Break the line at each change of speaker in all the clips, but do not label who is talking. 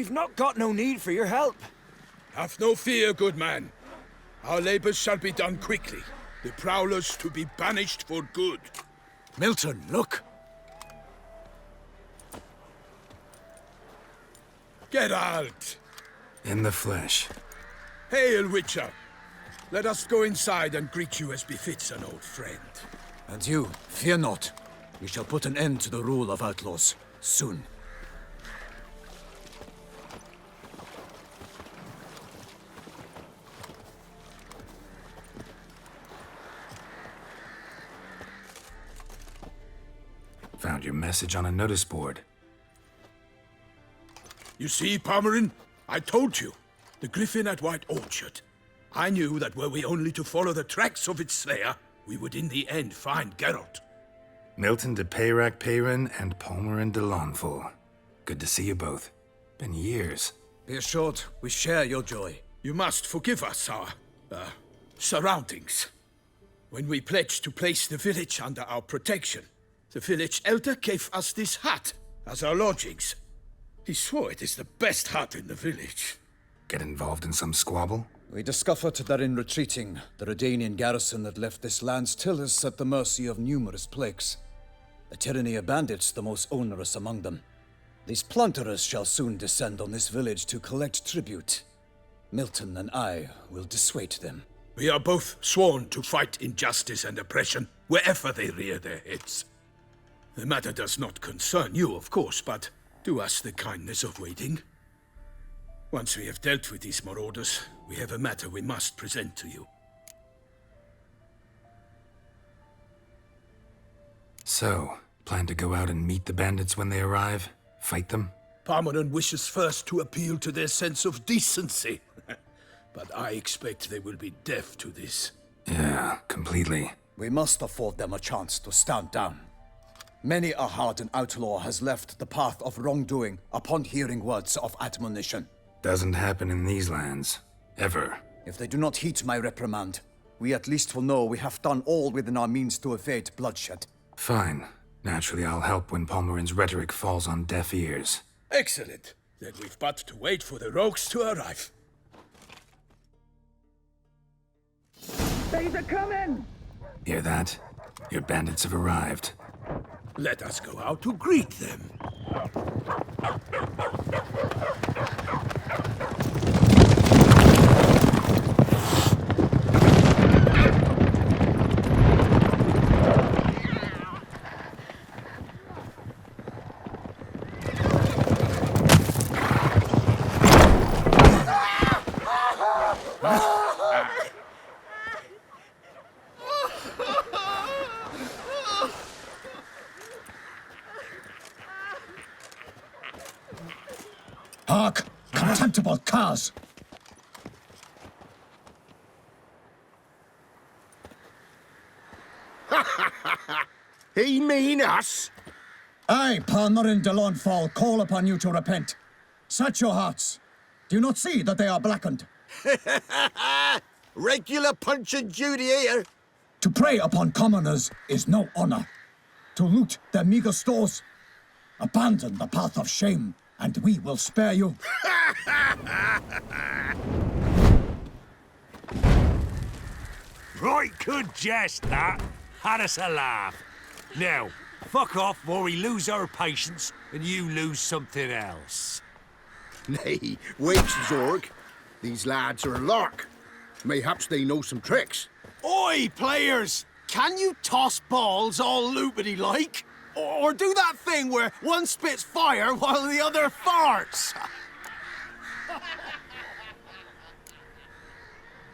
We've not got no need for your help.
Have no fear, good man. Our labors shall be done quickly. The prowlers to be banished for good.
Milton, look!
Geralt!
In the flesh.
Hail, Witcher! Let us go inside and greet you as befits an old friend.
And you, fear not. We shall put an end to the rule of outlaws, soon. Found your message on a notice board.
You see, Palmerin? I told you. The griffin at White Orchard. I knew that were we only to follow the tracks of its slayer, we would in the end find Geralt.
Milton de Peyrac Peyrin and Palmerin de Lawnfall. Good to see you both. Been years. Be assured, we share your joy.
You must forgive us our, surroundings. When we pledged to place the village under our protection, the village elder gave us this hut as our lodgings. He swore it is the best hut in the village.
Get involved in some squabble?
We discovered that in retreating, the Redanian garrison that left this land still is at the mercy of numerous plagues. The tyranny of bandits the most onerous among them. These plunderers shall soon descend on this village to collect tribute. Milton and I will dissuade them.
We are both sworn to fight injustice and oppression wherever they rear their heads. The matter does not concern you, of course, but do us the kindness of waiting. Once we have dealt with these marauders, we have a matter we must present to you.
So, plan to go out and meet the bandits when they arrive? Fight them?
Palmerin wishes first to appeal to their sense of decency. But I expect they will be deaf to this.
Yeah, completely.
We must afford them a chance to stand down. Many a hardened outlaw has left the path of wrongdoing upon hearing words of admonition.
Doesn't happen in these lands. Ever.
If they do not heed my reprimand, we at least will know we have done all within our means to evade bloodshed.
Fine. Naturally, I'll help when Palmerin's rhetoric falls on deaf ears.
Excellent. Then we've but to wait for the rogues to arrive.
They's a coming!
Hear that? Your bandits have arrived.
Let us go out to greet them.
Hark! Contemptible curs!
He mean us?
I, Palmerin de Lawnfall, call upon you to repent. Search your hearts. Do you not see that they are blackened?
Regular Punch and Judy here.
To prey upon commoners is no honor. To loot their meager stores, abandon the path of shame, and we will spare you.
Right good jest, that. Had us a laugh. Now, fuck off or we lose our patience and you lose something else.
Nay, wait, Zorg. These lads are a lark. Mayhaps they know some tricks.
Oi, players! Can you toss balls all loopity-like? Or do that thing where one spits fire while the other farts?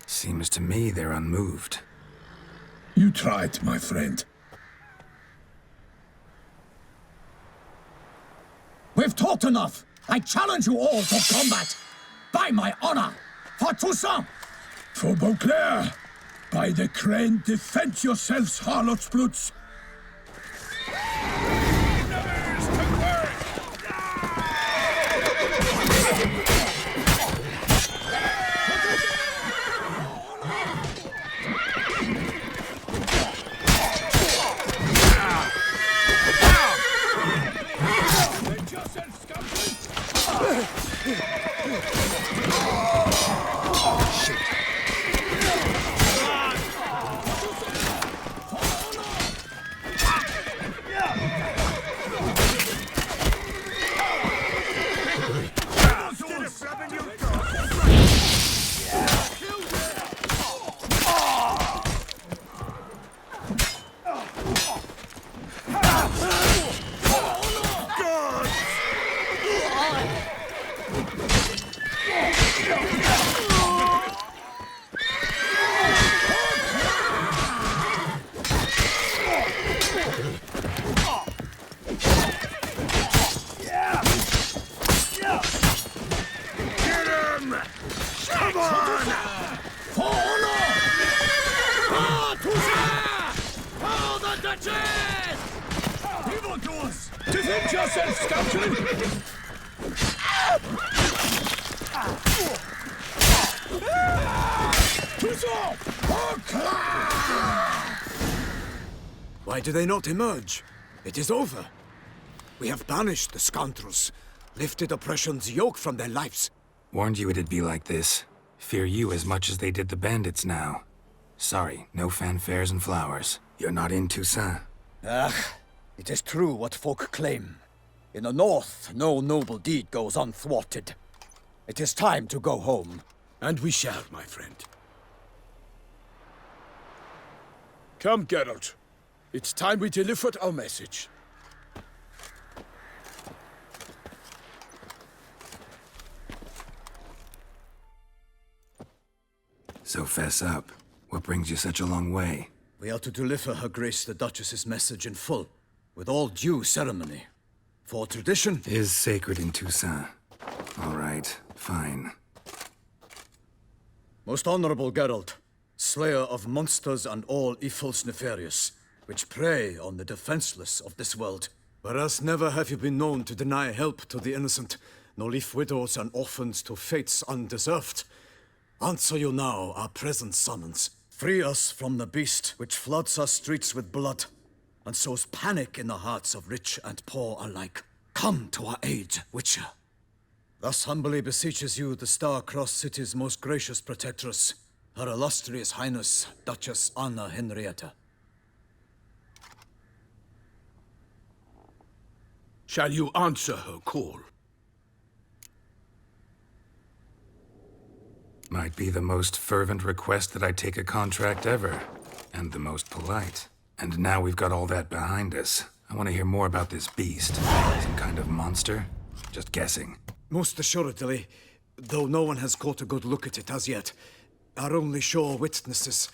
Seems to me they're unmoved.
You tried, my friend. We've talked enough. I challenge you all to combat. By my honor. For Toussaint. For Beauclair. By the crane, defend yourselves, harlots brutes. Hold the Duchess! Evildoers! Defend yourself, scoundrel!
Why do they not emerge? It is over. We have banished the scoundrels, lifted oppression's yoke from their lives.
Warned you it'd be like this. Fear you as much as they did the bandits now. Sorry, no fanfares and flowers. You're not in Toussaint.
Ah, it is true what folk claim. In the north, no noble deed goes unthwarted. It is time to go home.
And we shall, my friend. Come, Geralt. It's time we delivered our message.
So fess up. What brings you such a long way?
We are to deliver Her Grace the Duchess's message in full, with all due ceremony. For tradition
Is sacred in Toussaint. All right, fine.
Most honorable Geralt, slayer of monsters and all evils nefarious, which prey on the defenseless of this world. Whereas never have you been known to deny help to the innocent, nor leave widows and orphans to fates undeserved. Answer you now our present summons. Free us from the beast which floods our streets with blood, and sows panic in the hearts of rich and poor alike. Come to our aid, Witcher. Thus humbly beseeches you the Star-Crossed City's most gracious protectress, Her Illustrious Highness, Duchess Anna Henrietta.
Shall you answer her call?
Might be the most fervent request that I take a contract ever. And the most polite. And now we've got all that behind us. I want to hear more about this beast. Some kind of monster? Just guessing.
Most assuredly, though no one has caught a good look at it as yet. Our only sure witnesses,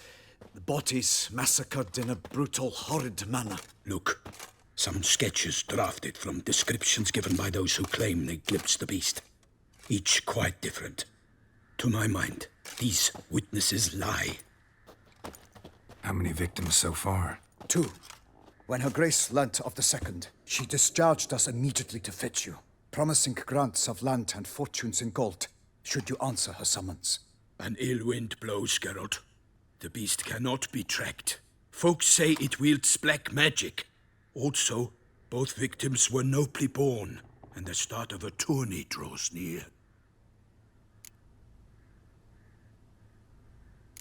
the bodies massacred in a brutal, horrid manner.
Look, some sketches drafted from descriptions given by those who claim they glimpsed the beast. Each quite different. To my mind, these witnesses lie.
How many victims so far?
2. When Her Grace learnt of the second, she discharged us immediately to fetch you, promising grants of land and fortunes in gold, should you answer her summons.
An ill wind blows, Geralt. The beast cannot be tracked. Folks say it wields black magic. Also, both victims were nobly born, and the start of a tourney draws near.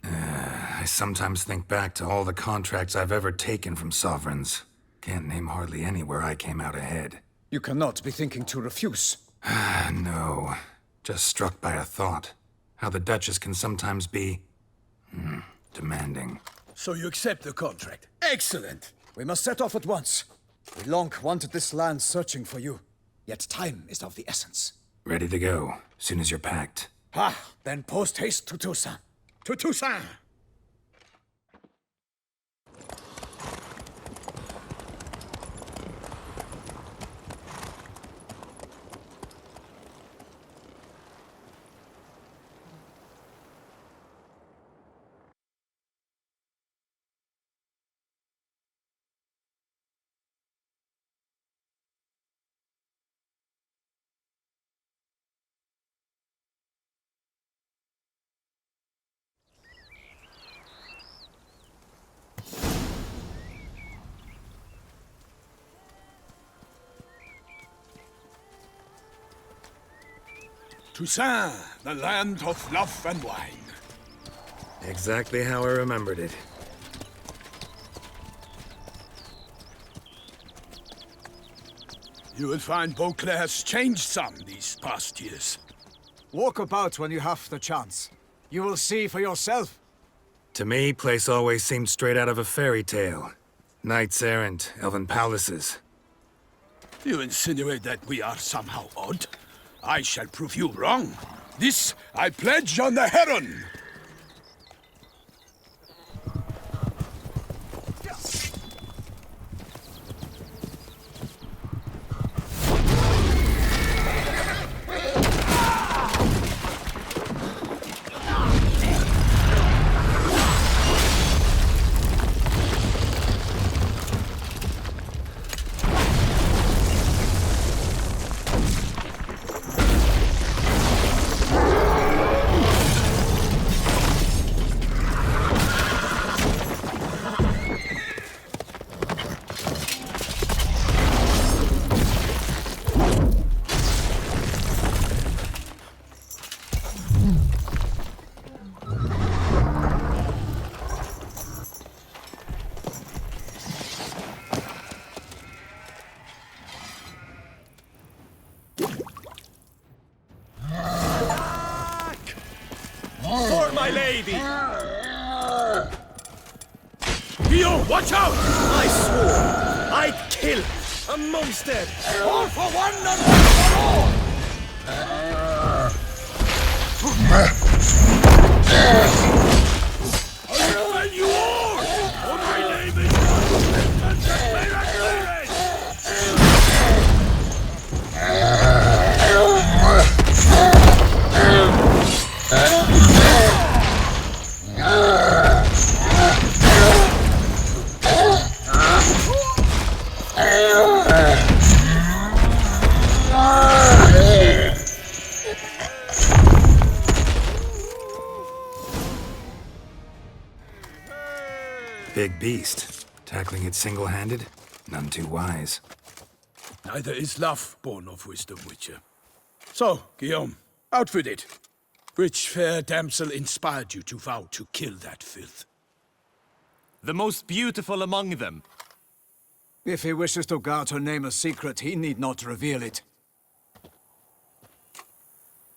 I sometimes think back to all the contracts I've ever taken from sovereigns. Can't name hardly any where I came out ahead.
You cannot be thinking to refuse.
No. Just struck by a thought. How the Duchess can sometimes be... demanding.
So you accept the contract. Excellent!
We must set off at once. We long wanted this land searching for you, yet time is of the essence.
Ready to go, soon as you're packed.
Then post-haste to Toussaint.
To Toussaint! Toussaint, the land of love and wine.
Exactly how I remembered it.
You will find Beauclair has changed some these past years.
Walk about when you have the chance. You will see for yourself.
To me, place always seemed straight out of a fairy tale. Knights errant, elven palaces.
You insinuate that we are somehow odd? I shall prove you wrong. This I pledge on the Heron! Guillaume, watch out!
I swore I'd kill a monster.
All for one, and one for all! I will fell you all! For my name is
Big beast. Tackling it single-handed? None too wise.
Neither is love born of wisdom, Witcher. So, Guillaume, out with it. Which fair damsel inspired you to vow to kill that filth?
The most beautiful among them.
If he wishes to guard her name a secret, he need not reveal it.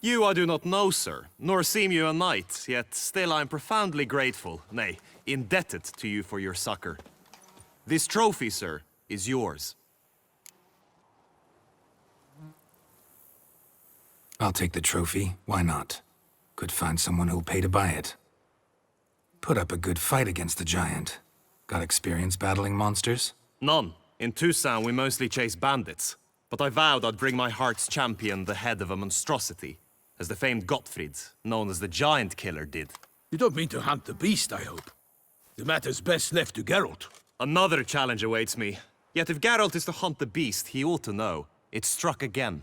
You I do not know, sir, nor seem you a knight, yet still I am profoundly grateful, nay, indebted to you for your succor. This trophy, sir, is yours.
I'll take the trophy. Why not? Could find someone who'll pay to buy it. Put up a good fight against the giant. Got experience battling monsters?
None. In Toussaint we mostly chase bandits. But I vowed I'd bring my heart's champion the head of a monstrosity, as the famed Gottfried, known as the Giant Killer, did.
You don't mean to hunt the beast, I hope. The matter's best left to Geralt.
Another challenge awaits me. Yet if Geralt is to hunt the beast, he ought to know. It struck again.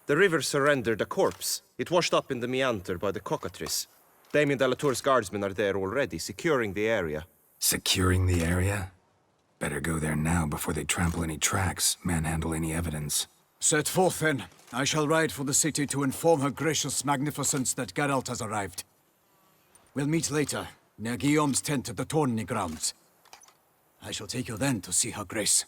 The river surrendered a corpse. It washed up in the meander by the cockatrice. Damien de la Tour's guardsmen are there already, securing the area.
Securing the area? Better go there now before they trample any tracks, manhandle any evidence.
Set forth, then. I shall ride for the city to inform her gracious magnificence that Geralt has arrived. We'll meet later, near Guillaume's tent at the tourney grounds. I shall take you then to see her grace.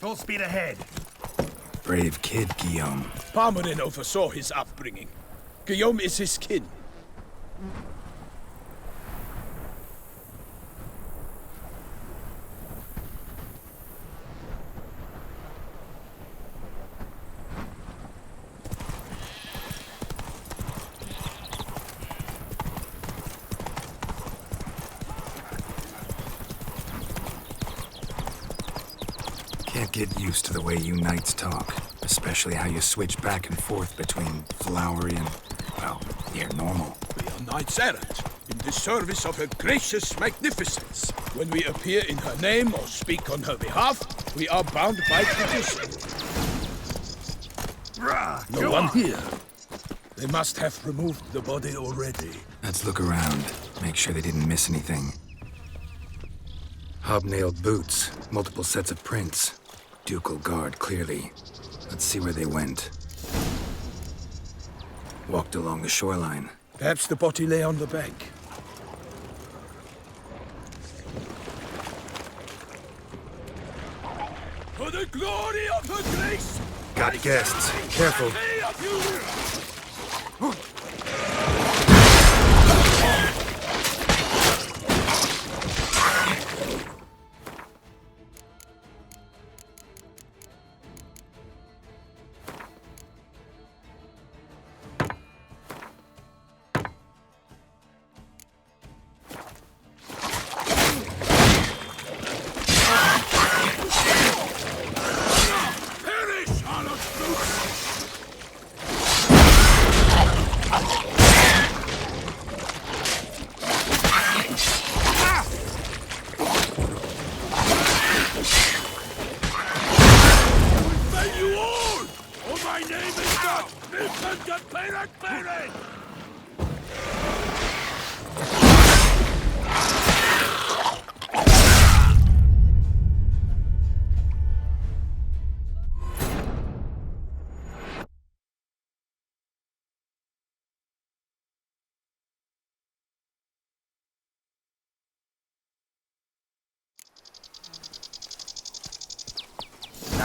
Full speed ahead.
Brave kid, Guillaume.
Parmerin oversaw his upbringing. Guillaume is his kin.
Can't get used to the way you knights talk, especially how you switch back and forth between flowery and, well, near normal.
We are knights errant, in the service of her gracious magnificence. When we appear in her name or speak on her behalf, we are bound by tradition. No one here. They must have removed the body already.
Let's look around, make sure they didn't miss anything. Hobnailed boots, multiple sets of prints. Ducal guard, clearly. Let's see where they went. Walked along the shoreline.
Perhaps the body lay on the bank. For the glory of her grace!
Got guests. Careful.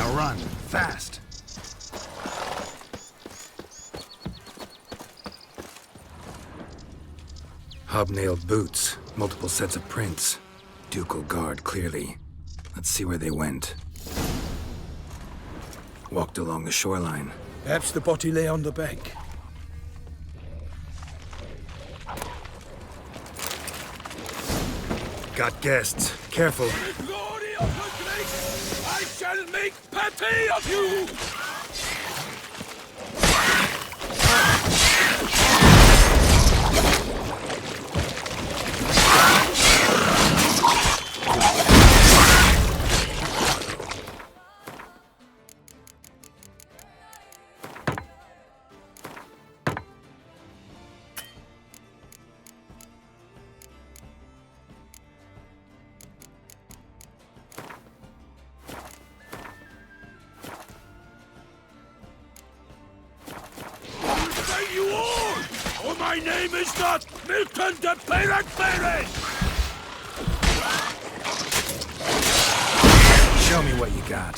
Now run, fast. Hobnailed boots, multiple sets of prints. Ducal guard, clearly. Let's see where they went. Walked along the shoreline.
Perhaps the body lay on the bank.
Got guests. Careful.
The glory of the grace, I shall make patty of you! You all! Oh, my name is not Milton de Perret!
Show me what you got.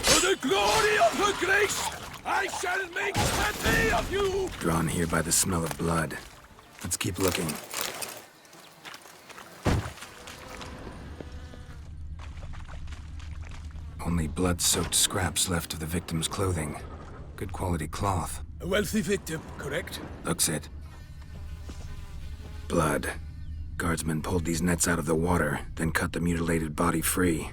For the glory of her grace, I shall make patty of you!
Drawn here by the smell of blood. Let's keep looking. Only blood-soaked scraps left of the victim's clothing. Good quality cloth.
A wealthy victim, correct?
Looks it. Blood. Guardsmen pulled these nets out of the water, then cut the mutilated body free.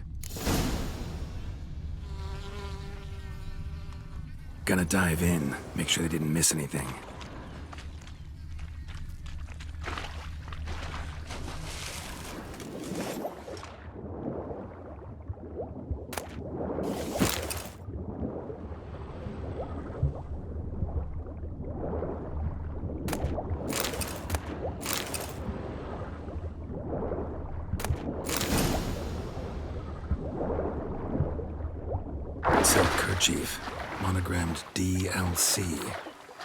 Gonna dive in, make sure they didn't miss anything. Silk kerchief, monogrammed DLC.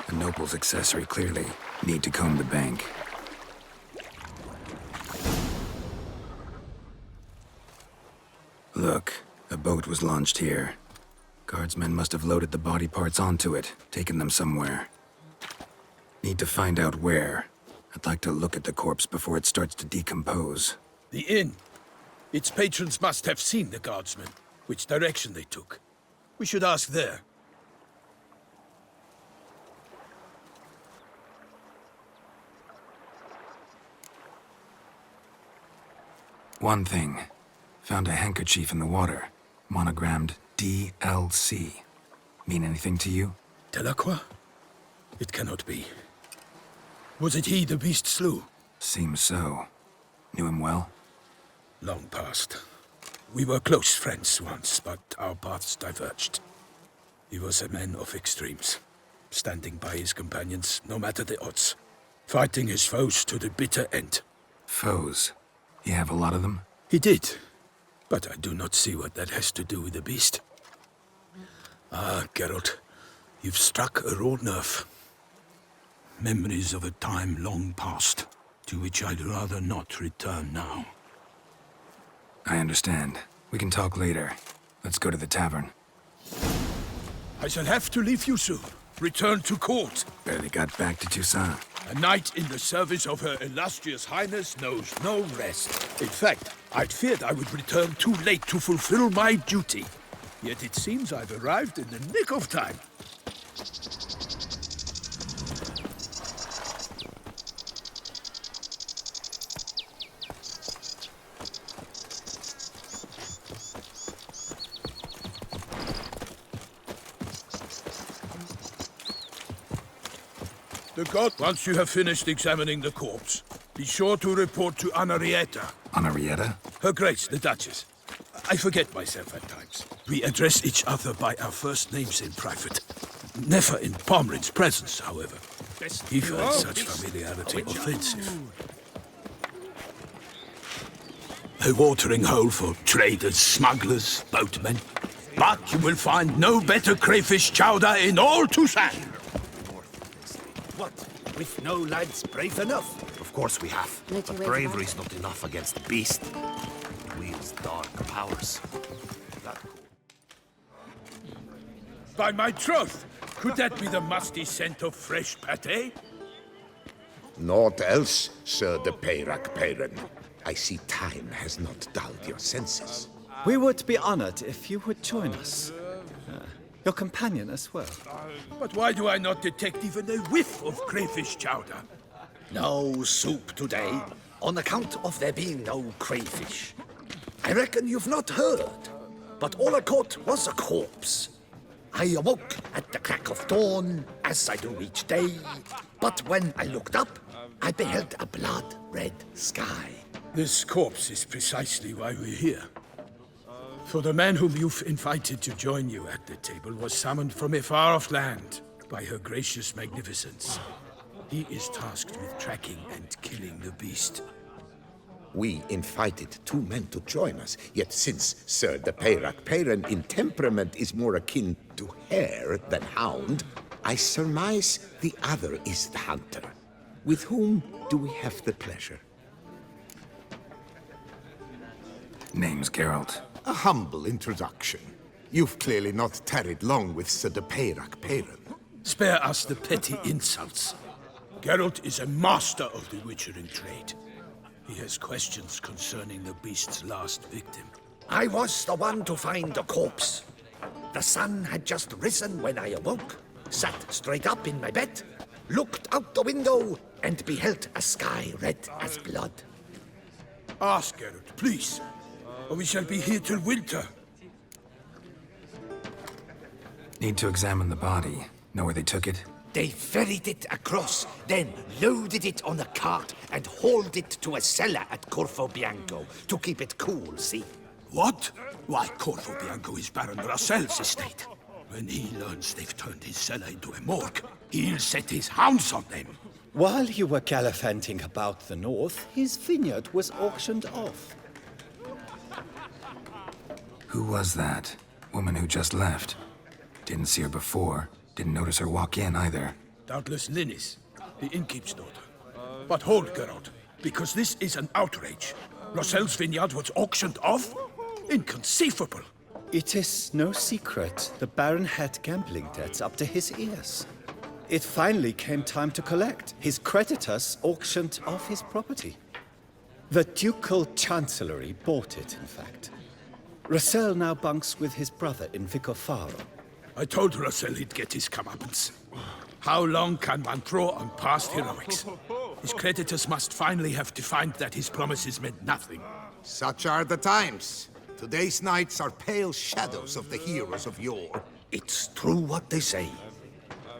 A noble's accessory, clearly. Need to comb the bank. Look, a boat was launched here. Guardsmen must have loaded the body parts onto it, taken them somewhere. Need to find out where. I'd like to look at the corpse before it starts to decompose.
The inn. Its patrons must have seen the guardsmen, which direction they took. We should ask there.
One thing. Found a handkerchief in the water. Monogrammed DLC. Mean anything to you?
Delacroix? It cannot be. Was it he the beast slew?
Seems so. Knew him well?
Long past. We were close friends once, but our paths diverged. He was a man of extremes, standing by his companions, no matter the odds, fighting his foes to the bitter end.
Foes? You have a lot of them?
He did, but I do not see what that has to do with the beast. Ah, Geralt, you've struck a raw nerve. Memories of a time long past, to which I'd rather not return now.
I understand. We can talk later. Let's go to the tavern.
I shall have to leave you soon. Return to court.
Barely got back to Toussaint.
A knight in the service of Her Illustrious Highness knows no rest. In fact, I'd feared I would return too late to fulfill my duty. Yet it seems I've arrived in the nick of time. The god, once you have finished examining the corpse, be sure to report to Anarietta.
Anarietta?
Her Grace, the Duchess. I forget myself at times. We address each other by our first names in private. Never in Pomrin's presence, however. He finds such familiarity offensive. A watering hole for traders, smugglers, boatmen. But you will find no better crayfish chowder in all Toussaint.
What? With no lads brave enough?
Of course we have.
Let you
But
wait
bravery's not enough against the beast. It wields dark powers. That cool.
By my troth, could that be the musty scent of fresh pate?
Naught else, Sir de Peyrac Peyren. I see time has not dulled your senses.
We would be honored if you would join us. Your companion as well.
But why do I not detect even a whiff of crayfish chowder?
No soup today, on account of there being no crayfish. I reckon you've not heard, but all I caught was a corpse. I awoke at the crack of dawn, as I do each day, but when I looked up, I beheld a blood-red sky.
This corpse is precisely why we're here. For the man whom you've invited to join you at the table was summoned from a far-off land by her gracious magnificence. He is tasked with tracking and killing the beast.
We invited 2 men to join us, yet since Sir de Peyrac Peyren in temperament is more akin to hare than hound, I surmise the other is the hunter. With whom do we have the pleasure?
Name's Geralt.
A humble introduction. You've clearly not tarried long with Sir de Peyrac Peyren.
Spare us the petty insults. Geralt is a master of the witchering trade. He has questions concerning the beast's last victim.
I was the one to find the corpse. The sun had just risen when I awoke, sat straight up in my bed, looked out the window, and beheld a sky red as blood.
Ask Geralt, please, or we shall be here till winter.
Need to examine the body. Know where they took it?
They ferried it across, then loaded it on a cart and hauled it to a cellar at Corvo Bianco to keep it cool, see?
What? Why, Corvo Bianco is Baron Russell's estate. When he learns they've turned his cellar into a morgue, he'll set his hounds on them.
While you were gallivanting about the north, his vineyard was auctioned off.
Who was that? Woman who just left. Didn't see her before. Didn't notice her walk in either.
Doubtless Linnis, the innkeep's daughter. But hold, Geralt, because this is an outrage. Russell's vineyard was auctioned off? Inconceivable.
It is no secret the Baron had gambling debts up to his ears. It finally came time to collect. His creditors auctioned off his property. The Ducal Chancellery bought it, in fact. Russell now bunks with his brother in Vicofaro.
I told Russell he'd get his comeuppance. How long can one draw on past heroics? His creditors must finally have defined that his promises meant nothing.
Such are the times. Today's knights are pale shadows of the heroes of yore.
It's true what they say.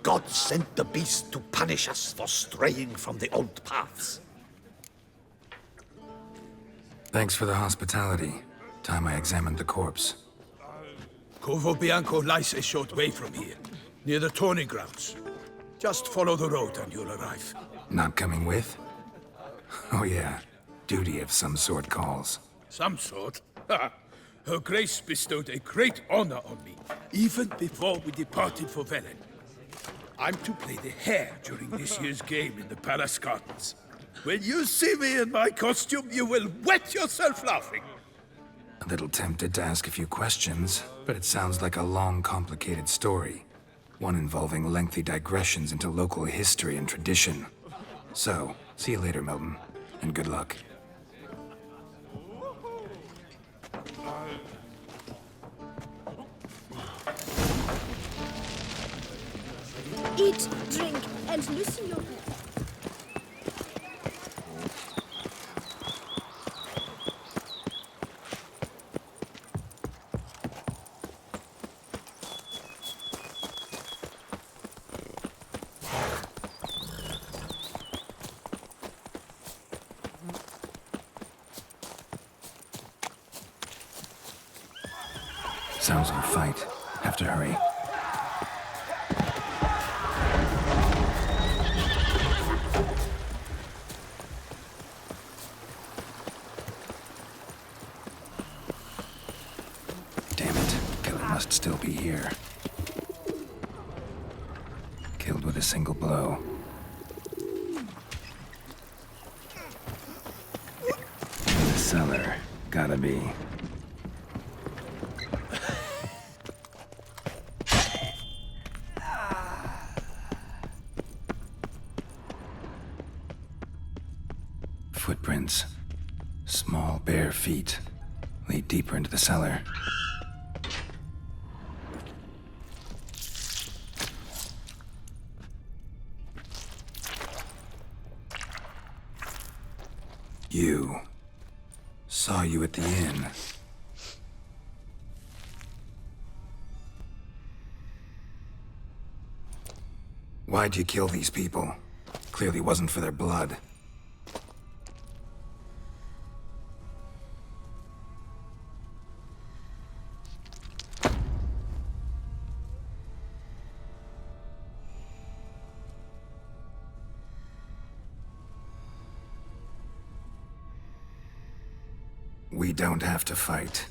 God sent the beast to punish us for straying from the old paths.
Thanks for the hospitality. Time I examined the corpse.
Corvo Bianco lies a short way from here, near the tourney grounds. Just follow the road and you'll arrive.
Not coming with? Oh yeah, duty of some sort calls.
Some sort? Ha! Her Grace bestowed a great honor on me, even before we departed for Velen. I'm to play the hare during this year's game in the palace gardens. When you see me in my costume, you will wet yourself laughing.
A little tempted to ask a few questions, but it sounds like a long, complicated story. One involving lengthy digressions into local history and tradition. So, see you later, Milton, and good luck.
Eat, drink, and loosen your hair.
Sounds like a fight. Have to hurry. Damn it. Killer must still be here. Killed with a single blow. cellar. Gotta be. Footprints. Small, bare feet. Lead deeper into the cellar. You. Saw you at the inn. Why'd you kill these people? Clearly wasn't for their blood. We don't have to fight.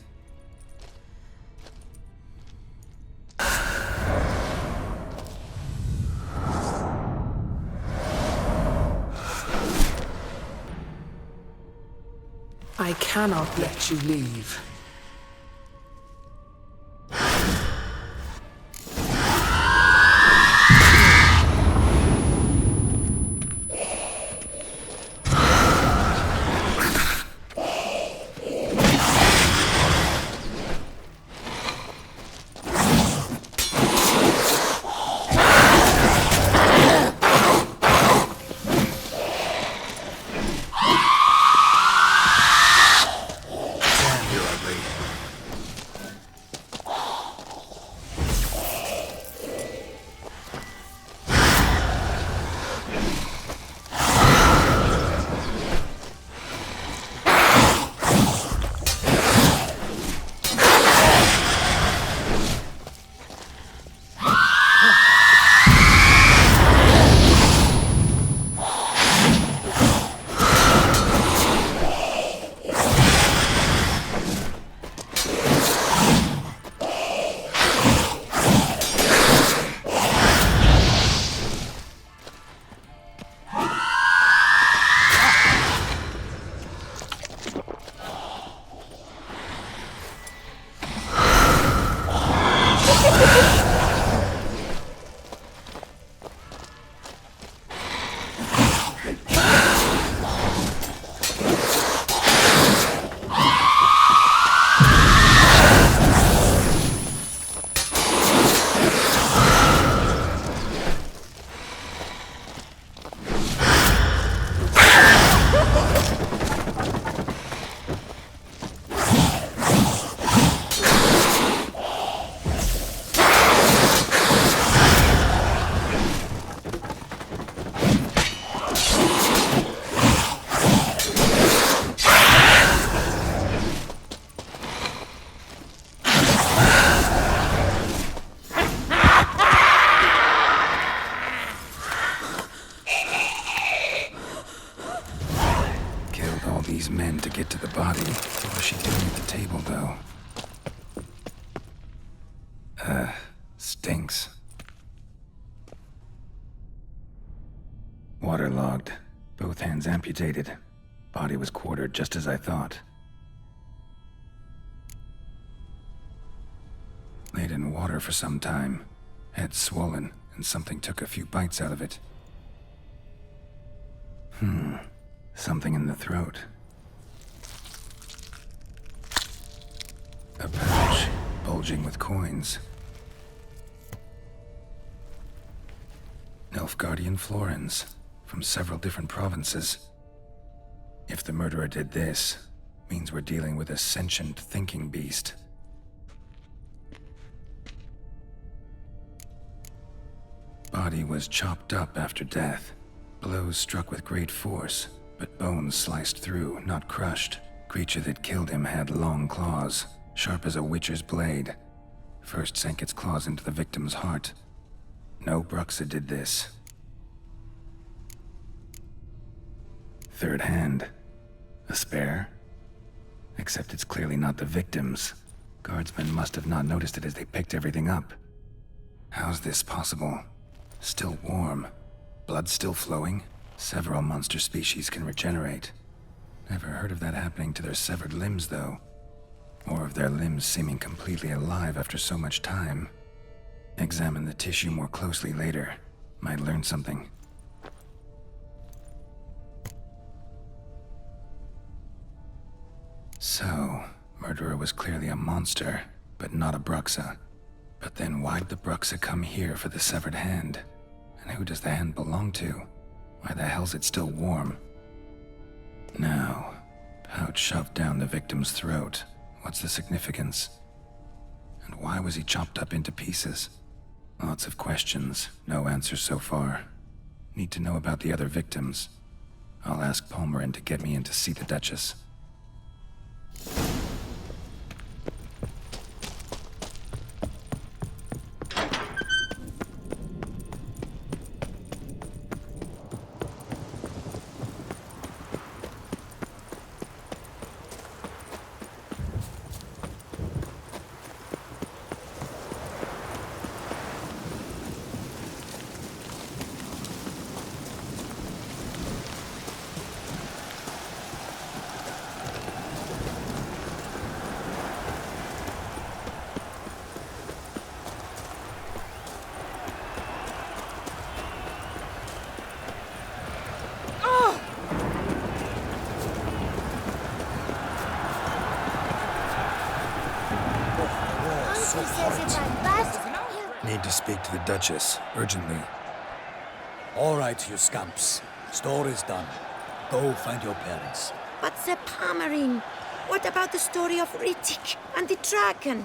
I cannot let you leave.
These men to get to the body. What was she doing at the table, though? Stinks. Waterlogged. Both hands amputated. Body was quartered just as I thought. Laid in water for some time. Head swollen, and something took a few bites out of it. Something in the throat. A pouch, bulging with coins. Nilfgaardian florins, from several different provinces. If the murderer did this, means we're dealing with a sentient thinking beast. Body was chopped up after death. Blows struck with great force, but bones sliced through, not crushed. Creature that killed him had long claws, sharp as a witcher's blade. First sank its claws into the victim's heart. No Bruxa did this. Third hand. A spare? Except it's clearly not the victim's. Guardsmen must have not noticed it as they picked everything up. How's this possible? Still warm. Blood still flowing? Several monster species can regenerate. Never heard of that happening to their severed limbs, though. Or of their limbs seeming completely alive after so much time. Examine the tissue more closely later. Might learn something. So, murderer was clearly a monster, but not a Bruxa. But then why'd the Bruxa come here for the severed hand? And who does the hand belong to? Why the hell's it still warm? Now, pouch shoved down the victim's throat. What's the significance? And why was he chopped up into pieces? Lots of questions, no answers so far. Need to know about the other victims. I'll ask Palmerin to get me in to see the Duchess. Need to speak to the Duchess, urgently.
All right, you scamps. Store is done. Go find your parents.
But Sir Palmerin, what about the story of Rittik and the dragon?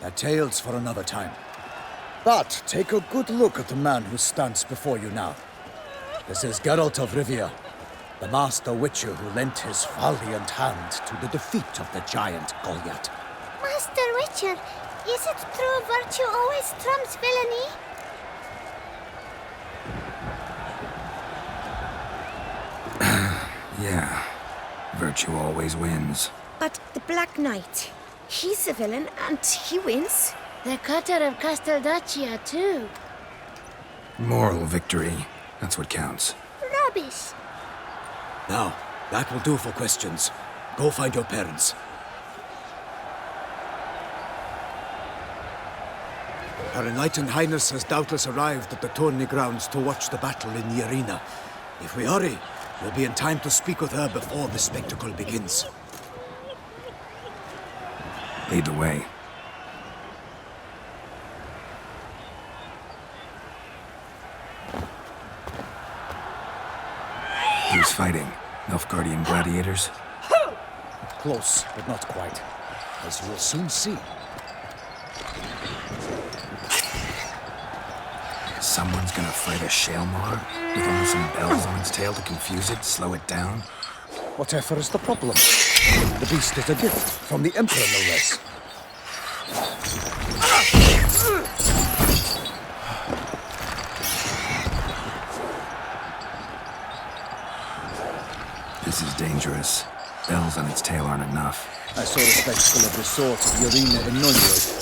They're tales for another time. But take a good look at the man who stands before you now. This is Geralt of Rivia, the master witcher who lent his valiant hand to the defeat of the giant Goliath.
Master Witcher, is it true virtue always trumps villainy?
Yeah, virtue always wins.
But the Black Knight, he's a villain and he wins.
The cutter of Castelduccia, too.
Moral victory, that's what counts.
Rubbish.
Now, that will do for questions. Go find your parents. Her Enlightened Highness has doubtless arrived at the tourney grounds to watch the battle in the arena. If we hurry, we'll be in time to speak with her before the spectacle begins.
Lead the way. Who's fighting? Nilfgaardian gladiators?
Close, but not quite. As you will soon see.
Someone's gonna fight a Shaelmar? With only some bells on its tail to confuse it, slow it down?
Whatever is the problem? The beast is a gift from the Emperor, no less.
This is dangerous. Bells on its tail aren't enough.
I saw a spectacle of the sort at the arena in Nunwood.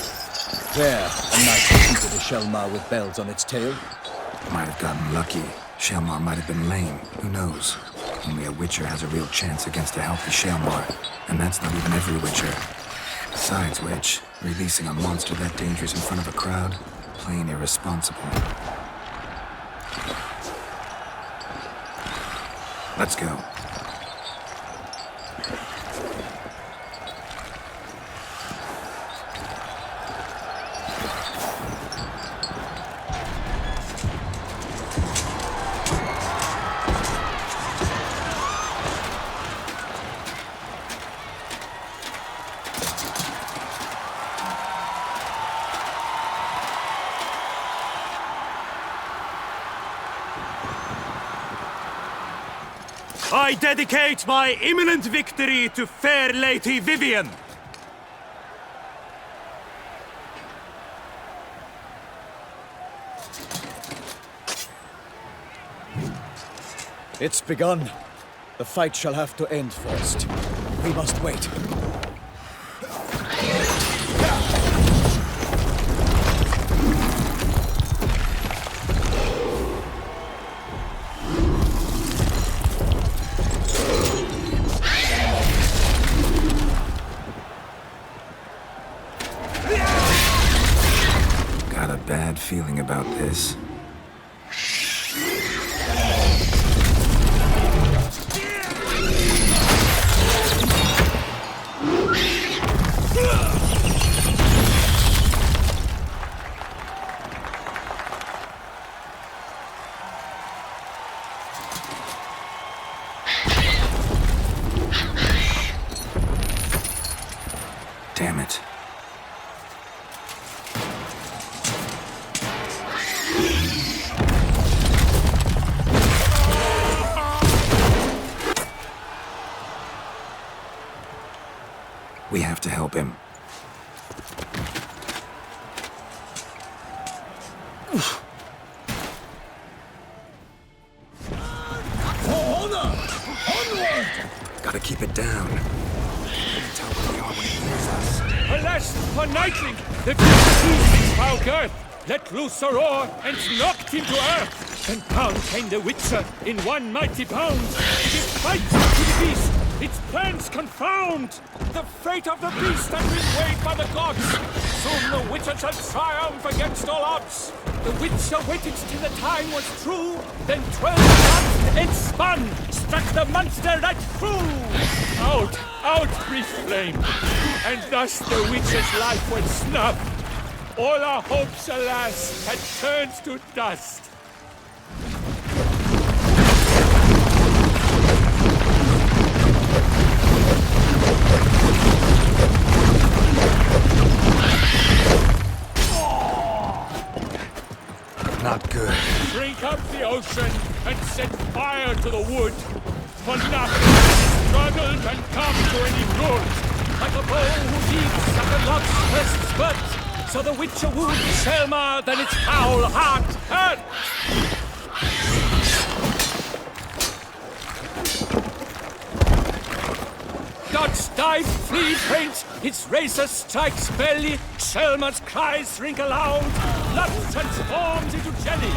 There, a knight defeated a Shaelmar with bells on its tail.
Might have gotten lucky. Shaelmar might have been lame. Who knows? Only a Witcher has a real chance against a healthy Shaelmar. And that's not even every Witcher. Besides which, releasing a monster that dangerous in front of a crowd? Plain irresponsible. Let's go.
I dedicate my imminent victory to fair Lady Vivian.
It's begun. The fight shall have to end first. We must wait.
feeling about this. Damn it. We have to help him.
For honor! Onward!
Gotta keep it down. Tell where we are when he hears us.
Alas, for Nightling, the beast is foul girth, let loose a roar and knocked him to earth. And down came the Witcher in one mighty bound. Give fight to the beast, its plans confound. The fate of the beast has been weighed by the gods. Soon the Witcher shall triumph against all odds. The Witcher waited till the time was true, then 12 suns and spun, struck the monster right through. Out, brief flame, and thus the Witcher's life went snuff. All our hopes, alas, had turned to dust.
Not good.
Drink up the ocean and set fire to the wood. For nothing struggled and come to any good. Like a bow who deeps at a love's first spurt, so the Witcher wound Selma, then its foul heart hurt. Gods dive, flee, faint, its razor strikes belly, Selma's cries ring aloud, blood transforms into jelly.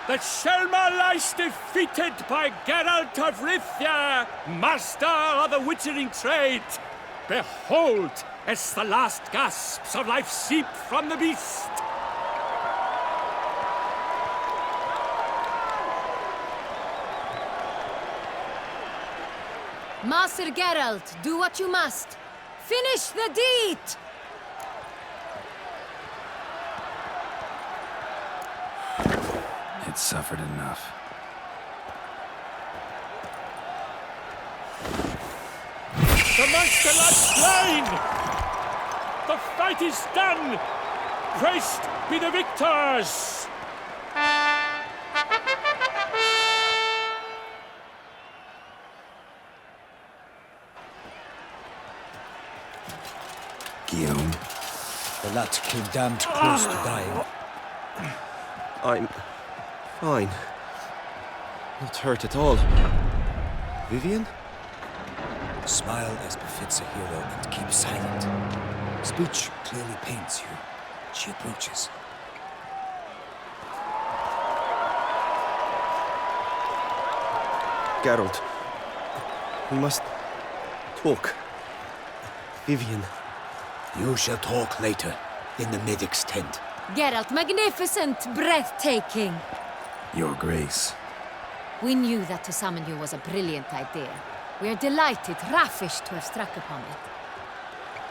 That Selma lies defeated by Geralt of Rivia, master of the witchering trade. Behold, as the last gasps of life seep from the beast.
Master Geralt, do what you must. Finish the deed!
It suffered enough.
The monster lies slain! The fight is done! Praised be the victors!
Guillaume.
The lad came damned close to dying.
I'm fine. Not hurt at all. Vivian?
Smile as befits a hero and keep silent. Speech clearly pains you. She approaches.
Geralt, we must talk. Vivian.
You shall talk later, in the medic's tent.
Geralt, magnificent, breathtaking.
Your Grace.
We knew that to summon you was a brilliant idea. We are delighted, ravished to have struck upon it.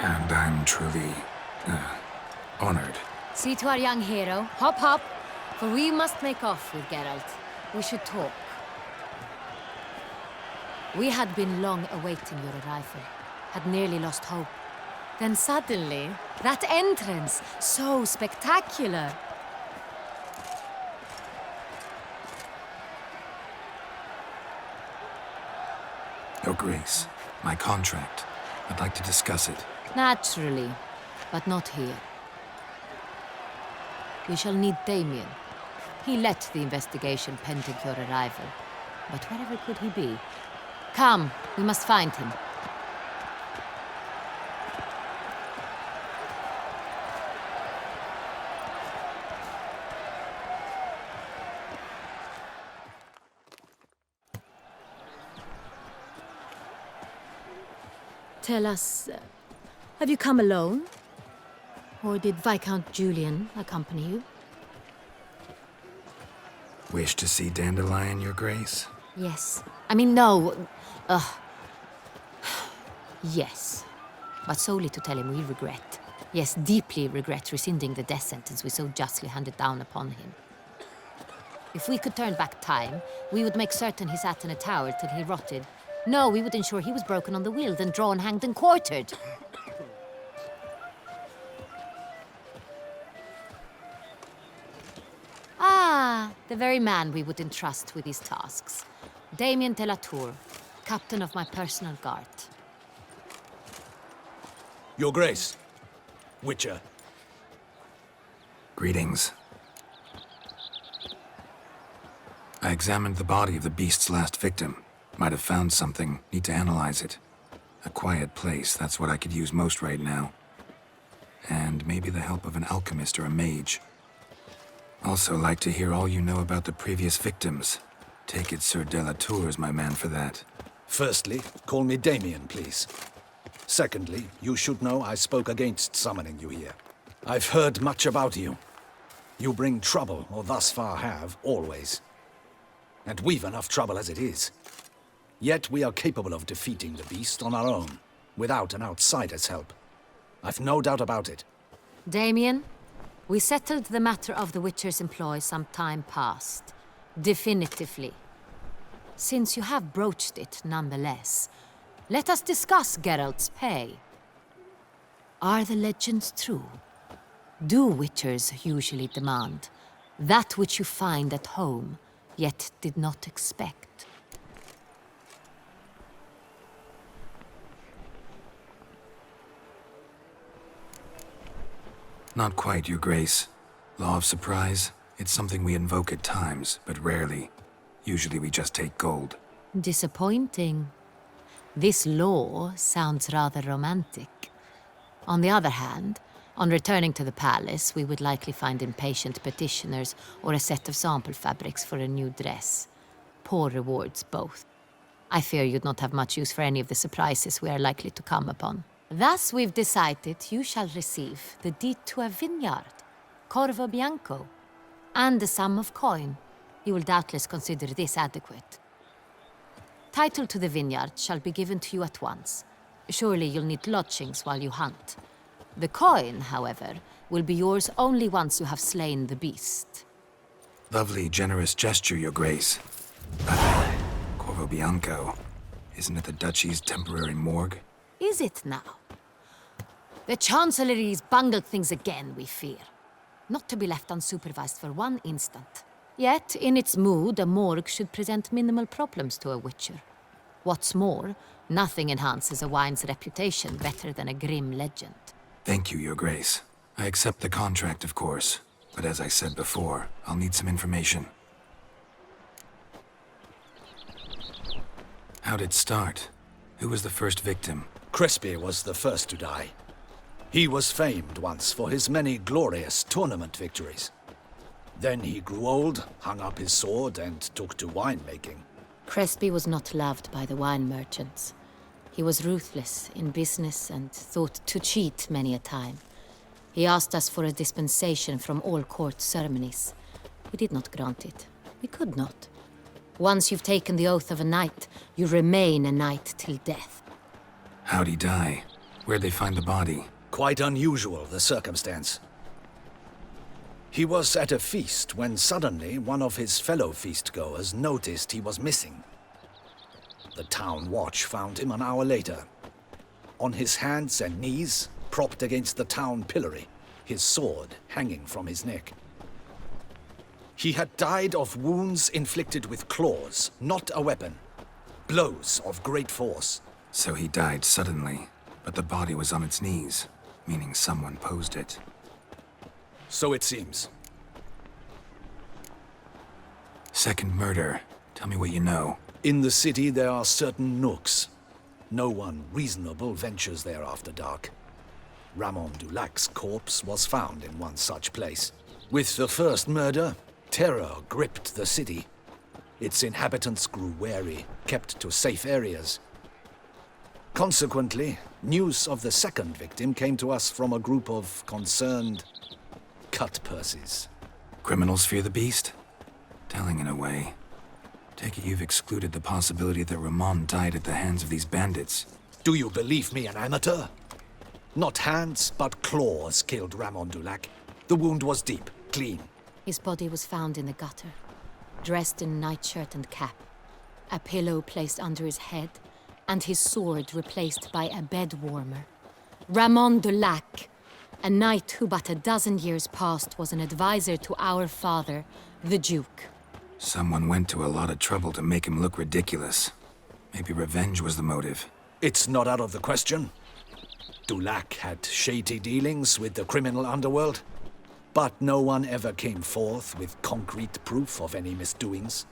And I'm truly, honored.
See to our young hero. Hop, hop. For we must make off with Geralt. We should talk. We had been long awaiting your arrival. Had nearly lost hope. Then suddenly, that entrance, so spectacular.
Your Grace, my contract. I'd like to discuss it.
Naturally, but not here. We shall need Damien. He led the investigation pending your arrival. But wherever could he be? Come, we must find him. Tell us, have you come alone? Or did Viscount Julian accompany you?
Wish to see Dandelion, Your Grace?
Yes. I mean, no. Yes. But solely to tell him we regret. Yes, deeply regret rescinding the death sentence we so justly handed down upon him. If we could turn back time, we would make certain he sat in a tower till he rotted. No, we would ensure he was broken on the wheel, then drawn, hanged, and quartered. Ah, the very man we would entrust with these tasks. Damien de la Tour, captain of my personal guard.
Your Grace. Witcher.
Greetings. I examined the body of the beast's last victim. Might have found something. Need to analyze it. A quiet place, that's what I could use most right now. And maybe the help of an alchemist or a mage. Also like to hear all you know about the previous victims. Take it Sir de la Tour is my man for that.
Firstly, call me Damien, please. Secondly, you should know I spoke against summoning you here. I've heard much about you. You bring trouble, or thus far have, always. And we've enough trouble as it is. Yet we are capable of defeating the beast on our own, without an outsider's help. I've no doubt about it.
Damien, we settled the matter of the Witcher's employ some time past. Definitively. Since you have broached it nonetheless, let us discuss Geralt's pay. Are the legends true? Do Witchers usually demand that which you find at home, yet did not expect?
Not quite, Your Grace. Law of surprise, it's something we invoke at times, but rarely. Usually we just take gold.
Disappointing. This law sounds rather romantic. On the other hand, on returning to the palace, we would likely find impatient petitioners or a set of sample fabrics for a new dress. Poor rewards, both. I fear you'd not have much use for any of the surprises we are likely to come upon. Thus, we've decided you shall receive the deed to a vineyard, Corvo Bianco, and the sum of coin. You will doubtless consider this adequate. Title to the vineyard shall be given to you at once. Surely you'll need lodgings while you hunt. The coin, however, will be yours only once you have slain the beast.
Lovely, generous gesture, Your Grace. Corvo Bianco. Isn't it the Duchy's temporary morgue?
Is it now? The Chancellery's bungled things again, we fear. Not to be left unsupervised for one instant. Yet, in its mood, a morgue should present minimal problems to a Witcher. What's more, nothing enhances a wine's reputation better than a grim legend.
Thank you, Your Grace. I accept the contract, of course. But as I said before, I'll need some information. How'd it start? Who was the first victim?
Crespi was the first to die. He was famed once for his many glorious tournament victories. Then he grew old, hung up his sword, and took to winemaking.
Crespi was not loved by the wine merchants. He was ruthless in business and thought to cheat many a time. He asked us for a dispensation from all court ceremonies. We did not grant it. We could not. Once you've taken the oath of a knight, you remain a knight till death.
How'd he die? Where'd they find the body?
Quite unusual, the circumstance. He was at a feast when suddenly one of his fellow feastgoers noticed he was missing. The town watch found him an hour later. On his hands and knees, propped against the town pillory, his sword hanging from his neck. He had died of wounds inflicted with claws, not a weapon.
Blows of great force.
So he died suddenly, but the body was on its knees, meaning someone posed it.
So it seems.
Second murder. Tell me what you know.
In the city, there are certain nooks. No one reasonable ventures there after dark. Ramon Dulac's corpse was found in one such place. With the first murder, terror gripped the city. Its inhabitants grew wary, kept to safe areas. Consequently, news of the second victim came to us from a group of concerned cut-purses.
Criminals fear the beast? Telling in a way. Take it you've excluded the possibility that Ramon died at the hands of these bandits.
Do you believe me an amateur? Not hands, but claws killed Ramon Dulac. The wound was deep, clean.
His body was found in the gutter, dressed in nightshirt and cap, a pillow placed under his head, and his sword replaced by a bed warmer. Ramon Dulac, a knight who but a dozen years past was an advisor to our father, the Duke.
Someone went to a lot of trouble to make him look ridiculous. Maybe revenge was the motive.
It's not out of the question. Dulac had shady dealings with the criminal underworld, but no one ever came forth with concrete proof of any misdoings.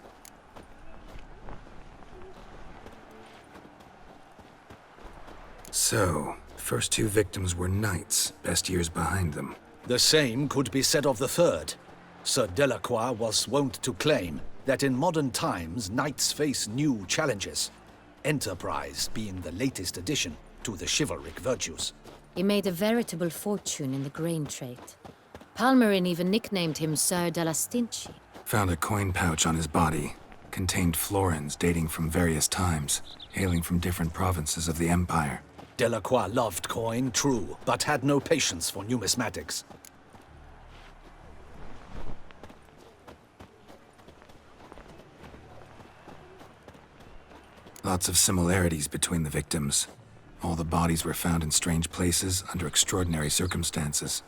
So, first two victims were knights, best years behind them.
The same could be said of the third. Sir Delacroix was wont to claim that in modern times knights face new challenges, enterprise being the latest addition to the chivalric virtues.
He made a veritable fortune in the grain trade. Palmerin even nicknamed him Sir de la Stinchi.
Found a coin pouch on his body. Contained florins dating from various times, hailing from different provinces of the Empire.
Delacroix loved coin, true, but had no patience for numismatics.
Lots of similarities between the victims. All the bodies were found in strange places under extraordinary circumstances.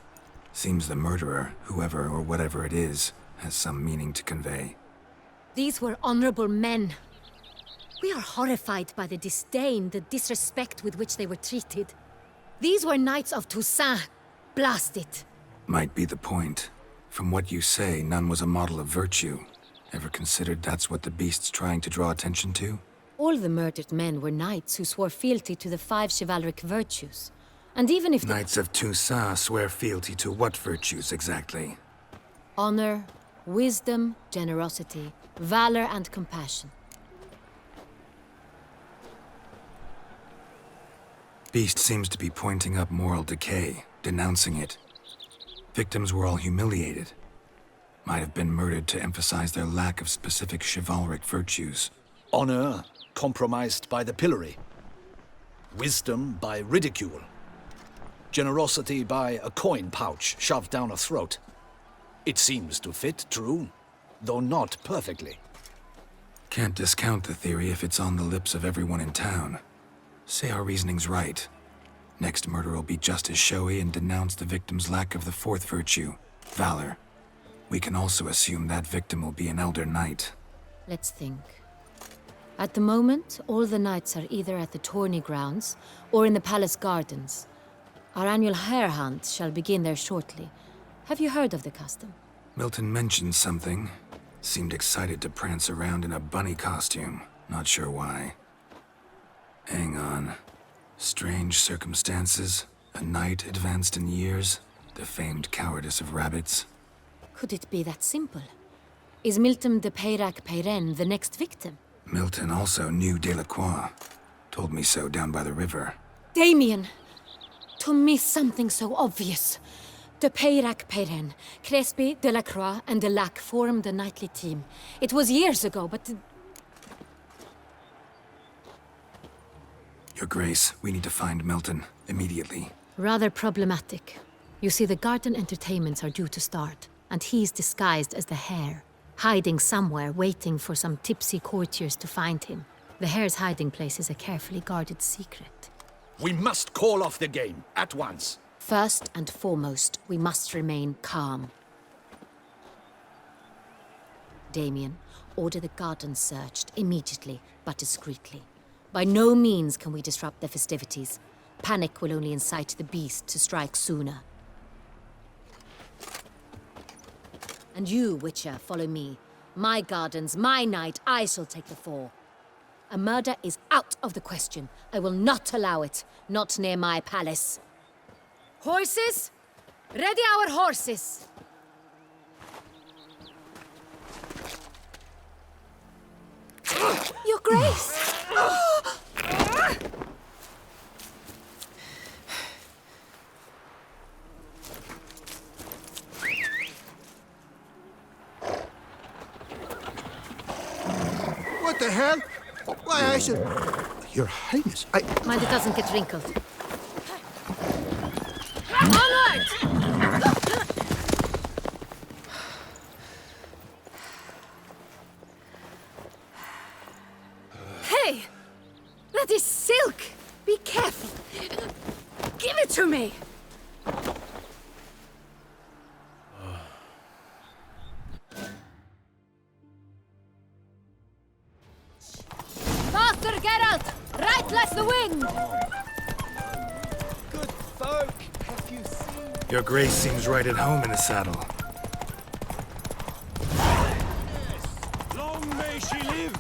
Seems the murderer, whoever or whatever it is, has some meaning to convey.
These were honorable men. We are horrified by the disdain, the disrespect with which they were treated. These were knights of Toussaint. Blast it.
Might be the point. From what you say, none was a model of virtue. Ever considered that's what the beast's trying to draw attention to?
All the murdered men were knights who swore fealty to the 5 chivalric virtues. And even if
Knights of Toussaint swear fealty to what virtues exactly?
honor, wisdom, generosity, valor, and compassion.
Beast seems to be pointing up moral decay, denouncing it. Victims were all humiliated. Might have been murdered to emphasize their lack of specific chivalric virtues.
Honor compromised by the pillory. Wisdom by ridicule. Generosity by a coin pouch shoved down a throat. It seems to fit, true, though not perfectly.
Can't discount the theory if it's on the lips of everyone in town. Say our reasoning's right. Next murder will be just as showy and denounce the victim's lack of the fourth virtue, valor. We can also assume that victim will be an elder knight.
Let's think. At the moment, all the knights are either at the tourney grounds or in the palace gardens. Our annual hare hunt shall begin there shortly. Have you heard of the custom?
Milton mentioned something. Seemed excited to prance around in a bunny costume. Not sure why. Hang on. Strange circumstances. A knight advanced in years. The famed cowardice of rabbits.
Could it be that simple? Is Milton de Peyrac-Peyren the next victim?
Milton also knew Delacroix. Told me so down by the river.
Damien! To miss something so obvious. De Peyrac-Peyren, Crespi, Delacroix, and Delac formed a knightly team. It was years ago, but...
Your Grace, we need to find Milton. Immediately.
Rather problematic. You see, the garden entertainments are due to start, and he's disguised as the hare. Hiding somewhere, waiting for some tipsy courtiers to find him. The hare's hiding place is a carefully guarded secret.
We must call off the game, at once.
First and foremost, we must remain calm. Damien, Order the gardens searched immediately, but discreetly. By no means can we disrupt the festivities. Panic will only incite the beast to strike sooner. And you, Witcher, follow me. My gardens, my night, I shall take the fall. A murder is out of the question. I will not allow it. Not near my palace. Horses? Ready our horses!
Your Grace!
What the hell? Why, I should... Your Highness, I...
Mind it doesn't get wrinkled. Onward!
Hey! That is silk! Be careful! Give it to me!
Faster, Geralt! Right less the wind!
Good folk, have you seen...
Your Grace seems right at home in the saddle.
Long may she live!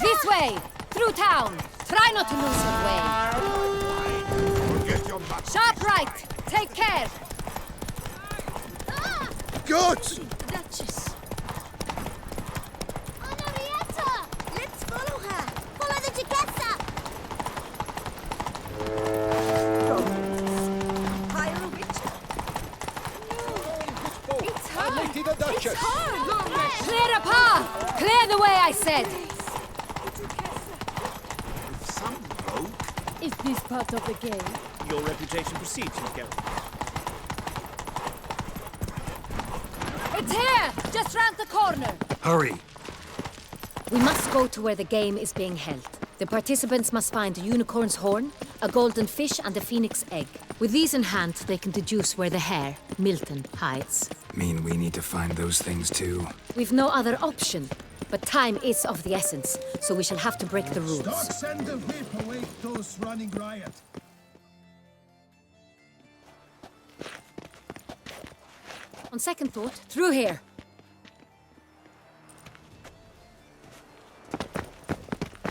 This way! Through town! Try not to lose your way! Sharp right! Take care!
Gods!
Duchess! Henrietta! Let's follow her! Follow the Jacassa! Hire a witcher? No! It's hard!
Lady the Duchess!
It's hard!
Clear a path! Clear the way, I said!
Is this part of the game?
Your reputation precedes you, Geralt.
It's here! Just round the corner!
Hurry!
We must go to where the game is being held. The participants must find a unicorn's horn, a golden fish, and a phoenix egg. With these in hand, they can deduce where the hare, Milton, hides.
Mean we need to find those things too?
We've no other option. But time is of the essence, so we shall have to break the rules.
Start send the whip away those running riot.
On second thought, through here.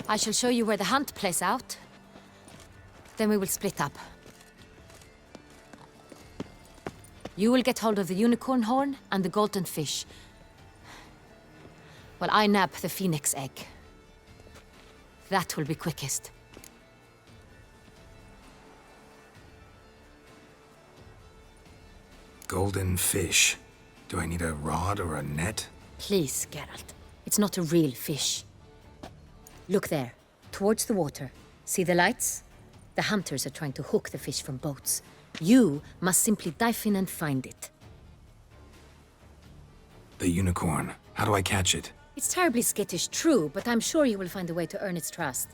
I shall show you where the hunt plays out. Then we will split up. You will get hold of the unicorn horn and the golden fish. While I nab the phoenix egg. That will be quickest.
Golden fish. Do I need a rod or a net?
Please, Geralt. It's not a real fish. Look there, towards the water. See the lights? The hunters are trying to hook the fish from boats. You must simply dive in and find it.
The unicorn. How do I catch it?
It's terribly skittish, true, but I'm sure you will find a way to earn its trust.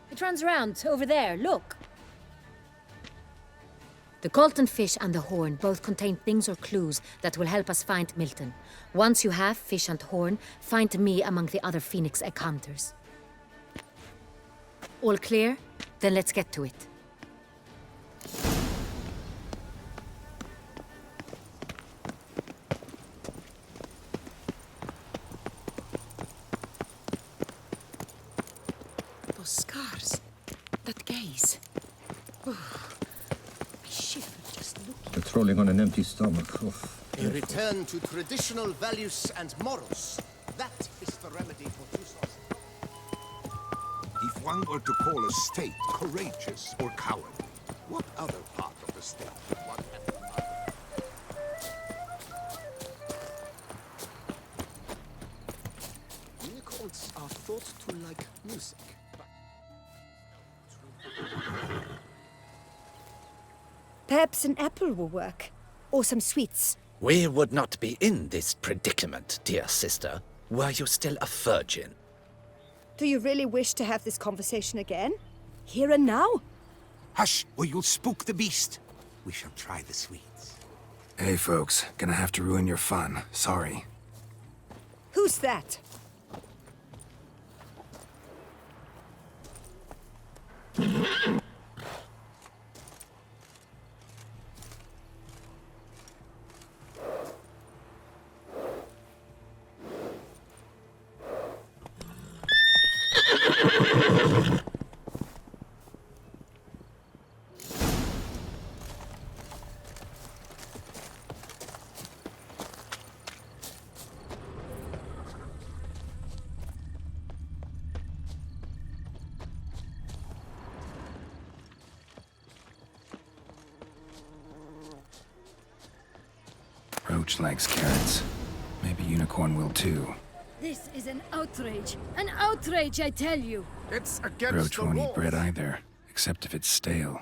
It runs around, over there, look. The golden fish and the horn both contain things or clues that will help us find Milton. Once you have fish and horn, find me among the other phoenix egg hunters. All clear? Then let's get to it.
Those scars. That gaze. Oh, I shiver just looking.
Patrolling on an empty stomach. Oh.
A return to traditional values and morals. That is the remedy for Tussos.
If one were to call a state courageous or cowardly, what other part of the state would one have in mind?
Unicorns are thought to like music.
Perhaps an apple will work. Or some sweets.
We would not be in this predicament, dear sister, were you still a virgin.
Do you really wish to have this conversation again? Here and now?
Hush, or you'll spook the beast. We shall try the sweets.
Hey, folks. Gonna have to ruin your fun. Sorry.
Who's that?
Roach likes carrots. Maybe Unicorn will too.
This is an outrage. An outrage, I tell you.
It's against
Roach
the
won't
law.
eat bread either, except if it's stale.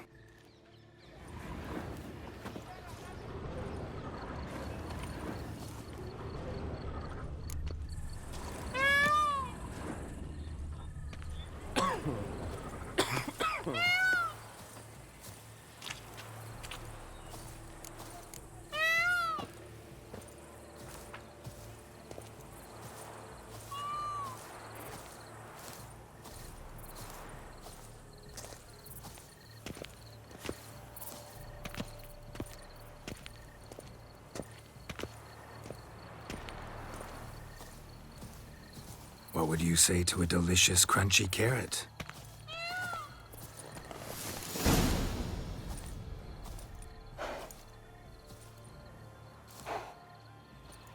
What would you say to a delicious, crunchy carrot?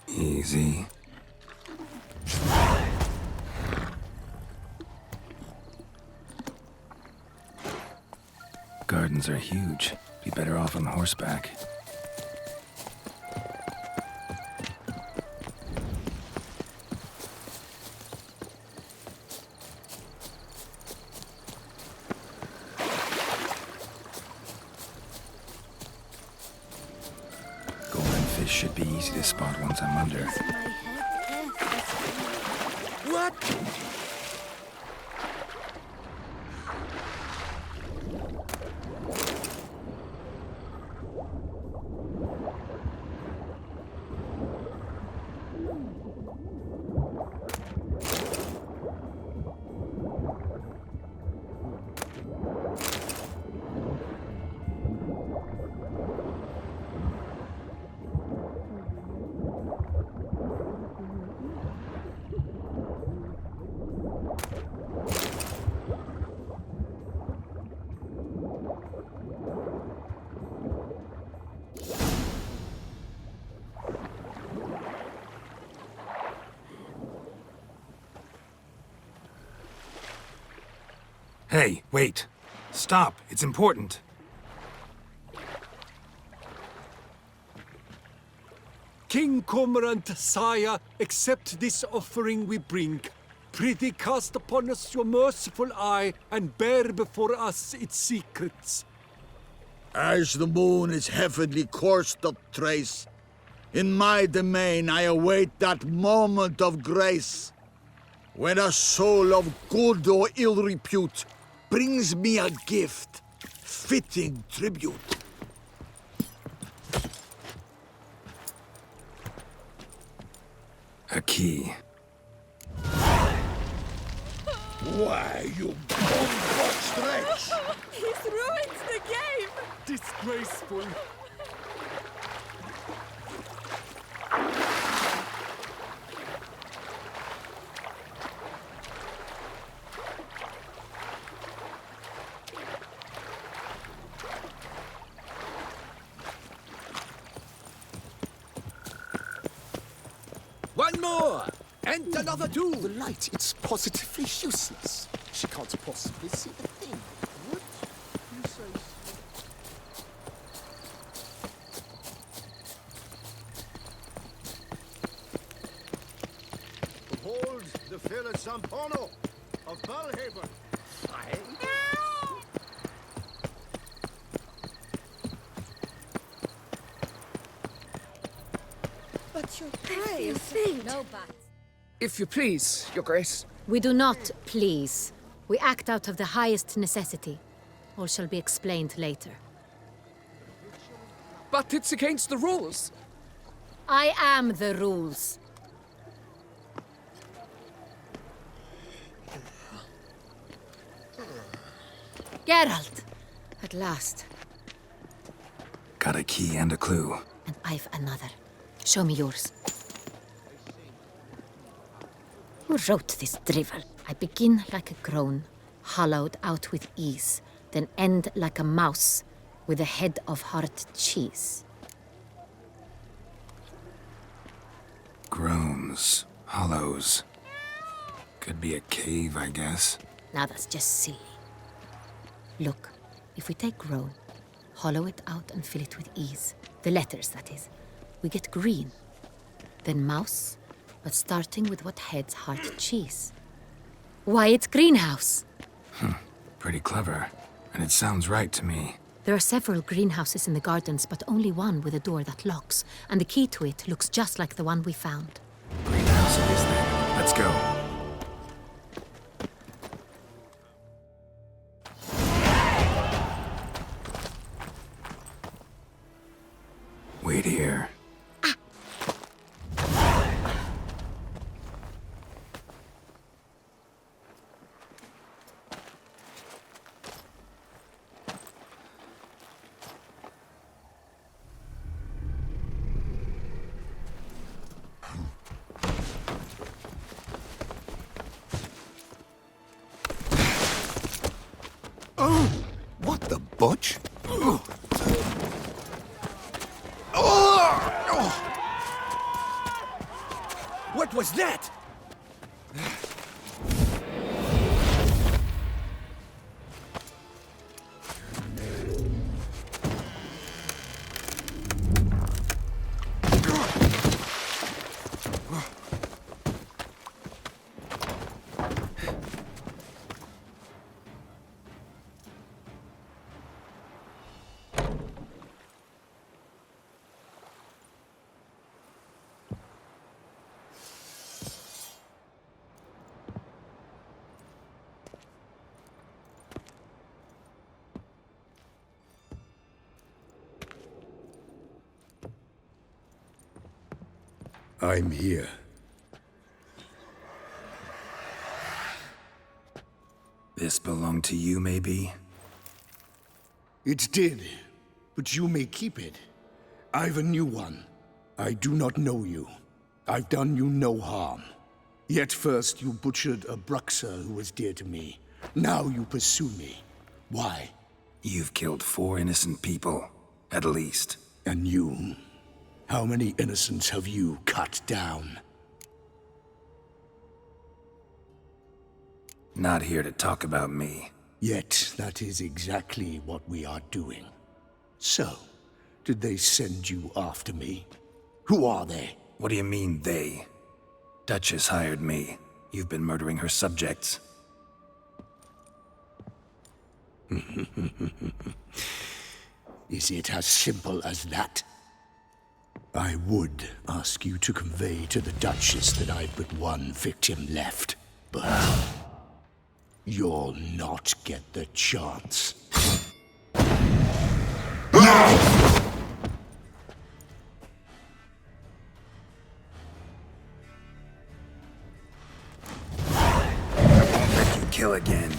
Easy. Gardens are huge. Be better off on horseback. Fish should be easy to spot once I'm under.
What?
Hey, wait. Stop. It's important.
King Cormorant, sire, accept this offering we bring. Prithee cast upon us your merciful eye, and bear before us its secrets.
As the moon is heavenly coursed up trace, in my domain I await that moment of grace, when a soul of good or ill repute brings me a gift, fitting tribute.
A key.
Why, you bomb-box wretch!
He's ruined the game!
Disgraceful.
One more! And another two! The light, it's positively useless. She can't possibly see a thing. What? You say so.
Behold the fair Sampono of Balhaven.
But your praise. No but.
If you please, Your Grace.
We do not please. We act out of the highest necessity. All shall be explained later.
But it's against the rules.
I am the rules. Geralt! At last.
Got a key and a clue.
And I've another. Show me yours. Who wrote this drivel? I begin like a groan, hollowed out with ease, then end like a mouse with a head of hard cheese.
Groans. Hollows. Could be a cave, I guess.
Now that's just silly. Look, if we take groan, hollow it out and fill it with ease, the letters, that is, we get green. Then mouse, but starting with what heads hard cheese. Why, it's greenhouse!
Pretty clever. And it sounds right to me.
There are several greenhouses in the gardens, but only one with a door that locks, and the key to it looks just like the one we found.
Greenhouse it is then. Let's go. Wait here.
What the butch?
What was that?
I'm here.
This belonged to you, maybe?
It did, but you may keep it. I've a new one. I do not know you. I've done you no harm. Yet first you butchered a Bruxer who was dear to me. Now you pursue me. Why?
You've killed 4 innocent people, at least.
And you? How many innocents have you cut down?
Not here to talk about me.
Yet that is exactly what we are doing. So, did they send you after me? Who are they?
What do you mean, they? Duchess hired me. You've been murdering her subjects.
Is it as simple as that? I would ask you to convey to the Duchess that I've but one victim left, but you'll not get the chance.
Let you kill again.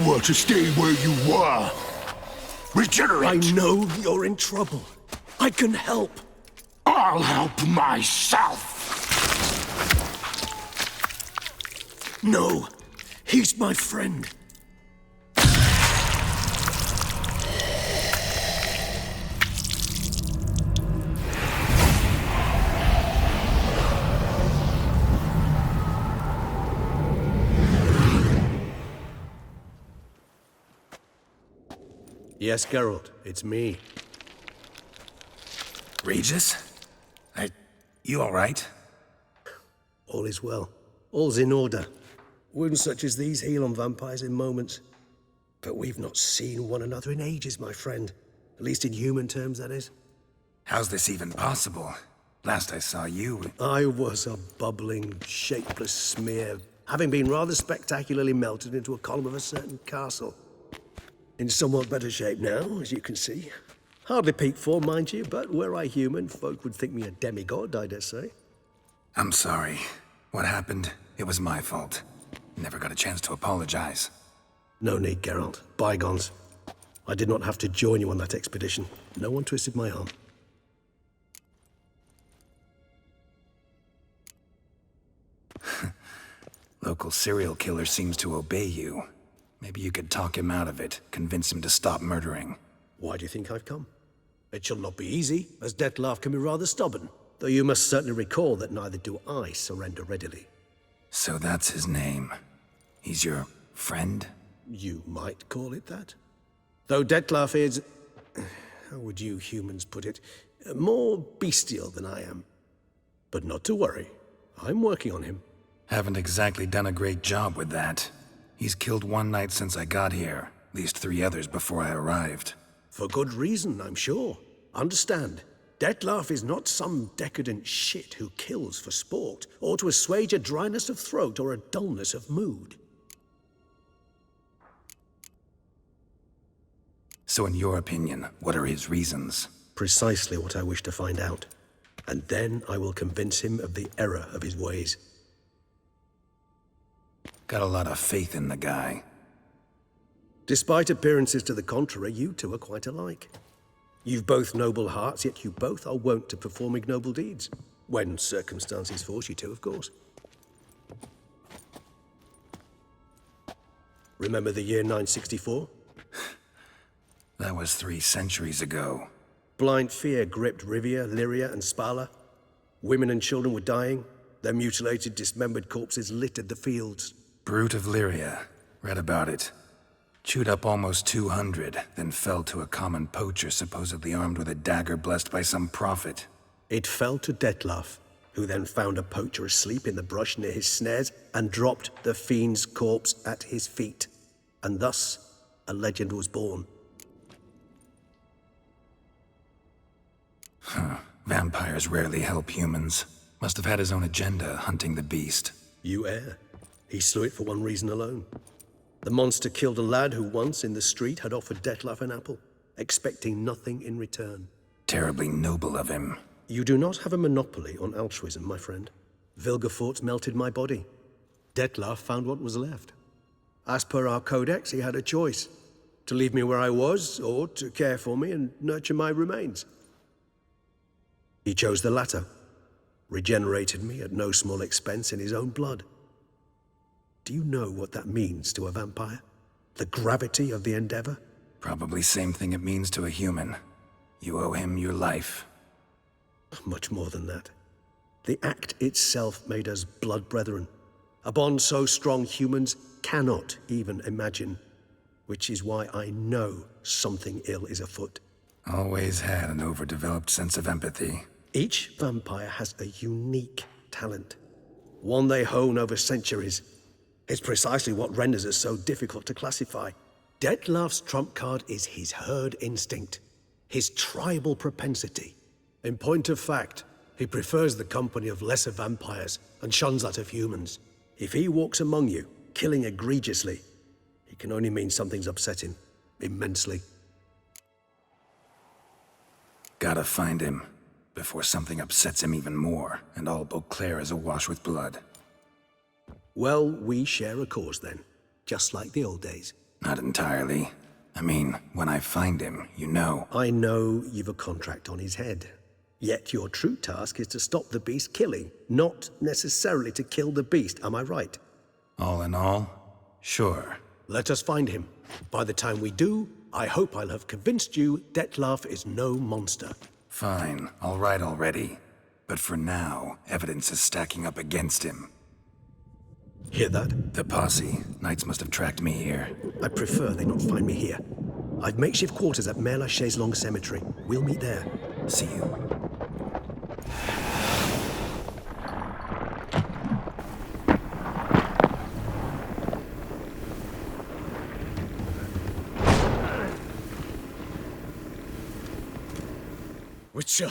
were to stay where you were. Regenerate!
I know you're in trouble. I can help.
I'll help myself!
No, he's my friend. Yes, Geralt, it's me.
Regis? You all right?
All is well. All's in order. Wounds such as these heal on vampires in moments. But we've not seen one another in ages, my friend. At least in human terms, that is.
How's this even possible? Last I saw you...
I was a bubbling, shapeless smear, having been rather spectacularly melted into a column of a certain castle. In somewhat better shape now, as you can see. Hardly peak form, mind you, but were I human, folk would think me a demigod, I dare say.
I'm sorry. What happened, it was my fault. Never got a chance to apologize.
No need, Geralt. Bygones. I did not have to join you on that expedition. No one twisted my arm.
Local serial killer seems to obey you. Maybe you could talk him out of it, convince him to stop murdering.
Why do you think I've come? It shall not be easy, as Dettlaff can be rather stubborn. Though you must certainly recall that neither do I surrender readily.
So that's his name. He's your friend?
You might call it that. Though Dettlaff is... how would you humans put it? More bestial than I am. But not to worry. I'm working on him.
Haven't exactly done a great job with that. He's killed one knight since I got here. At least 3 others before I arrived.
For good reason, I'm sure. Understand, Dettlaff is not some decadent shit who kills for sport, or to assuage a dryness of throat or a dullness of mood.
So in your opinion, what are his reasons?
Precisely what I wish to find out. And then I will convince him of the error of his ways.
Got a lot of faith in the guy.
Despite appearances to the contrary, you two are quite alike. You've both noble hearts, yet you both are wont to perform ignoble deeds. When circumstances force you to, of course. Remember the year 964?
That was 3 centuries ago.
Blind fear gripped Rivia, Lyria, and Spala. Women and children were dying. Their mutilated, dismembered corpses littered the fields.
Brute of Lyria. Read about it. Chewed up almost 200, then fell to a common poacher supposedly armed with a dagger blessed by some prophet.
It fell to Dettlaff, who then found a poacher asleep in the brush near his snares and dropped the fiend's corpse at his feet. And thus, a legend was born.
Huh. Vampires rarely help humans. Must have had his own agenda, hunting the beast.
You err. He slew it for one reason alone. The monster killed a lad who once, in the street, had offered Dettlaff an apple, expecting nothing in return.
Terribly noble of him.
You do not have a monopoly on altruism, my friend. Vilgefortz melted my body. Dettlaff found what was left. As per our codex, he had a choice. To leave me where I was, or to care for me and nurture my remains. He chose the latter. Regenerated me at no small expense in his own blood. Do you know what that means to a vampire? The gravity of the endeavor?
Probably same thing it means to a human. You owe him your life.
Much more than that. The act itself made us blood brethren. A bond so strong humans cannot even imagine. Which is why I know something ill is afoot.
Always had an overdeveloped sense of empathy.
Each vampire has a unique talent. One they hone over centuries. It's precisely what renders us so difficult to classify. Dettlaff's trump card is his herd instinct, his tribal propensity. In point of fact, he prefers the company of lesser vampires and shuns that of humans. If he walks among you, killing egregiously, it can only mean something's upset him, immensely.
Gotta find him, before something upsets him even more, and all Beauclair is awash with blood.
Well, we share a cause then, just like the old days.
Not entirely. I mean, when I find him, you know.
I know you've a contract on his head. Yet your true task is to stop the beast killing, not necessarily to kill the beast, am I right?
All in all, sure.
Let us find him. By the time we do, I hope I'll have convinced you Detlef is no monster.
Fine, all right already. But for now, evidence is stacking up against him.
Hear that?
The posse. Knights must have tracked me here.
I prefer they not find me here. I've makeshift quarters at Mère Lachaise Long Cemetery. We'll meet there.
See you.
Witcher,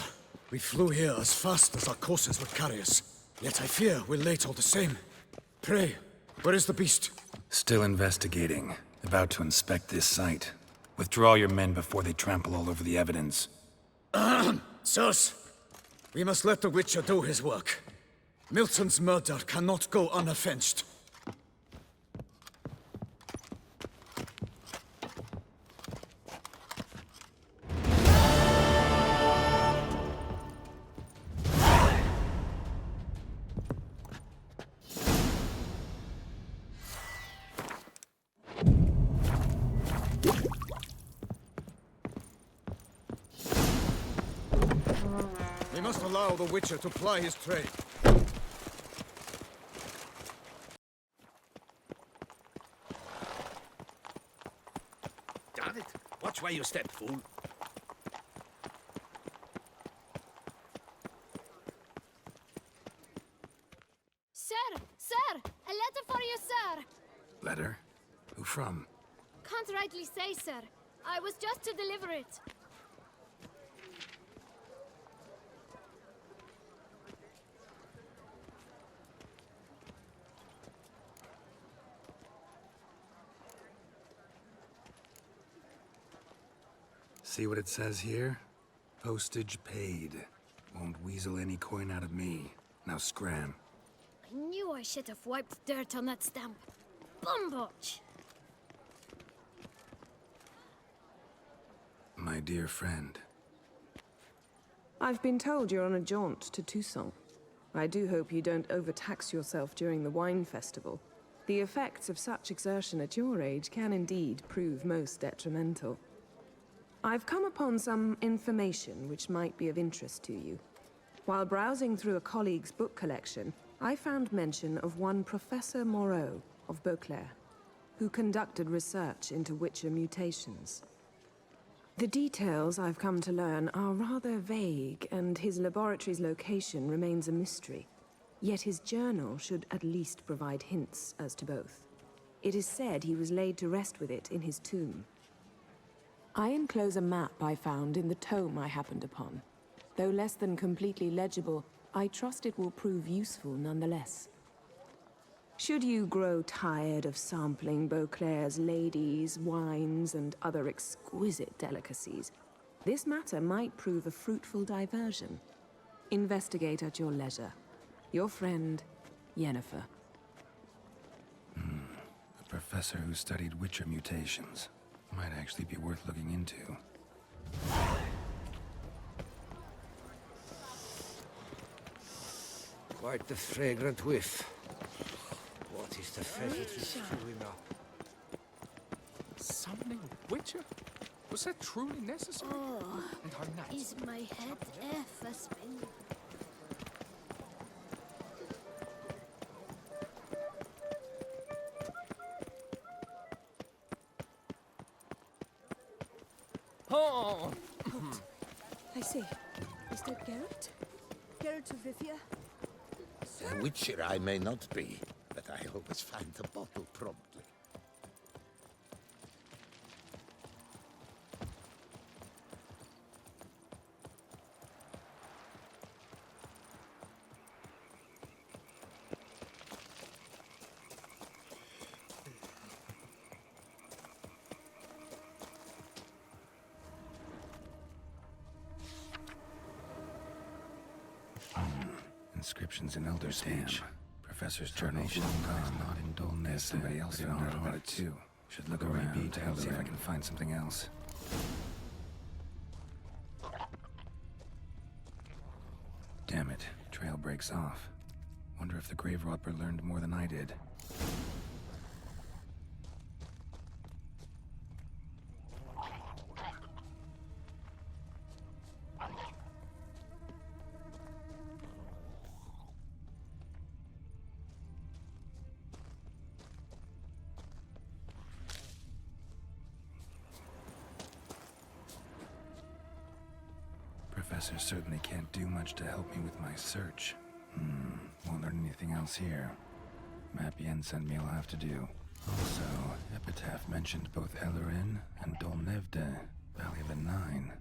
we flew here as fast as our courses would carry us. Yet I fear we're late all the same. Pray, where is the beast?
Still investigating. About to inspect this site. Withdraw your men before they trample all over the evidence.
Sirs, we must let the Witcher do his work. Milton's murder cannot go unavenged. We must allow the Witcher to ply his trade.
Damn it! Watch where you step, fool.
Sir! Sir! A letter for you, sir!
Letter? Who from?
Can't rightly say, sir. I was just to deliver it.
See what it says here? Postage paid. Won't weasel any coin out of me. Now scram.
I knew I should have wiped dirt on that stamp. Bumbotch!
My dear friend.
I've been told you're on a jaunt to Toussaint. I do hope you don't overtax yourself during the wine festival. The effects of such exertion at your age can indeed prove most detrimental. I've come upon some information which might be of interest to you. While browsing through a colleague's book collection, I found mention of one Professor Moreau of Beauclair, who conducted research into Witcher mutations. The details I've come to learn are rather vague, and his laboratory's location remains a mystery. Yet his journal should at least provide hints as to both. It is said he was laid to rest with it in his tomb. I enclose a map I found in the tome I happened upon. Though less than completely legible, I trust it will prove useful nonetheless. Should you grow tired of sampling Beauclair's ladies, wines, and other exquisite delicacies, this matter might prove a fruitful diversion. Investigate at your leisure. Your friend, Yennefer.
A professor who studied Witcher mutations. Might actually be worth looking into.
Quite the fragrant whiff. What is the pheasantry stewing up?
Summoning a Witcher? Was that truly necessary?
Oh,
And how nuts.
is my head ever spinning?
Oh!
I see. Is that Geralt? Geralt of Rivia?
A witcher I may not be, but I always find the bottle promptly.
Inscriptions in Elder speech. Professor's journal long gone, not in dullness. Somebody else found out about it too. Should look around to see if I can find something else. Damn it, trail breaks off. Wonder if the grave robber learned more than I did. Professor certainly can't do much to help me with my search. Won't learn anything else here. Map Yen sent me will have to do. Also, Epitaph mentioned both Ellerin and Dolnevde, Valley of the Nine.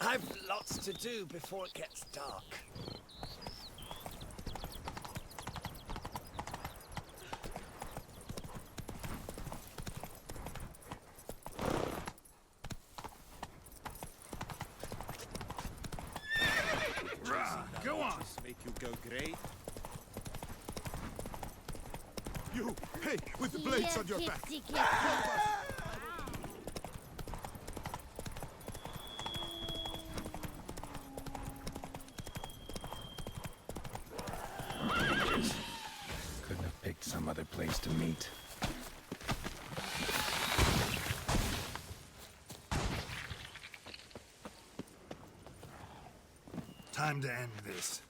I've lots to do before it gets dark.
Go on!
Make you go grey.
You! Hey! With the blades on your back!
Couldn't have picked some other place to meet.
Time to end this.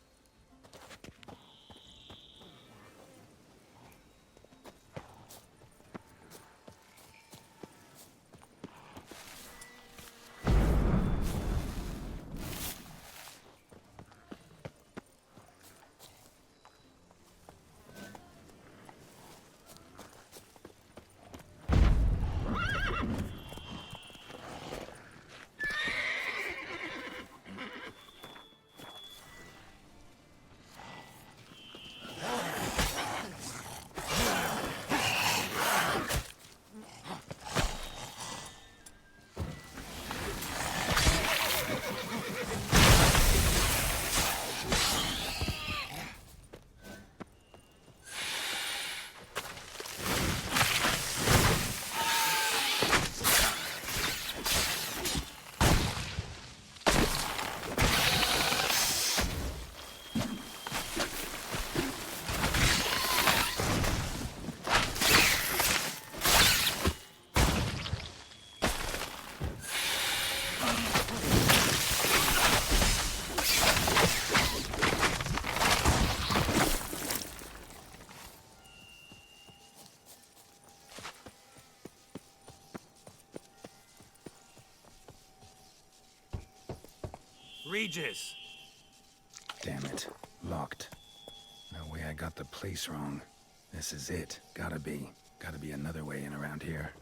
Regis!
Damn it. Locked. No way I got the place wrong. This is it. Gotta be. Gotta be another way in around here.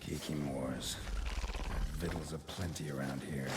Geeky Moors. Victuals aplenty around here.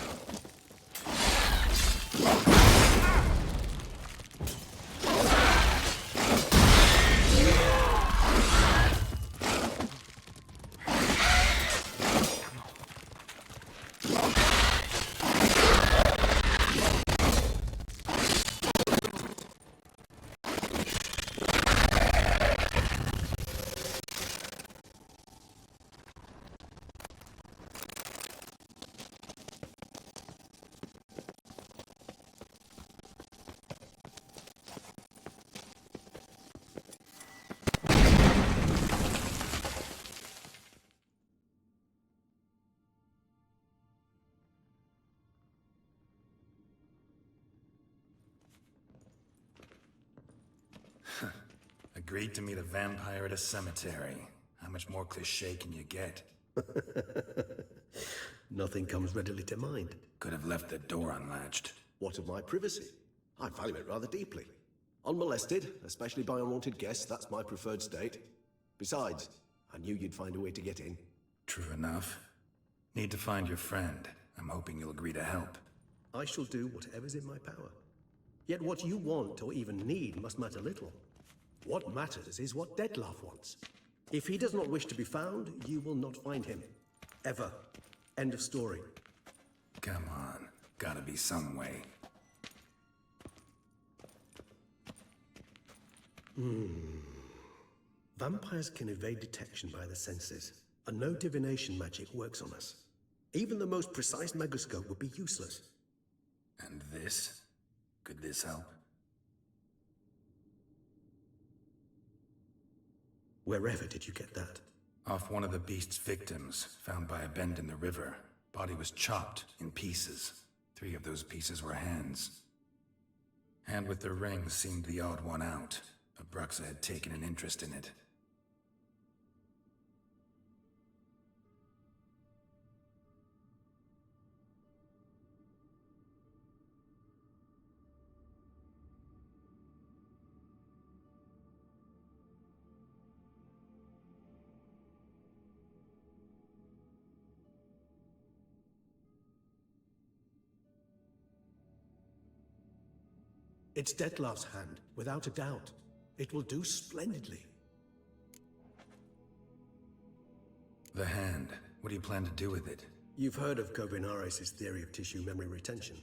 Agreed to meet a vampire at a cemetery. How much more cliché can you get?
Nothing comes readily to mind.
Could have left the door unlatched.
What of my privacy? I value it rather deeply. Unmolested, especially by unwanted guests, that's my preferred state. Besides, I knew you'd find a way to get in.
True enough. Need to find your friend. I'm hoping you'll agree to help.
I shall do whatever's in my power. Yet what you want or even need must matter little. What matters is what Dettlaff wants. If he does not wish to be found, you will not find him. Ever. End of story.
Come on. Gotta be some way.
Vampires can evade detection by the senses, and no divination magic works on us. Even the most precise megascope would be useless.
And this? Could this help?
Wherever did you get that?
Off one of the beast's victims, found by a bend in the river. Body was chopped in pieces. 3 of those pieces were hands. Hand with the ring seemed the odd one out, but Bruxa had taken an interest in it.
It's Dettlaff's hand, without a doubt. It will do splendidly.
The hand. What do you plan to do with it?
You've heard of Kovinares' theory of tissue memory retention.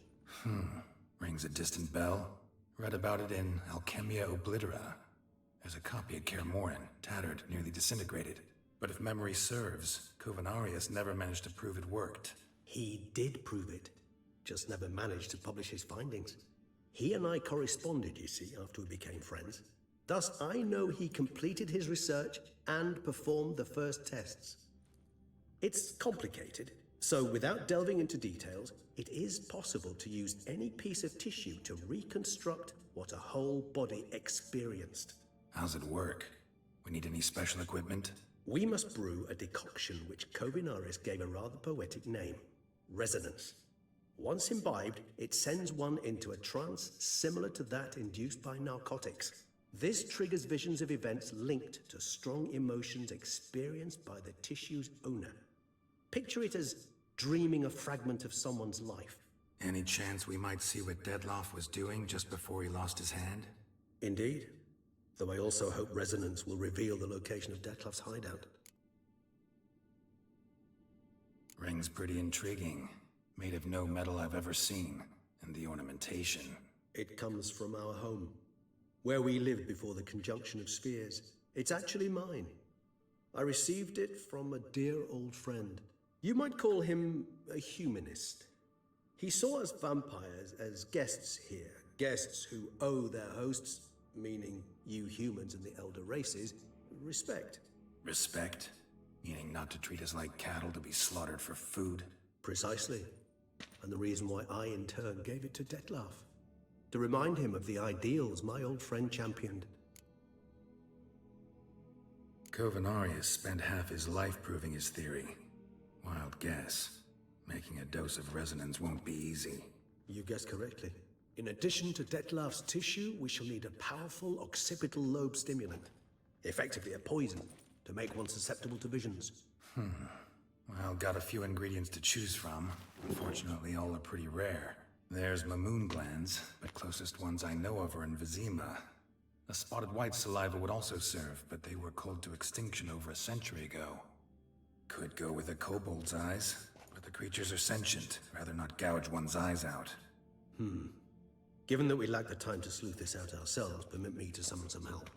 Rings a distant bell. Read about it in Alchemia Oblitera. There's a copy at Kaer Morhen, tattered, nearly disintegrated. But if memory serves, Kovinares never managed to prove it worked.
He did prove it, just never managed to publish his findings. He and I corresponded, you see, after we became friends. Thus, I know he completed his research and performed the first tests. It's complicated, so without delving into details, it is possible to use any piece of tissue to reconstruct what a whole body experienced.
How's it work? We need any special equipment?
We must brew a decoction which Kovinares gave a rather poetic name, resonance. Once imbibed, it sends one into a trance similar to that induced by narcotics. This triggers visions of events linked to strong emotions experienced by the tissue's owner. Picture it as dreaming a fragment of someone's life.
Any chance we might see what Dettlaff was doing just before he lost his hand?
Indeed. Though I also hope resonance will reveal the location of Dettlaff's hideout.
Ring's pretty intriguing. Made of no metal I've ever seen. And the ornamentation.
It comes from our home, where we lived before the conjunction of spheres. It's actually mine. I received it from a dear old friend. You might call him a humanist. He saw us vampires as guests here, guests who owe their hosts, meaning you humans and the elder races, respect.
Respect? Meaning not to treat us like cattle to be slaughtered for food?
Precisely. And the reason why I, in turn, gave it to Dettlaff. To remind him of the ideals my old friend championed.
Kovinares spent half his life proving his theory. Wild guess. Making a dose of resonance won't be easy.
You guessed correctly. In addition to Detlef's tissue, we shall need a powerful occipital lobe stimulant. Effectively a poison, to make one susceptible to visions.
Well, got a few ingredients to choose from. Unfortunately, all are pretty rare. There's Mamoon glands, but closest ones I know of are in Vizima. A spotted white saliva would also serve, but they were cold to extinction over a century ago. Could go with a kobold's eyes, but the creatures are sentient. Rather not gouge one's eyes out.
Given that we lack the time to sleuth this out ourselves, permit me to summon some help.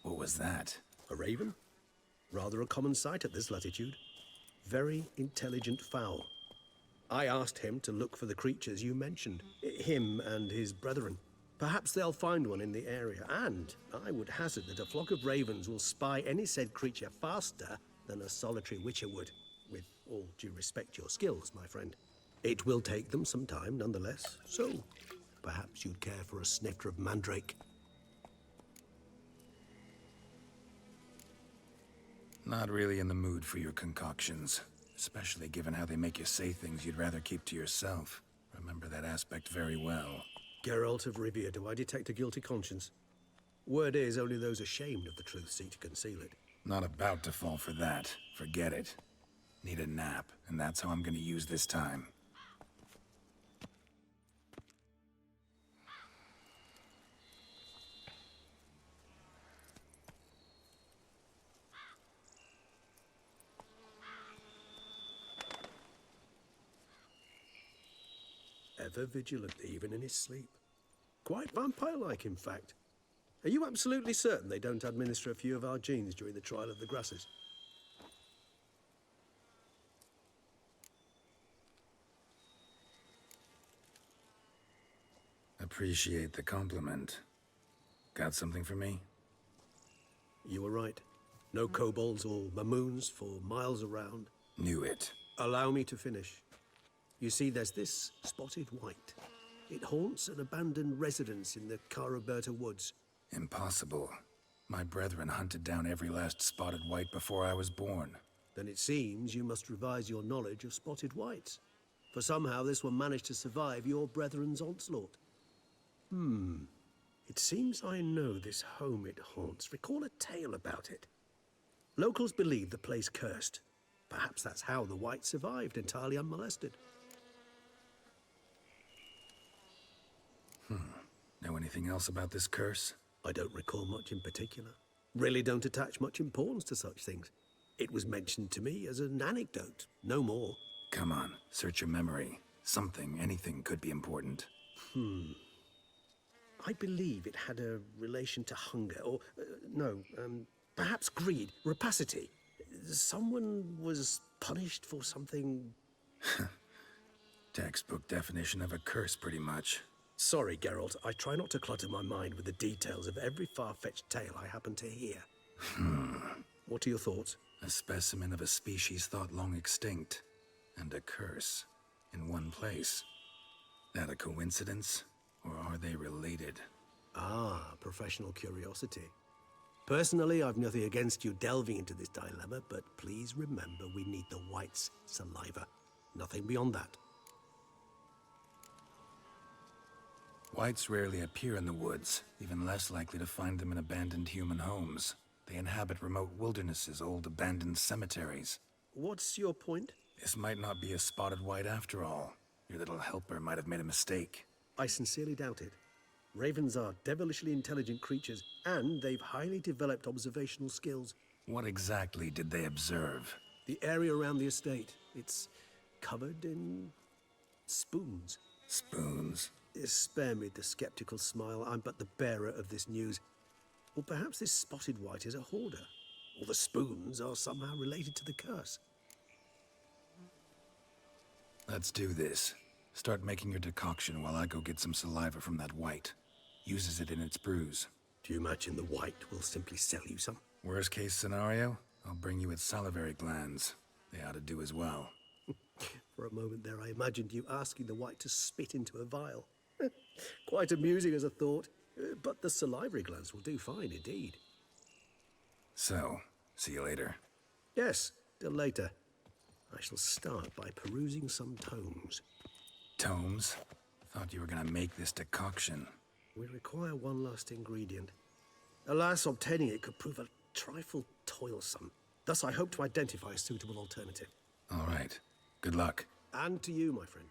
What was that?
A raven? Rather a common sight at this latitude. Very intelligent fowl. I asked him to look for the creatures you mentioned. Him and his brethren. Perhaps they'll find one in the area, and I would hazard that a flock of ravens will spy any said creature faster than a solitary witcher would. With all due respect to your skills, my friend. It will take them some time, nonetheless, so perhaps you'd care for a snifter of mandrake.
Not really in the mood for your concoctions. Especially given how they make you say things you'd rather keep to yourself. Remember that aspect very well.
Geralt of Rivia, do I detect a guilty conscience? Word is, only those ashamed of the truth seek to conceal it.
Not about to fall for that. Forget it. Need a nap, and that's how I'm gonna use this time.
Ever vigilant, even in his sleep. Quite vampire-like, in fact. Are you absolutely certain they don't administer a few of our genes during the trial of the grasses?
Appreciate the compliment. Got something for me?
You were right. No kobolds or mamoons for miles around.
Knew it.
Allow me to finish. You see, there's this spotted white. It haunts an abandoned residence in the Caraberta woods.
Impossible. My brethren hunted down every last spotted white before I was born.
Then it seems you must revise your knowledge of spotted whites. For somehow this one managed to survive your brethren's onslaught. It seems I know this home it haunts. Recall a tale about it. Locals believe the place cursed. Perhaps that's how the white survived entirely unmolested.
Know anything else about this curse?
I don't recall much in particular. Really don't attach much importance to such things. It was mentioned to me as an anecdote, no more.
Come on, search your memory. Something, anything could be important.
I believe it had a relation to hunger, or, perhaps greed, rapacity. Someone was punished for something...
Textbook definition of a curse, pretty much.
Sorry, Geralt. I try not to clutter my mind with the details of every far-fetched tale I happen to hear. What are your thoughts?
A specimen of a species thought long extinct. And a curse. In one place. That a coincidence? Or are they related?
Ah, professional curiosity. Personally, I've nothing against you delving into this dilemma, but please remember we need the white's saliva. Nothing beyond that.
Whites rarely appear in the woods, even less likely to find them in abandoned human homes. They inhabit remote wildernesses, old abandoned cemeteries.
What's your point?
This might not be a spotted white after all. Your little helper might have made a mistake.
I sincerely doubt it. Ravens are devilishly intelligent creatures, and they've highly developed observational skills.
What exactly did they observe?
The area around the estate. It's covered in spoons.
Spoons?
Spare me the skeptical smile. I'm but the bearer of this news. Or perhaps this spotted white is a hoarder. Or the spoons are somehow related to the curse.
Let's do this. Start making your decoction while I go get some saliva from that white. Uses it in its brews.
Do you imagine the white will simply sell you some?
Worst case scenario, I'll bring you its salivary glands. They ought to do as well.
For a moment there, I imagined you asking the white to spit into a vial. Quite amusing as a thought, but the salivary glands will do fine indeed.
So, see you later.
Yes, till later. I shall start by perusing some tomes.
Tomes? Thought you were gonna make this decoction.
We require one last ingredient. Alas, obtaining it could prove a trifle toilsome. Thus, I hope to identify a suitable alternative.
All right. Good luck.
And to you, my friend.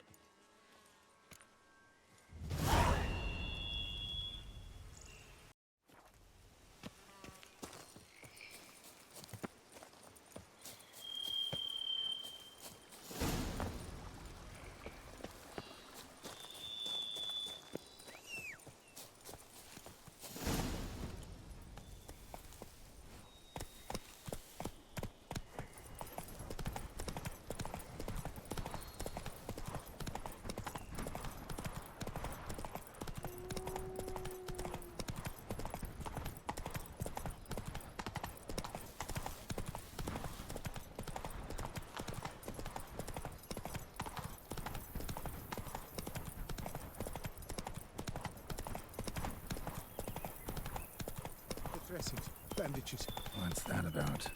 Dressings, bandages.
What's that about?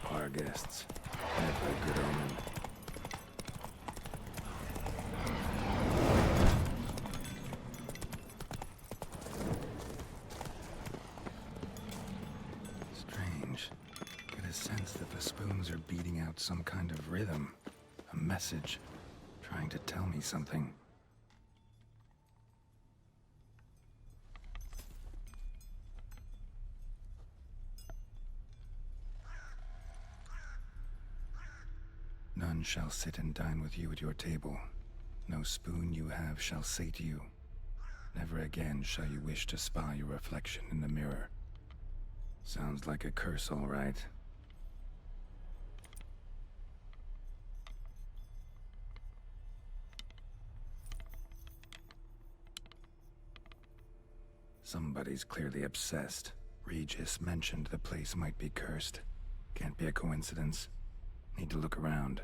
Our guests. Never a good omen. Sense that the spoons are beating out some kind of rhythm, a message, trying to tell me something. None shall sit and dine with you at your table. No spoon you have shall sate you. Never again shall you wish to spy your reflection in the mirror. Sounds like a curse, all right. Somebody's clearly obsessed. Regis mentioned the place might be cursed. Can't be a coincidence. Need to look around.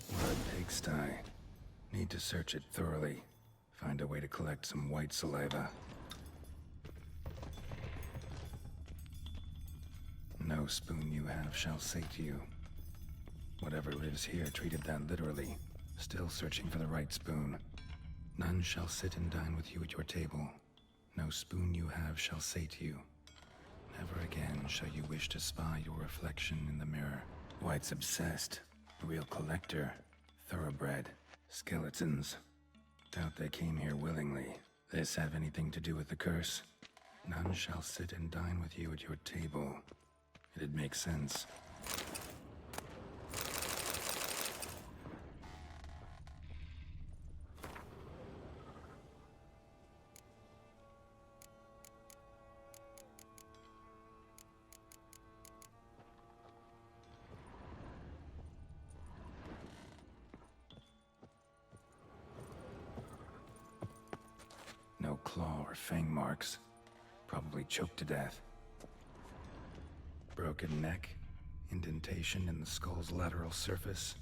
What a pigsty. Need to search it thoroughly. Find a way to collect some white saliva. No spoon you have shall sate you. Whatever lives here treated that literally. Still searching for the right spoon. None shall sit and dine with you at your table. No spoon you have shall sate you. Never again shall you wish to spy your reflection in the mirror. White's obsessed. A real collector. Thoroughbred. Skeletons. Doubt they came here willingly. This have anything to do with the curse? None shall sit and dine with you at your table. It'd make sense. No claw or fang marks. Probably choked to death. Broken neck, indentation in the skull's lateral surface.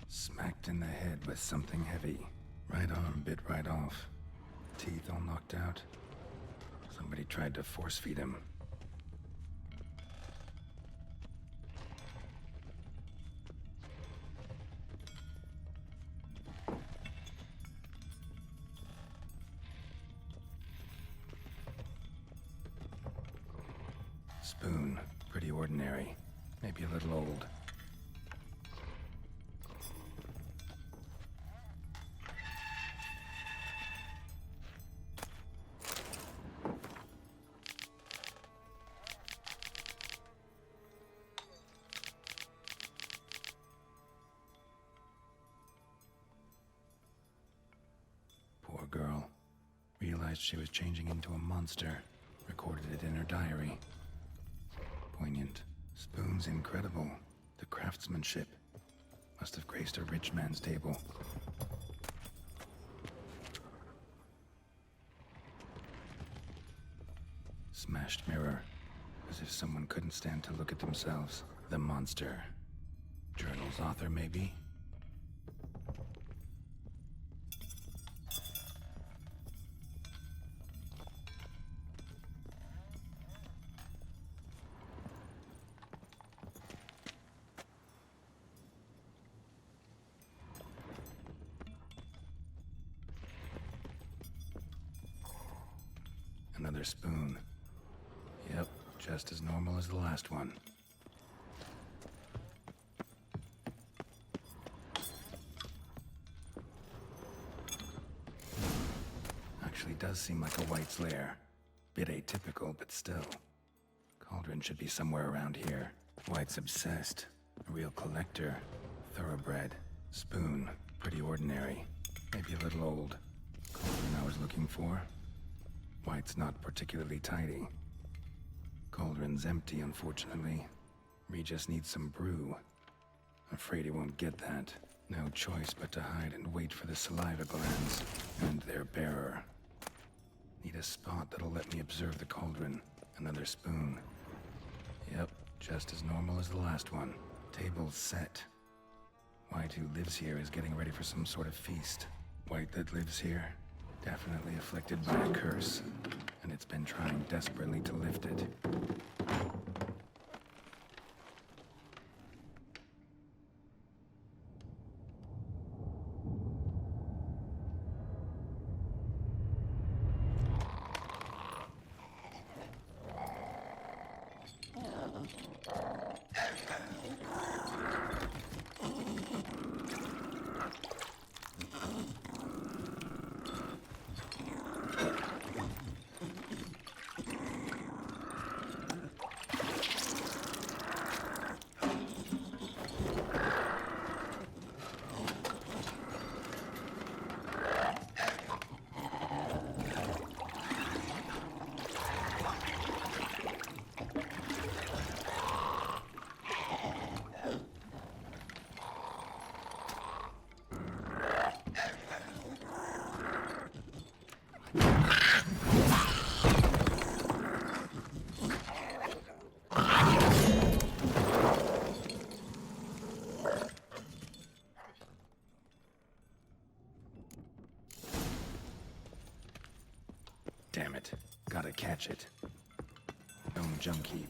Smacked in the head with something heavy. Right arm bit right off. Teeth all knocked out. Somebody tried to force feed him. Spoon. Pretty ordinary. Maybe a little old. Poor girl. Realized she was changing into a monster. Recorded it in her diary. Poignant. Spoon's incredible. The craftsmanship. Must have graced a rich man's table. Smashed mirror. As if someone couldn't stand to look at themselves. The monster. Journal's author, maybe? Another spoon. Yep, just as normal as the last one. Actually does seem like a White's lair. Bit atypical, but still. Cauldron should be somewhere around here. White's obsessed. A real collector. Thoroughbred. Spoon. Pretty ordinary. Maybe a little old. Cauldron I was looking for. White's not particularly tidy. Cauldron's empty, unfortunately. Regis needs some brew. Afraid he won't get that. No choice but to hide and wait for the saliva glands and their bearer. Need a spot that'll let me observe the cauldron. Another spoon. Yep, just as normal as the last one. Table's set. White, who lives here, is getting ready for some sort of feast. White that lives here, definitely afflicted by a curse, and it's been trying desperately to lift it. Damn it. Gotta catch it. Known junk heap.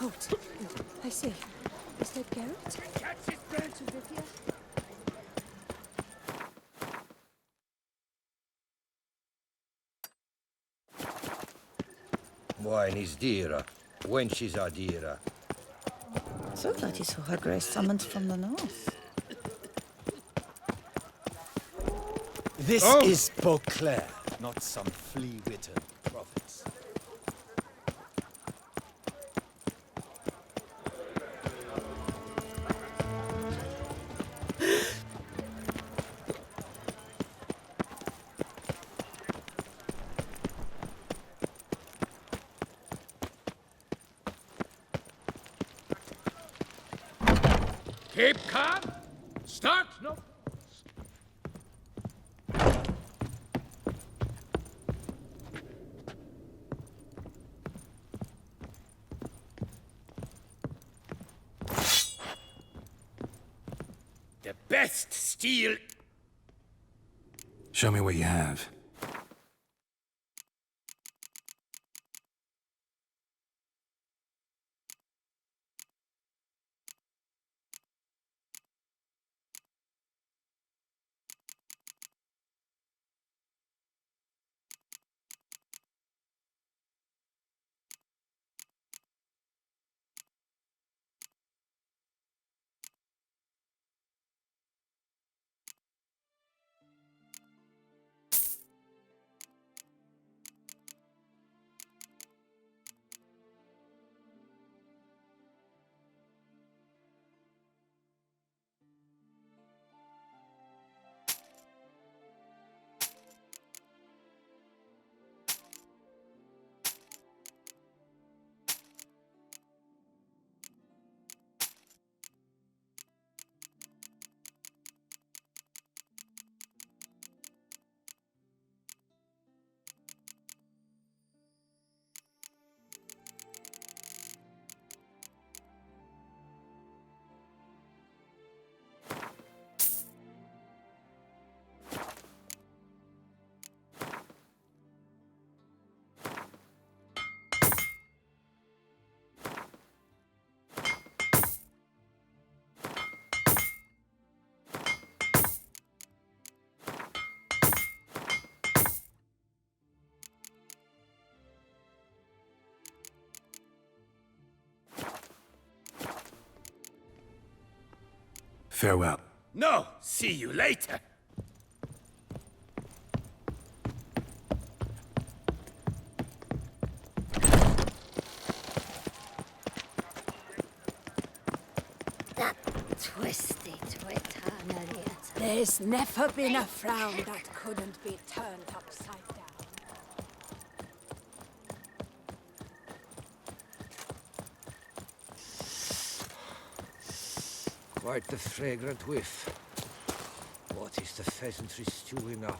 Halt. I see. Is that Garrett?
Wine is dearer. Wenches are dearer.
So glad you saw her grace summoned from the north.
This is Beauclair, not some flea-witted province.
Keep calm. Start. No. The best steel.
Show me what you have. Farewell.
No. See you later.
That twisty twit idiot.
There's never been a frown that couldn't be turned upside down.
Quite the fragrant whiff. What is the pheasantry stewing up?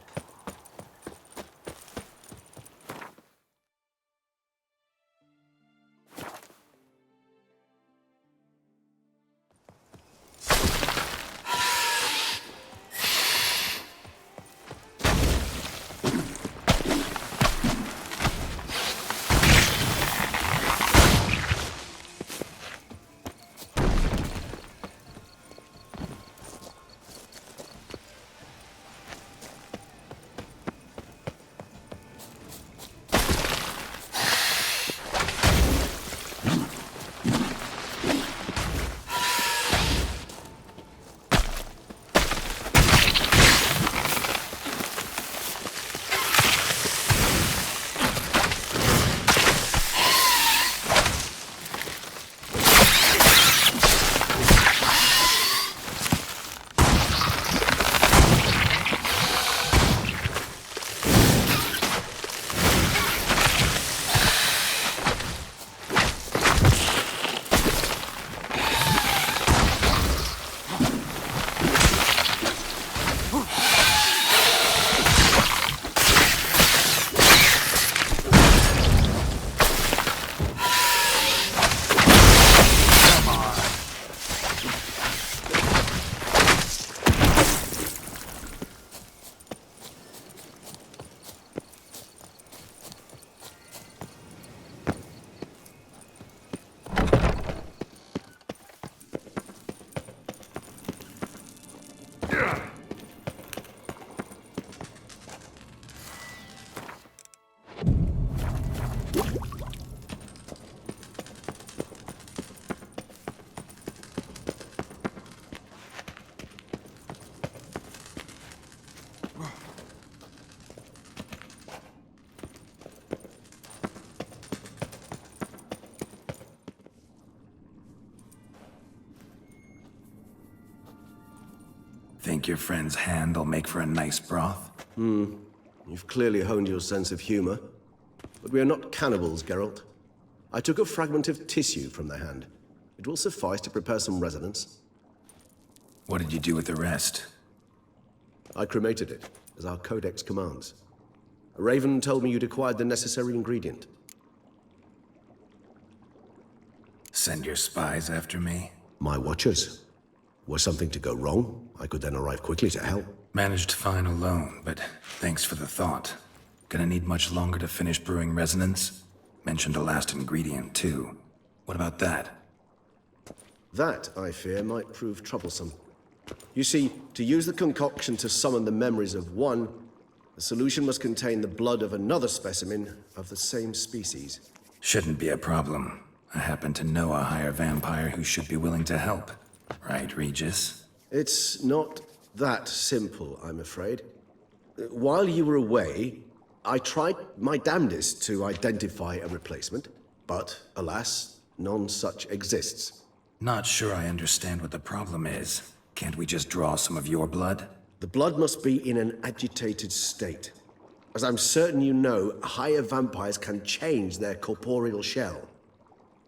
Think your friend's hand will make for a nice broth?
You've clearly honed your sense of humor. But we are not cannibals, Geralt. I took a fragment of tissue from the hand. It will suffice to prepare some resonance.
What did you do with the rest?
I cremated it, as our codex commands. A raven told me you'd acquired the necessary ingredient.
Send your spies after me?
My watchers. Were something to go wrong, I could then arrive quickly to help.
Managed fine alone, but thanks for the thought. Gonna need much longer to finish brewing resonance? Mentioned a last ingredient, too. What about that?
That, I fear, might prove troublesome. You see, to use the concoction to summon the memories of one, the solution must contain the blood of another specimen of the same species.
Shouldn't be a problem. I happen to know a higher vampire who should be willing to help. Right, Regis?
It's not that simple, I'm afraid. While you were away, I tried my damnedest to identify a replacement, but alas, none such exists.
Not sure I understand what the problem is. Can't we just draw some of your blood?
The blood must be in an agitated state. As I'm certain you know, higher vampires can change their corporeal shell.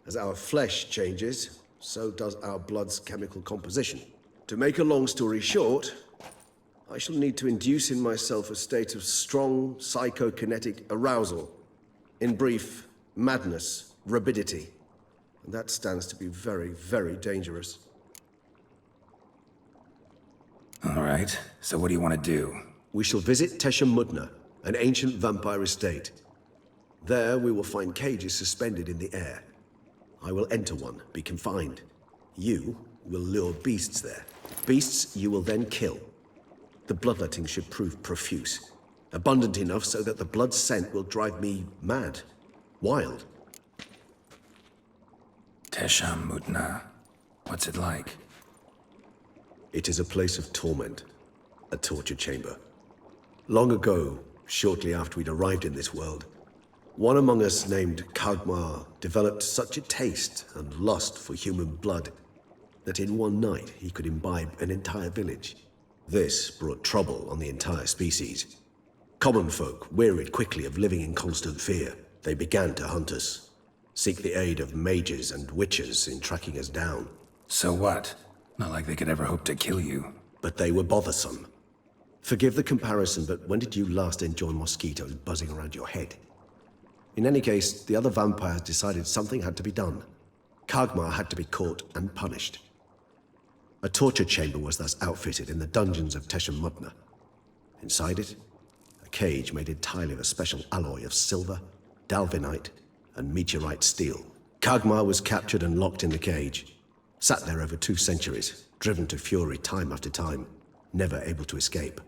As our flesh changes, so does our blood's chemical composition. To make a long story short, I shall need to induce in myself a state of strong psychokinetic arousal. In brief, madness, rabidity. And that stands to be very, very dangerous.
All right, so what do you want to do?
We shall visit Tesha Mudna, an ancient vampire estate. There we will find cages suspended in the air. I will enter one, be confined. You will lure beasts there. Beasts you will then kill. The bloodletting should prove profuse. Abundant enough so that the blood scent will drive me mad. Wild.
Tesha Mudna. What's it like?
It is a place of torment. A torture chamber. Long ago, shortly after we'd arrived in this world, one among us named Kagmar developed such a taste and lust for human blood that in one night he could imbibe an entire village. This brought trouble on the entire species. Common folk wearied quickly of living in constant fear. They began to hunt us, seek the aid of mages and witches in tracking us down.
So what? Not like they could ever hope to kill you.
But they were bothersome. Forgive the comparison, but when did you last enjoy mosquitoes buzzing around your head? In any case, the other vampires decided something had to be done. Kagmar had to be caught and punished. A torture chamber was thus outfitted in the dungeons of Tesha Mudna. Inside it, a cage made entirely of a special alloy of silver, dalvinite, and meteorite steel. Kagmar was captured and locked in the cage. Sat there over 2 centuries, driven to fury time after time, never able to escape.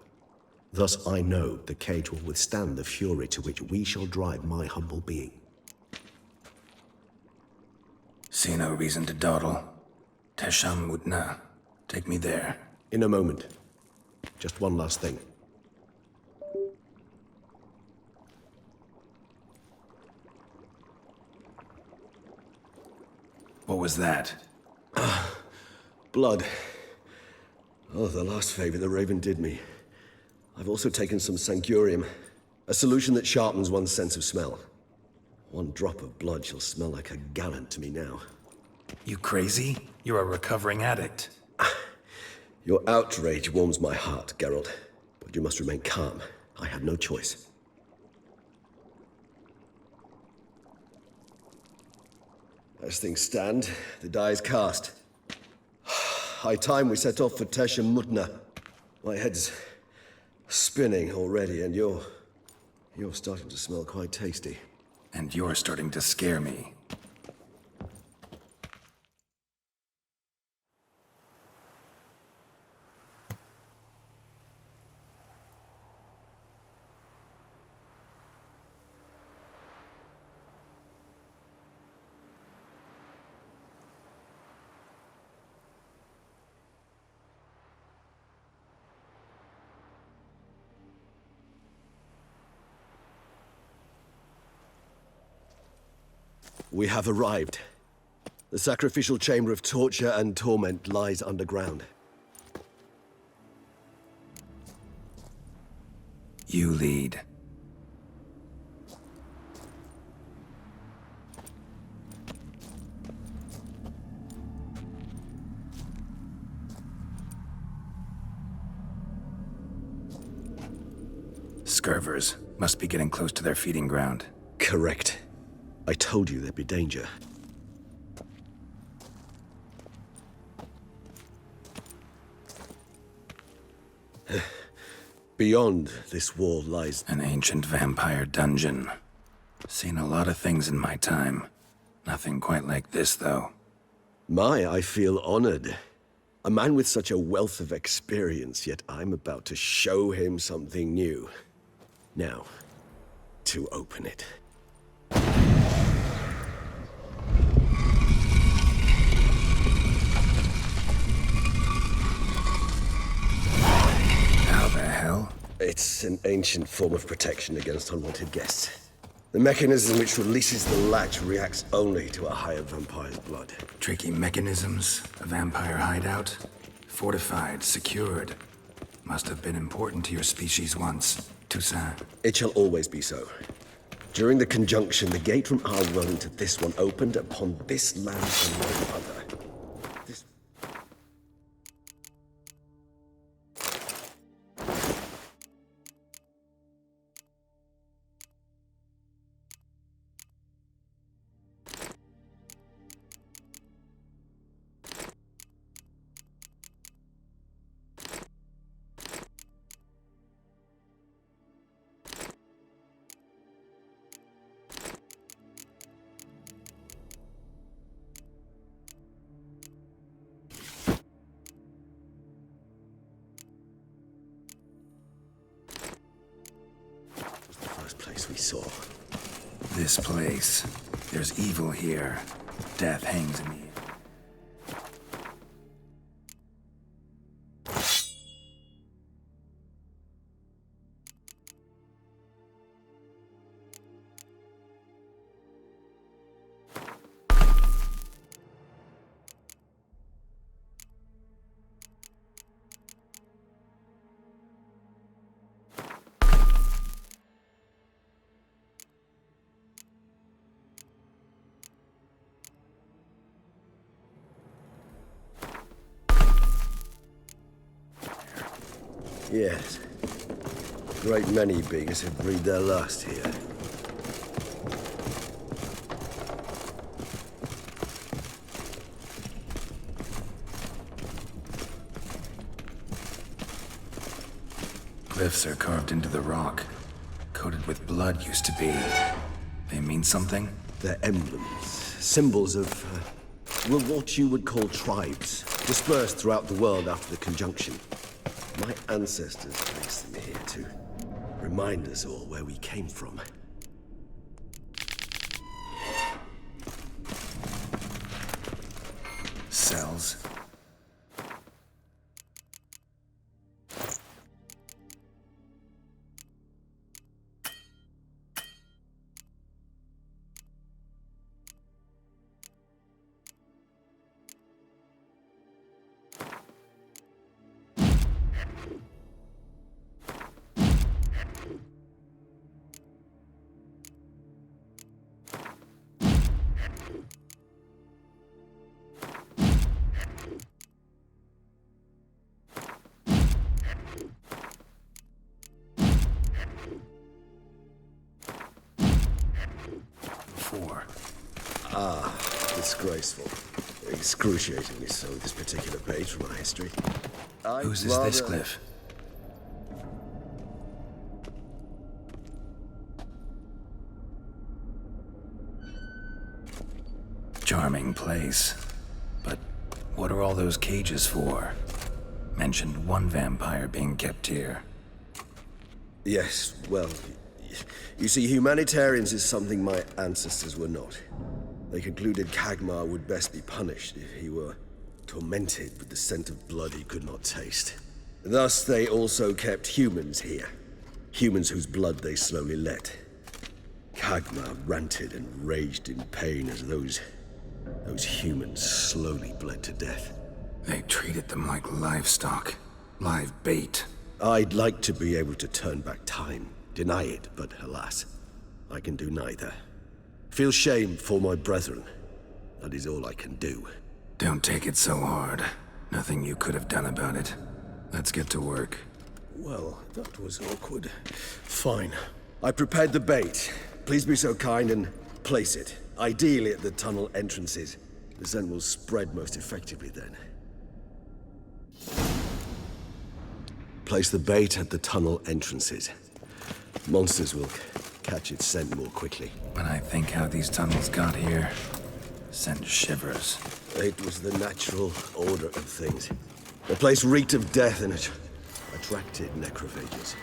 Thus I know the cage will withstand the fury to which we shall drive my humble being.
See no reason to dawdle. Tesha Mudna. Take me there.
In a moment. Just one last thing.
What was that?
Blood. Oh, the last favor the Raven did me. I've also taken some Sancurium, a solution that sharpens one's sense of smell. One drop of blood shall smell like a gallon to me now.
You crazy? You're a recovering addict.
Your outrage warms my heart, Geralt. But you must remain calm. I have no choice. As things stand, the die is cast. High time we set off for Tesha Mudna. My head's spinning already, and you're starting to smell quite tasty.
And you're starting to scare me.
We have arrived. The sacrificial chamber of torture and torment lies underground.
You lead. Scurvers. Must be getting close to their feeding ground.
Correct. I told you there'd be danger. Beyond this wall lies
an ancient vampire dungeon. Seen a lot of things in my time. Nothing quite like this, though.
I feel honored. A man with such a wealth of experience, yet I'm about to show him something new. Now, to open it.
How the hell?
It's an ancient form of protection against unwanted guests. The mechanism which releases the latch reacts only to a higher vampire's blood.
Tricky mechanisms, a vampire hideout. Fortified, secured. Must have been important to your species once, Toussaint.
It shall always be so. During the conjunction, the gate from our world into this one opened upon this land and no other. Place we saw.
This place. There's evil here. Death hangs in the air.
Yes. A great many beings have breathed their last here.
Glyphs are carved into the rock. Coated with blood used to be. They mean something?
They're emblems. Symbols of, what you would call tribes. Dispersed throughout the world after the conjunction. My ancestors placed them here to remind us all where we came from.
Cells.
Disgraceful. Excruciatingly so, this particular page from our history.
Whose is this glyph? Charming place. But what are all those cages for? Mentioned one vampire being kept here.
Yes, well, you see, humanitarians is something my ancestors were not. They concluded Kagmar would best be punished if he were tormented with the scent of blood he could not taste. Thus, they also kept humans here. Humans whose blood they slowly let. Kagmar ranted and raged in pain as those humans slowly bled to death.
They treated them like livestock. Live bait.
I'd like to be able to turn back time, deny it, but alas, I can do neither. Feel shame for my brethren. That is all I can do.
Don't take it so hard. Nothing you could have done about it. Let's get to work.
Well, that was awkward. Fine. I prepared the bait. Please be so kind and place it. Ideally at the tunnel entrances. The scent will spread most effectively then. Place the bait at the tunnel entrances. Monsters will catch its scent more quickly.
When I think how these tunnels got here, send shivers.
It was the natural order of things. The place reeked of death and it attracted necrophages.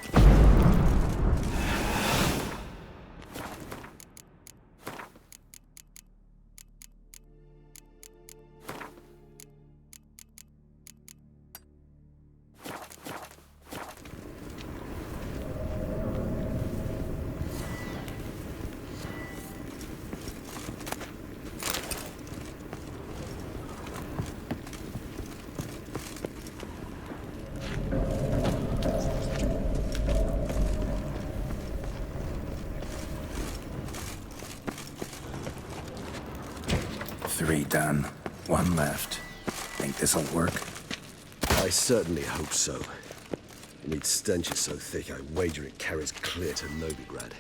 Three done. One left. Think this'll work?
I certainly hope so. And its stench is so thick, I wager it carries clear to Novigrad.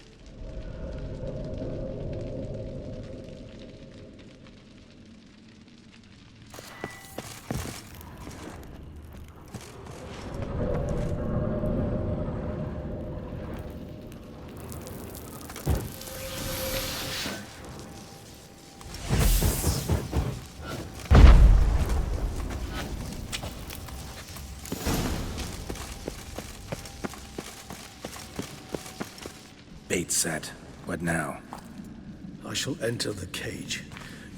Bait set. What now?
I shall enter the cage.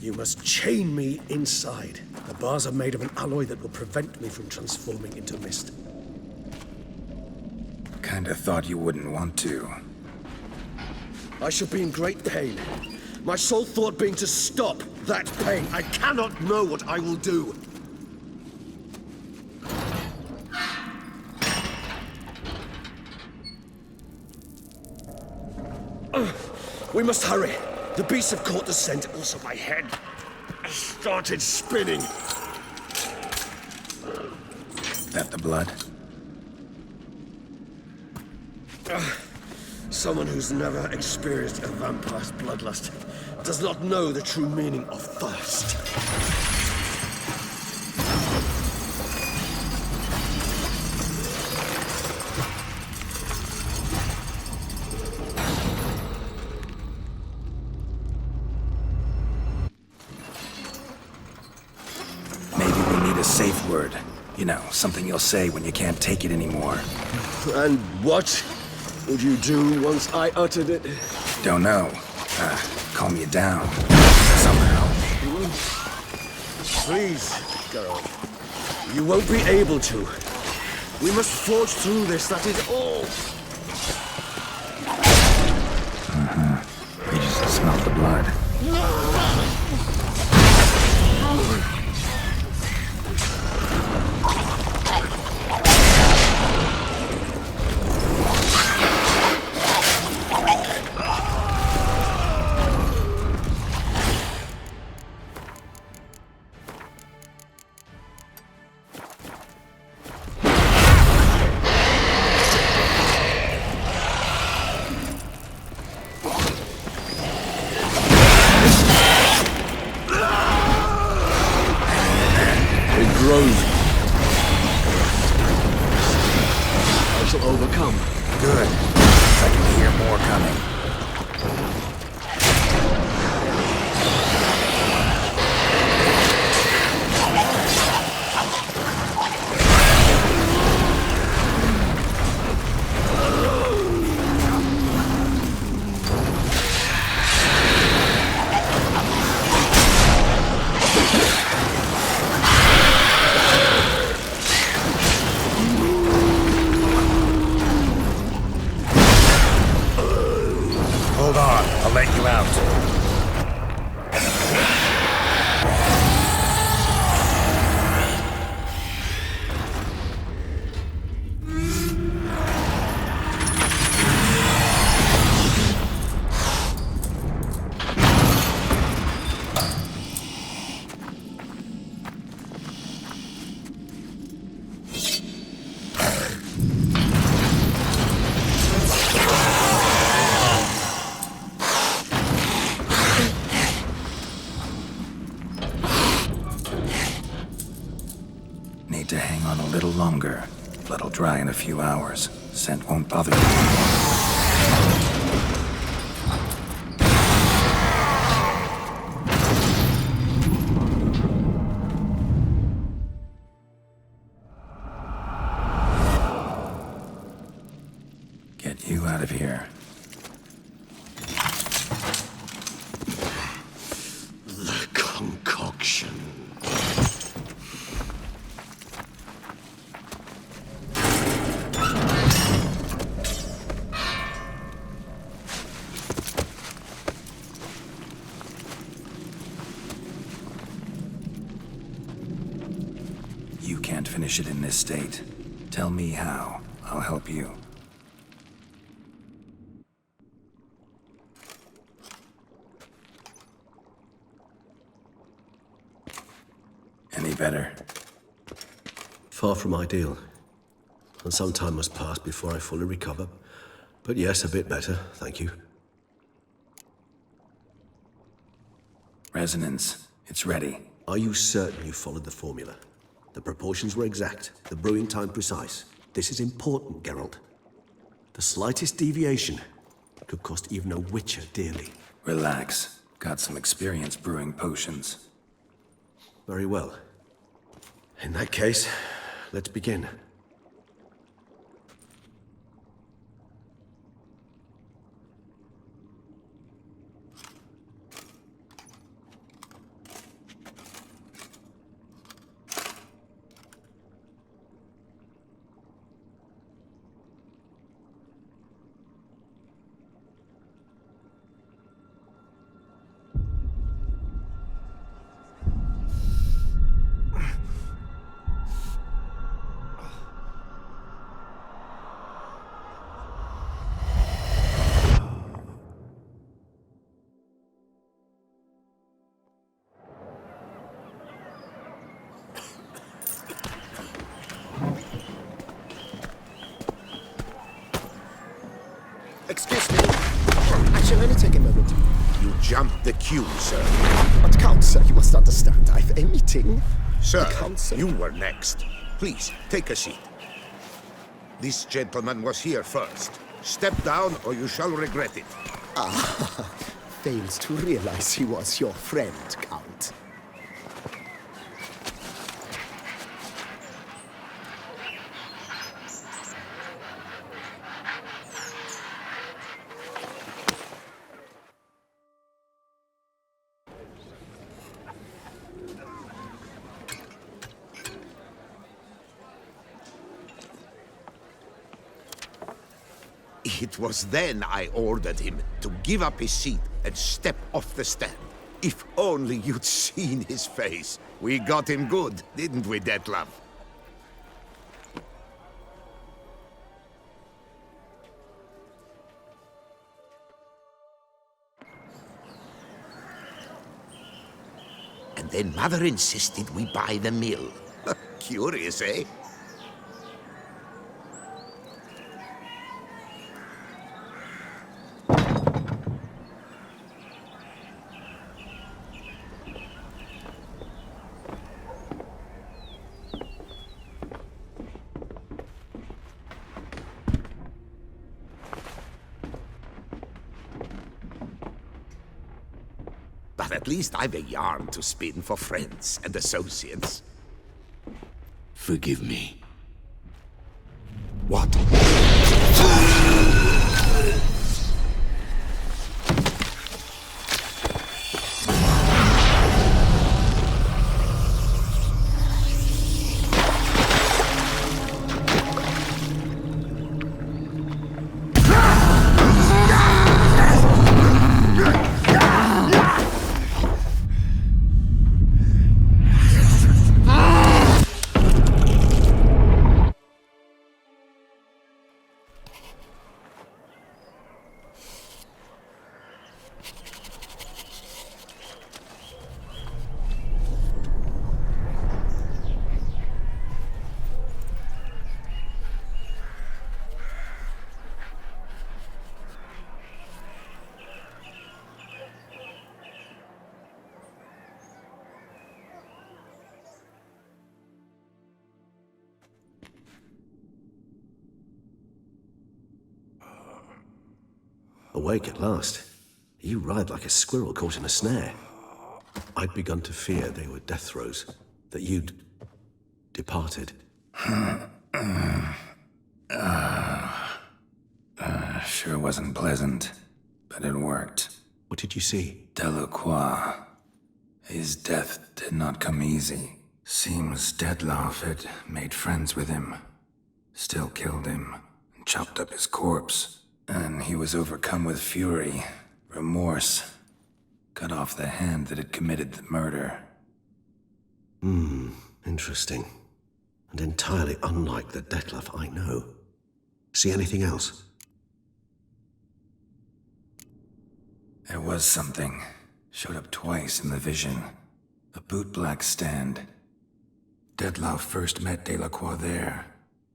You must chain me inside. The bars are made of an alloy that will prevent me from transforming into mist.
Kinda thought you wouldn't want to.
I shall be in great pain. My sole thought being to stop that pain. I cannot know what I will do. We must hurry. The beasts have caught the scent, also my head started spinning.
That the blood?
Someone who's never experienced a vampire's bloodlust does not know the true meaning of thirst.
Safe word. You know, something you'll say when you can't take it anymore.
And what would you do once I uttered it?
Don't know. Calm you down. Somehow.
Please, Geralt. You won't be able to. We must forge through this, that is all.
You just smell the blood.
I shall overcome.
Good. I can hear more coming. need to hang on a little longer. Blood'll dry in a few hours. Scent won't bother you anymore. Get you out of here.
The concoction.
You can't finish it in this state. Tell me how. I'll help you. Any better?
Far from ideal. And some time must pass before I fully recover. But yes, a bit better, thank you.
Resonance. It's ready.
Are you certain you followed the formula? The proportions were exact, the brewing time precise. This is important, Geralt. The slightest deviation could cost even a witcher dearly.
Relax. Got some experience brewing potions.
Very well. In that case, let's begin.
Excuse me. Actually, only take a moment. You jumped the queue, sir.
But Count, sir, you must understand. I've a meeting.
Sir, you were next. Please, take a seat. This gentleman was here first. Step down or you shall regret it.
Ah, fails to realize he was your friend, Count.
It was then I ordered him to give up his seat and step off the stand. If only you'd seen his face. We got him good, didn't we, Detlef? And then Mother insisted we buy the mill. Curious, eh? But at least I've a yarn to spin for friends and associates.
Forgive me.
What?
awake at last. You ride like a squirrel caught in a snare. I'd begun to fear they were death throes, that you'd departed.
Sure wasn't pleasant, but it worked.
What did you see?
Delacroix. His death did not come easy. Seems Detlaff had made friends with him, still killed him, and chopped up his corpse. And he was overcome with fury, remorse, cut off the hand that had committed the murder.
Interesting. And entirely unlike the Detlaff I know. See anything else?
There was something. Showed up twice in the vision. A bootblack stand. Detlaff first met Delacroix there.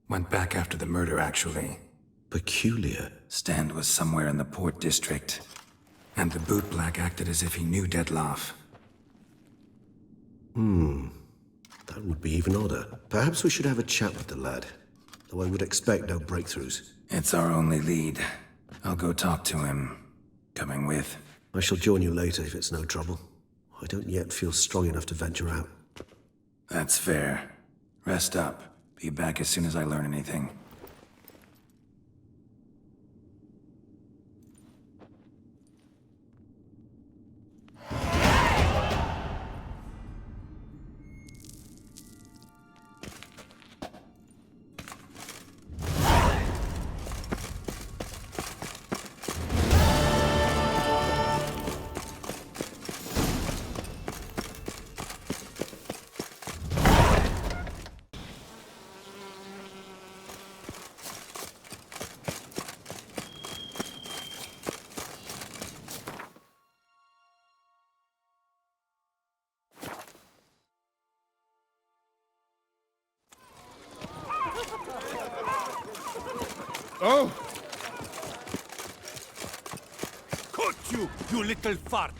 Went back after the murder, actually.
Peculiar.
Stand was somewhere in the port district. And the bootblack acted as if he knew Detlaff.
That would be even odder. Perhaps we should have a chat with the lad. Though I would expect no breakthroughs.
It's our only lead. I'll go talk to him. Coming with.
I shall join you later if it's no trouble. I don't yet feel strong enough to venture out.
That's fair. Rest up. Be back as soon as I learn anything.
Oh! Caught you, you little fart!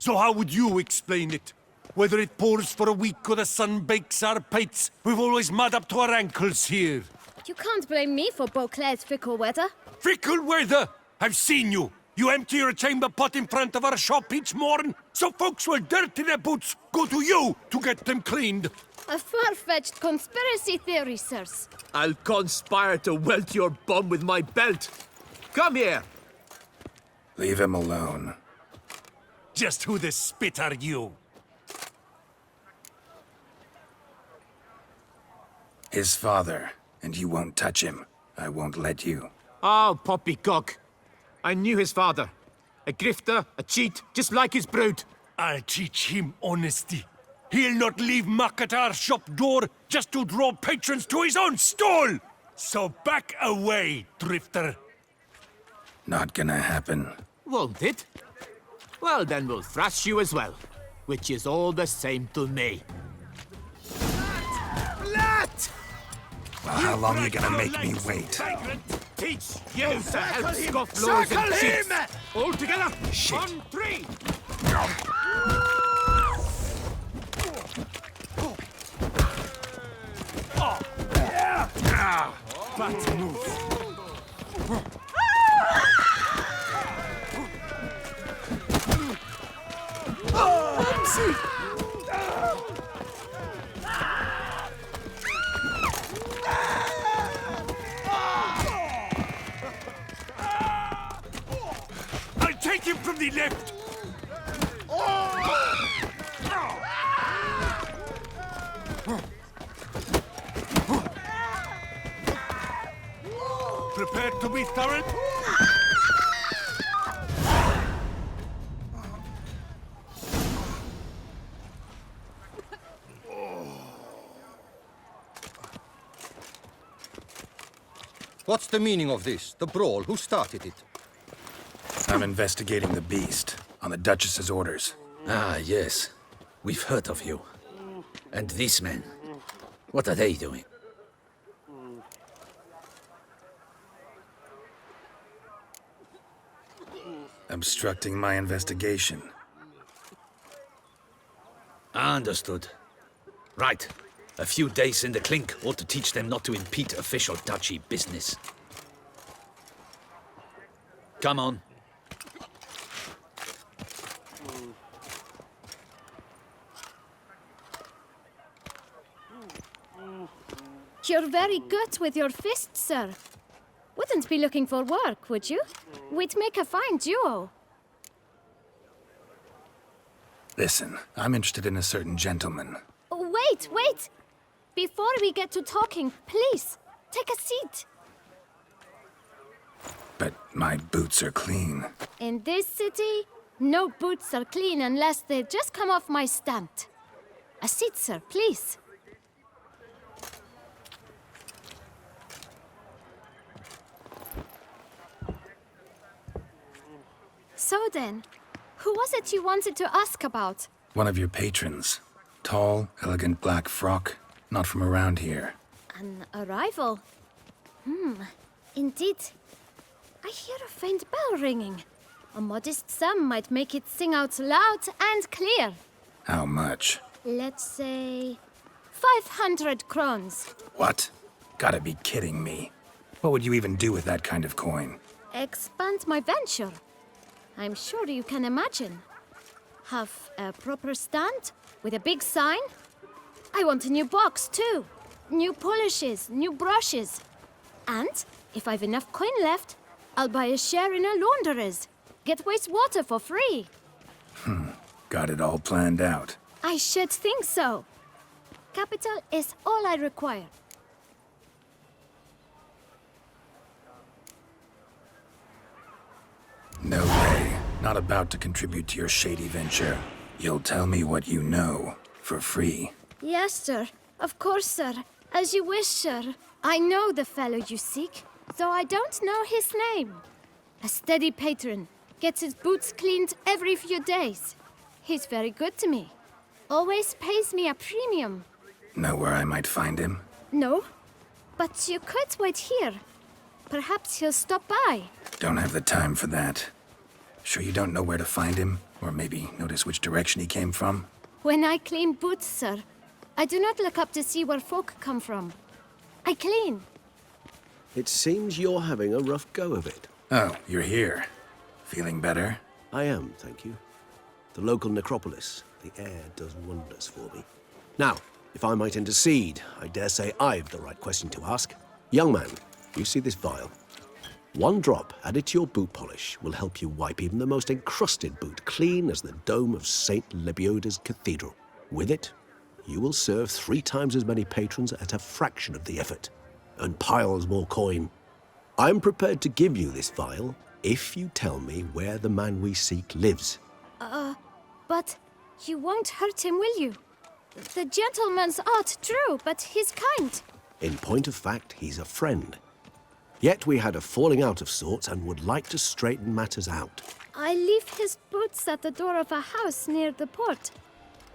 So how would you explain it? Whether it pours for a week or the sun bakes our pates, we've always mud up to our ankles here.
You can't blame me for Beauclair's fickle weather.
Fickle weather? I've seen you. You empty your chamber pot in front of our shop each morn, so folks will dirty their boots, go to you to get them cleaned.
A far-fetched conspiracy theory, sirs.
I'll conspire to welt your bum with my belt. Come here.
Leave him alone.
Just who the spit are you?
His father, and you won't touch him. I won't let you.
Oh, poppycock. I knew his father. A grifter, a cheat, just like his brood.
I'll teach him honesty. He'll not leave muck at our shop door just to draw patrons to his own stall! So back away, drifter.
Not gonna happen.
Won't it? Well, then we'll thrash you as well. Which is all the same to me. Let!
Well, how long are you gonna make me wait?
Teach you to help scofflaws and cheats! All together!
Shit.
On three!
Bad move. I'll take him from the left. Prepared to be thorough?
What's the meaning of this? The brawl? Who started it?
I'm investigating the beast, on the Duchess's orders.
Ah, yes. We've heard of you. And these men, what are they doing?
Obstructing my investigation.
Understood. Right. A few days in the clink ought to teach them not to impede official duchy business.
Come on.
You're very good with your fists, sir. Wouldn't be looking for work, would you? We'd make a fine duo.
Listen, I'm interested in a certain gentleman.
Wait, wait! Before we get to talking, please, take a seat.
But my boots are clean.
In this city, no boots are clean unless they just come off my stamp. A seat, sir, please. So then, who was it you wanted to ask about?
One of your patrons. Tall, elegant black frock. Not from around here.
An arrival? Indeed. I hear a faint bell ringing. A modest sum might make it sing out loud and clear.
How much?
Let's say 500 crowns.
What? Gotta be kidding me. What would you even do with that kind of coin?
Expand my venture. I'm sure you can imagine. Have a proper stand with a big sign. I want a new box too. New polishes, new brushes. And if I've enough coin left, I'll buy a share in a launderer's. Get wastewater for free.
Got it all planned out.
I should think so. Capital is all I require.
No way. Not about to contribute to your shady venture. You'll tell me what you know, for free.
Yes, sir. Of course, sir. As you wish, sir. I know the fellow you seek, though I don't know his name. A steady patron. Gets his boots cleaned every few days. He's very good to me. Always pays me a premium.
Know where I might find him?
No, but you could wait here. Perhaps he'll stop by.
Don't have the time for that. Sure you don't know where to find him? Or maybe notice which direction he came from?
When I clean boots, sir, I do not look up to see where folk come from. I clean.
It seems you're having a rough go of it.
Oh, you're here. Feeling better?
I am, thank you. The local necropolis. The air does wonders for me. Now, if I might intercede, I dare say I've the right question to ask. Young man, you see this vial? One drop added to your boot polish will help you wipe even the most encrusted boot clean as the dome of St. Lebioda's Cathedral. With it, you will serve 3 times as many patrons at a fraction of the effort, and piles more coin. I'm prepared to give you this vial if you tell me where the man we seek lives.
But you won't hurt him, will you? The gentleman's art, true, but he's kind.
In point of fact, he's a friend. Yet we had a falling out of sorts and would like to straighten matters out.
I leave his boots at the door of a house near the port.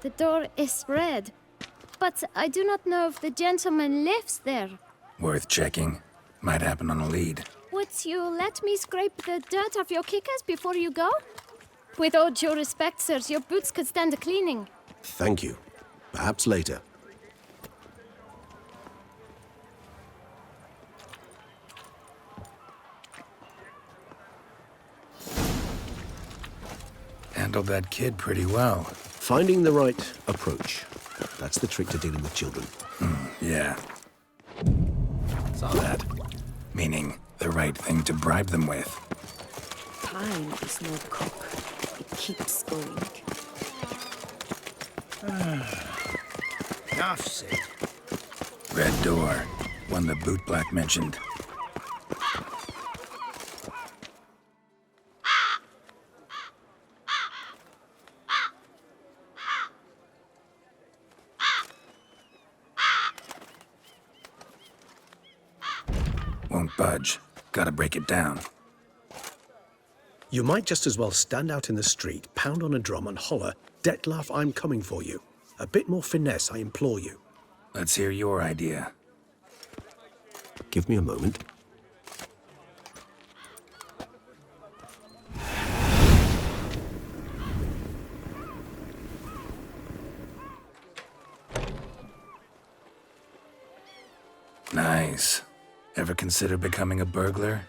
The door is red, but I do not know if the gentleman lives there.
Worth checking. Might happen on a lead.
Would you let me scrape the dirt off your kickers before you go? With all due respect, sirs, your boots could stand a cleaning.
Thank you. Perhaps later.
Handled that kid pretty well.
Finding the right approach. That's the trick to dealing with children.
Yeah. Saw that. Meaning, the right thing to bribe them with.
Time is no cook. It keeps going.
Enough said.
Red door. One the boot black mentioned. Won't budge. Gotta break it down.
You might just as well stand out in the street, pound on a drum and holler, "Detlef, I'm coming for you." A bit more finesse, I implore you.
Let's hear your idea.
Give me a moment.
Nice. Ever consider becoming a burglar?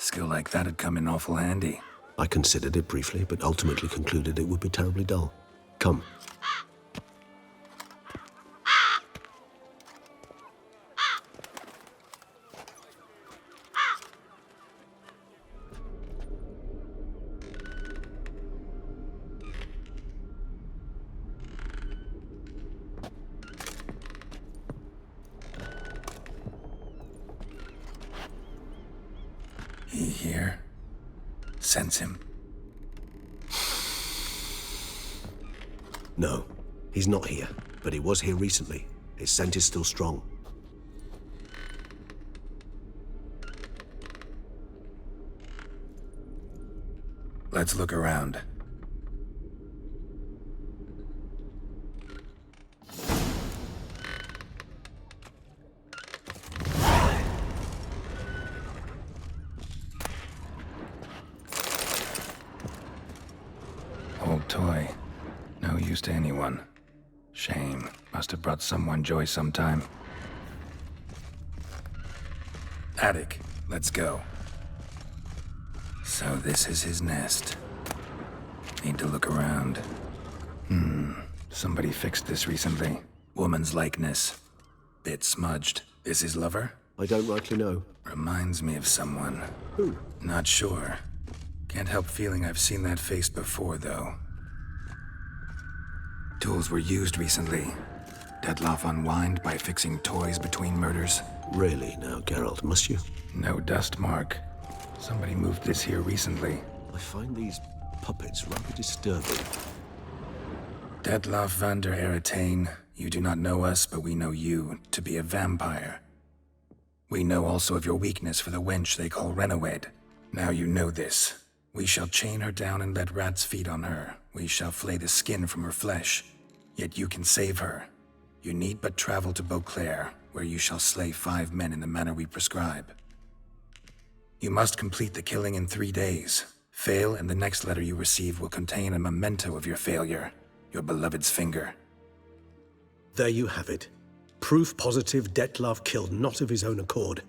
Skill like that'd come in awful handy.
I considered it briefly, but ultimately concluded it would be terribly dull. Come.
He here? Sense him.
No, he's not here, but he was here recently. His scent is still strong.
Let's look around. Old toy. No use to anyone. Shame. Must have brought someone joy sometime. Attic. Let's go. So this is his nest. Need to look around. Somebody fixed this recently. Woman's likeness. Bit smudged. This his lover?
I don't rightly know.
Reminds me of someone.
Who?
Not sure. Can't help feeling I've seen that face before, though. Tools were used recently. Detloff unwind by fixing toys between murders.
Really now, Geralt, must you?
No dust mark. Somebody moved this here recently.
I find these puppets rather disturbing.
Detloff van der Eretain, you do not know us, but we know you to be a vampire. We know also of your weakness for the wench they call Renawed. Now you know this. We shall chain her down and let rats feed on her. We shall flay the skin from her flesh. Yet you can save her. You need but travel to Beauclair, where you shall slay 5 men in the manner we prescribe. You must complete the killing in 3 days. Fail, and the next letter you receive will contain a memento of your failure. Your beloved's finger.
There you have it. Proof positive Detlaff killed not of his own accord.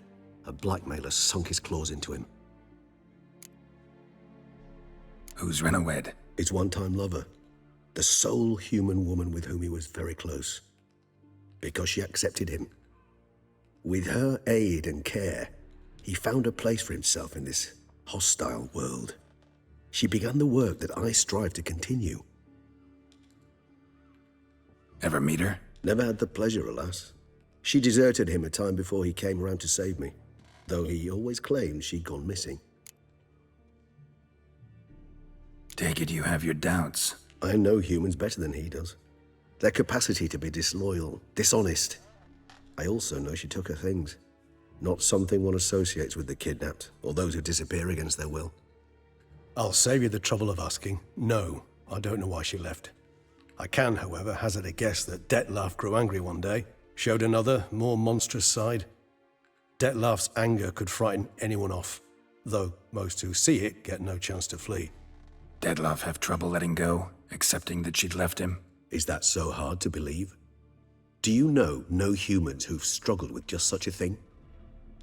A blackmailer sunk his claws into him.
Who's Renawed?
His one-time lover. The sole human woman with whom he was very close. Because she accepted him. With her aid and care, he found a place for himself in this hostile world. She began the work that I strive to continue.
Ever meet her?
Never had the pleasure, alas. She deserted him a time before he came around to save me, though he always claimed she'd gone missing.
Take it you have your doubts.
I know humans better than he does. Their capacity to be disloyal, dishonest. I also know she took her things. Not something one associates with the kidnapped, or those who disappear against their will. I'll save you the trouble of asking. No, I don't know why she left. I can, however, hazard a guess that Detlaff grew angry one day, showed another, more monstrous side. Detlaff's anger could frighten anyone off, though most who see it get no chance to flee.
Detlaff have trouble letting go, accepting that she'd left him?
Is that so hard to believe? Do you know no humans who've struggled with just such a thing?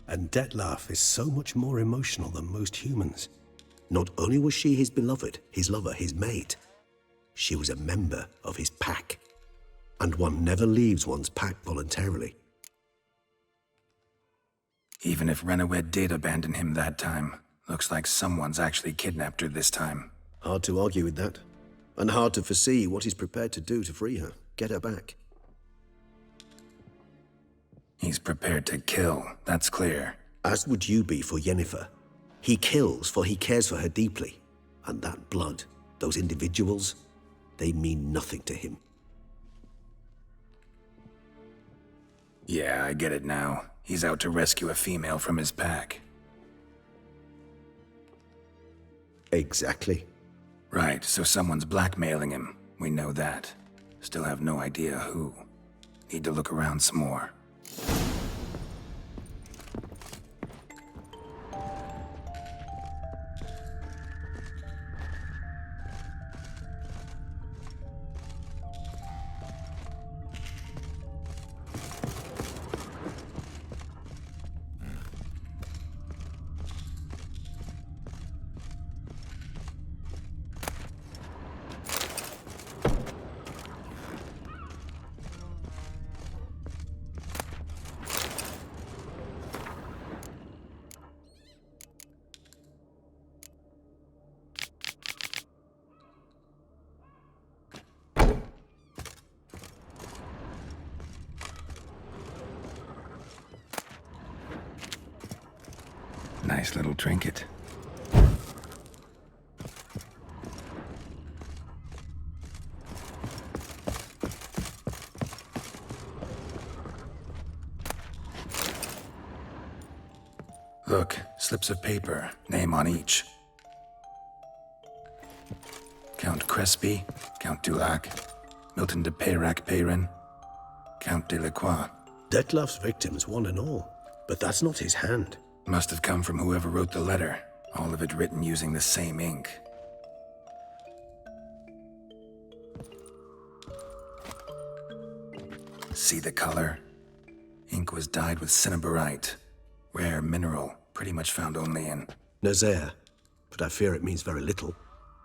And Detlaff is so much more emotional than most humans. Not only was she his beloved, his lover, his mate, she was a member of his pack. And one never leaves one's pack voluntarily.
Even if Renawed did abandon him that time, looks like someone's actually kidnapped her this time.
Hard to argue with that. And hard to foresee what he's prepared to do to free her, get her back.
He's prepared to kill, that's clear.
As would you be for Yennefer. He kills for he cares for her deeply. And that blood, those individuals, they mean nothing to him.
Yeah, I get it now. He's out to rescue a female from his pack.
Exactly.
Right, so someone's blackmailing him. We know that. Still have no idea who. Need to look around some more. Nice little trinket. Look, slips of paper, name on each. Count Crespi, Count Dulac, Milton de Peyrac-Peyrin, Count de Lacroix.
Detlef's victims, one and all. But that's not his hand.
Must have come from whoever wrote the letter. All of it written using the same ink. See the color? Ink was dyed with cinnabarite. Rare mineral, pretty much found only in...
Nazaire. But I fear it means very little.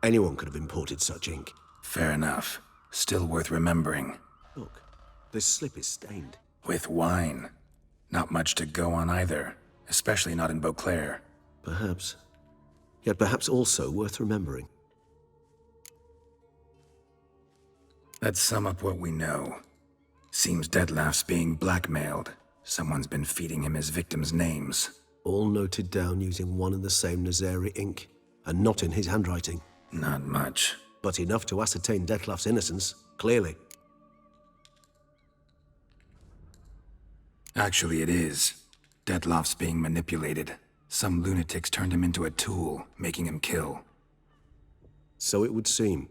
Anyone could have imported such ink.
Fair enough. Still worth remembering.
Look, this slip is stained.
With wine. Not much to go on either. Especially not in Beauclair.
Perhaps. Yet perhaps also worth remembering.
Let's sum up what we know. Seems Detlef's being blackmailed. Someone's been feeding him his victims' names.
All noted down using one and the same Nazari ink, and not in his handwriting.
Not much.
But enough to ascertain Detlef's innocence, clearly.
Actually, it is. Detlef's being manipulated. Some lunatics turned him into a tool, making him kill.
So it would seem.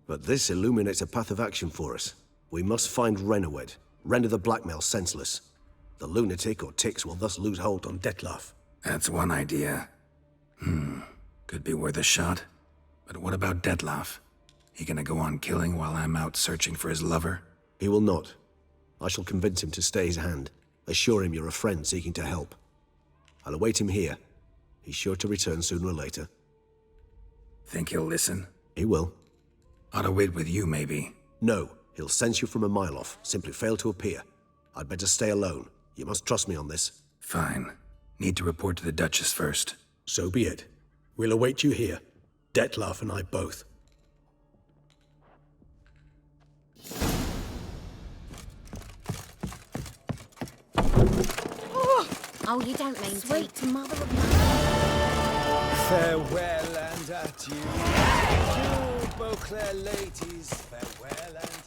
But this illuminates a path of action for us. We must find Renawed, render the blackmail senseless. The lunatic or ticks will thus lose hold on Detlef.
That's one idea. Could be worth a shot. But what about Detlef? He gonna go on killing while I'm out searching for his lover?
He will not. I shall convince him to stay his hand. Assure him you're a friend seeking to help. I'll await him here. He's sure to return sooner or later.
Think he'll listen?
He will.
Ought to wait with you, maybe.
No, he'll sense you from a mile off. Simply fail to appear. I'd better stay alone. You must trust me on this.
Fine. Need to report to the Duchess first.
So be it. We'll await you here. Detlef and I both.
Oh, you don't mean
Sweet
to.
mother of
Farewell and adieu. You Beauclair ladies, farewell and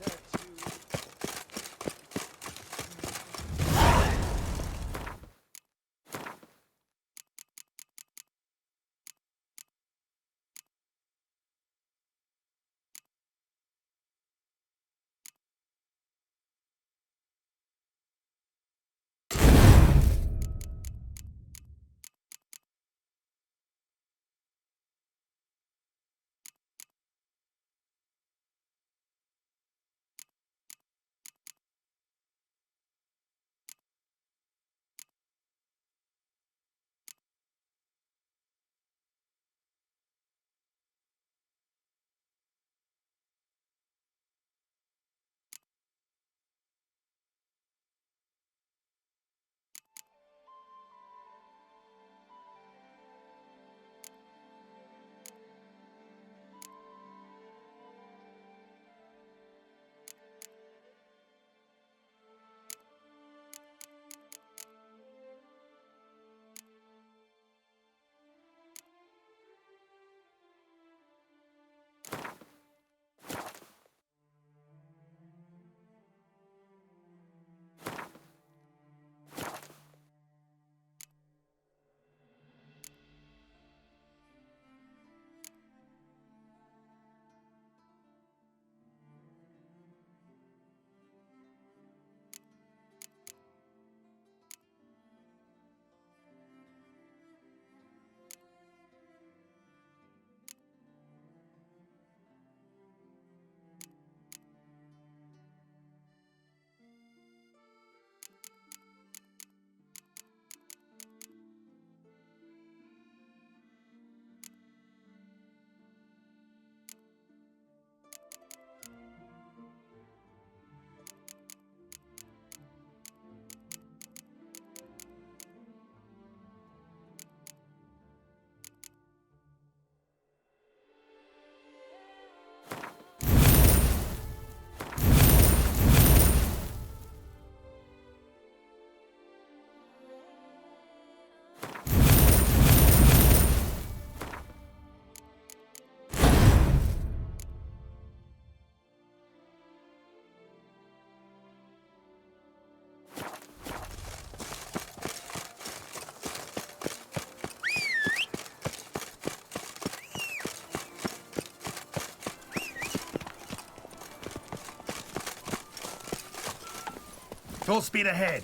Full speed ahead.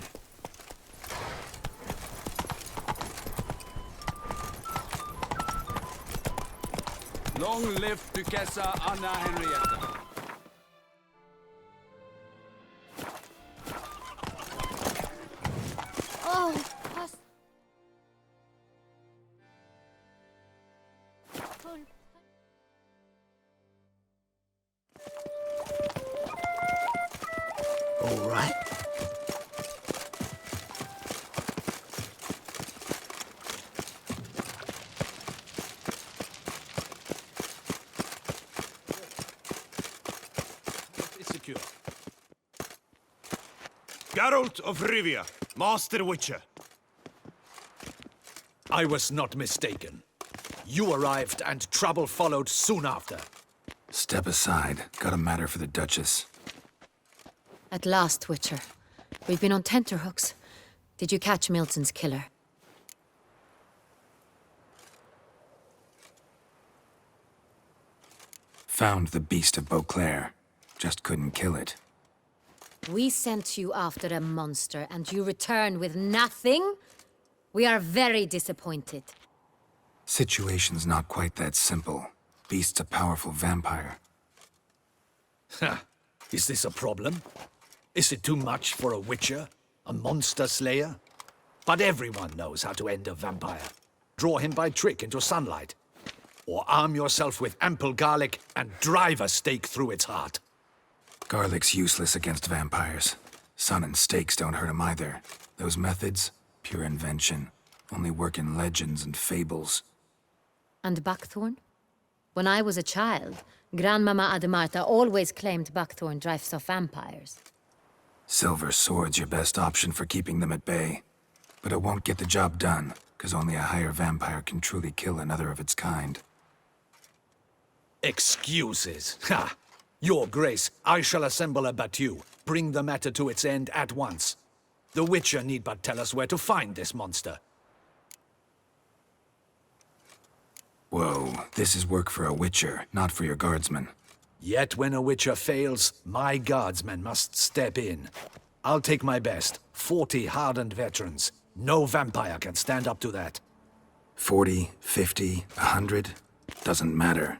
Long live Duchessa Anna Henrietta.
Oh,
All right.
It's secure. Geralt of Rivia, Master Witcher.
I was not mistaken. You arrived and trouble followed soon after.
Step aside. Got a matter for the Duchess.
At last, Witcher. We've been on tenterhooks. Did you catch Milton's killer?
Found the beast of Beauclair. Just couldn't kill it.
We sent you after a monster, and you return with nothing? We are very disappointed.
Situation's not quite that simple. Beast's a powerful vampire.
Ha! Is this a problem? Is it too much for a witcher? A monster slayer? But everyone knows how to end a vampire. Draw him by trick into sunlight. Or arm yourself with ample garlic and drive a stake through its heart.
Garlic's useless against vampires. Sun and stakes don't hurt him either. Those methods, pure invention. Only work in legends and fables.
And buckthorn? When I was a child, Grandmama Ademarta always claimed buckthorn drives off vampires.
Silver sword's your best option for keeping them at bay. But it won't get the job done, because only a higher vampire can truly kill another of its kind.
Excuses. Ha! Your Grace, I shall assemble a battue. Bring the matter to its end at once. The Witcher need but tell us where to find this monster.
Whoa, this is work for a Witcher, not for your guardsmen.
Yet when a Witcher fails, my guardsmen must step in. I'll take my best. 40 hardened veterans. No vampire can stand up to that.
40, 50, 100? Doesn't matter.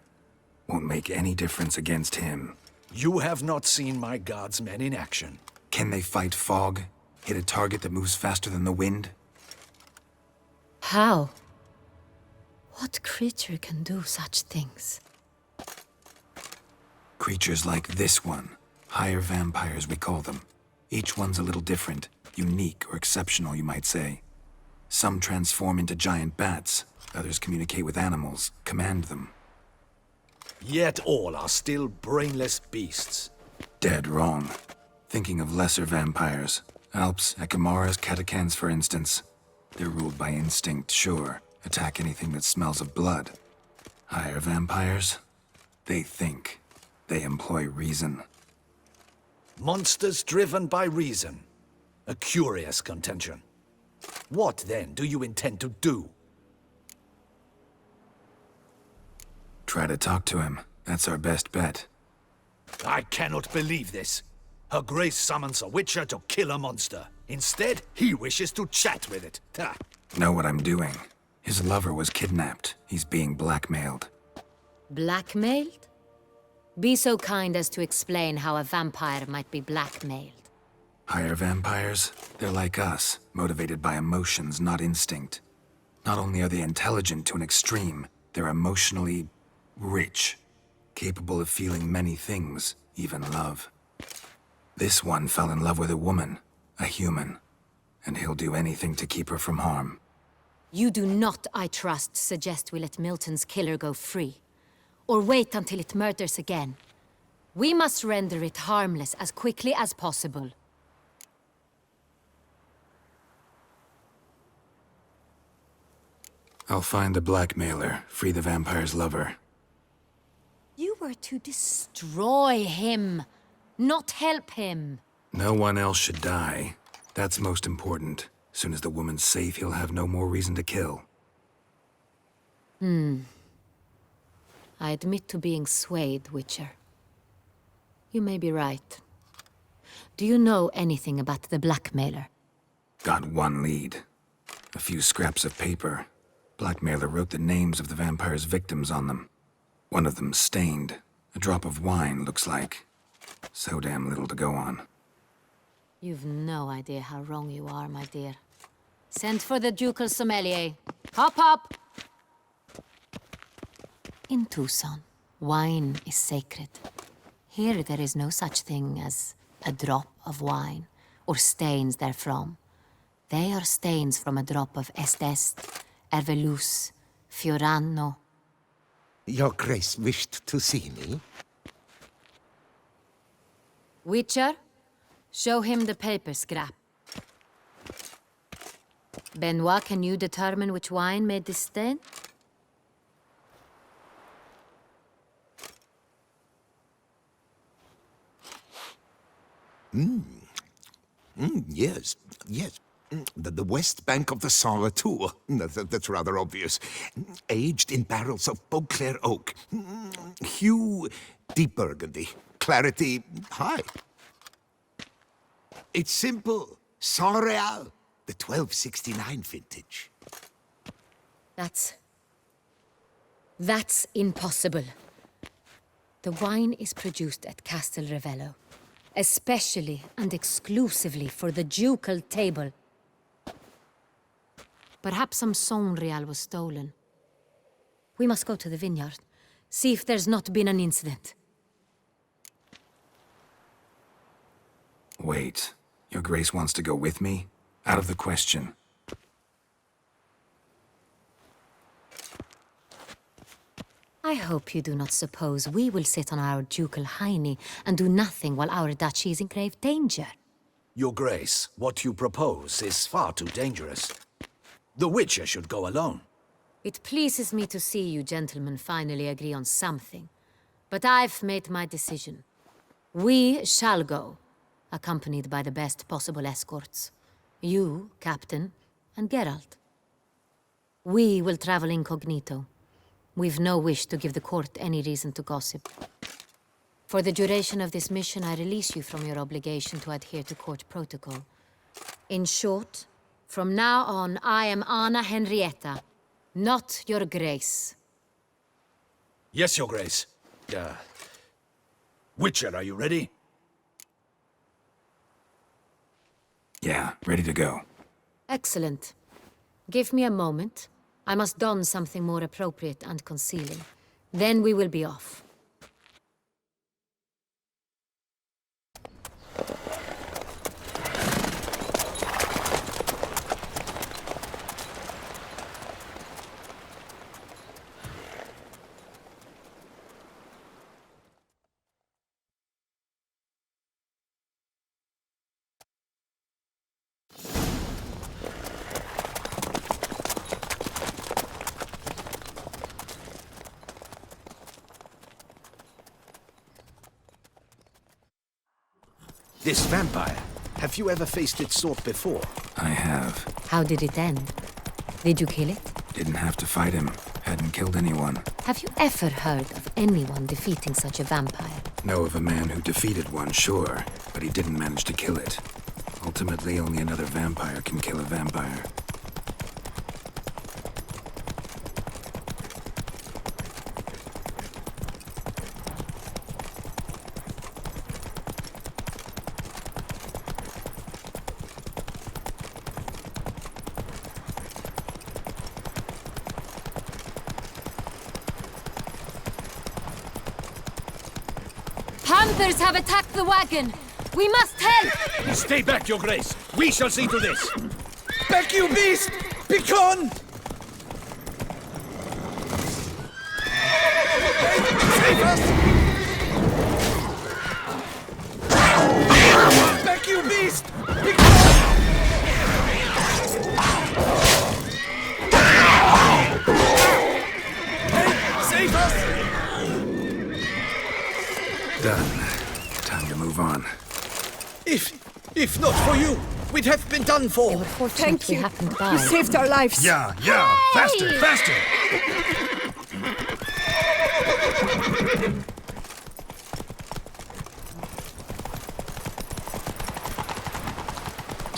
Won't make any difference against him.
You have not seen my guardsmen in action.
Can they fight fog? Hit a target that moves faster than the wind?
How? What creature can do such things?
Creatures like this one. Higher vampires, we call them. Each one's a little different. Unique or exceptional, you might say. Some transform into giant bats. Others communicate with animals, command them.
Yet all are still brainless beasts.
Dead wrong. Thinking of lesser vampires. Alps, Ekamaras, Catacans, for instance. They're ruled by instinct, sure. Attack anything that smells of blood. Higher vampires? They think. They employ reason.
Monsters driven by reason. A curious contention. What, then, do you intend to do?
Try to talk to him. That's our best bet.
I cannot believe this. Her Grace summons a Witcher to kill a monster. Instead, he wishes to chat with it. Ha.
Know what I'm doing. His lover was kidnapped. He's being blackmailed.
Blackmailed? Be so kind as to explain how a vampire might be blackmailed.
Higher vampires? They're like us, motivated by emotions, not instinct. Not only are they intelligent to an extreme, they're emotionally rich, capable of feeling many things, even love. This one fell in love with a woman, a human, and he'll do anything to keep her from harm.
You do not, I trust, suggest we let Milton's killer go free, or wait until it murders again. We must render it harmless as quickly as possible.
I'll find the blackmailer, free the vampire's lover.
You were to destroy him, not help him.
No one else should die. That's most important. Soon as the woman's safe, he'll have no more reason to kill.
I admit to being swayed, Witcher. You may be right. Do you know anything about the blackmailer?
Got one lead. A few scraps of paper. Blackmailer wrote the names of the vampire's victims on them. One of them stained. A drop of wine, looks like. So damn little to go on.
You've no idea how wrong you are, my dear. Send for the ducal sommelier. Hop, hop! In Tucson, wine is sacred. Here there is no such thing as a drop of wine, or stains therefrom. They are stains from a drop of Est, Ervelus, Fiorano.
Your Grace wished to see me?
Witcher, show him the paper scrap. Benoit, can you determine which wine made this stain?
Yes, yes. The west bank of the Saar Tour. That's rather obvious. Aged in barrels of Beauclair oak. Hue, deep burgundy. Clarity, high. It's simple. Saint Real, the 1269 vintage.
That's impossible. The wine is produced at Castel Ravello, especially and exclusively for the ducal table. Perhaps some Saint Real was stolen. We must go to the vineyard, see if there's not been an incident.
Wait. Your Grace wants to go with me? Out of the question.
I hope you do not suppose we will sit on our ducal hiney and do nothing while our duchy is in grave danger.
Your Grace, what you propose is far too dangerous. The Witcher should go alone.
It pleases me to see you gentlemen finally agree on something. But I've made my decision. We shall go, accompanied by the best possible escorts. You, Captain, and Geralt. We will travel incognito. We've no wish to give the court any reason to gossip. For the duration of this mission, I release you from your obligation to adhere to court protocol. In short, from now on, I am Anna Henrietta, not your Grace.
Yes, Your Grace. Witcher, are you ready?
Yeah, ready to go.
Excellent. Give me a moment. I must don something more appropriate and concealing. Then we will be off.
This vampire, have you ever faced its sort before?
I have.
How did it end? Did you kill it?
Didn't have to fight him. Hadn't killed anyone.
Have you ever heard of anyone defeating such a vampire?
Know of a man who defeated one, sure, but he didn't manage to kill it. Ultimately, only another vampire can kill a vampire.
Panthers have attacked the wagon! We must help!
Stay back, Your Grace. We shall see to this.
Back, you beast! Begone! Save us! Back, you beast! Save us!
Done. Time to move on.
If not for you, we'd have been done for.
Thank you.
Happened by.
You saved our lives.
Yeah.
Hey!
Faster!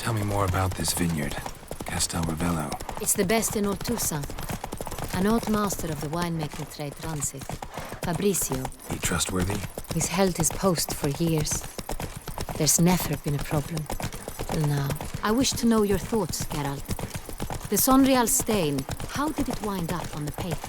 Tell me more about this vineyard, Castel Ravello.
It's the best in all Toussaint. An old master of the winemaking trade runs it. Fabrizio.
He trustworthy?
He's held his post for years. There's never been a problem. Till now. I wish to know your thoughts, Geralt. The Sonreal stain, how did it wind up on the paper?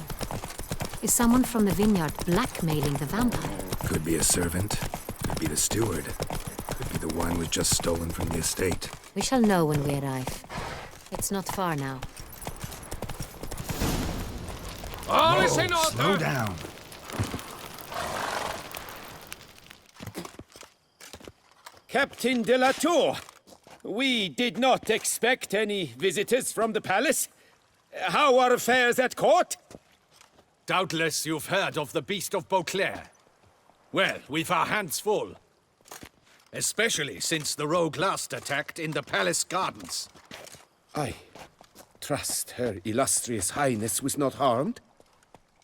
Is someone from the vineyard blackmailing the vampire?
Could be a servant. Could be the steward. Could be the wine was just stolen from the estate.
We shall know when we arrive. It's not far now.
All is in order!
Slow down.
Captain de la Tour, we did not expect any visitors from the palace. How are affairs at court?
Doubtless you've heard of the Beast of Beauclair. Well, we've our hands full. Especially since the rogue last attacked in the palace gardens.
I trust Her Illustrious Highness was not harmed?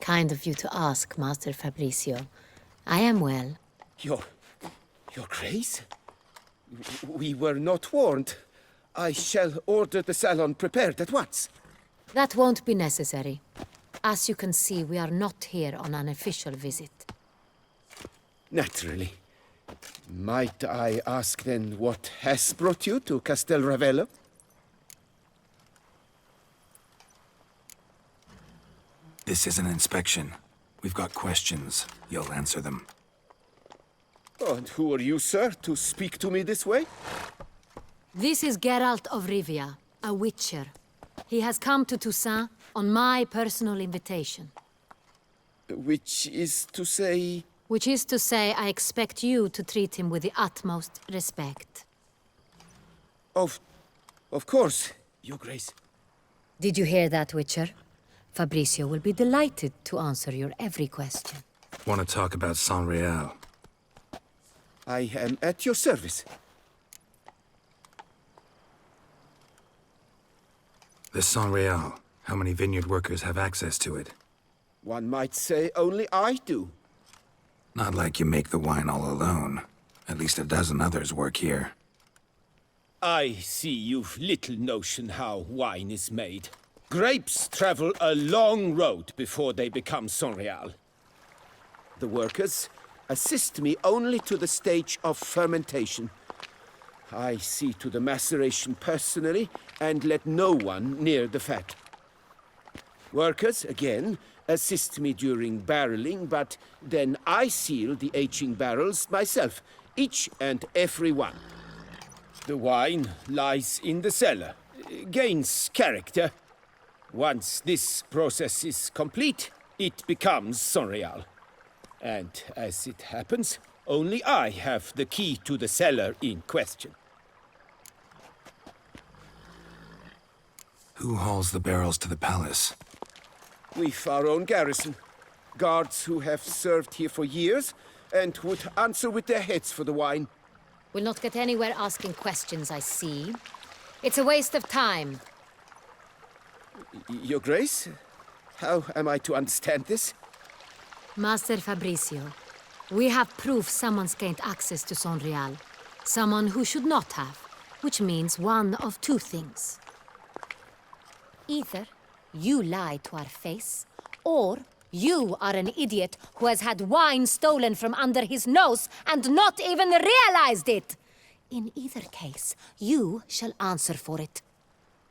Kind of you to ask, Master Fabrizio. I am well.
Your Grace? We were not warned. I shall order the salon prepared at once.
That won't be necessary. As you can see, we are not here on an official visit.
Naturally. Might I ask then what has brought you to Castel Ravello?
This is an inspection. We've got questions. You'll answer them.
Oh, and who are you, sir, to speak to me this way?
This is Geralt of Rivia, a witcher. He has come to Toussaint on my personal invitation.
Which is to say...
Which is to say, I expect you to treat him with the utmost respect.
Of course, Your Grace.
Did you hear that, Witcher? Fabrizio will be delighted to answer your every question.
Want to talk about Sonreal?
I am at your service.
The Sonreal. How many vineyard workers have access to it?
One might say only I do.
Not like you make the wine all alone. At least a dozen others work here.
I see you've little notion how wine is made. Grapes travel a long road before they become Sonreal. The workers assist me only to the stage of fermentation. I see to the maceration personally and let no one near the fat. Workers, again, assist me during barreling, but then I seal the aging barrels myself, each and every one. The wine lies in the cellar, gains character. Once this process is complete, it becomes Sonreal. And as it happens, only I have the key to the cellar in question.
Who hauls the barrels to the palace?
We've our own garrison. Guards who have served here for years and would answer with their heads for the wine.
We'll not get anywhere asking questions, I see. It's a waste of time.
Your Grace? How am I to understand this?
Master Fabrizio, we have proof someone's gained access to Sonreal. Someone who should not have, which means one of two things. Either you lie to our face, or you are an idiot who has had wine stolen from under his nose and not even realized it. In either case, you shall answer for it.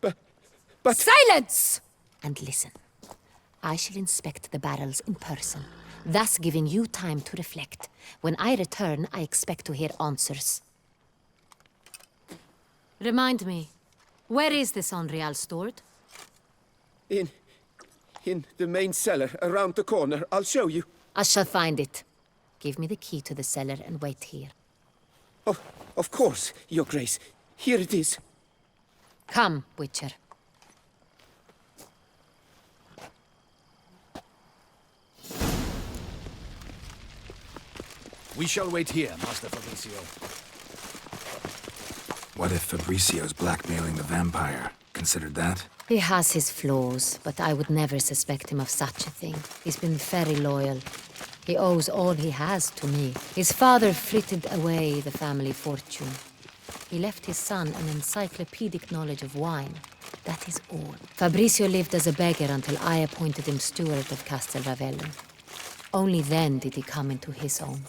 But...
Silence! And listen. I shall inspect the barrels in person, thus giving you time to reflect. When I return, I expect to hear answers. Remind me, where is the Sonreal stored?
In the main cellar, around the corner. I'll show you.
I shall find it. Give me the key to the cellar and wait here.
Of course, Your Grace. Here it is.
Come, Witcher.
We shall wait here, Master Fabrizio.
What if Fabricio's blackmailing the vampire? Considered that?
He has his flaws, but I would never suspect him of such a thing. He's been very loyal. He owes all he has to me. His father frittered away the family fortune. He left his son an encyclopedic knowledge of wine. That is all. Fabrizio lived as a beggar until I appointed him steward of Castel Ravello. Only then did he come into his own.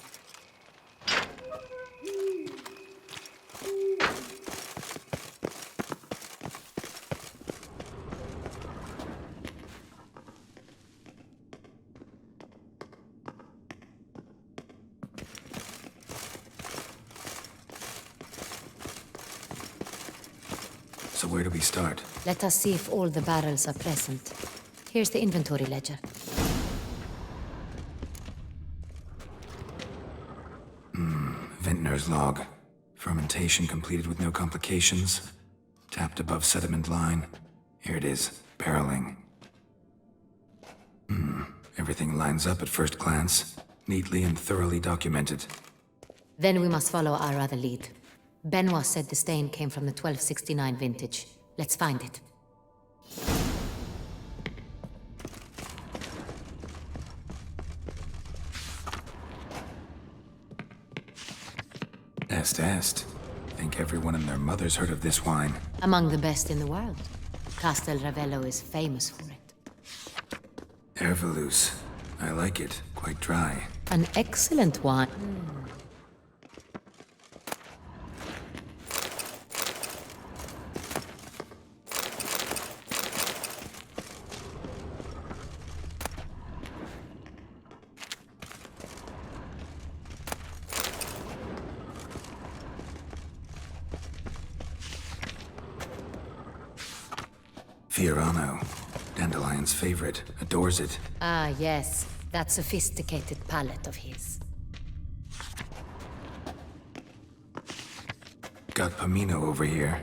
So where do we start?
Let us see if all the barrels are present. Here's the inventory ledger.
Vintner's log. Fermentation completed with no complications. Tapped above sediment line. Here it is. Barreling. Everything lines up at first glance. Neatly and thoroughly documented.
Then we must follow our other lead. Benoit said the stain came from the 1269 vintage. Let's find it.
Est. Think everyone and their mother's heard of this wine.
Among the best in the world. Castel Ravello is famous for it.
Ervelus. I like it. Quite dry.
An excellent wine.
Fiorano. Dandelion's favorite. Adores it.
Ah, yes. That sophisticated palate of his.
Got Pomino over here.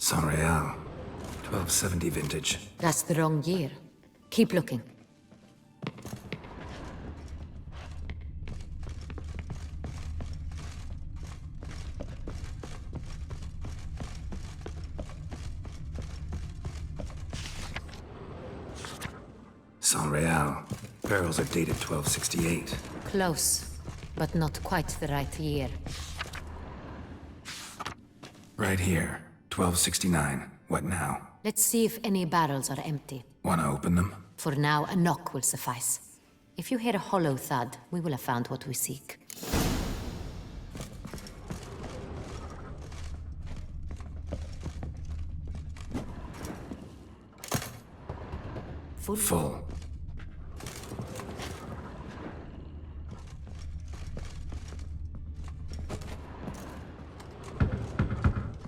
San Real. 1270 vintage.
That's the wrong year. Keep looking.
San Real. Barrels are dated 1268.
Close, but not quite the right year.
Right here. 1269. What now?
Let's see if any barrels are empty.
Wanna open them?
For now, a knock will suffice. If you hear a hollow thud, we will have found what we seek.
Full.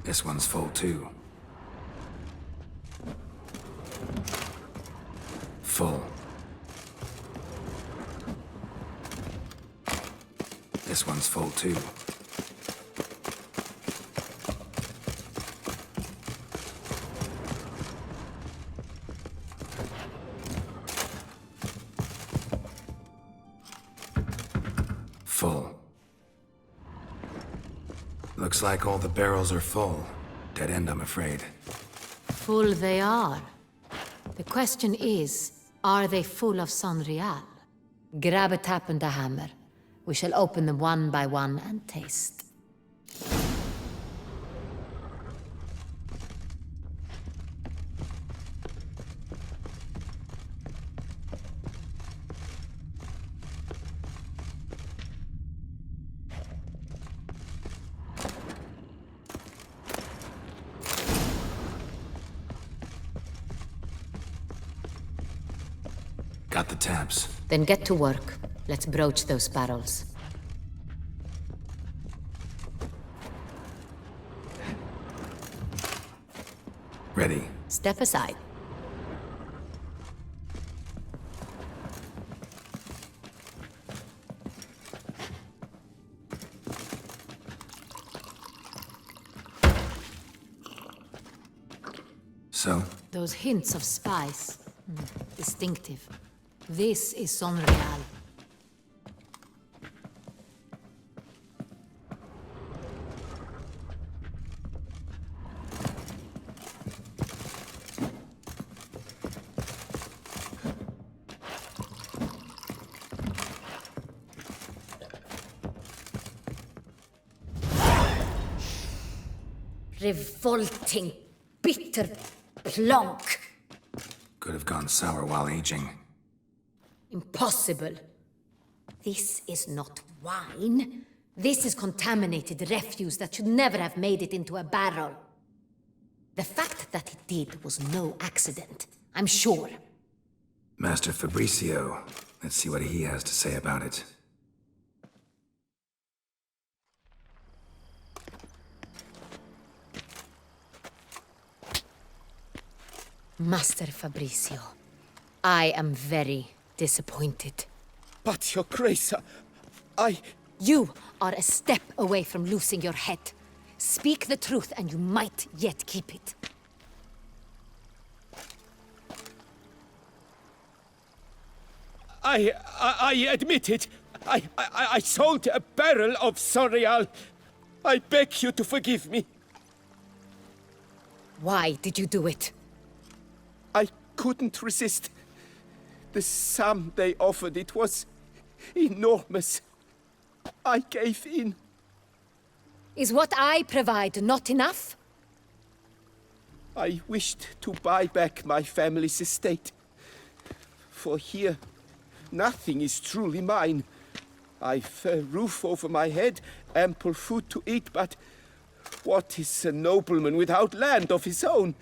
This one's full too. Full. This one's full too. Full. Looks like all the barrels are full. Dead end, I'm afraid.
Full they are. The question is, are they full of San Real? Grab a tap and a hammer. We shall open them one by one and taste.
Got the taps.
Then get to work. Let's broach those barrels.
Ready.
Step aside.
So?
Those hints of spice. Distinctive. This is Sonreal. Revolting, bitter plonk.
Could have gone sour while aging.
Impossible. This is not wine. This is contaminated refuse that should never have made it into a barrel. The fact that it did was no accident, I'm sure.
Master Fabricio. Let's see what he has to say about it.
Master Fabricio, I am very disappointed.
But, Your Grace,
You are a step away from losing your head. Speak the truth and you might yet keep it.
I admit it. I sold a barrel of Sonreal. I beg you to forgive me.
Why did you do it?
I couldn't resist. The sum they offered, it was enormous. I gave in.
Is what I provide not enough?
I wished to buy back my family's estate. For here, nothing is truly mine. I've a roof over my head, ample food to eat, but what is a nobleman without land of his own?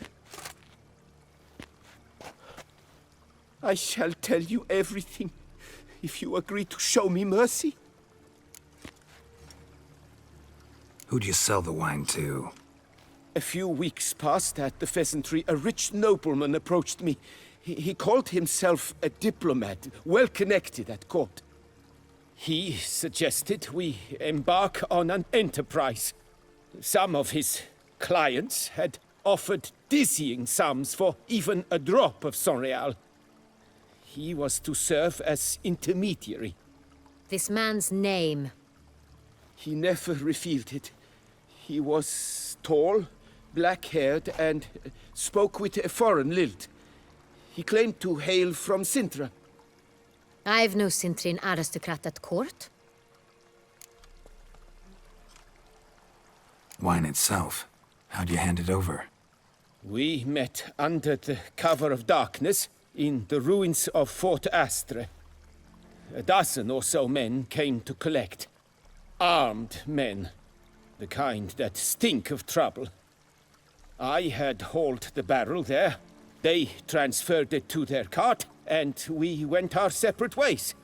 I shall tell you everything, if you agree to show me mercy.
Who'd you sell the wine to?
A few weeks past at the pheasantry, a rich nobleman approached me. He called himself a diplomat, well connected at court. He suggested we embark on an enterprise. Some of his clients had offered dizzying sums for even a drop of Sonreal. He was to serve as intermediary.
This man's name?
He never revealed it. He was tall, black-haired, and spoke with a foreign lilt. He claimed to hail from Sintra.
I've no Sintrin aristocrat at court.
Wine itself. How'd you hand it over?
We met under the cover of darkness in the ruins of Fort Astre. A dozen or so men came to collect. Armed men. The kind that stink of trouble. I had hauled the barrel there. They transferred it to their cart, and we went our separate ways.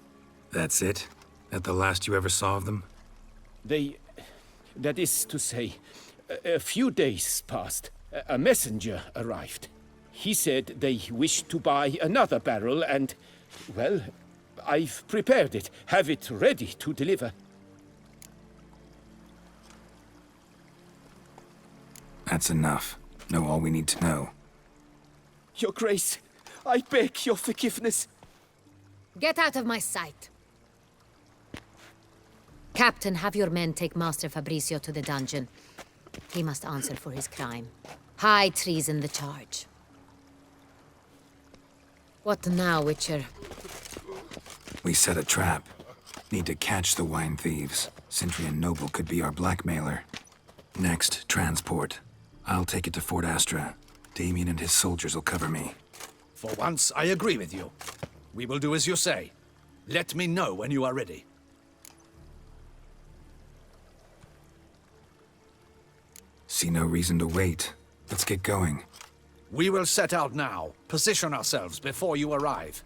That's it? That the last you ever saw of them?
That is to say, a few days passed. A messenger arrived. He said they wished to buy another barrel and, well, I've prepared it, have it ready to deliver.
That's enough. Know all we need to know.
Your Grace, I beg your forgiveness.
Get out of my sight. Captain, have your men take Master Fabricio to the dungeon. He must answer for his crime. High treason the charge. What now, Witcher?
We set a trap. Need to catch the wine thieves. Cintrian Noble could be our blackmailer. Next, transport. I'll take it to Fort Astra. Damien and his soldiers will cover me.
For once, I agree with you. We will do as you say. Let me know when you are ready.
See no reason to wait. Let's get going.
We will set out now. Position ourselves before you arrive.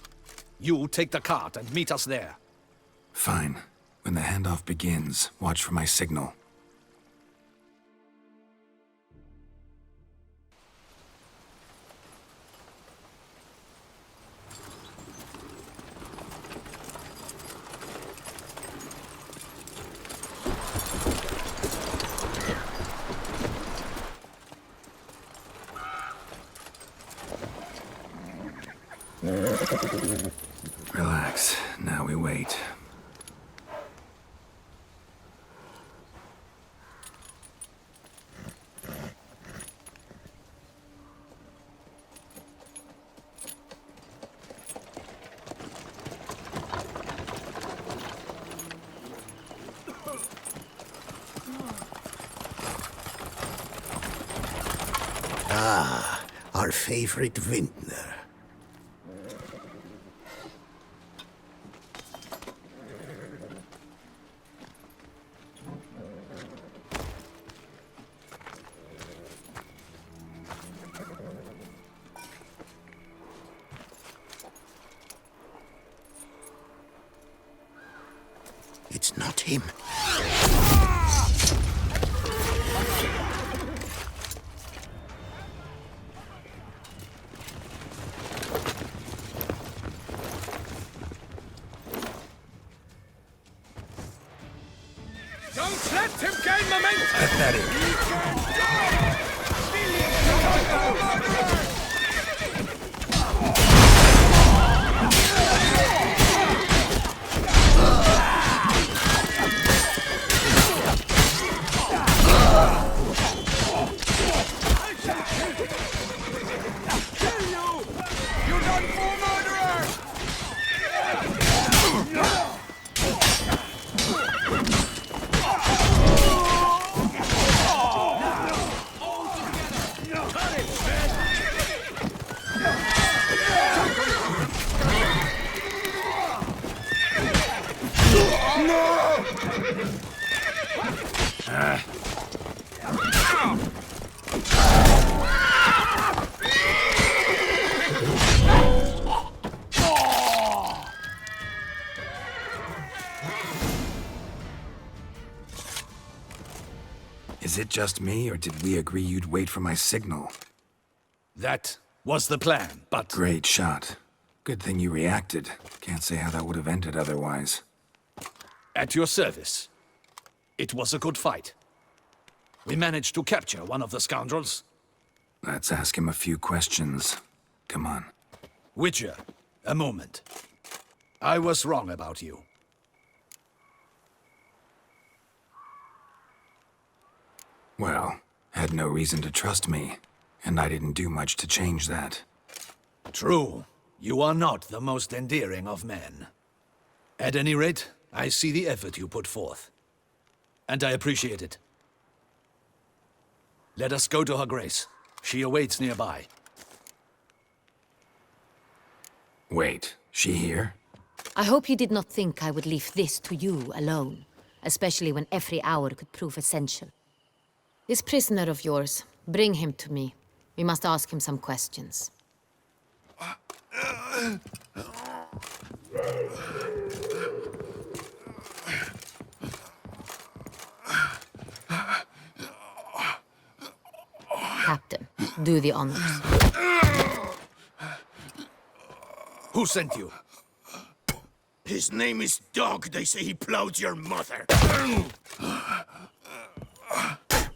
You take the cart and meet us there.
Fine. When the handoff begins, watch for my signal. Relax. Now we wait.
Ah, our favorite vintner.
It's not him.
Don't let him gain momentum!
Pathetic.
You done for murderer!
Is it just me, or did we agree you'd wait for my signal?
That was the plan, but...
Great shot. Good thing you reacted. Can't say how that would have ended otherwise.
At your service. It was a good fight. We managed to capture one of the scoundrels.
Let's ask him a few questions. Come on.
Witcher, a moment. I was wrong about you.
Well, had no reason to trust me, and I didn't do much to change that.
True. You are not the most endearing of men. At any rate, I see the effort you put forth. And I appreciate it. Let us go to her grace. She awaits nearby.
Wait, she here?
I hope you did not think I would leave this to you alone, especially when every hour could prove essential. This prisoner of yours, bring him to me. We must ask him some questions. Captain, do the honors.
Who sent you?
His name is Dog. They say he plowed your mother.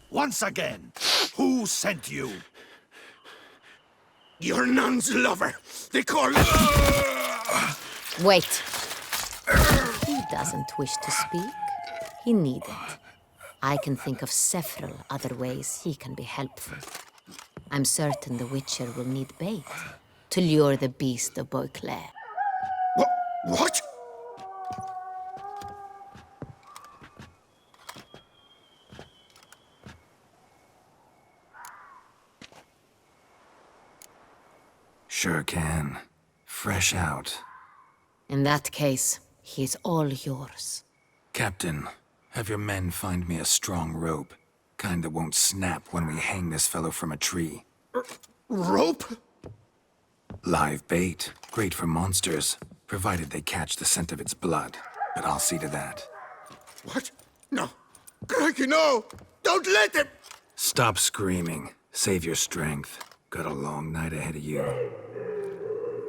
Once again, who sent you?
Your nun's lover. They call...
Wait. He doesn't wish to speak. He needn't. I can think of several other ways he can be helpful. I'm certain the Witcher will need bait to lure the beast of Beauclair.
What?
Sure can. Fresh out.
In that case, he is all yours.
Captain, have your men find me a strong rope. Kind that won't snap when we hang this fellow from a tree.
Rope?
Live bait. Great for monsters, provided they catch the scent of its blood. But I'll see to that.
What? No. Crikey, no! Don't let him!
Stop screaming. Save your strength. Got a long night ahead of you.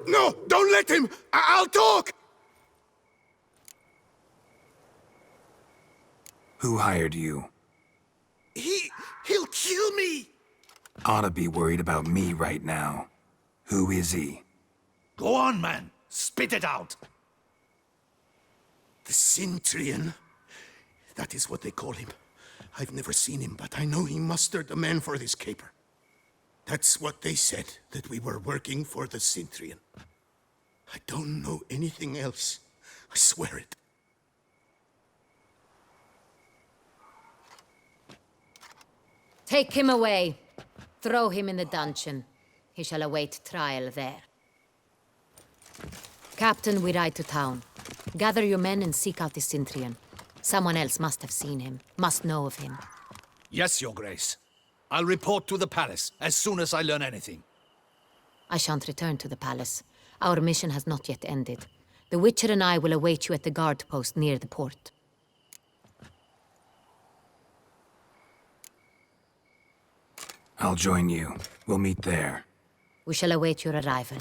No! Don't let him! I'll talk!
Who hired you?
He'll kill me!
Ought to be worried about me right now. Who is he?
Go on, man. Spit it out.
The Cintrian. That is what they call him. I've never seen him, but I know he mustered the men for this caper. That's what they said, that we were working for the Cintrian. I don't know anything else. I swear it.
Take him away. Throw him in the dungeon. He shall await trial there. Captain, we ride to town. Gather your men and seek out the Cintrian. Someone else must have seen him, must know of him.
Yes, Your Grace. I'll report to the palace as soon as I learn anything.
I shan't return to the palace. Our mission has not yet ended. The Witcher and I will await you at the guard post near the port.
I'll join you. We'll meet there.
We shall await your arrival.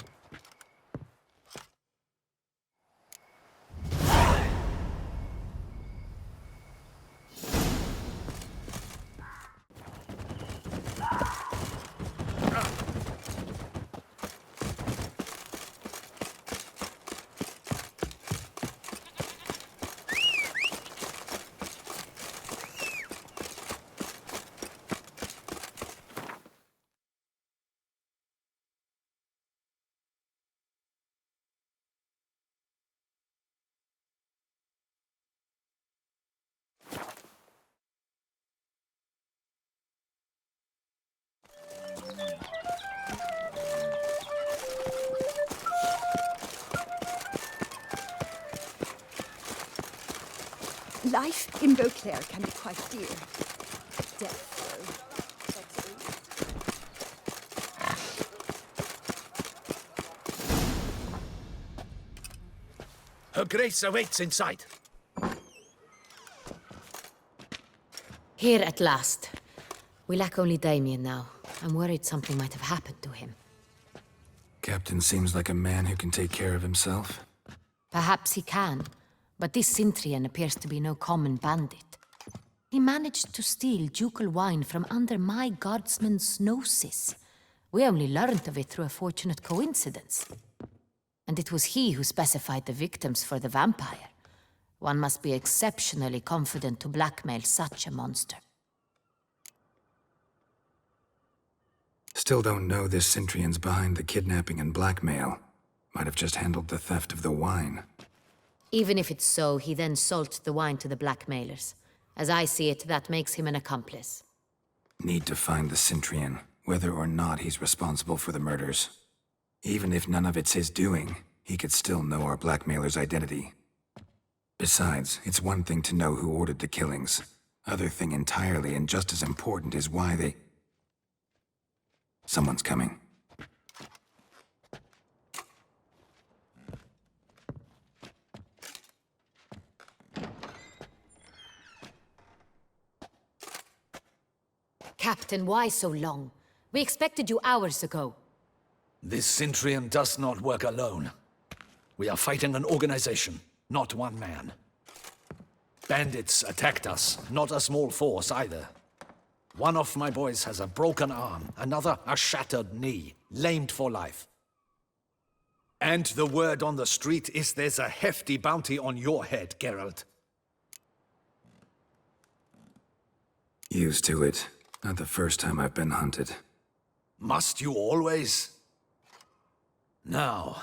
Life in Beauclair can be quite dear. Death,
Her Grace awaits inside.
Here at last. We lack only Damien now. I'm worried something might have happened to him.
Captain seems like a man who can take care of himself.
Perhaps he can, but this Cintrian appears to be no common bandit. He managed to steal ducal wine from under my guardsman's noses. We only learned of it through a fortunate coincidence. And it was he who specified the victims for the vampire. One must be exceptionally confident to blackmail such a monster.
Still don't know this Cintrian's behind the kidnapping and blackmail. Might have just handled the theft of the wine.
Even if it's so, he then sold the wine to the blackmailers. As I see it, that makes him an accomplice.
Need to find the Cintrian, whether or not he's responsible for the murders. Even if none of it's his doing, he could still know our blackmailer's identity. Besides, it's one thing to know who ordered the killings. Other thing entirely, and just as important, is why they... Someone's coming.
Captain, why so long? We expected you hours ago.
This Cintrian does not work alone. We are fighting an organization, not one man. Bandits attacked us, not a small force either. One of my boys has a broken arm, another a shattered knee, lamed for life. And the word on the street is there's a hefty bounty on your head, Geralt.
Used to it. Not the first time I've been hunted.
Must you always? Now,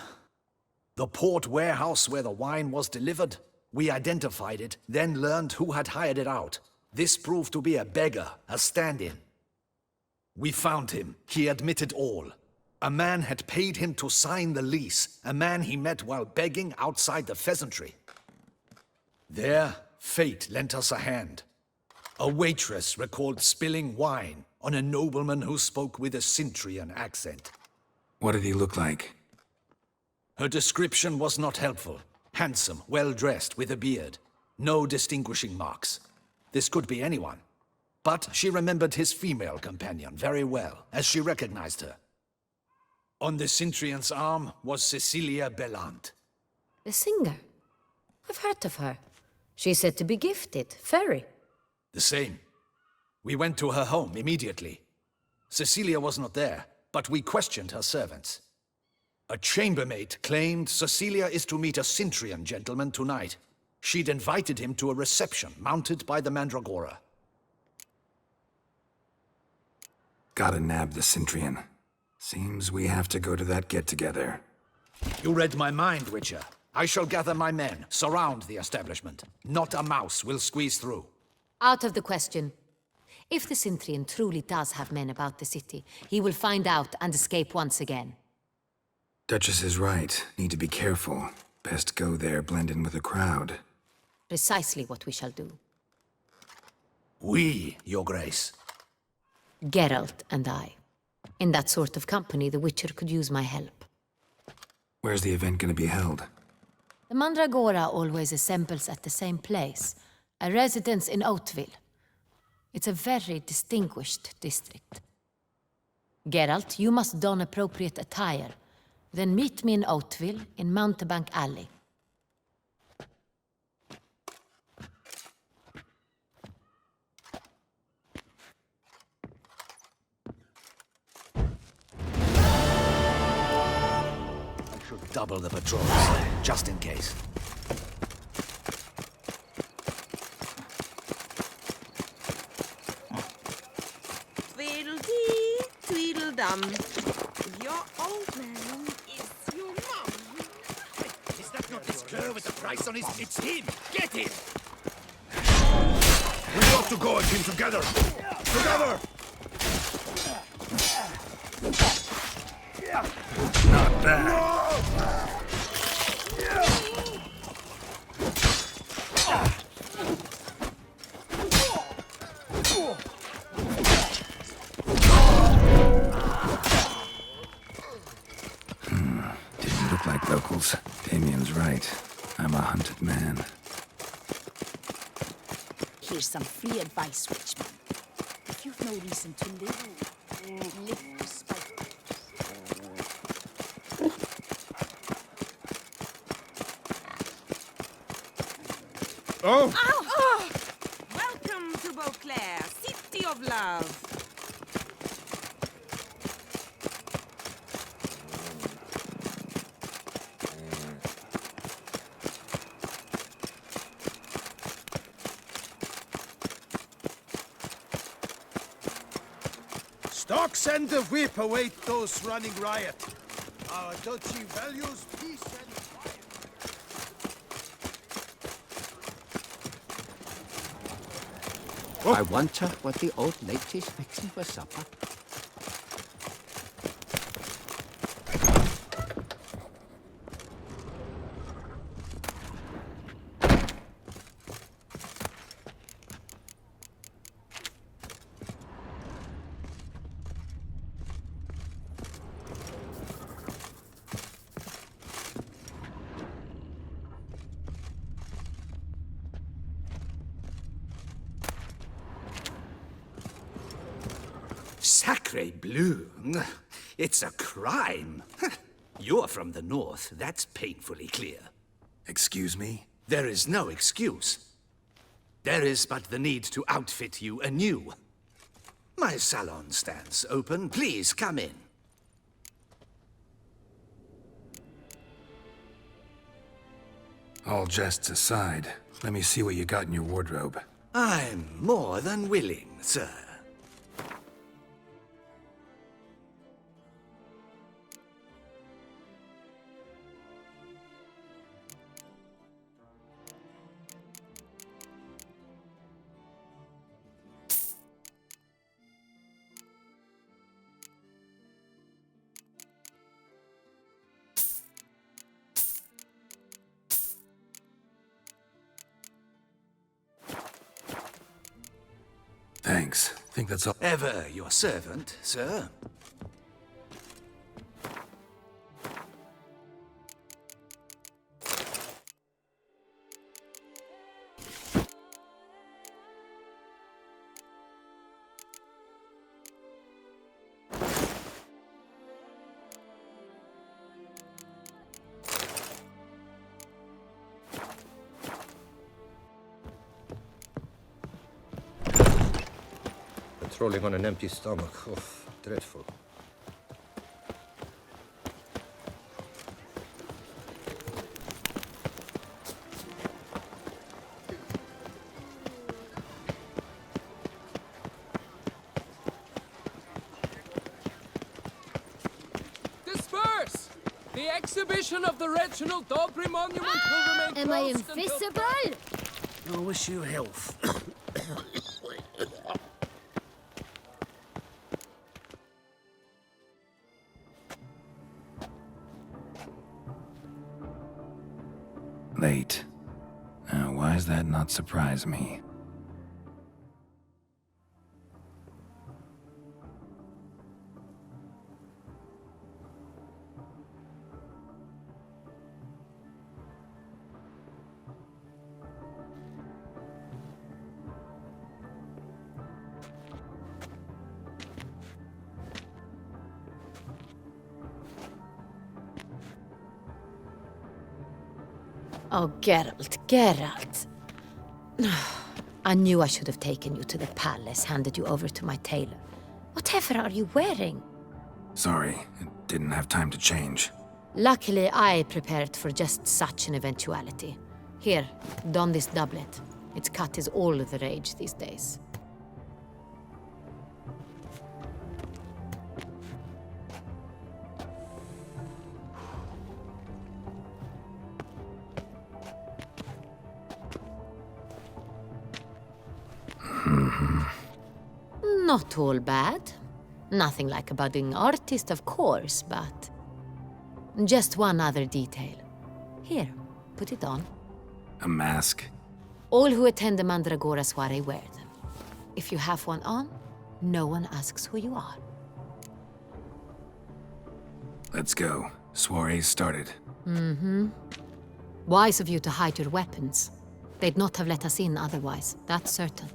the port warehouse where the wine was delivered, we identified it, then learned who had hired it out. This proved to be a beggar, a stand-in. We found him. He admitted all. A man had paid him to sign the lease, a man he met while begging outside the pheasantry. There, fate lent us a hand. A waitress recalled spilling wine on a nobleman who spoke with a Cintrian accent.
What did he look like?
Her description was not helpful. Handsome, well-dressed, with a beard. No distinguishing marks. This could be anyone. But she remembered his female companion very well, as she recognized her. On the Cintrian's arm was Cecilia Bellant.
The singer? I've heard of her. She's said to be gifted, fairy.
The same. We went to her home immediately. Cecilia was not there, but we questioned her servants. A chambermaid claimed Cecilia is to meet a Cintrian gentleman tonight. She'd invited him to a reception mounted by the Mandragora.
Gotta nab the Cintrian. Seems we have to go to that get-together.
You read my mind, Witcher. I shall gather my men, surround the establishment. Not a mouse will squeeze through.
Out of the question. If the Cintrian truly does have men about the city, he will find out and escape once again.
Duchess is right. Need to be careful. Best go there, blend in with the crowd.
Precisely what we shall do.
We, Your Grace.
Geralt and I. In that sort of company, the Witcher could use my help.
Where's the event gonna be held?
The Mandragora always assembles at the same place, a residence in Oatville. It's a very distinguished district. Geralt, you must don appropriate attire. Then meet me in Oatville, in Mountebank Alley.
I should double the patrols, just in case.
Tweedledee, tweedledum. Your old man is your mum.
Is that not this cur with the price on his... It's him! Get him!
We got to go at him together! Together!
Not bad. Didn't look like locals. Damien's right. I'm a hunted man.
Here's some free advice, Richmond. If you've no reason to live despite.
Oh!
Oh! Welcome to Beauclair, city of love.
Stocks and the whip await those running riot. Our duchy values peace and quiet.
I wonder what the old lady's fixing for supper.
Sacre bleu! It's a crime. You're from the north, that's painfully clear.
Excuse me?
There is no excuse. There is but the need to outfit you anew. My salon stands open. Please come in.
All jests aside, let me see what you got in your wardrobe.
I'm more than willing, sir.
Thanks. Think that's all.
Ever your servant, sir.
Patrolling on an empty stomach. Oh, dreadful.
The exhibition of the Reginald Dobry Monument will remain
Am I
closed until...
invisible?
I wish you health.
Late. Why does that not surprise me?
Oh, Geralt, Geralt. I knew I should have taken you to the palace, handed you over to my tailor. Whatever are you wearing?
Sorry, it didn't have time to change.
Luckily, I prepared for just such an eventuality. Here, don this doublet. Its cut is all the rage these days. Not all bad. Nothing like a budding artist, of course, but... just one other detail. Here, put it on.
A mask?
All who attend the Mandragora soiree wear them. If you have one on, no one asks who you are.
Let's go. Soiree's started.
Mm-hmm. Wise of you to hide your weapons. They'd not have let us in otherwise, that's certain.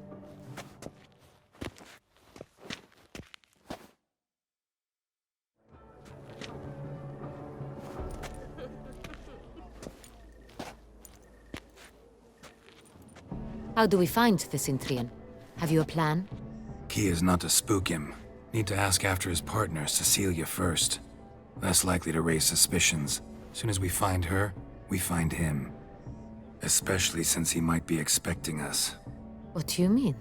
How do we find the Cintrian? Have you a plan?
Key is not to spook him. Need to ask after his partner, Cecilia, first. Less likely to raise suspicions. Soon as we find her, we find him. Especially since he might be expecting us.
What do you mean?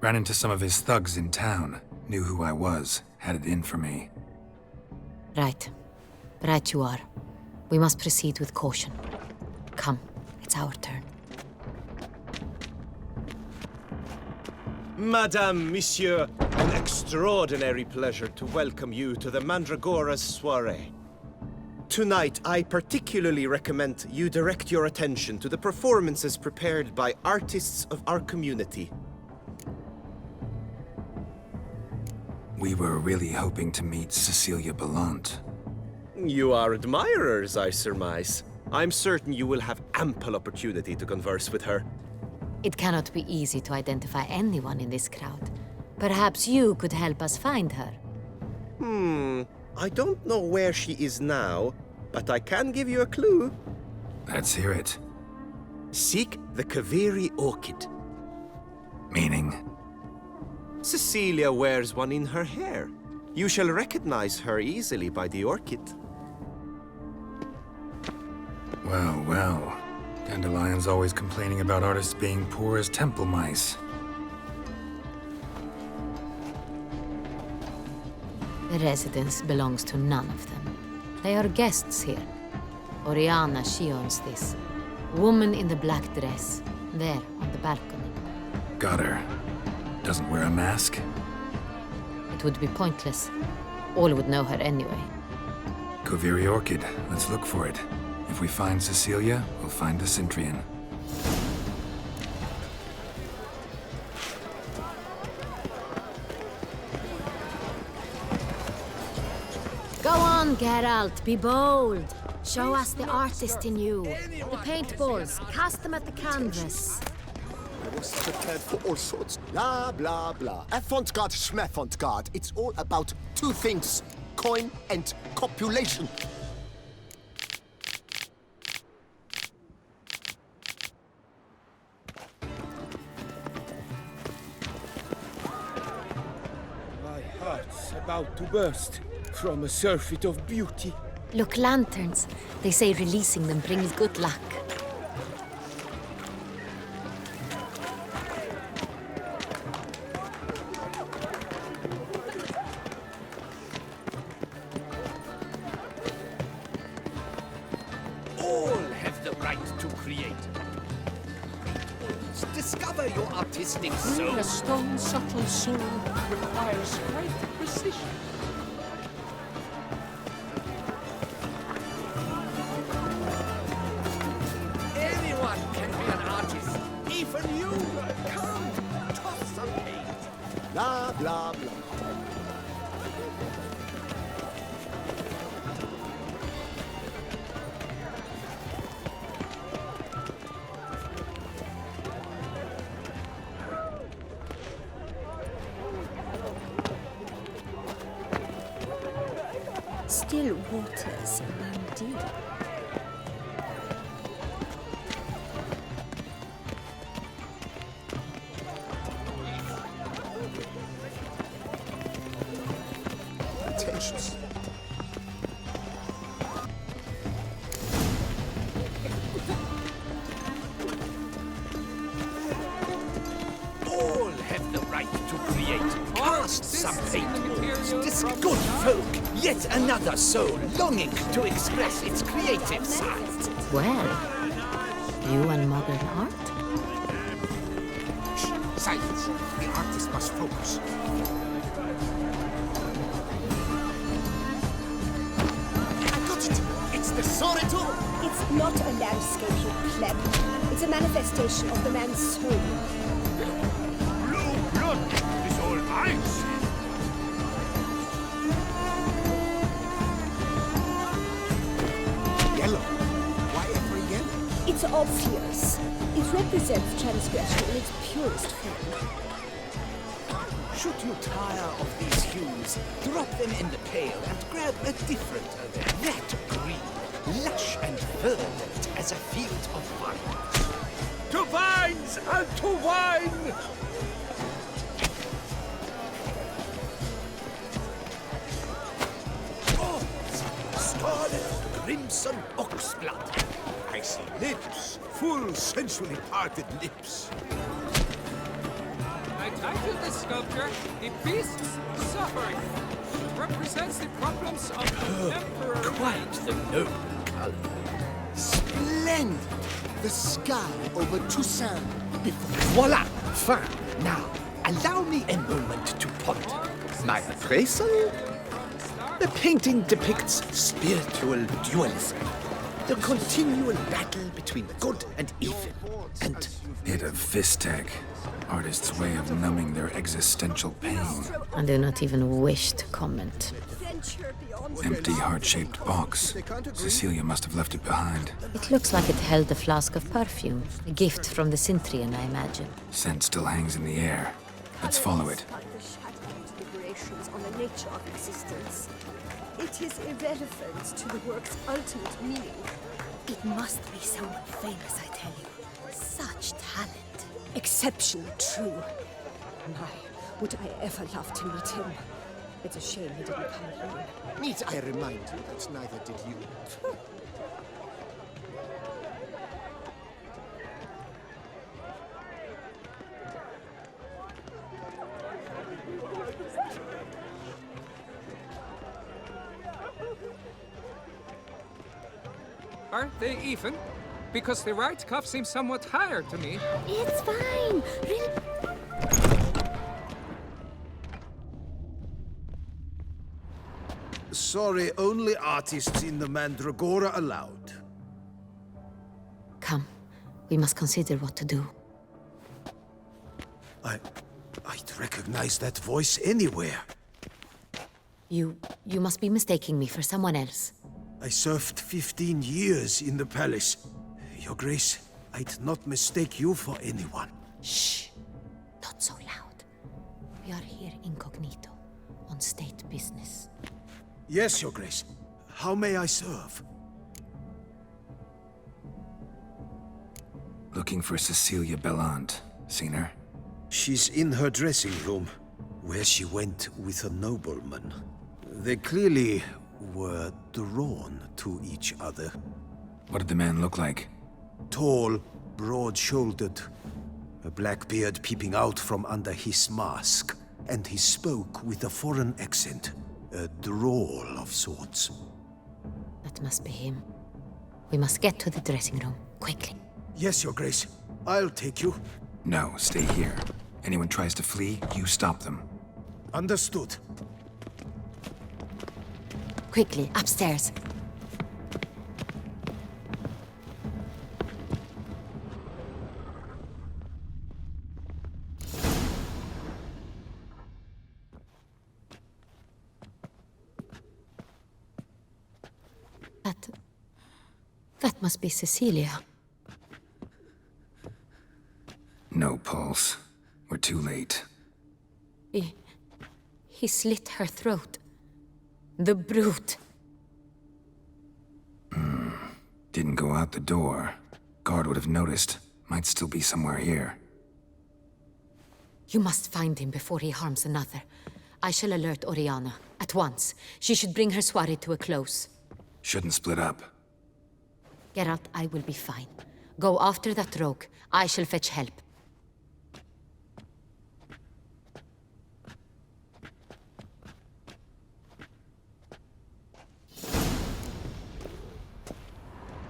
Ran into some of his thugs in town. Knew who I was. Had it in for me.
Right. Right you are. We must proceed with caution. Come, it's our turn.
Madame, Monsieur, an extraordinary pleasure to welcome you to the Mandragora's soiree. Tonight, I particularly recommend you direct your attention to the performances prepared by artists of our community.
We were really hoping to meet Cecilia Ballant.
You are admirers, I surmise. I'm certain you will have ample opportunity to converse with her.
It cannot be easy to identify anyone in this crowd. Perhaps you could help us find her.
I don't know where she is now, but I can give you a clue.
Let's hear it.
Seek the Kaviri orchid.
Meaning?
Cecilia wears one in her hair. You shall recognize her easily by the orchid.
Well, well. Dandelion's always complaining about artists being poor as temple mice.
The residence belongs to none of them. They are guests here. Oriana, she owns this. Woman in the black dress. There, on the balcony.
Got her. Doesn't wear a mask?
It would be pointless. All would know her anyway.
Kaviri orchid. Let's look for it. If we find Cecilia, we'll find the Cintrian.
Go on, Geralt, be bold. Show us the artist in you. The paintballs, cast them at the canvas.
I was prepared for all sorts. Blah, blah, blah. Avant-garde, schmavant-garde. It's all about two things. Coin and copulation.
My heart's about to burst from a surfeit of beauty.
Look, lanterns. They say releasing them brings good luck.
right to create. Discover your artistic soul.
A stone's subtle soul requires great precision.
Anyone can be an artist. Even you. Come, toss some paint.
Blah, blah, blah.
Still waters run deep.
Pretentious.
All have the right to create. Cast some paint. This
from
good folk, yet another soul longing to express its creative side.
Well, you and modern art?
Shh, silence. The artist must focus.
I got it! It's the Soreto!
It's not a landscape, you pleb. It's a manifestation of the man's soul.
Blue blood is all I see.
Yellow. Why ever yellow?
It's obvious. It represents transgression in its purest form.
Should you tire of these hues, drop them in the pail and grab a different other. That green, lush and verdant as a field of vines.
To vines and to wine!
Oh, scarlet crimson oxblood.
I see lips, full, sensually parted lips.
I titled this sculpture, The Beast's Suffering. It represents the problems of contemporary...
Quite the noble color.
Splendid! The sky over Toussaint before.
Voila! Fine. Now, allow me a moment to ponder. My appraisal? The painting depicts spiritual dualism. The continual battle between the good and evil. And
Bit of Vistek. Artist's way of numbing their existential pain.
I do not even wish to comment.
Empty heart-shaped box. Cecilia must have left it behind.
It looks like it held a flask of perfume. A gift from the Cintrian, I imagine.
Scent still hangs in the air. Let's follow it.
Deliberations on the nature of existence. It is irrelevant to the work's ultimate meaning. It must be someone famous, I tell you. Such talent. Exceptionally true. My, would I ever love to meet him. It's a shame he didn't come alone.
Need I remind you that neither did you?
Aren't they even? Because the right cuff seems somewhat higher to me.
It's fine. Really.
Sorry, only artists in the Mandragora allowed.
Come, we must consider what to do.
I'd recognize that voice anywhere.
You must be mistaking me for someone else.
I served 15 years in the palace. Your Grace, I'd not mistake you for anyone.
Shh! Not so loud. We are here incognito, on state business.
Yes, Your Grace. How may I serve?
Looking for Cecilia Bellant. Seen her?
She's in her dressing room, where she went with a nobleman. They clearly were drawn to each other.
What did the man look like?
Tall, broad-shouldered, a black beard peeping out from under his mask, and he spoke with a foreign accent, a drawl of sorts.
That must be him. We must get to the dressing room, quickly.
Yes, Your Grace. I'll take you.
No, stay here. Anyone tries to flee, you stop them.
Understood.
Quickly, upstairs. That must be Cecilia.
No pulse. We're too late.
He slit her throat. The brute.
Didn't go out the door. Guard would have noticed. Might still be somewhere here.
You must find him before he harms another. I shall alert Oriana. At once. She should bring her soirée to a close.
Shouldn't split up.
Geralt, I will be fine. Go after that rogue. I shall fetch help.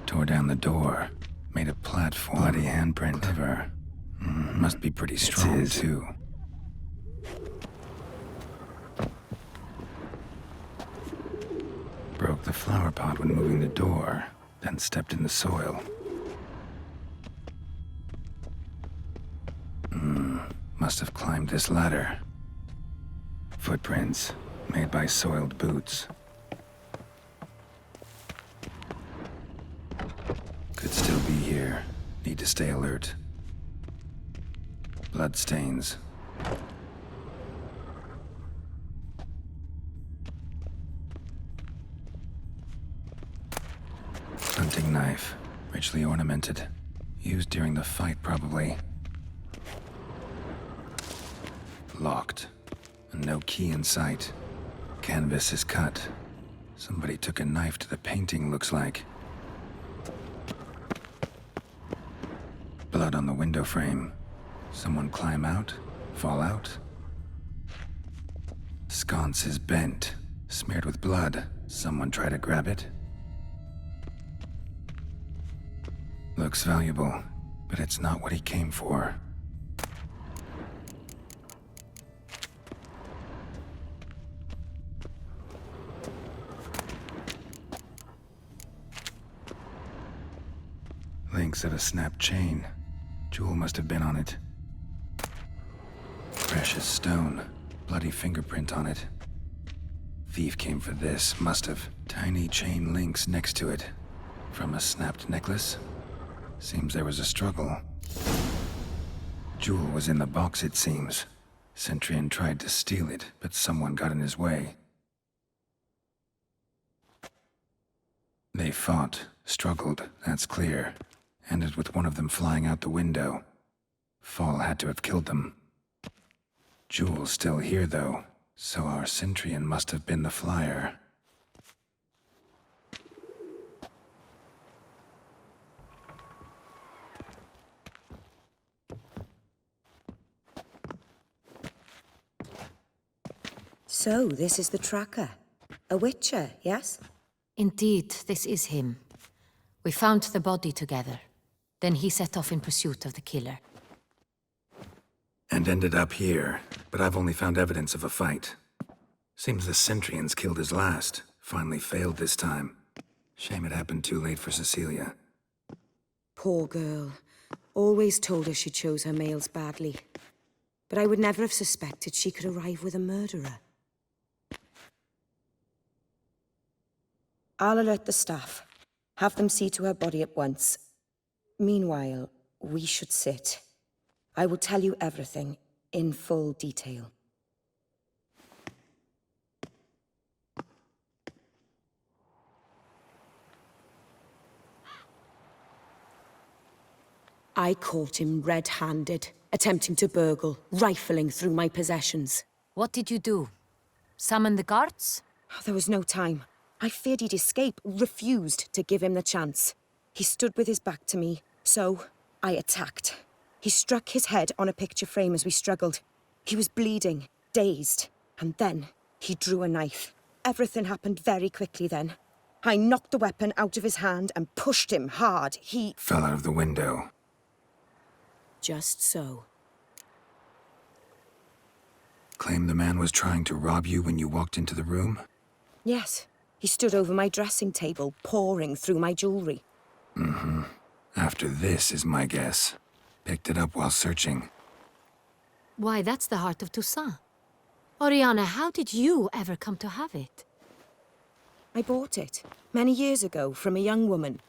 Tore down the door. Made a platform. Bloody handprint of her. Must be pretty strong, too. Broke the flower pot when moving the door, then stepped in the soil. Must have climbed this ladder. Footprints, made by soiled boots. Could still be here. Need to stay alert. Bloodstains. Hunting knife, richly ornamented. Used during the fight, probably. Locked. And no key in sight. Canvas is cut. Somebody took a knife to the painting, looks like. Blood on the window frame. Someone climb out? Fall out? Sconce is bent. Smeared with blood. Someone try to grab it? Looks valuable, but it's not what he came for. Links of a snapped chain. Jewel must have been on it. Precious stone. Bloody fingerprint on it. Thief came for this, must have. Tiny chain links next to it. From a snapped necklace? Seems there was a struggle. Jewel was in the box, it seems. Centurion tried to steal it, but someone got in his way. They fought, struggled, that's clear. Ended with one of them flying out the window. Fall had to have killed them. Jewel's still here, though, so our Centurion must have been the flyer.
So, this is the tracker. A witcher, yes?
Indeed, this is him. We found the body together. Then he set off in pursuit of the killer.
And ended up here, but I've only found evidence of a fight. Seems the Centurions killed his last. Finally failed this time. Shame it happened too late for Cecilia.
Poor girl. Always told her she chose her males badly. But I would never have suspected she could arrive with a murderer. I'll alert the staff. Have them see to her body at once. Meanwhile, we should sit. I will tell you everything, in full detail. I caught him red-handed, attempting to burgle, rifling through my possessions.
What did you do? Summon the guards?
There was no time. I feared he'd escape, refused to give him the chance. He stood with his back to me, so I attacked. He struck his head on a picture frame as we struggled. He was bleeding, dazed, and then he drew a knife. Everything happened very quickly then. I knocked the weapon out of his hand and pushed him hard. He
Fell out of the window.
just so.
Claim the man was trying to rob you when you walked into the room?
Yes, he stood over my dressing table, pouring through my jewelry.
Mm-hmm. After this is my guess. Picked it up while searching.
Why, that's the heart of Toussaint. Oriana, how did you ever come to have it?
I bought it many years ago from a young woman.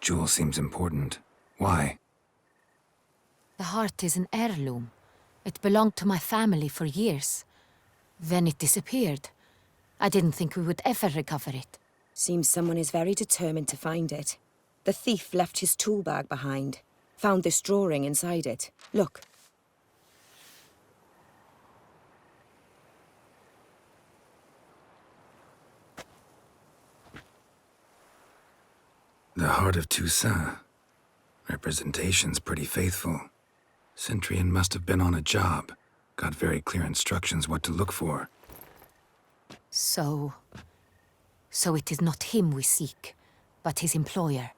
Jewel seems important. Why?
The heart is an heirloom. It belonged to my family for years. Then it disappeared. I didn't think we would ever recover it.
Seems someone is very determined to find it. The thief left his tool bag behind. Found this drawing inside it. Look.
The heart of Toussaint. Representation's pretty faithful. Centurion must have been on a job. Got very clear instructions what to look for.
So it is not him we seek, but his employer.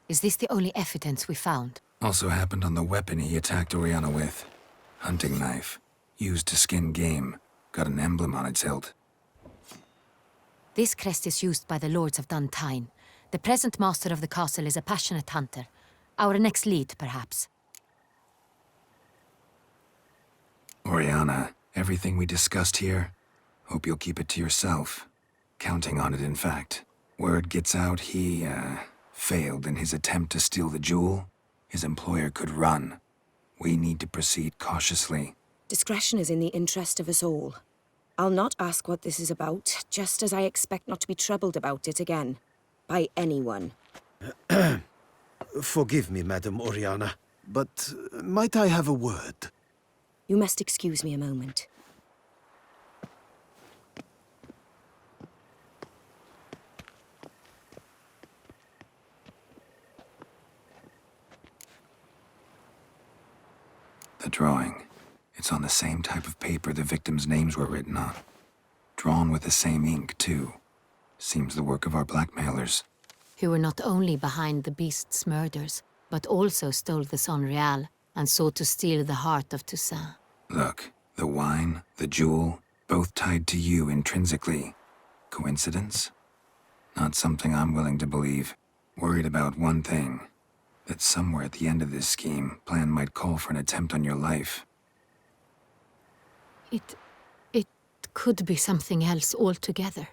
Is this the only evidence we found?
Also happened on the weapon he attacked Oriana with. Hunting knife. Used to skin game. Got an emblem on its hilt.
This crest is used by the Lords of Duntine. The present master of the castle is a passionate hunter. Our next lead, perhaps.
Oriana, everything we discussed here, hope you'll keep it to yourself. Counting on it, in fact. Word gets out he, failed in his attempt to steal the jewel. His employer could run. We need to proceed cautiously.
Discretion is in the interest of us all. I'll not ask what this is about, just as I expect not to be troubled about it again. By anyone.
Forgive me, Madam Oriana, but might I have a word?
You must excuse me a moment.
The drawing. It's on the same type of paper the victims' names were written on. Drawn with the same ink, too. Seems the work of our blackmailers.
Who were not only behind the beast's murders, but also stole the Sonreal and sought to steal the heart of Toussaint.
Look, the wine, the jewel, both tied to you intrinsically. Coincidence? Not something I'm willing to believe. Worried about one thing. That somewhere at the end of this scheme, plan might call for an attempt on your life.
It could be something else altogether.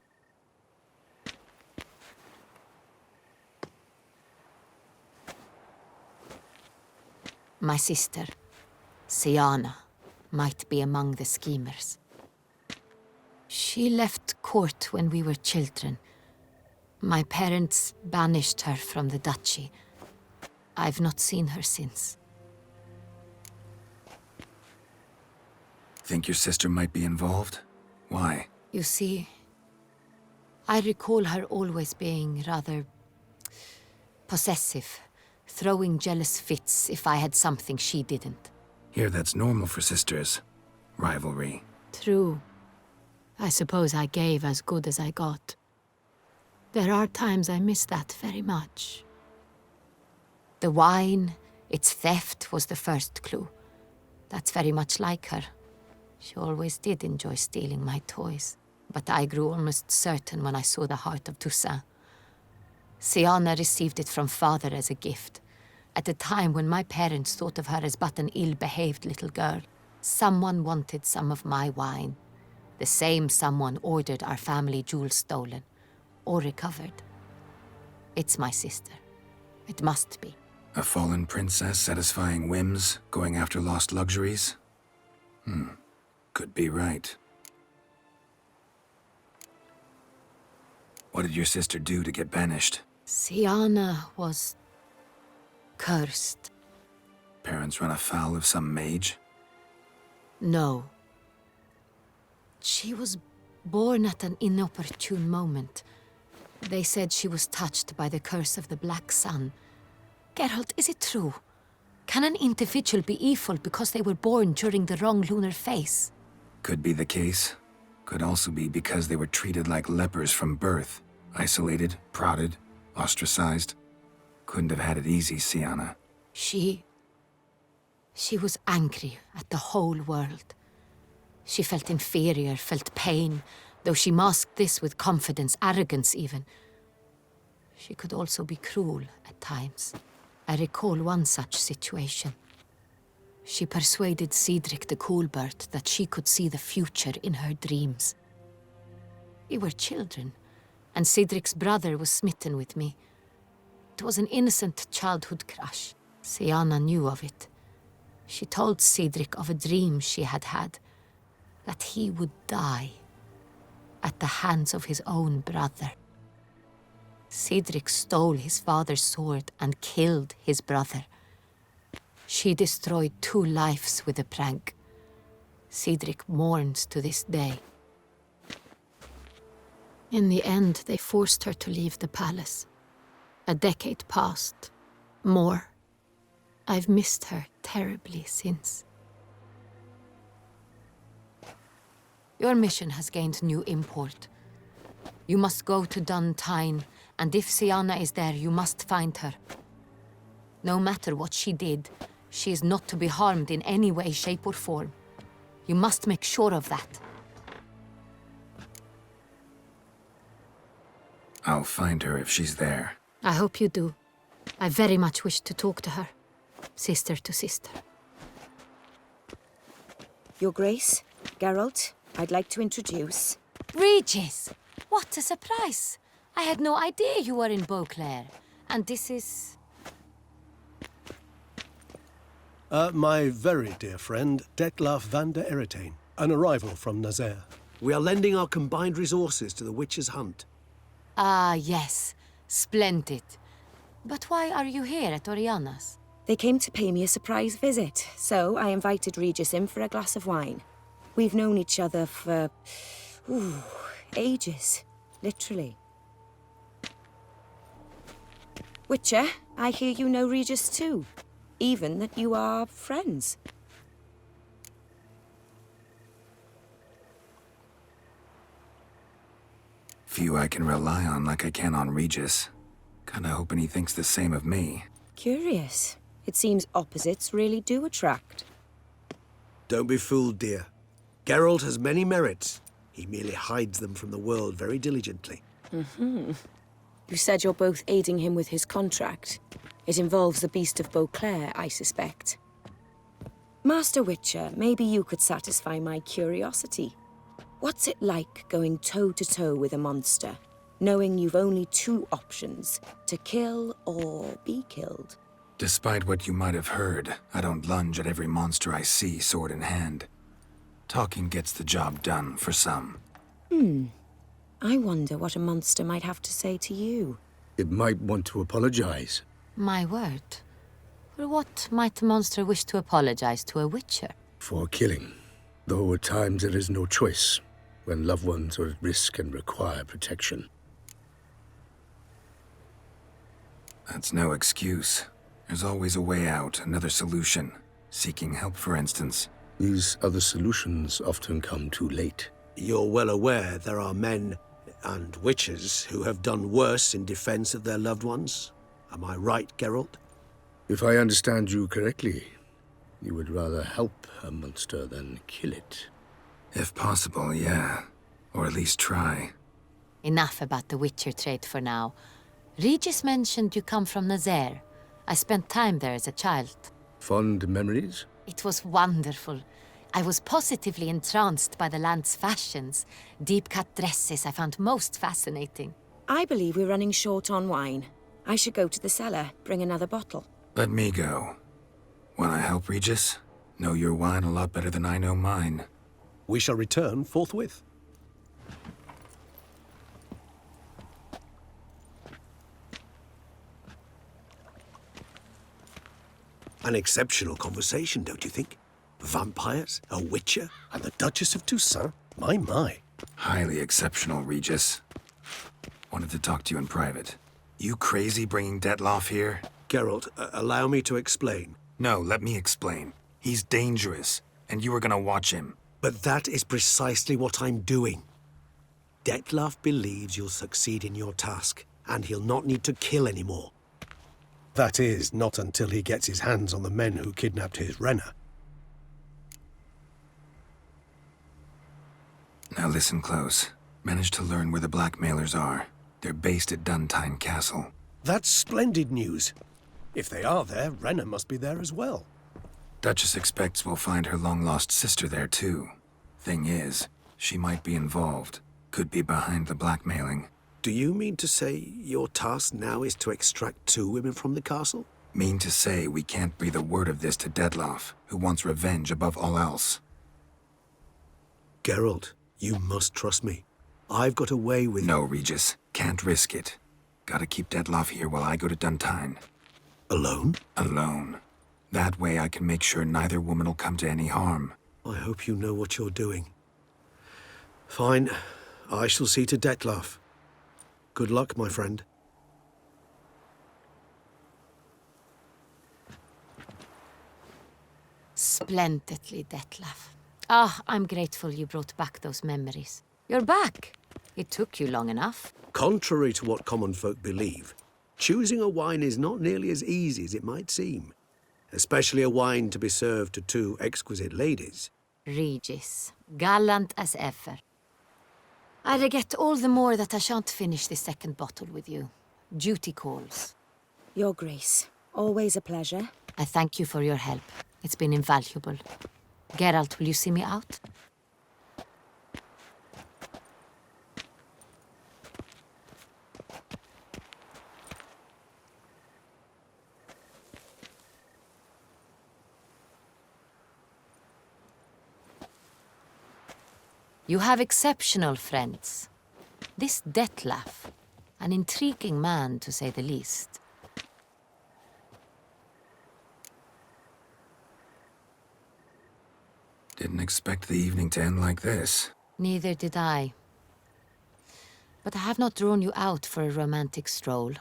My sister, Siana, might be among the schemers. She left court when we were children. My parents banished her from the duchy. I've not seen her since.
Think your sister might be involved? Why?
You see, I recall her always being rather possessive, throwing jealous fits if I had something she didn't.
Here, that's normal for sisters. Rivalry.
True. I suppose I gave as good as I got. There are times I miss that very much. The wine, its theft, was the first clue. That's very much like her. She always did enjoy stealing my toys. But I grew almost certain when I saw the heart of Toussaint. Siana received it from father as a gift. At a time when my parents thought of her as but an ill-behaved little girl. Someone wanted some of my wine. The same someone ordered our family jewels stolen. Or recovered. It's my sister. It must be.
A fallen princess satisfying whims, going after lost luxuries? Could be right. What did your sister do to get banished?
Siana was cursed.
Parents run afoul of some mage?
No. She was born at an inopportune moment. They said she was touched by the curse of the Black Sun. Geralt, is it true? Can an individual be evil because they were born during the wrong lunar phase?
Could be the case. Could also be because they were treated like lepers from birth. Isolated, prodded, ostracized. Couldn't have had it easy, Sienna.
She was angry at the whole world. She felt inferior, felt pain, though she masked this with confidence, arrogance even. She could also be cruel at times. I recall one such situation. She persuaded Cedric the Coolbird that she could see the future in her dreams. We were children, and Cedric's brother was smitten with me. It was an innocent childhood crush. Sienna knew of it. She told Cedric of a dream she had had, that he would die at the hands of his own brother. Cedric stole his father's sword and killed his brother. She destroyed 2 lives with a prank. Cedric mourns to this day. In the end, they forced her to leave the palace. A decade passed. More. I've missed her terribly since. Your mission has gained new import. You must go to Dun Tyne, and if Sienna is there, you must find her. No matter what she did, she is not to be harmed in any way, shape, or form. You must make sure of that.
I'll find her if she's there.
I hope you do. I very much wish to talk to her. Sister to sister.
Your Grace, Geralt, I'd like to introduce...
Regis! What a surprise! I had no idea you were in Beauclair. And this is...
My very dear friend, Detlaf van der Eretain, an arrival from Nazaire. We are lending our combined resources to the Witcher's hunt.
Ah, yes. Splendid. But why are you here at Oriana's?
They came to pay me a surprise visit, so I invited Regis in for a glass of wine. We've known each other for... ages. Literally. Witcher, I hear you know Regis too. Even that you are friends.
Few I can rely on like I can on Regis. Kinda hoping he thinks the same of me.
Curious. It seems opposites really do attract.
Don't be fooled, dear. Geralt has many merits. He merely hides them from the world very diligently.
You said you're both aiding him with his contract. It involves the Beast of Beauclair, I suspect. Master Witcher, maybe you could satisfy my curiosity. What's it like going toe-to-toe with a monster, knowing you've only 2 options, to kill or be killed?
Despite what you might have heard, I don't lunge at every monster I see sword in hand. Talking gets the job done for some.
I wonder what a monster might have to say to you.
It might want to apologize.
My word. For what might a monster wish to apologize to a witcher?
For killing. Though at times there is no choice, when loved ones are at risk and require protection.
That's no excuse. There's always a way out, another solution. Seeking help, for instance.
These other solutions often come too late.
You're well aware there are men and witches who have done worse in defense of their loved ones. Am I right, Geralt?
If I understand you correctly, you would rather help a monster than kill it.
If possible, yeah. Or at least try.
Enough about the witcher trait for now. Regis mentioned you come from Nazaire. I spent time there as a child.
Fond memories?
It was wonderful. I was positively entranced by the land's fashions. Deep-cut dresses I found most fascinating.
I believe we're running short on wine. I should go to the cellar, bring another bottle.
Let me go. Wanna help, Regis? Know your wine a lot better than I know mine.
We shall return forthwith. An exceptional conversation, don't you think? Vampires, a witcher, and the Duchess of Toussaint? My.
Highly exceptional, Regis. Wanted to talk to you in private. You crazy bringing Detlaf here?
Geralt, allow me to explain.
No, let me explain. He's dangerous, and you were gonna watch him.
But that is precisely what I'm doing. Detlef believes you'll succeed in your task, and he'll not need to kill anymore. That is, not until he gets his hands on the men who kidnapped his Renner.
Now listen close. Managed to learn where the blackmailers are. They're based at Duntine Castle.
That's splendid news. If they are there, Renner must be there as well.
Duchess expects we'll find her long-lost sister there, too. Thing is, she might be involved. Could be behind the blackmailing.
Do you mean to say your task now is to extract 2 women from the castle?
Mean to say we can't breathe a word of this to Detlef, who wants revenge above all else.
Geralt, you must trust me. I've got a way with...
No, Regis. Can't risk it. Gotta keep Detlef here while I go to Duntine.
Alone?
Alone. That way I can make sure neither woman will come to any harm.
I hope you know what you're doing. Fine. I shall see to Detlef. Good luck, my friend.
Splendidly, Detlef. Ah, I'm grateful you brought back those memories. You're back. It took you long enough.
Contrary to what common folk believe, choosing a wine is not nearly as easy as it might seem. Especially a wine to be served to 2 exquisite ladies.
Regis, gallant as ever. I regret all the more that I shan't finish this 2nd bottle with you. Duty calls.
Your Grace, always a pleasure.
I thank you for your help. It's been invaluable. Geralt, will you see me out? You have exceptional friends. This Detlef, an intriguing man to say the least.
Didn't expect the evening to end like this.
Neither did I. But I have not drawn you out for a romantic stroll.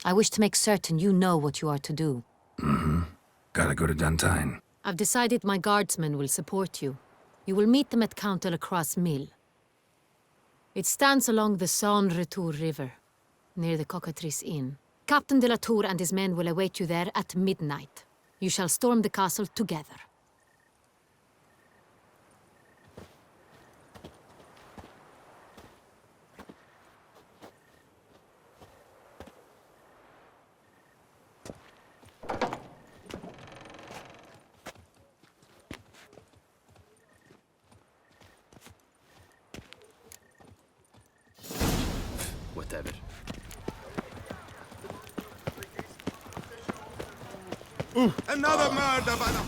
I wish to make certain you know what you are to do.
Mm-hmm. Gotta go to Duntine.
I've decided my guardsmen will support you. You will meet them at Count de la Croix's mill. It stands along the Saône-Retour River, near the Cockatrice Inn. Captain de la Tour and his men will await you there at midnight. You shall storm the castle together.
Whatever.
Another murder by the...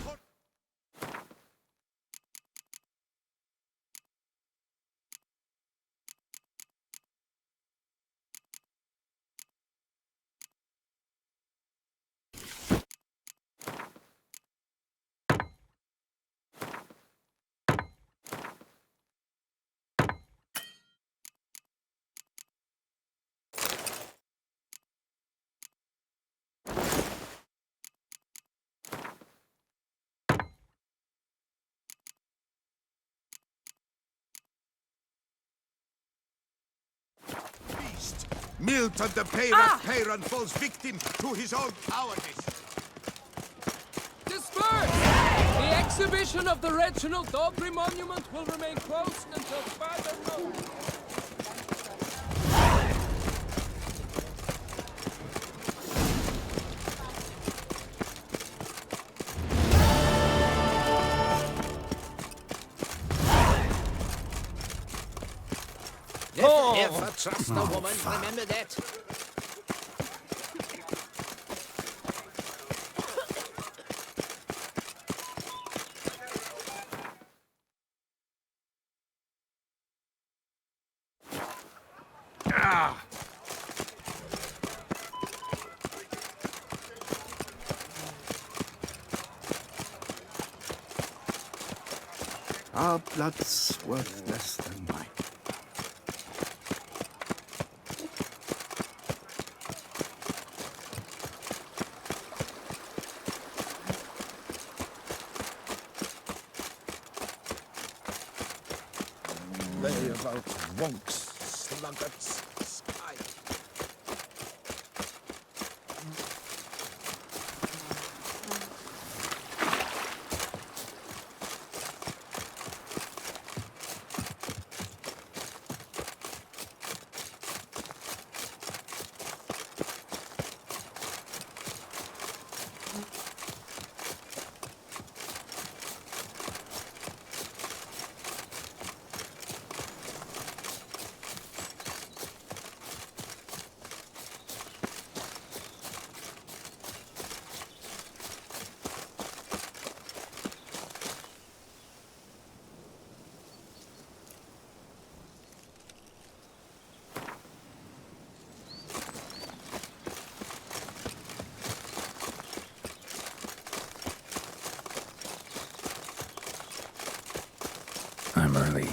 Milton the Peyran falls victim to his own cowardice.
Disperse! The exhibition of the Reginald Dobry monument will remain closed until further notice.
Never trust a woman, remember that.
Our blood's worth less than mine. They about wonks, sluggards, sky.
I'm early.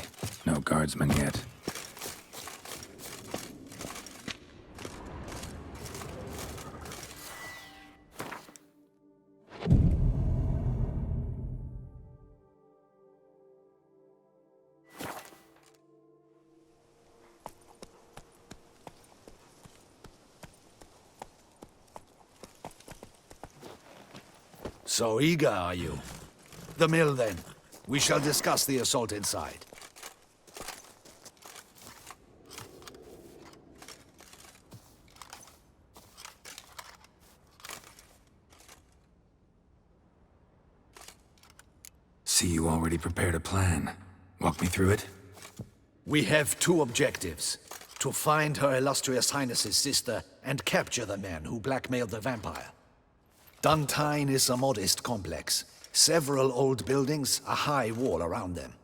No guardsmen yet.
So eager, are you? The mill, then. We shall discuss the assault inside.
See, you already prepared a plan. Walk me through it?
We have two objectives. To find Her Illustrious Highness's sister and capture the man who blackmailed the vampire. Duntine is a modest complex. Several old buildings, a high wall around them.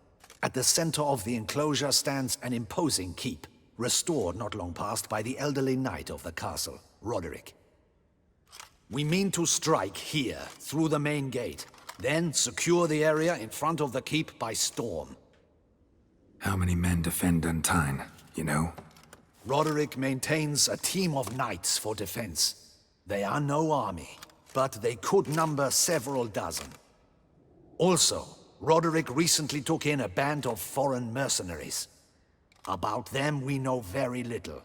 At the center of the enclosure stands an imposing keep, restored not long past by the elderly knight of the castle, Roderick. We mean to strike here, through the main gate, then secure the area in front of the keep by storm.
How many men defend Duntine, you know?
Roderick maintains a team of knights for defense. They are no army, but they could number several dozen. Also, Roderick recently took in a band of foreign mercenaries. About them we know very little.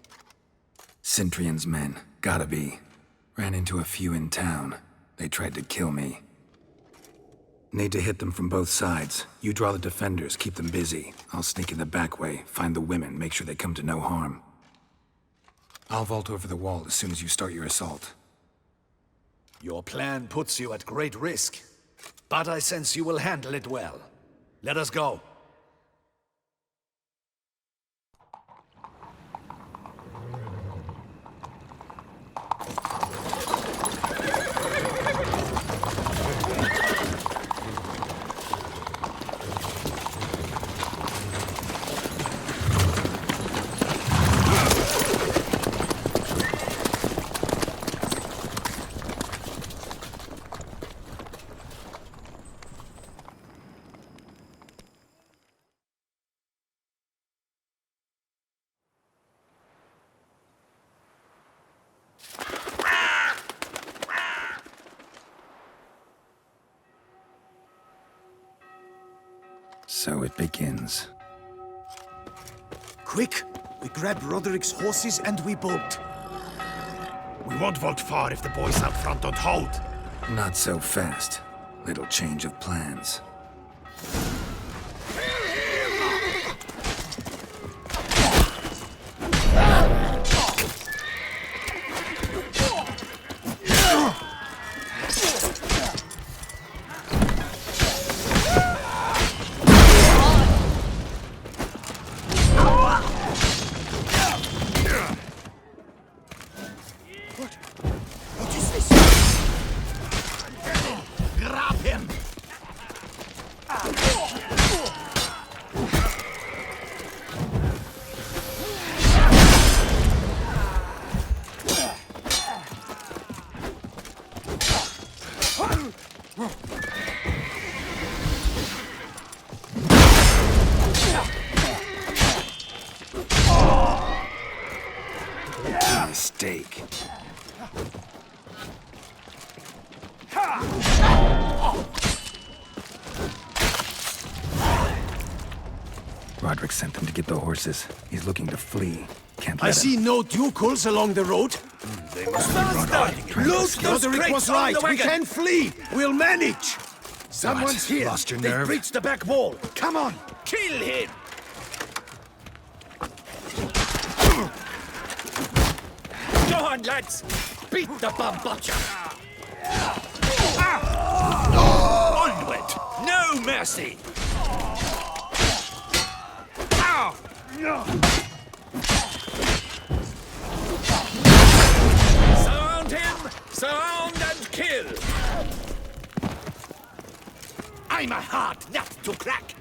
Cintrian's men, gotta be. Ran into a few in town. They tried to kill me. Need to hit them from both sides. You draw the defenders, keep them busy. I'll sneak in the back way, find the women, make sure they come to no harm. I'll vault over the wall as soon as you start your assault.
Your plan puts you at great risk, but I sense you will handle it well. Let us go.
So it begins.
Quick! We grab Roderick's horses and we bolt. We won't vault far if the boys out front don't hold.
Not so fast. Little change of plans.
What is this? Grab him!
Mistake. Roderick's sent them to get the horses. He's looking to flee. Can't
I
let
see
him.
no ducals along the road.
They must be run out.
Look, Roderick was right. We can flee. We'll manage. Someone's here.
Lost your
They've
nerve?
breached the back wall. Come on.
Kill him! Go on, lads! Beat the bamboccia! Onward! No mercy! Surround him! Surround and kill! I'm a hard nut to crack!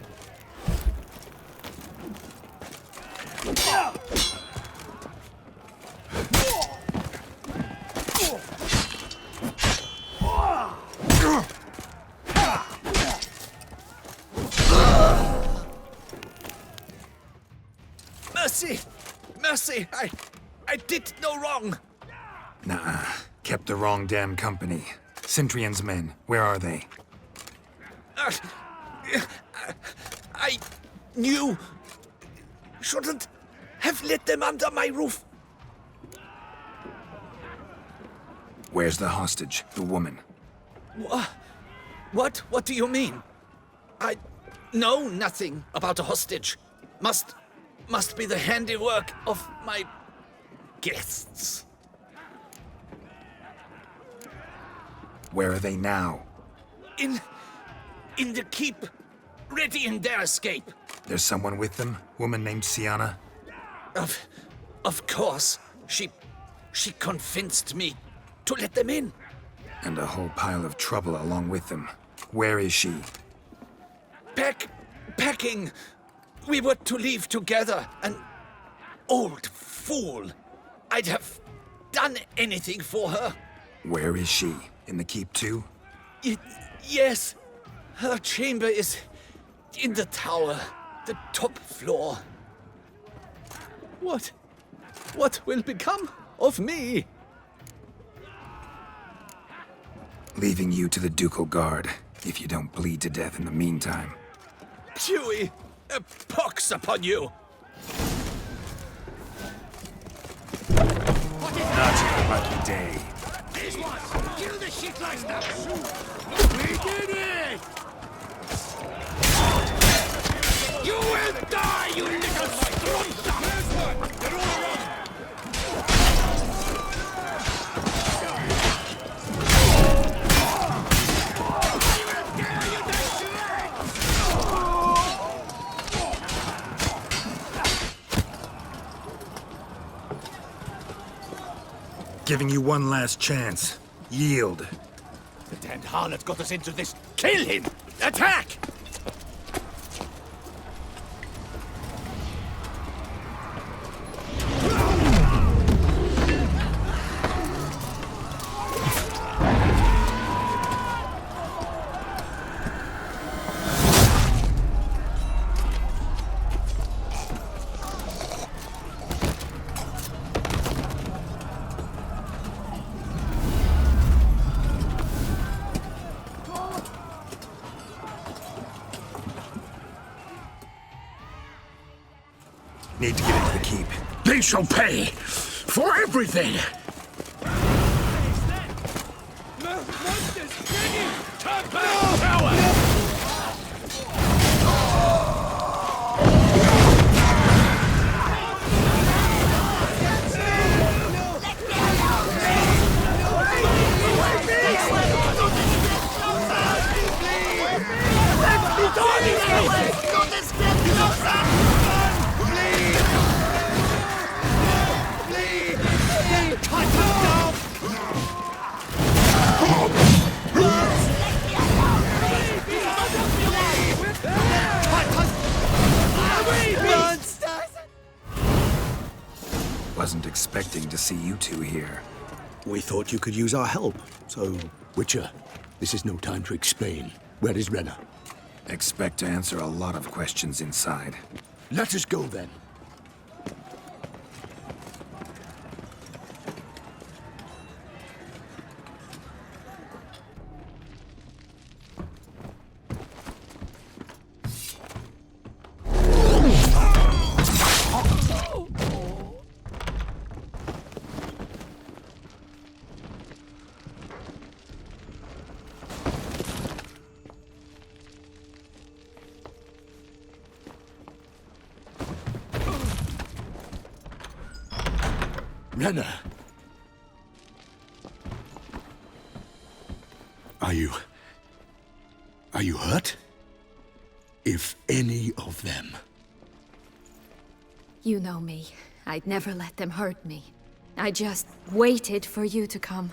Mercy! Mercy! I did no wrong!
Nah, kept the wrong damn company. Centrion's men, where are they?
I knew... shouldn't have let them under my roof.
Where's the hostage, the woman?
What? What do you mean? I know nothing about a hostage. Must be the handiwork of my guests.
Where are they now?
In the keep, ready in their escape.
There's someone with them? Woman named Sienna?
Of course. She convinced me to let them in.
And a whole pile of trouble along with them. Where is she?
Packing. We were to leave together. An old fool. I'd have done anything for her.
Where is she? In the keep too?
Yes. Her chamber is in the tower. The top floor. What will become of me?
Leaving you to the ducal guard, if you don't bleed to death in the meantime.
Huey, a pox upon you!
Not your lucky day.
This one. Kill the shit like that. We did it! You will die, you little strunter! They're all around.
Giving you one last chance. Yield.
The damned harlot got us into this. Kill him! Attack!
Need to get into the keep.
They shall pay for everything!
Wasn't expecting to see you two here.
We thought you could use our help, so...
Witcher, this is no time to explain. Where is Renna?
Expect to answer a lot of questions inside.
Let us go then. Renna! Are you hurt? If any of them.
You know me. I'd never let them hurt me. I just waited for you to come.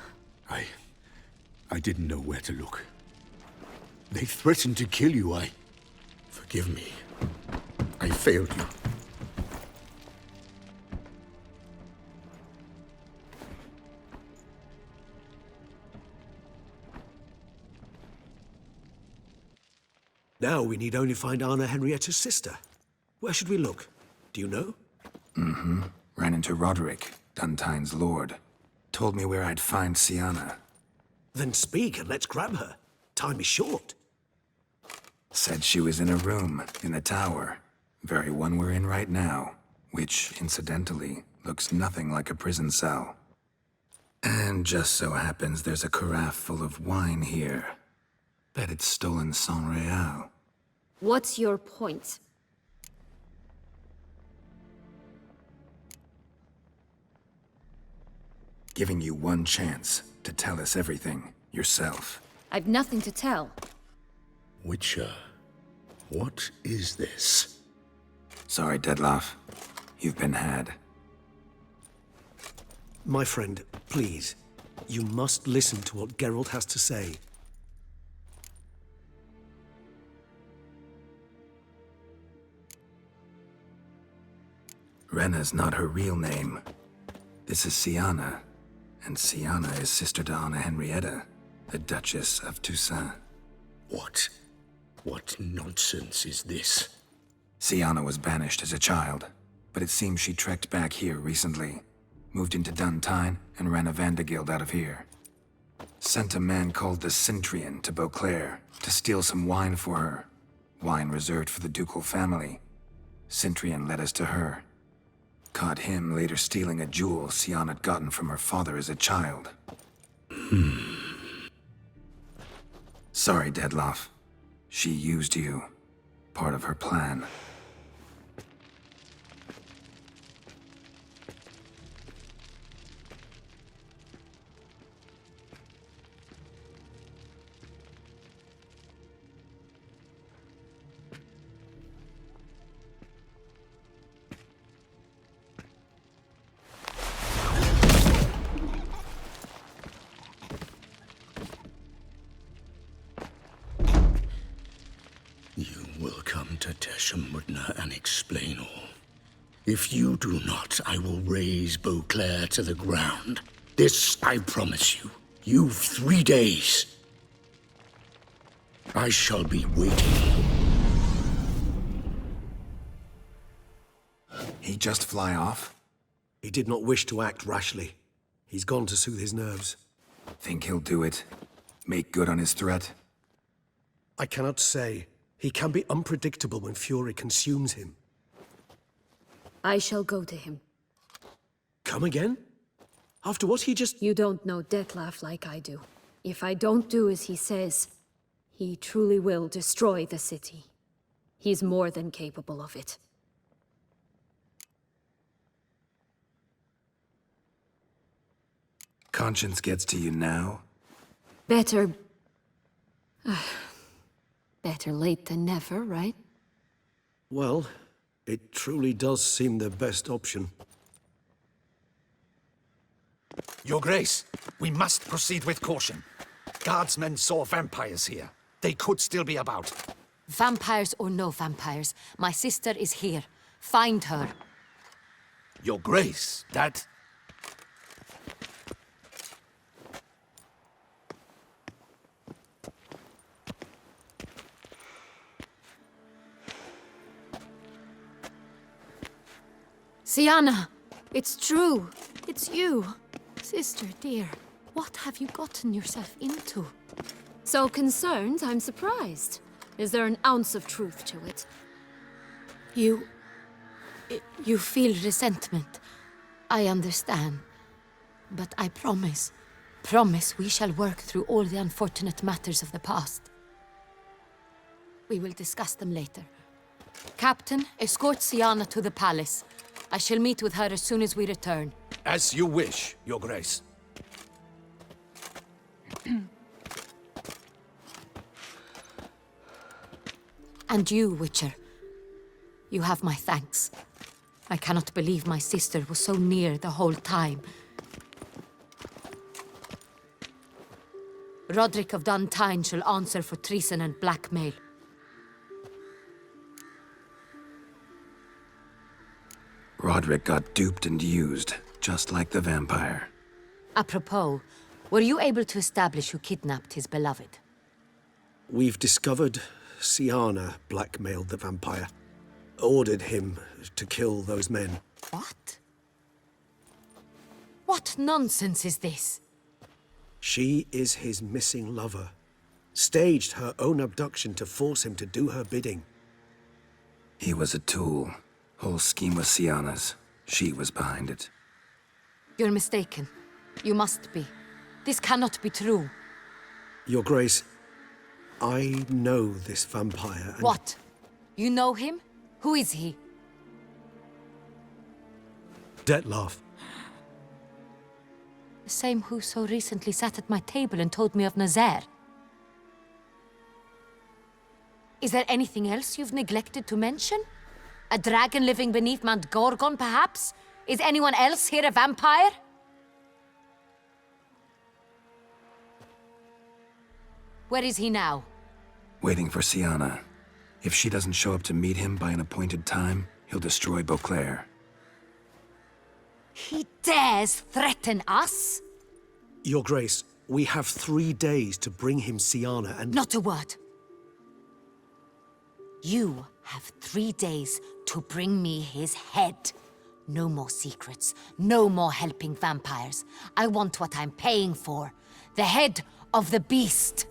I didn't know where to look. They threatened to kill you. Forgive me. I failed you.
Now we need only find Anna Henrietta's sister. Where should we look? Do you know?
Mm-hmm. Ran into Roderick, Duntine's lord. Told me where I'd find Sienna.
Then speak and let's grab her. Time is short.
Said she was in a room in the tower. Very one we're in right now. Which, incidentally, looks nothing like a prison cell. And just so happens there's a carafe full of wine here. Bet it's stolen Saint-Réal.
What's your point?
Giving you one chance to tell us everything yourself.
I've nothing to tell.
Witcher, what is this?
Sorry, Dettlaff. You've been had.
My friend, please. You must listen to what Geralt has to say.
Renna's not her real name. This is Sienna. And Sienna is sister to Anna Henrietta, the Duchess of Toussaint.
What nonsense is this?
Sienna was banished as a child, but it seems she trekked back here recently. Moved into Duntine and ran a Vandergild out of here. Sent a man called the Cintrian to Beauclair to steal some wine for her. Wine reserved for the ducal family. Cintrian led us to her. Caught him later stealing a jewel Sienna had gotten from her father as a child. Sorry, Dettlaff. She used you. Part of her plan.
You will come to Teshumudna and explain all. If you do not, I will raise Beauclair to the ground. This I promise you. You've 3 days. I shall be waiting.
He just fly off?
He did not wish to act rashly. He's gone to soothe his nerves.
Think he'll do it? Make good on his threat?
I cannot say. He can be unpredictable when fury consumes him.
I shall go to him.
Come again? After what he just...
You don't know Dettlaff like I do. If I don't do as he says, he truly will destroy the city. He's more than capable of it.
Conscience gets to you now?
Better... better late than never, right?
Well, it truly does seem the best option.
Your Grace, we must proceed with caution. Guardsmen saw vampires here. They could still be about.
Vampires or no vampires, my sister is here. Find her.
Your Grace, that...
Sienna! It's true! It's you! Sister dear, what have you gotten yourself into?
So concerned, I'm surprised. Is there an ounce of truth to it?
You feel resentment. I understand. But I promise we shall work through all the unfortunate matters of the past. We will discuss them later. Captain, escort Sienna to the palace. I shall meet with her as soon as we return.
As you wish, Your Grace.
And you, Witcher. You have my thanks. I cannot believe my sister was so near the whole time. Roderick of Duntine shall answer for treason and blackmail.
Roderick got duped and used, just like the vampire.
Apropos, were you able to establish who kidnapped his beloved?
We've discovered Siana blackmailed the vampire. Ordered him to kill those men.
What? What nonsense is this?
She is his missing lover. Staged her own abduction to force him to do her bidding.
He was a tool. Whole scheme was Siana's. She was behind it.
You're mistaken. You must be. This cannot be true.
Your Grace, I know this vampire and...
What? You know him? Who is he?
Dettlaff.
The same who so recently sat at my table and told me of Nazaire. Is there anything else you've neglected to mention? A dragon living beneath Mount Gorgon, perhaps? Is anyone else here a vampire? Where is he now?
Waiting for Siana. If she doesn't show up to meet him by an appointed time, he'll destroy Beauclair.
He dares threaten us?
Your Grace, we have 3 days to bring him Siana and...
Not a word. You have 3 days to bring me his head. No more secrets, no more helping vampires. I want what I'm paying for. The head of the beast.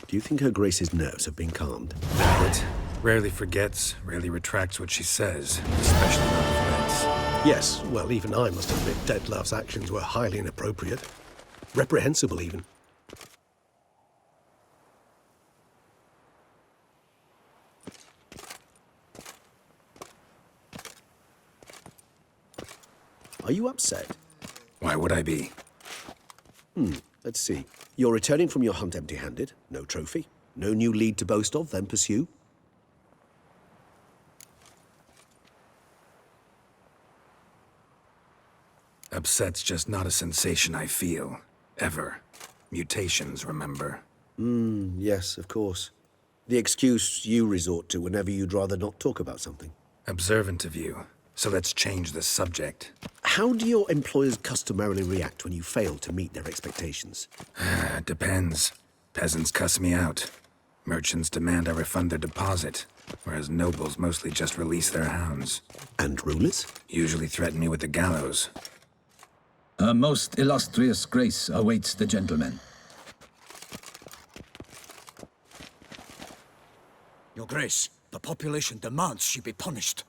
Do you think Her Grace's nerves have been calmed?
But rarely forgets, rarely retracts what she says, especially on threats.
Yes, well, even I must admit Dettlaff's actions were highly inappropriate. Reprehensible, even. Are you upset?
Why would I be?
Let's see. You're returning from your hunt empty-handed. No trophy. No new lead to boast of, then pursue.
Upset's just not a sensation I feel. Ever. Mutations, remember?
Yes, of course. The excuse you resort to whenever you'd rather not talk about something.
Observant of you. So let's change the subject.
How do your employers customarily react when you fail to meet their expectations?
Depends. Peasants cuss me out. Merchants demand I refund their deposit, whereas nobles mostly just release their hounds.
And rulers?
Usually threaten me with the gallows.
Her most illustrious grace awaits the gentleman.
Your Grace, the population demands she be punished.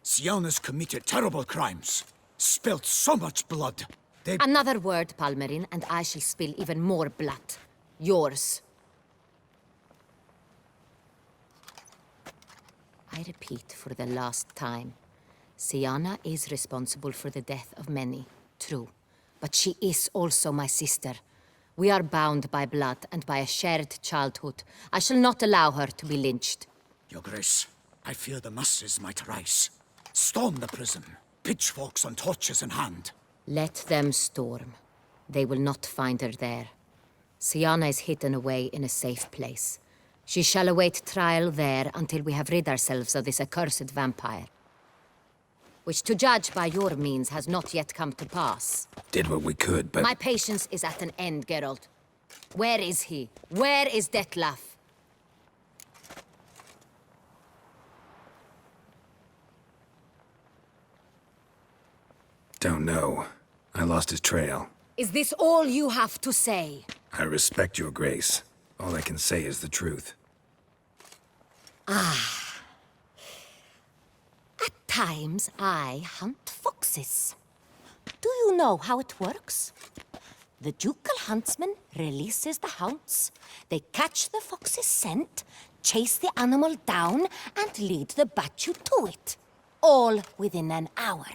Siana's committed terrible crimes. Spilt so much blood.
Another word, Palmerin, and I shall spill even more blood. Yours. I repeat for the last time. Siana is responsible for the death of many, true. But she is also my sister. We are bound by blood and by a shared childhood. I shall not allow her to be lynched.
Your Grace, I fear the masses might rise. Storm the prison, pitchforks and torches in hand.
Let them storm. They will not find her there. Siana is hidden away in a safe place. She shall await trial there until we have rid ourselves of this accursed vampire. Which, to judge by your means, has not yet come to pass.
Did what we could, but...
My patience is at an end, Geralt. Where is he? Where is Dettlaff?
Don't know. I lost his trail.
Is this all you have to say?
I respect your grace. All I can say is the truth.
Ah. At times, I hunt foxes. Do you know how it works? The ducal
huntsman releases the hounds. They catch the fox's scent, chase the animal down, and lead the Bachu to it. All within an hour.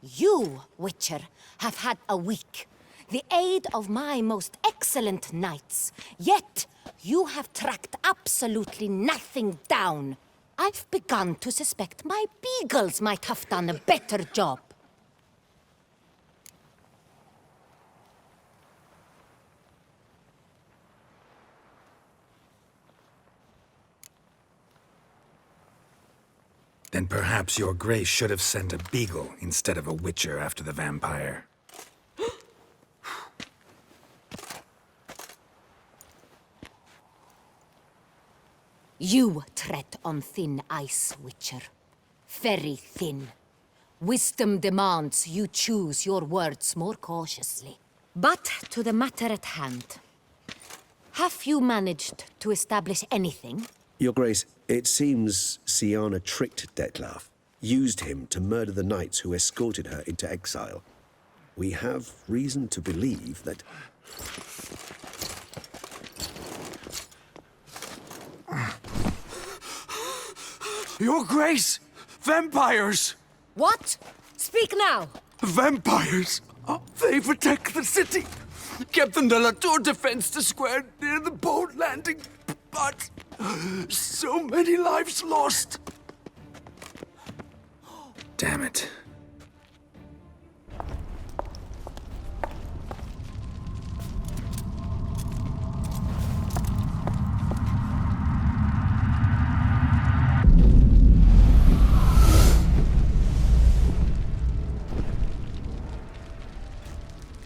You, Witcher, have had a week. The aid of my most excellent knights. Yet, you have tracked absolutely nothing down. I've begun to suspect my beagles might have done a better job.
Then perhaps your grace should have sent a beagle instead of a witcher after the vampire.
You tread on thin ice, Witcher. Very thin. Wisdom demands you choose your words more cautiously. But to the matter at hand. Have you managed to establish anything?
Your Grace, it seems Siana tricked Detlaf, used him to murder the knights who escorted her into exile. We have reason to believe that...
Your Grace! Vampires!
What? Speak now!
Vampires! They protect the city! Captain de la Tour defends the square near the boat landing, but so many lives lost!
Damn it.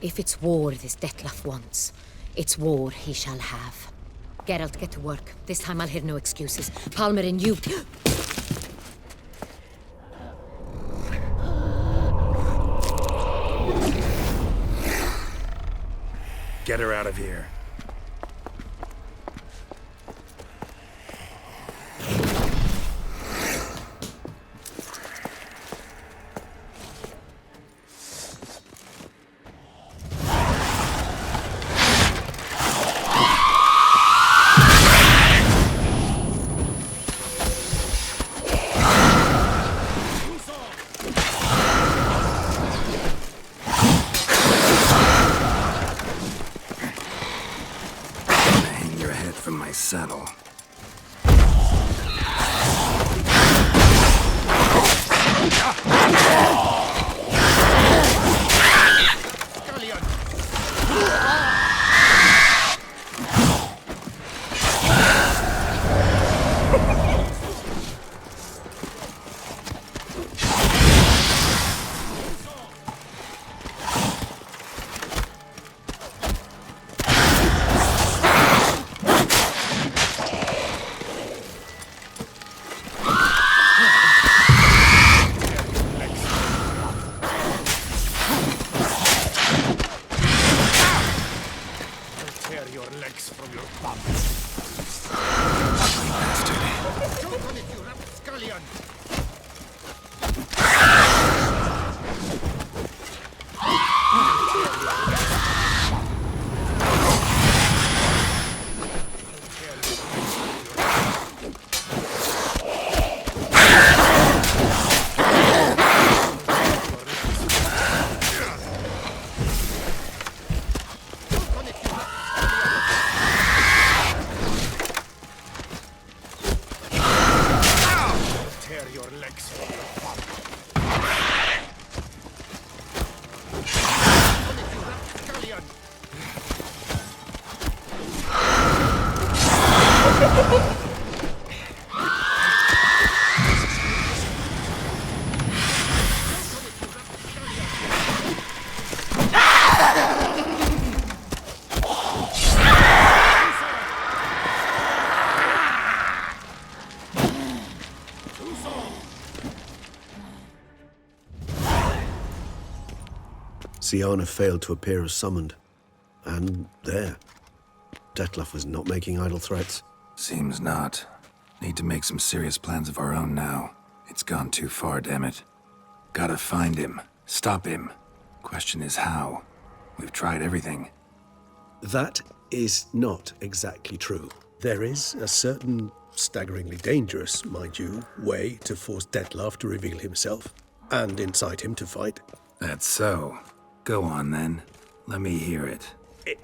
If it's war this Detlaf wants, it's war he shall have. Geralt, get to work. This time I'll hear no excuses. Palmer and you...
Get her out of here. From my saddle.
Siana failed to appear as summoned. And there. Detlaf was not making idle threats.
Seems not. Need to make some serious plans of our own now. It's gone too far, damn it. Gotta find him. Stop him. Question is how. We've tried everything.
That is not exactly true. There is a certain, staggeringly dangerous, mind you, way to force Dettlaff to reveal himself and incite him to fight.
That's so. Go on, then. Let me hear it.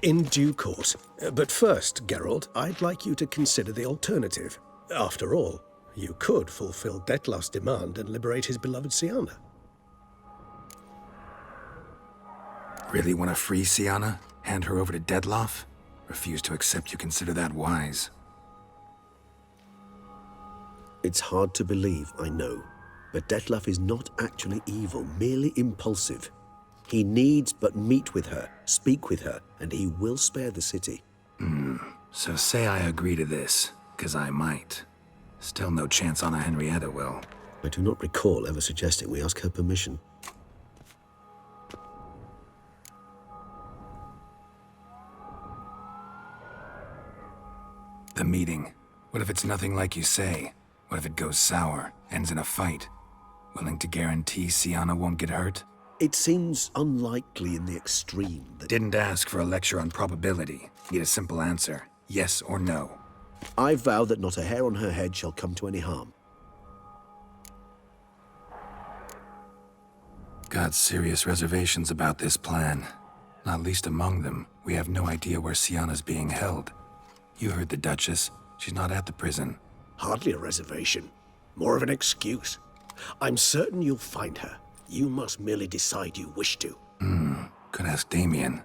In due course. But first, Geralt, I'd like you to consider the alternative. After all, you could fulfill Dettlaff's demand and liberate his beloved Siana.
Really want to free Siana? Hand her over to Dettlaff? Refuse to accept you consider that wise.
It's hard to believe, I know, but Dettlaff is not actually evil, merely impulsive. He needs but meet with her, speak with her, and he will spare the city.
So say I agree to this, 'cause I might. Still no chance Anna Henrietta will.
I do not recall ever suggesting we ask her permission.
The meeting. What if it's nothing like you say? What if it goes sour, ends in a fight? Willing to guarantee Siana won't get hurt?
It seems unlikely in the extreme that...
Didn't ask for a lecture on probability. Need a simple answer. Yes or no.
I vow that not a hair on her head shall come to any harm.
Got serious reservations about this plan. Not least among them, we have no idea where Siana's being held. You heard the Duchess. She's not at the prison.
Hardly a reservation. More of an excuse. I'm certain you'll find her. You must merely decide you wish to.
Could ask Damien.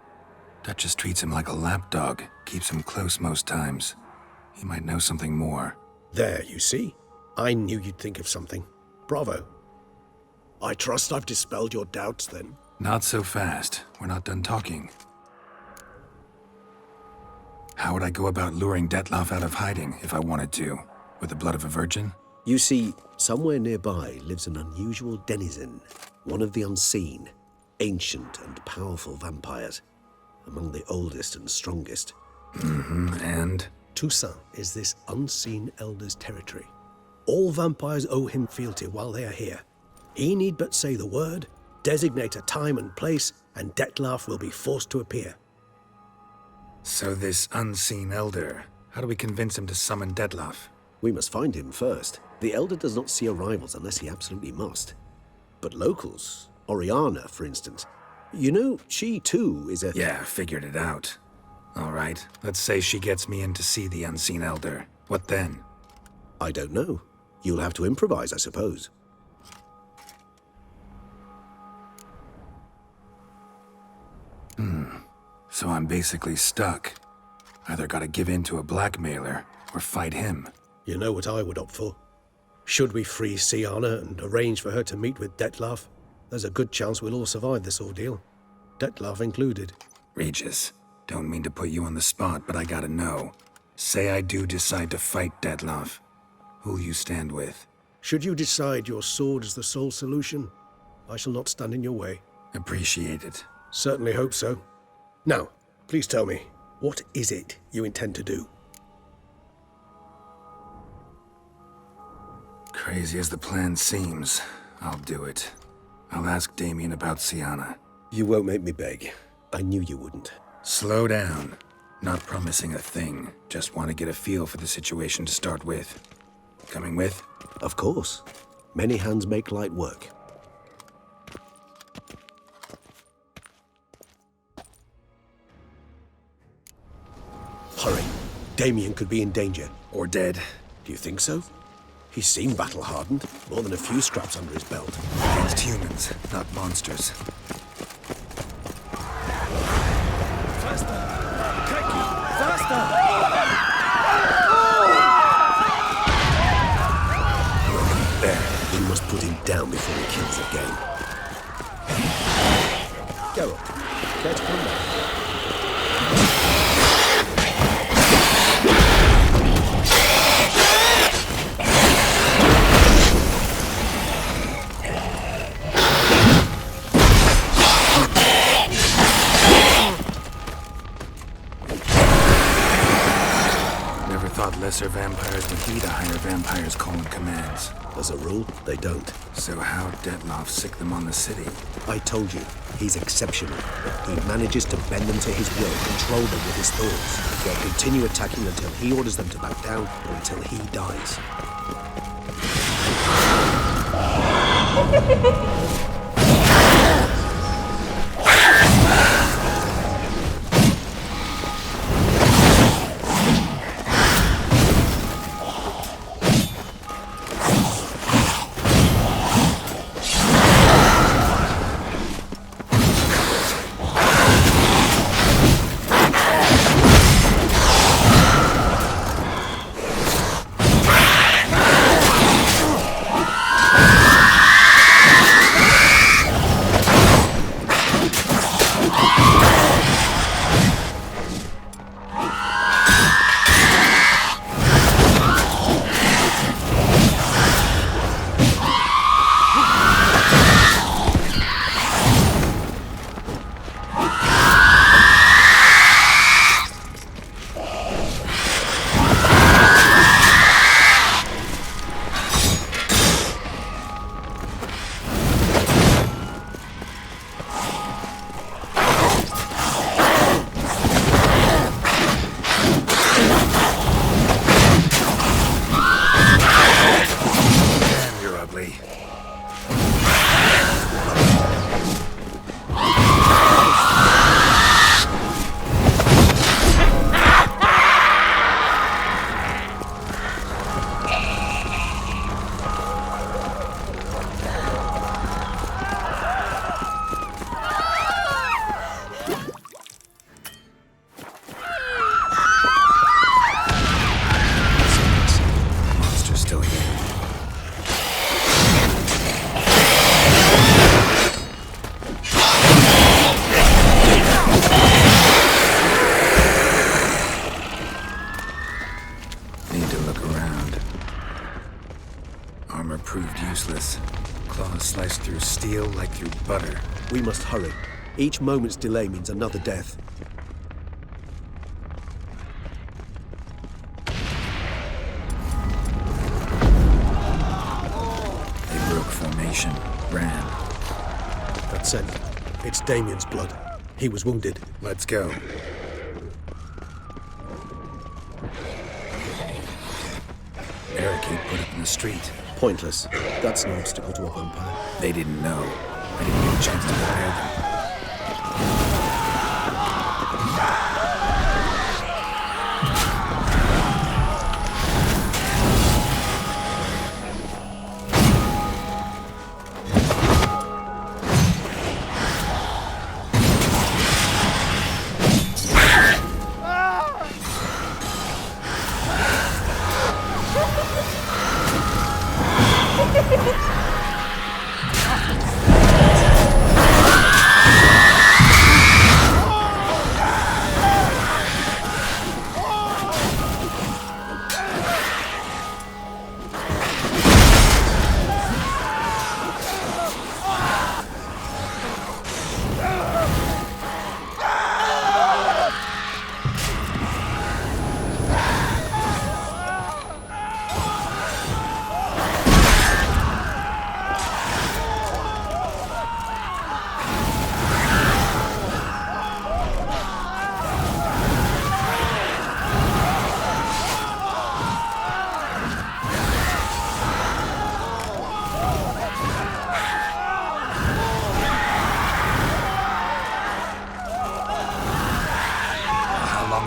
Duchess treats him like a lapdog. Keeps him close most times. He might know something more.
There, you see? I knew you'd think of something. Bravo. I trust I've dispelled your doubts, then.
Not so fast. We're not done talking. How would I go about luring Dettlaff out of hiding if I wanted to? With the blood of a virgin?
You see, somewhere nearby lives an unusual denizen, one of the unseen, ancient and powerful vampires, among the oldest and strongest.
And?
Toussaint is this unseen elder's territory. All vampires owe him fealty while they are here. He need but say the word, designate a time and place, and Dettlaff will be forced to appear.
So this unseen elder, how do we convince him to summon Dettlaff?
We must find him first. The elder does not see arrivals unless he absolutely must. But locals, Oriana, for instance, you know, she too is a...
Yeah, figured it out. All right, let's say she gets me in to see the unseen elder. What then?
I don't know. You'll have to improvise, I suppose.
So I'm basically stuck. Either gotta give in to a blackmailer, or fight him.
You know what I would opt for. Should we free Siana and arrange for her to meet with Dettlaff, there's a good chance we'll all survive this ordeal. Dettlaff included.
Regis, don't mean to put you on the spot, but I gotta know. Say I do decide to fight Dettlaff. Who'll you stand with?
Should you decide your sword is the sole solution, I shall not stand in your way.
Appreciate it.
Certainly hope so. Now, please tell me, what is it you intend to do?
Crazy as the plan seems, I'll do it. I'll ask Damien about Siana.
You won't make me beg. I knew you wouldn't.
Slow down. Not promising a thing. Just want to get a feel for the situation to start with. Coming with?
Of course. Many hands make light work. Hurry. Damien could be in danger.
Or dead.
Do you think so? He seemed battle-hardened. More than a few scraps under his belt.
Against humans, not monsters.
Faster! Kaki! Faster!
There. We must put him down before he kills again. Geralt, care to come back?
thought lesser vampires would heed a higher vampire's call and commands.
As a rule, they don't.
So how'd Detloff sick them on the city?
I told you, he's exceptional. He manages to bend them to his will, control them with his thoughts. They'll continue attacking until he orders them to back down, or until he dies.
Proved useless. Claws sliced through steel like through butter.
We must hurry. Each moment's delay means another death.
They broke formation, ran.
That's it. It's Damien's blood. He was wounded.
Let's go. Barricade put up in the street.
Pointless. That's no obstacle to a vampire.
They didn't know. I didn't get a chance to prepare them.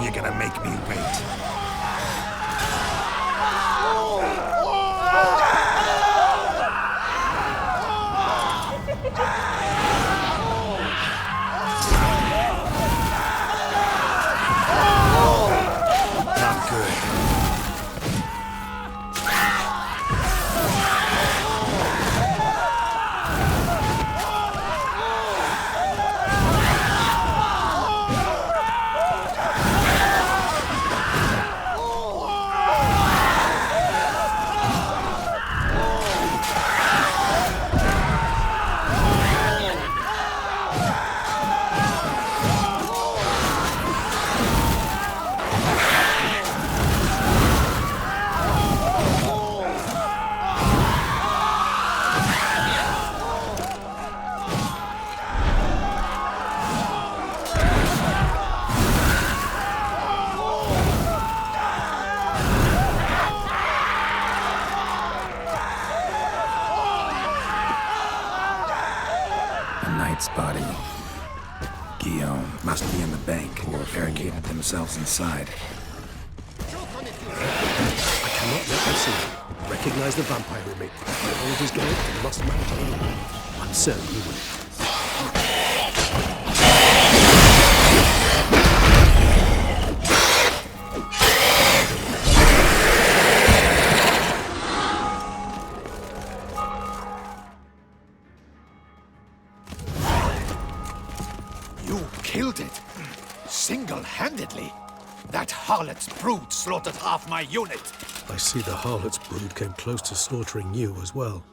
You're gonna make me wait. Not good. themselves inside.
I cannot let them see me. Recognize the vampire in me. The hold is going, you must mount on. I'm certain you will.
You killed it! Single-handedly! That harlot's brood slaughtered half my unit!
I see the harlot's brood came close to slaughtering you as well.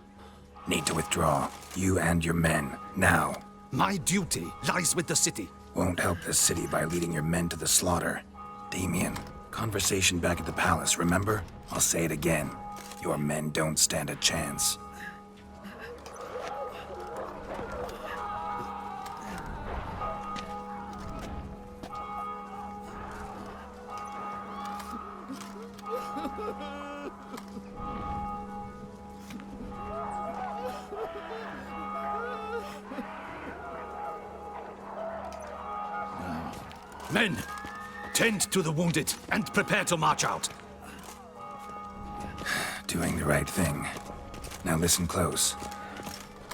Need to withdraw. You and your men. Now.
My duty lies with the city.
Won't help the city by leading your men to the slaughter. Damien, conversation back at the palace, remember? I'll say it again. Your men don't stand a chance.
Men, tend to the wounded and prepare to march out.
Doing the right thing. Now listen close.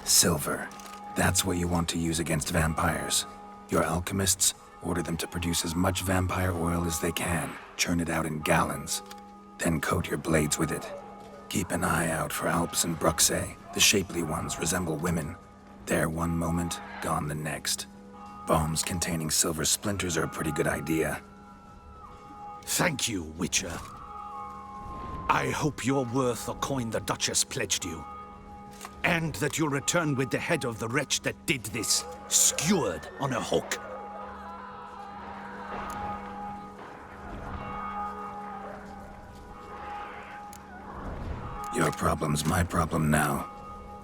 Silver. That's what you want to use against vampires. Your alchemists, order them to produce as much vampire oil as they can. Churn it out in gallons. Then coat your blades with it. Keep an eye out for Alps and Bruxae. The shapely ones resemble women. There one moment, gone the next. Bombs containing silver splinters are a pretty good idea.
Thank you, Witcher. I hope you're worth the coin the Duchess pledged you. And that you'll return with the head of the wretch that did this, skewered on a hook.
Your problem's my problem now.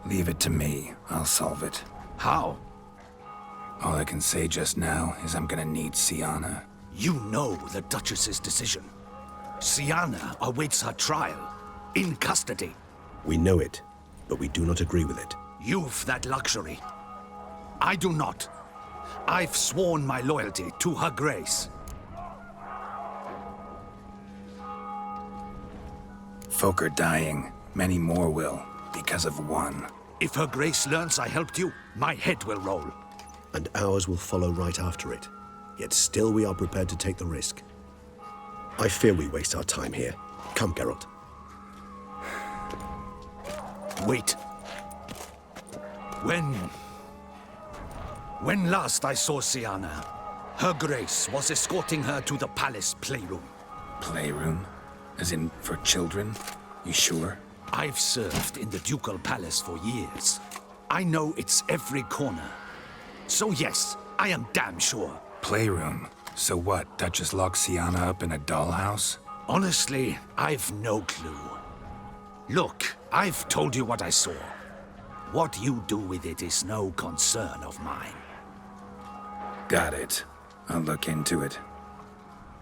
Leave it to me. I'll solve it.
How?
All I can say just now is I'm gonna need Sienna.
You know the Duchess's decision. Sienna awaits her trial, in custody.
We know it, but we do not agree with it.
You've that luxury. I do not. I've sworn my loyalty to Her Grace.
Folk are dying. Many more will, because of one.
If Her Grace learns I helped you, my head will roll.
And ours will follow right after it. Yet still we are prepared to take the risk. I fear we waste our time here. Come, Geralt.
Wait. When last I saw Sienna, Her Grace was escorting her to the palace playroom.
Playroom? As in, for children? You sure?
I've served in the ducal palace for years. I know its every corner. So yes, I am damn sure.
Playroom? So what, Duchess locked Sienna up in a dollhouse?
Honestly, I've no clue. Look, I've told you what I saw. What you do with it is no concern of mine.
Got it. I'll look into it.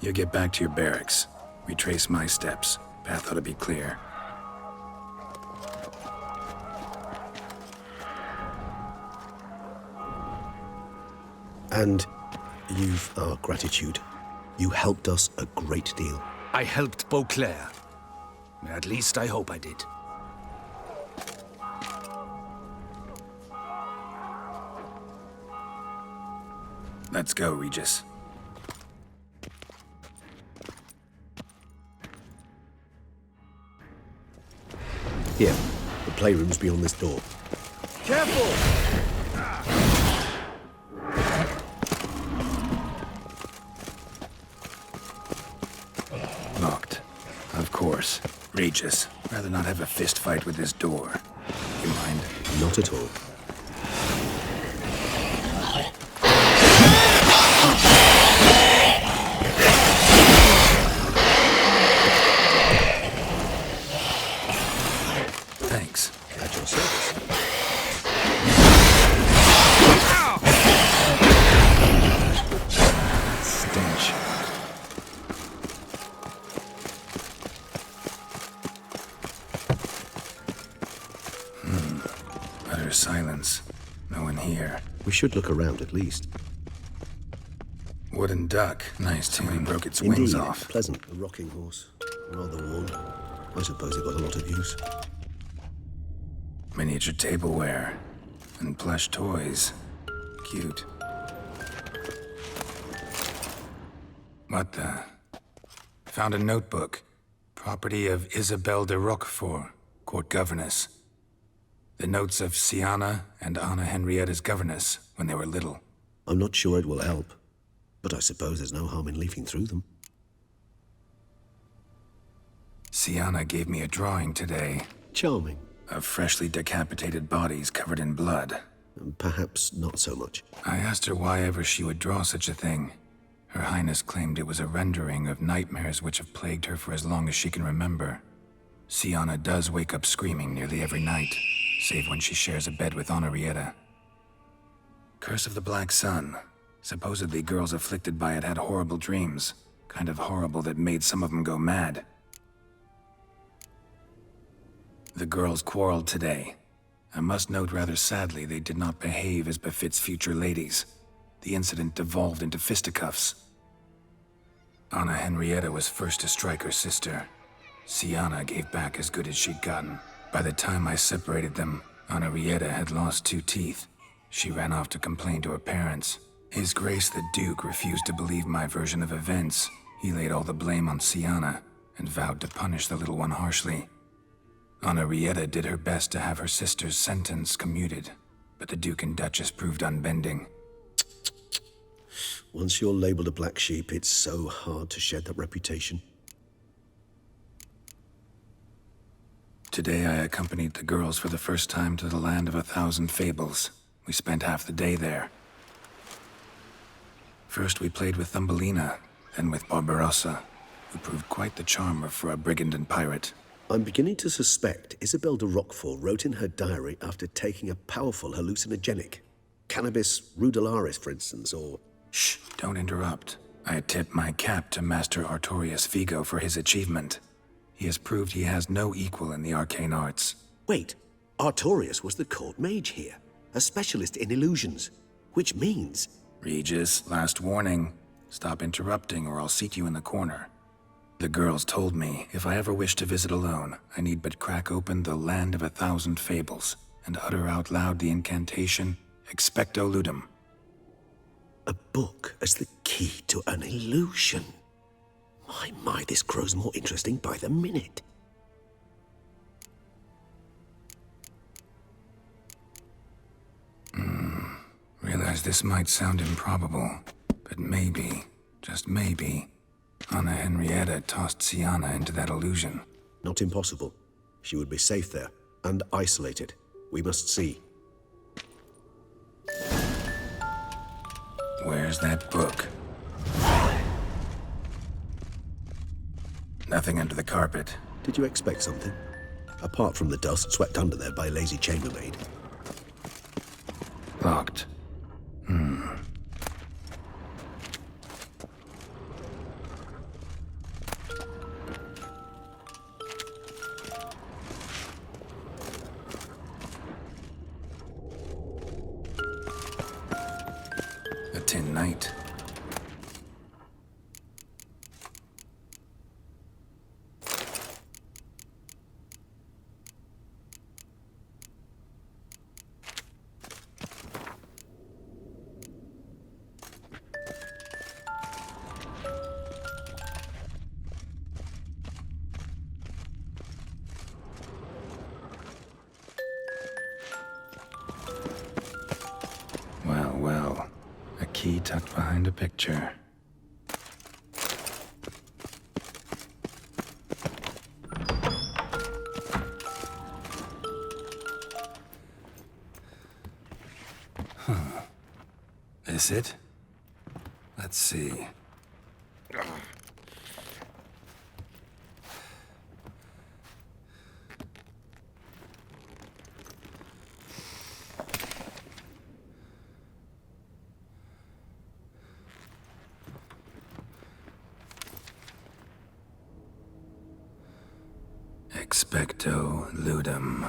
You get back to your barracks. Retrace my steps. Path ought to be clear.
And you've our gratitude. You helped us a great deal.
I helped Beauclair. At least I hope I did.
Let's go, Regis.
Here, the playroom's beyond this door.
Careful!
Locked. Of course. Regis, rather not have a fist fight with this door. You mind?
Not at all.
Thanks.
At your service.
Stench. Utter silence. No one here.
We should look around at least.
Wooden duck. Nice till he broke its
Indeed,
wings off.
Pleasant. A rocking horse. Rather worn. I suppose it got a lot of use.
Miniature tableware. And plush toys. Cute. What the? Found a notebook. Property of Isabelle de Roquefort, court governess. The notes of Siana and Anna Henrietta's governess when they were little.
I'm not sure it will help, but I suppose there's no harm in leafing through them.
Siana gave me a drawing today.
Charming.
Of freshly decapitated bodies covered in blood.
Perhaps not so much.
I asked her why ever she would draw such a thing. Her Highness claimed it was a rendering of nightmares which have plagued her for as long as she can remember. Siana does wake up screaming nearly every night, save when she shares a bed with Henrietta. Curse of the Black Sun. Supposedly girls afflicted by it had horrible dreams. Kind of horrible that made some of them go mad. The girls quarreled today. I must note rather sadly they did not behave as befits future ladies. The incident devolved into fisticuffs. Anna Henrietta was first to strike her sister. Siana gave back as good as she'd gotten. By the time I separated them, Henrietta had lost 2 teeth. She ran off to complain to her parents. His Grace the Duke refused to believe my version of events. He laid all the blame on Siana and vowed to punish the little one harshly. Henrietta did her best to have her sister's sentence commuted, but the Duke and Duchess proved unbending.
Once you're labeled a black sheep, it's so hard to shed that reputation.
Today I accompanied the girls for the first time to the land of 1,000 fables. We spent half the day there. First we played with Thumbelina, then with Barbarossa, who proved quite the charmer for a brigand and pirate.
I'm beginning to suspect Isabelle de Roquefort wrote in her diary after taking a powerful hallucinogenic. Cannabis rudularis, for instance, or...
Shh, don't interrupt. I tip my cap to Master Artorius Vigo for his achievement. He has proved he has no equal in the arcane arts.
Wait, Artorius was the court mage here, a specialist in illusions, which means...
Regis, last warning. Stop interrupting or I'll seat you in the corner. The girls told me if I ever wish to visit alone, I need but crack open the Land of 1,000 Fables and utter out loud the incantation, Expecto Ludum.
A book as the key to an illusion. My, this grows more interesting by the minute.
Realize this might sound improbable, but maybe, just maybe, Anna Henrietta tossed Siana into that illusion.
Not impossible. She would be safe there, and isolated. We must see.
Where's that book? Nothing under the carpet.
Did you expect something? Apart from the dust swept under there by a lazy chambermaid.
Locked. A tin knight. Well, a key tucked behind a picture. This it? Let's see. Expecto Ludum.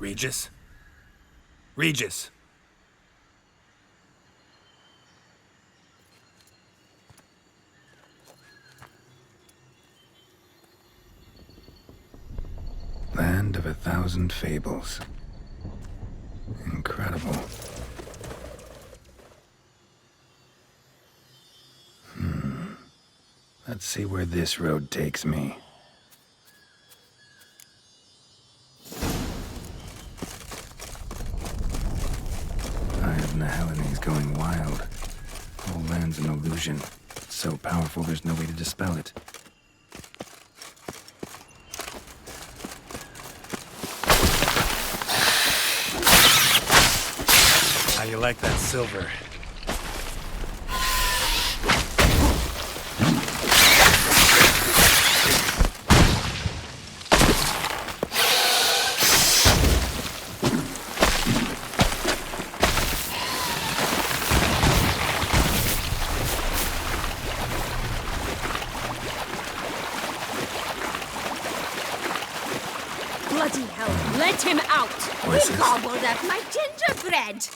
Regis? Regis! Land of 1,000 fables. Incredible. Let's see where this road takes me. Eye of Nahelene is going wild. Whole land's an illusion. It's so powerful there's no way to dispel it. How you like that silver?
Bloody hell, let him out!
He gobbled up my gingerbread!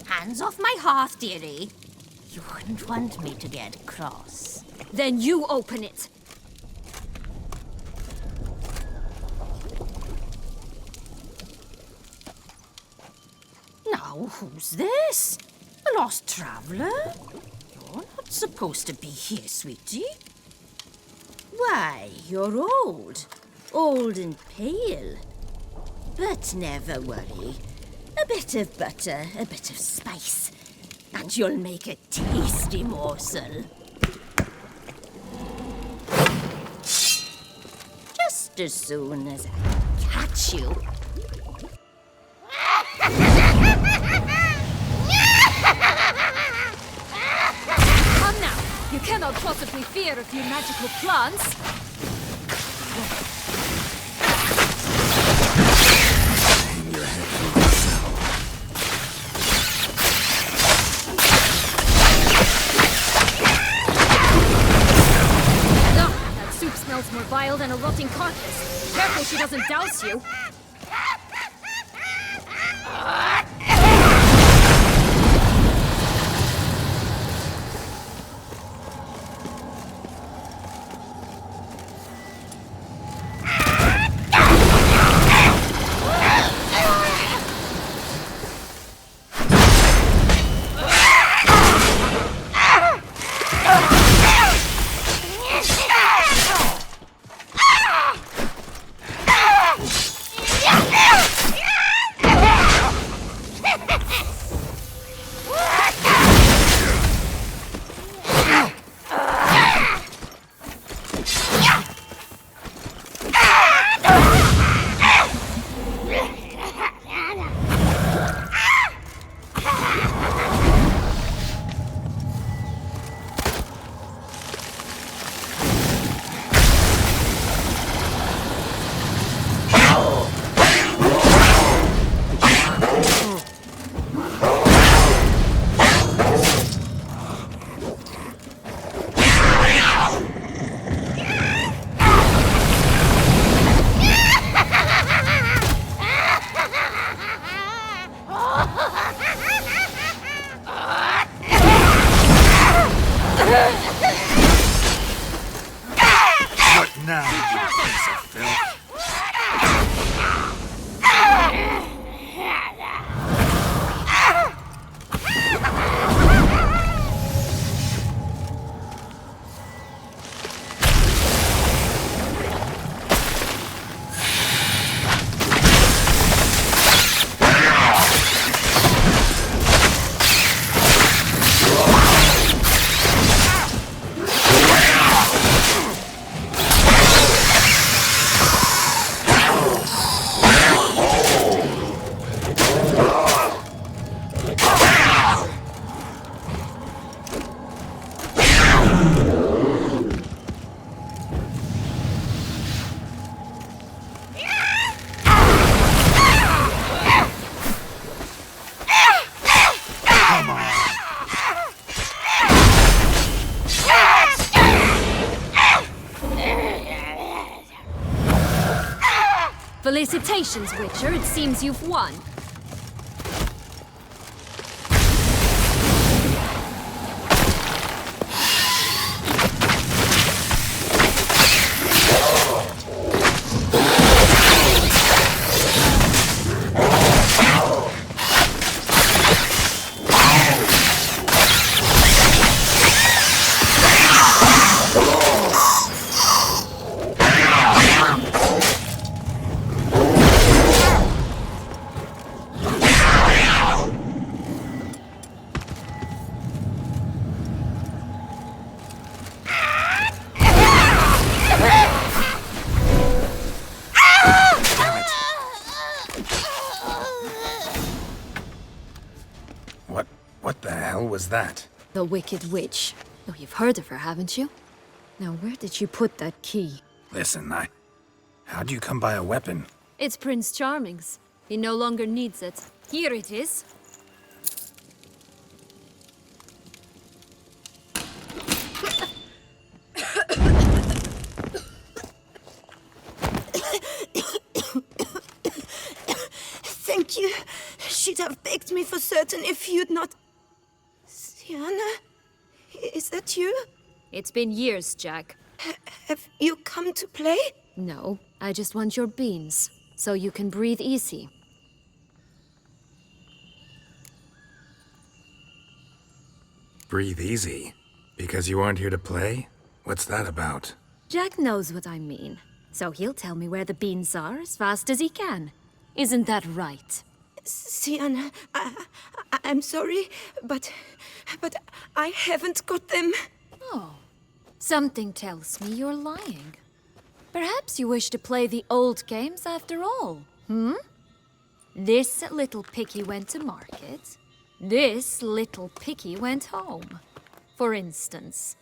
Hands off my hearth, dearie. You wouldn't want me to get cross.
Then you open it.
Now, who's this? A lost traveler? You're not supposed to be here, sweetie. Why, you're old. Old and pale. But never worry. A bit of butter, a bit of spice, and you'll make a tasty morsel. Just as soon as I catch you.
Come now, you cannot possibly fear a few magical plants. That soup smells more vile than a rotting carcass. Careful she doesn't douse you.
Felicitations, Witcher. It seems you've won.
What the hell was that?
The Wicked Witch. Oh, you've heard of her, haven't you? Now, where did you put that key?
Listen, how'd you come by a weapon?
It's Prince Charming's. He no longer needs it. Here it is.
Thank you. She'd have begged me for certain if you'd not... Sienna? Is that you?
It's been years, Jack.
Have you come to play?
No, I just want your beans, so you can breathe easy.
Breathe easy? Because you aren't here to play? What's that about?
Jack knows what I mean, so he'll tell me where the beans are as fast as he can. Isn't that right?
Sienna, I'm sorry, but I haven't got them.
Oh, something tells me you're lying. Perhaps you wish to play the old games after all, hmm? This little piggy went to market. This little piggy went home, for instance.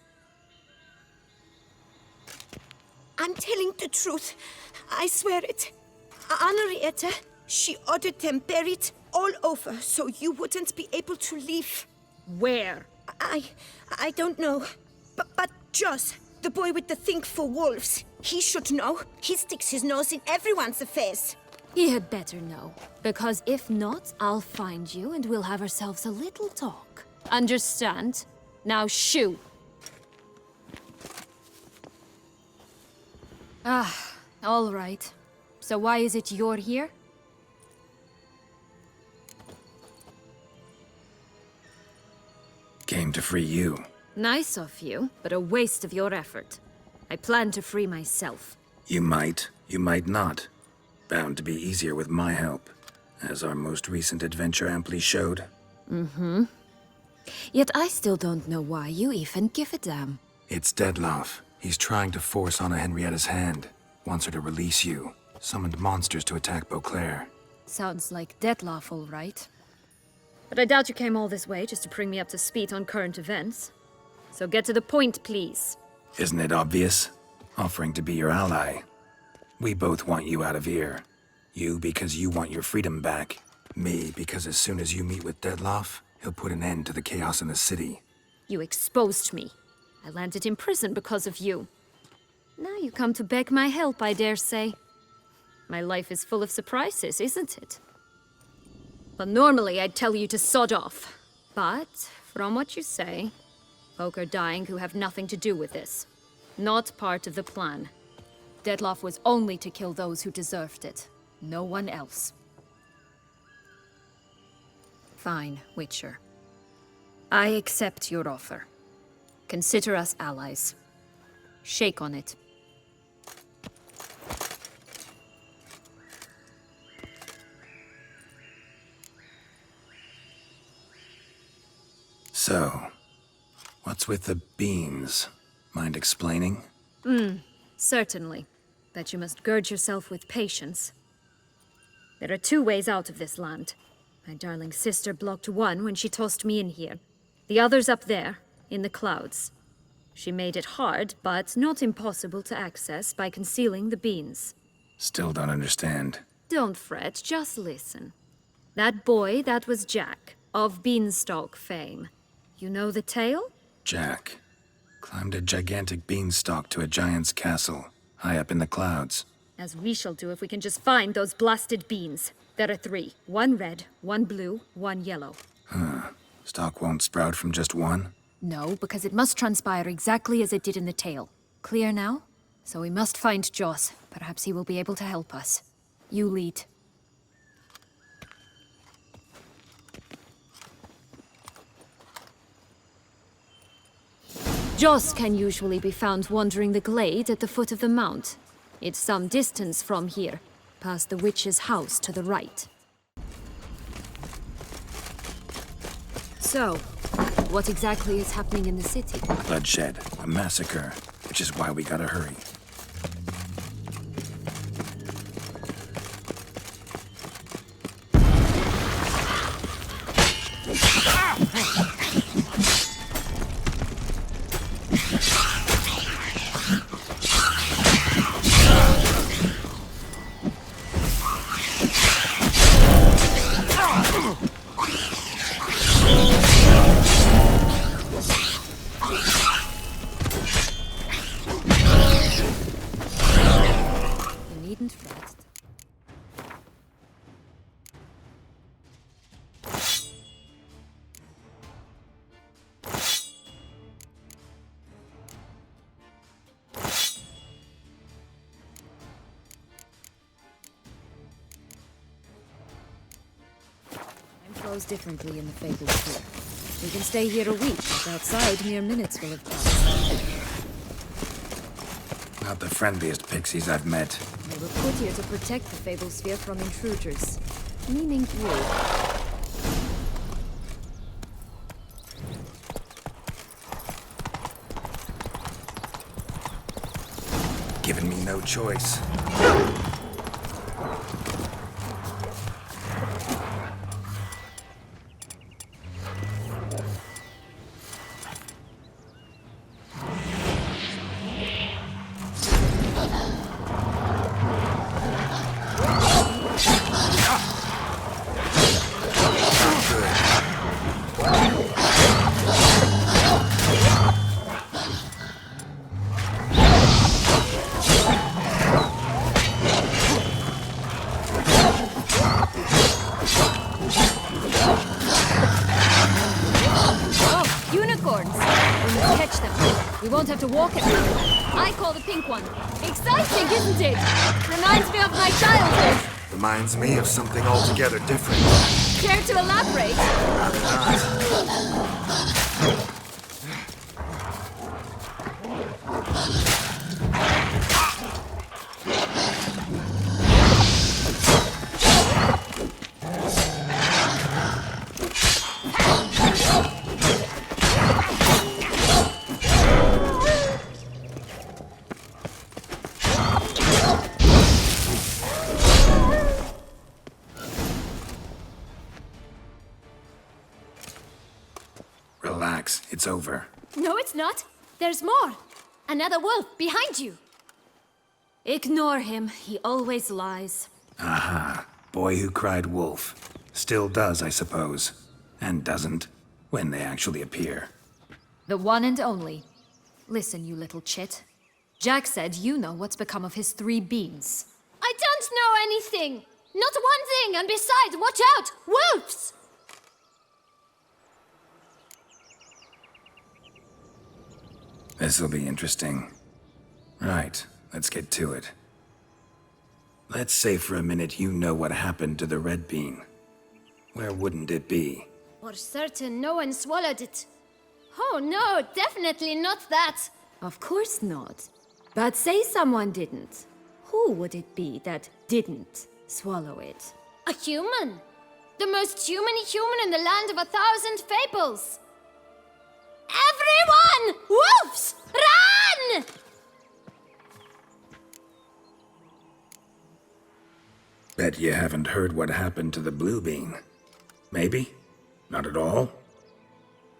I'm telling the truth. I swear it. Henrietta, she ordered them buried all over so you wouldn't be able to leave.
Where?
I don't know. But Joss, the boy with the thing for wolves, he should know. He sticks his nose in everyone's affairs.
He had better know, because if not, I'll find you and we'll have ourselves a little talk. Understand? Now shoo! Ah, all right. So why is it you're here?
Came to free you.
Nice of you, but a waste of your effort. I plan to free myself.
You might not. Bound to be easier with my help, as our most recent adventure amply showed.
Mm-hmm. Yet I still don't know why you even give a damn.
It's Dettlaff. He's trying to force Anna Henrietta's hand. Wants her to release you. Summoned monsters to attack Beauclair.
Sounds like Dettlaff, all right. But I doubt you came all this way just to bring me up to speed on current events. So get to the point, please.
Isn't it obvious? Offering to be your ally. We both want you out of here. You because you want your freedom back. Me because as soon as you meet with Dettlaff, he'll put an end to the chaos in the city.
You exposed me. I landed in prison because of you. Now you come to beg my help, I dare say. My life is full of surprises, isn't it? Well, normally I'd tell you to sod off. But, from what you say, folk are dying who have nothing to do with this. Not part of the plan. Dettlaff was only to kill those who deserved it. No one else. Fine, Witcher. I accept your offer. Consider us allies. Shake on it.
So, what's with the beans? Mind explaining?
Certainly. That you must gird yourself with patience. There are two ways out of this land. My darling sister blocked one when she tossed me in here. The other's up there, in the clouds. She made it hard, but not impossible to access by concealing the beans.
Still don't understand.
Don't fret, just listen. That boy, that was Jack, of Beanstalk fame. You know the tale?
Jack climbed a gigantic beanstalk to a giant's castle, high up in the clouds.
As we shall do if we can just find those blasted beans. There are 3. 1 red, 1 blue, 1 yellow.
Stock won't sprout from just one?
No, because it must transpire exactly as it did in the tale. Clear now? So we must find Joss. Perhaps he will be able to help us. You lead. Joss can usually be found wandering the glade at the foot of the mount. It's some distance from here, past the witch's house to the right. So, what exactly is happening in the city?
Bloodshed, a massacre, which is why we gotta hurry.
You needn't rest. Time flows differently in the Fabled Sphere. We can stay here a week, but outside mere minutes will have passed.
Not the friendliest pixies I've met.
They were put here to protect the Fabled Sphere from intruders. Meaning you.
Given me no choice.
Oh, unicorns! We must catch them. We won't have to walk it. I call the pink one. Exciting, isn't it? Reminds me of my childhood.
Reminds me of something altogether different.
Care to elaborate?
Rather not. Relax, it's over.
No, it's not. There's more. Another wolf behind you.
Ignore him. He always lies.
Aha. Boy who cried wolf. Still does, I suppose. And doesn't, when they actually appear.
The one and only. Listen, you little chit. Jack said you know what's become of his 3 beans.
I don't know anything. Not one thing, and besides, watch out! Wolves!
This'll be interesting. Right, let's get to it. Let's say for a minute you know what happened to the red bean. Where wouldn't it be?
For certain, no one swallowed it. Oh no, definitely not that.
Of course not. But say someone didn't. Who would it be that didn't swallow it?
A human. The most human in the land of 1,000 fables. Everyone! Wolves! Run!
Bet you haven't heard what happened to the blue bean. Maybe? Not at all?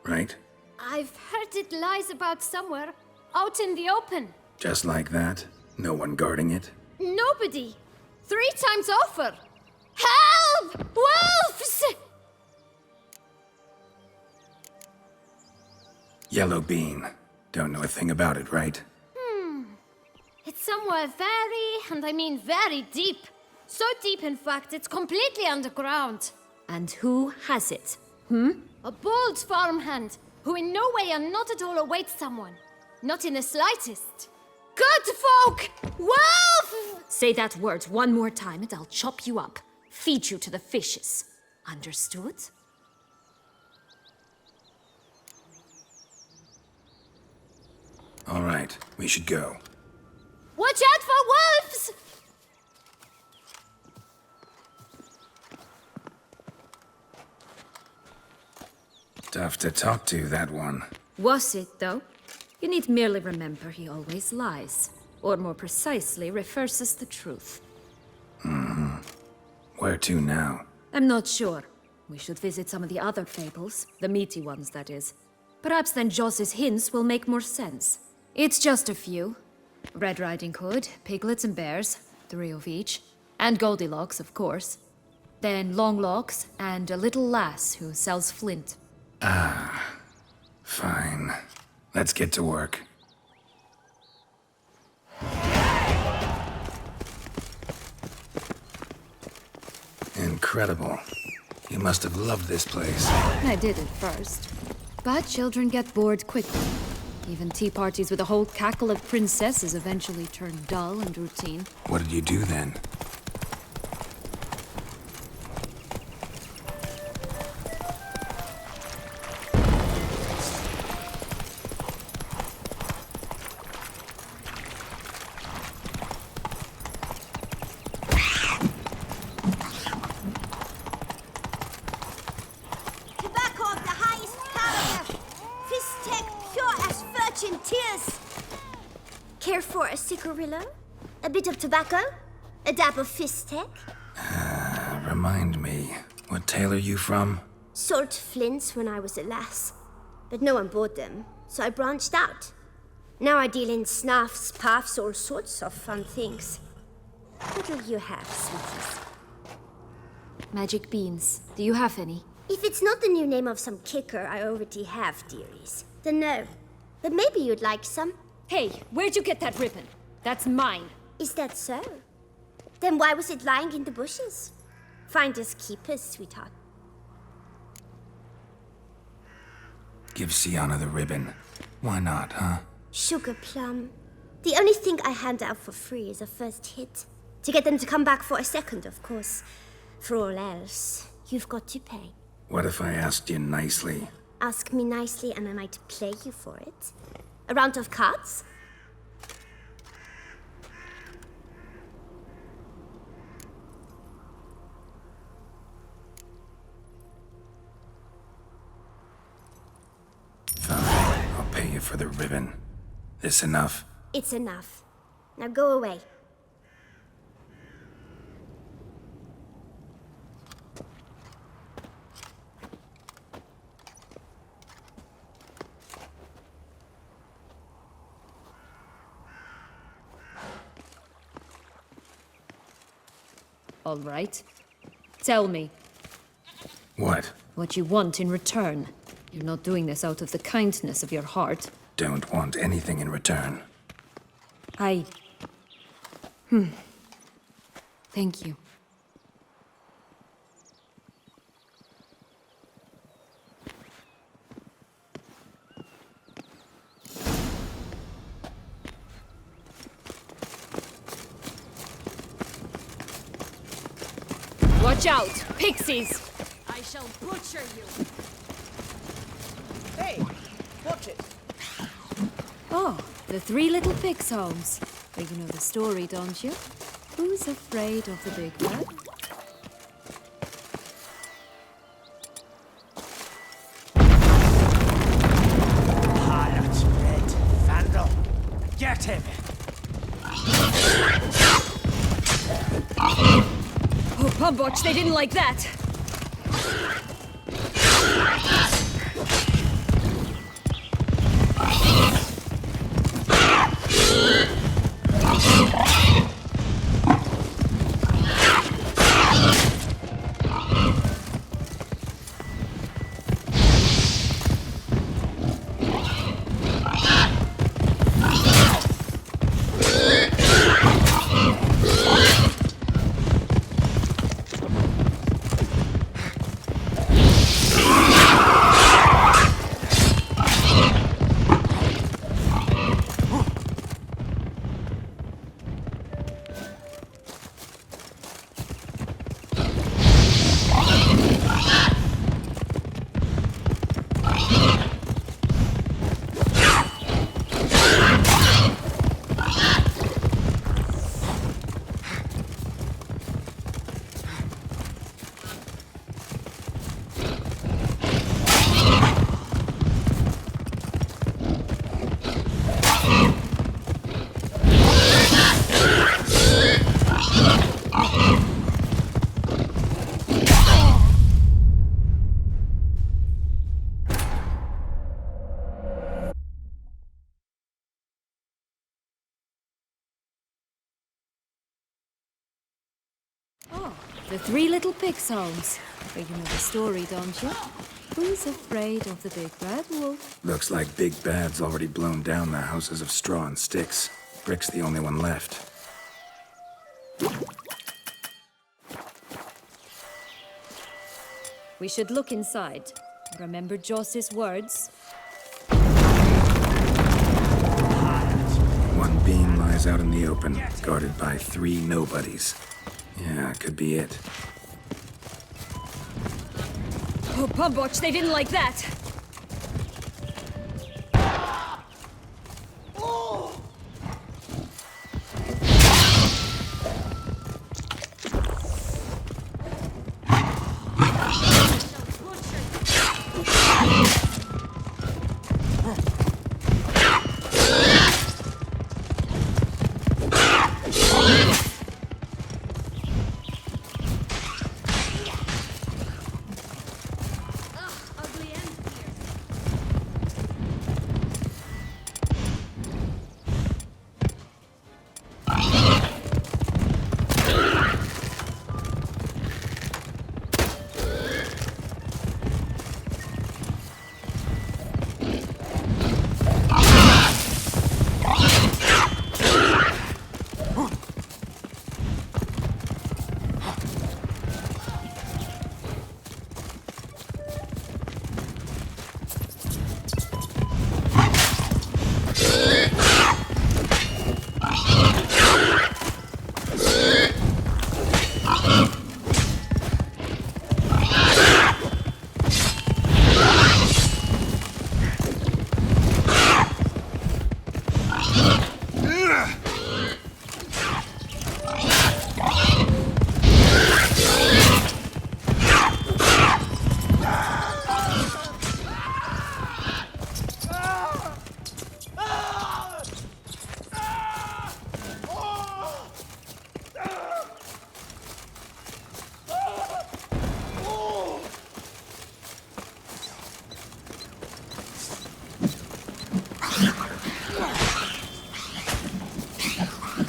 Right?
I've heard it lies about somewhere, out in the open.
Just like that? No one guarding it?
Nobody. 3 times over. Help! Wolves!
Yellow bean. Don't know a thing about it, right?
It's somewhere very and I mean very deep. So deep, in fact, it's completely underground.
And who has it?
A bold farmhand, who in no way and not at all awaits someone. Not in the slightest. Good folk! Wolf!
Say that word one more time and I'll chop you up. Feed you to the fishes. Understood?
All right, we should go.
Watch out for wolves!
Tough to talk to, that one.
Was it, though? You need merely remember he always lies. Or more precisely, reverses the truth.
Where to now?
I'm not sure. We should visit some of the other fables. The meaty ones, that is. Perhaps then Joss's hints will make more sense. It's just a few. Red Riding Hood, piglets and bears, 3 of each. And Goldilocks, of course. Then Longlocks, and a little lass who sells flint.
Fine. Let's get to work. Incredible. You must have loved this place.
I did at first. But children get bored quickly. Even tea parties with a whole cackle of princesses eventually turn dull and routine.
What did you do then?
Tobacco of the highest caliber. Fistech pure as virgin tears. Care for a cigarillo? A bit of tobacco? A dab of fistech?
Remind me, what tale are you from?
Sold flints when I was a lass. But no one bought them, so I branched out. Now I deal in snuffs, puffs, all sorts of fun things. What'll you have, sweeties?
Magic beans. Do you have any?
If it's not the new name of some kicker I already have, dearies, then no. But maybe you'd like some.
Hey, where'd you get that ribbon? That's mine.
Is that so? Then why was it lying in the bushes? Finders keepers, sweetheart.
Give Sienna the ribbon. Why not, huh?
Sugar plum. The only thing I hand out for free is a first hit. To get them to come back for a second, of course. For all else, you've got to pay.
What if I asked you nicely?
Ask me nicely and I might play you for it. A round of cards?
Fine, I'll pay you for the ribbon. This enough?
It's enough. Now go away.
All right. Tell me.
What?
What you want in return. You're not doing this out of the kindness of your heart.
Don't want anything in return.
Thank you. Watch out! Pixies!
I shall butcher you.
Hey, watch it.
Oh, the 3 little pigs homes. But you know the story, don't you? Who's afraid of the big bad?
Pilot Red Vandal. Get him!
Oh, Pumbotch, they didn't like that! The Three Little Pigs, Holmes. But you know the story, don't you? Who's afraid of the big bad wolf?
Looks like Big Bad's already blown down the houses of straw and sticks. Brick's the only one left.
We should look inside. Remember Joss's words?
One being lies out in the open, guarded by 3 nobodies. Yeah, could be it.
Oh, Pumbotch, they didn't like that!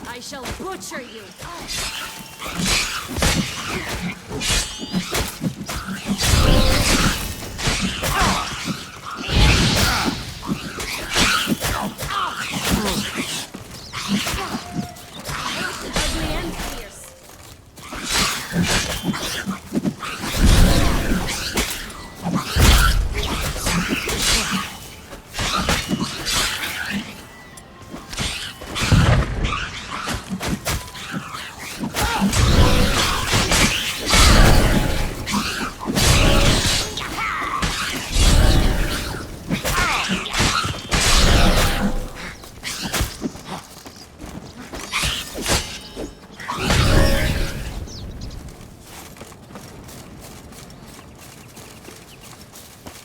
I shall butcher you! Ugly and fierce.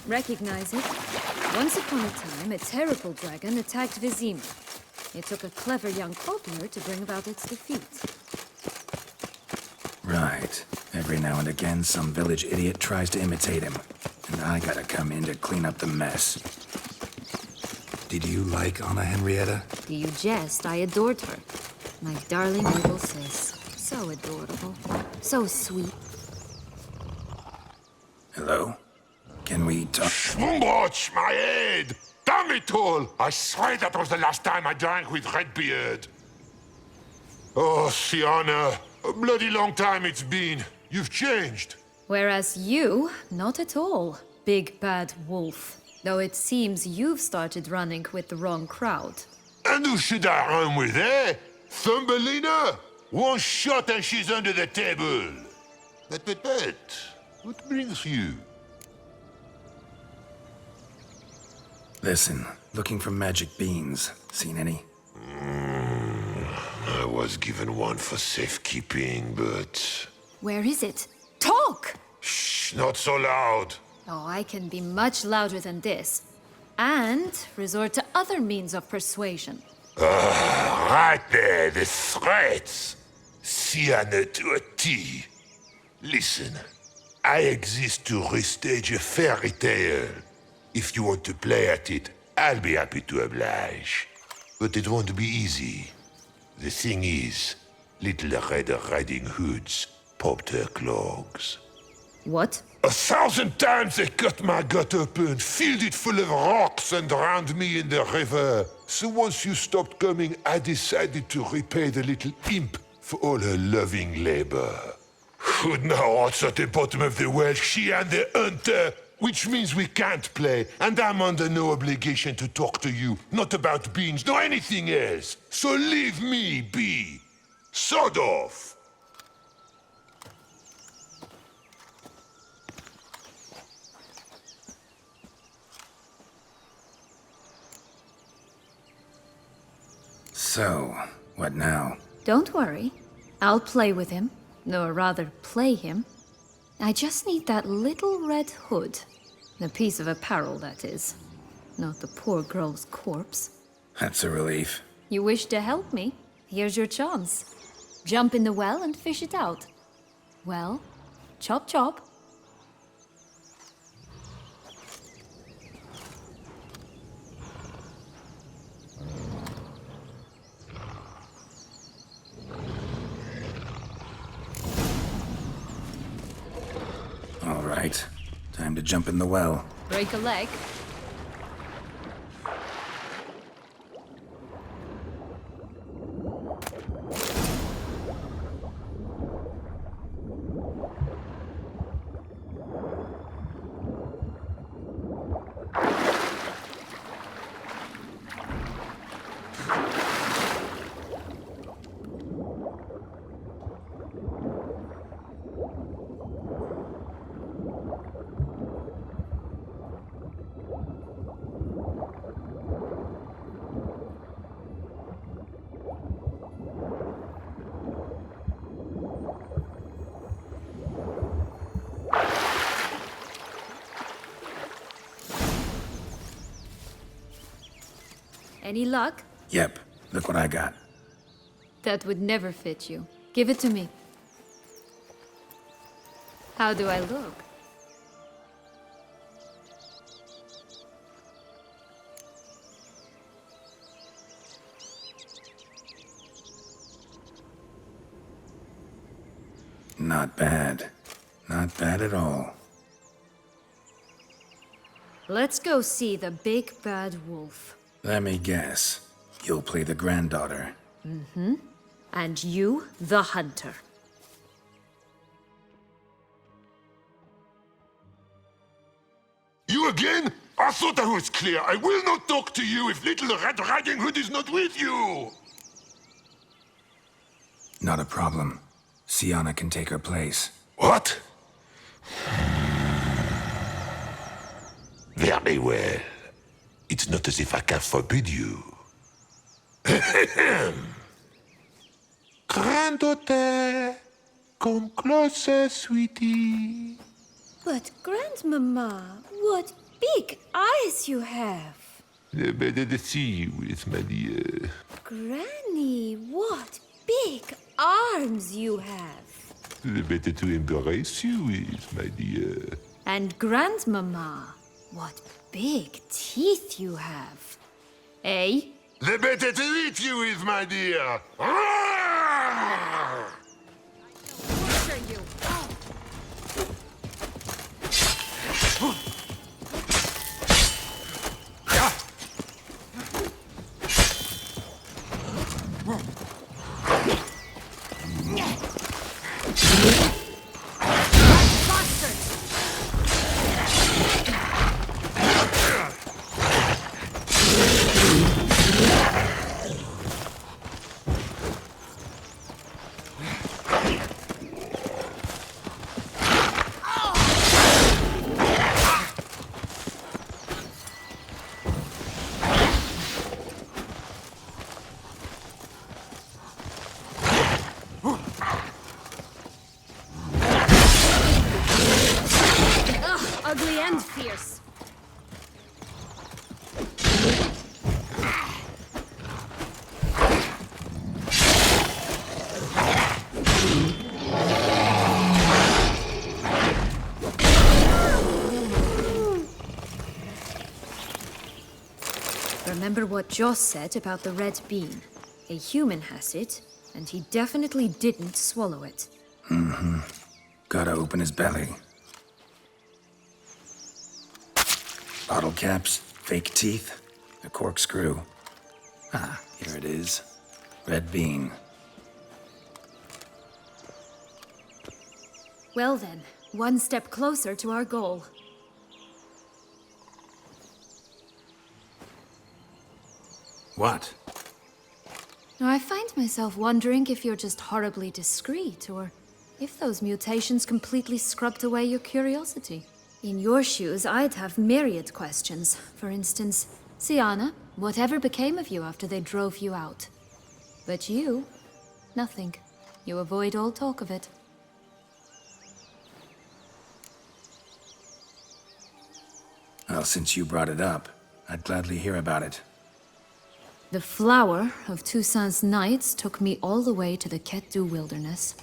Recognize it? Once upon a time, a terrible dragon attacked Vizima. It took a clever young cobbler to bring about its defeat.
Right. Every now and again, some village idiot tries to imitate him. And I gotta come in to clean up the mess. Did you like Anna Henrietta?
Do you jest? I adored her. My darling little sis. So adorable. So sweet.
Hello? Can we talk?
Schwumbotch, my head! Damn it all! I swear that was the last time I drank with Redbeard. Oh, Sienna, a bloody long time it's been. You've changed.
Whereas you, not at all, big bad wolf. Though it seems you've started running with the wrong crowd.
And who should I run with, eh? Thumbelina? One shot and she's under the table. But, what brings you?
Listen, looking for magic beans. Seen any?
I was given one for safekeeping, but...
Where is it? Talk!
Shh, not so loud.
Oh, I can be much louder than this. And resort to other means of persuasion.
Right there, the threats. Sienna to a T. Listen, I exist to restage a fairy tale. If you want to play at it, I'll be happy to oblige. But it won't be easy. The thing is, Little Red Riding Hoods popped her clogs.
What?
1,000 times they cut my gut open, filled it full of rocks, and drowned me in the river. So once you stopped coming, I decided to repay the little imp for all her loving labor. Who'd know what's at the bottom of the well? She and the hunter, which means we can't play, and I'm under no obligation to talk to you, not about beans, nor anything else. So leave me be. Sod off.
So, what now?
Don't worry. I'll play with him. Or rather, play him. I just need that little red hood. The piece of apparel, that is. Not the poor girl's corpse.
That's a relief.
You wish to help me? Here's your chance. Jump in the well and fish it out. Well, chop chop.
All right. Time to jump in the well.
Break a leg. Any luck?
Yep. Look what I got.
That would never fit you. Give it to me. How do I look?
Not bad. Not bad at all.
Let's go see the big bad wolf.
Let me guess. You'll play the granddaughter.
Mm-hmm. And you, the hunter.
You again? I thought I was clear. I will not talk to you if little Red Riding Hood is not with you!
Not a problem. Sienna can take her place.
What? Very well. It's not as if I can forbid you. Granddaughter, come closer, sweetie.
But, Grandmama, what big eyes you have!
Better to see you with, my dear.
Granny, what big arms you have!
The better to embrace you with, my dear.
And Grandmama, what big teeth you have. Eh?
The better to eat you with, my dear.
Butcher you. Ugly and fierce. Remember what Joss said about the red bean. A human has it, and he definitely didn't swallow it.
Mm-hmm. Gotta open his belly. Bottle caps, fake teeth, a corkscrew. Ah, here it is. Red bean.
Well then, one step closer to our goal.
What?
Now, I find myself wondering if you're just horribly discreet, or if those mutations completely scrubbed away your curiosity. In your shoes, I'd have myriad questions. For instance, Sienna, whatever became of you after they drove you out? But you, nothing. You avoid all talk of it.
Well, since you brought it up, I'd gladly hear about it.
The flower of Toussaint's Knights took me all the way to the Ketdu wilderness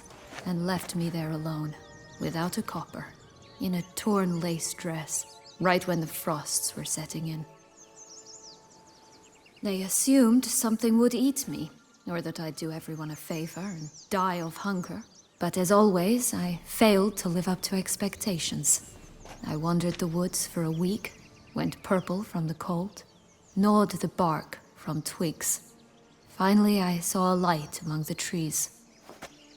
and left me there alone, without a copper, in a torn lace dress, right when the frosts were setting in. They assumed something would eat me, or that I'd do everyone a favor and die of hunger. But as always, I failed to live up to expectations. I wandered the woods for a week, went purple from the cold, gnawed the bark from twigs. Finally, I saw a light among the trees.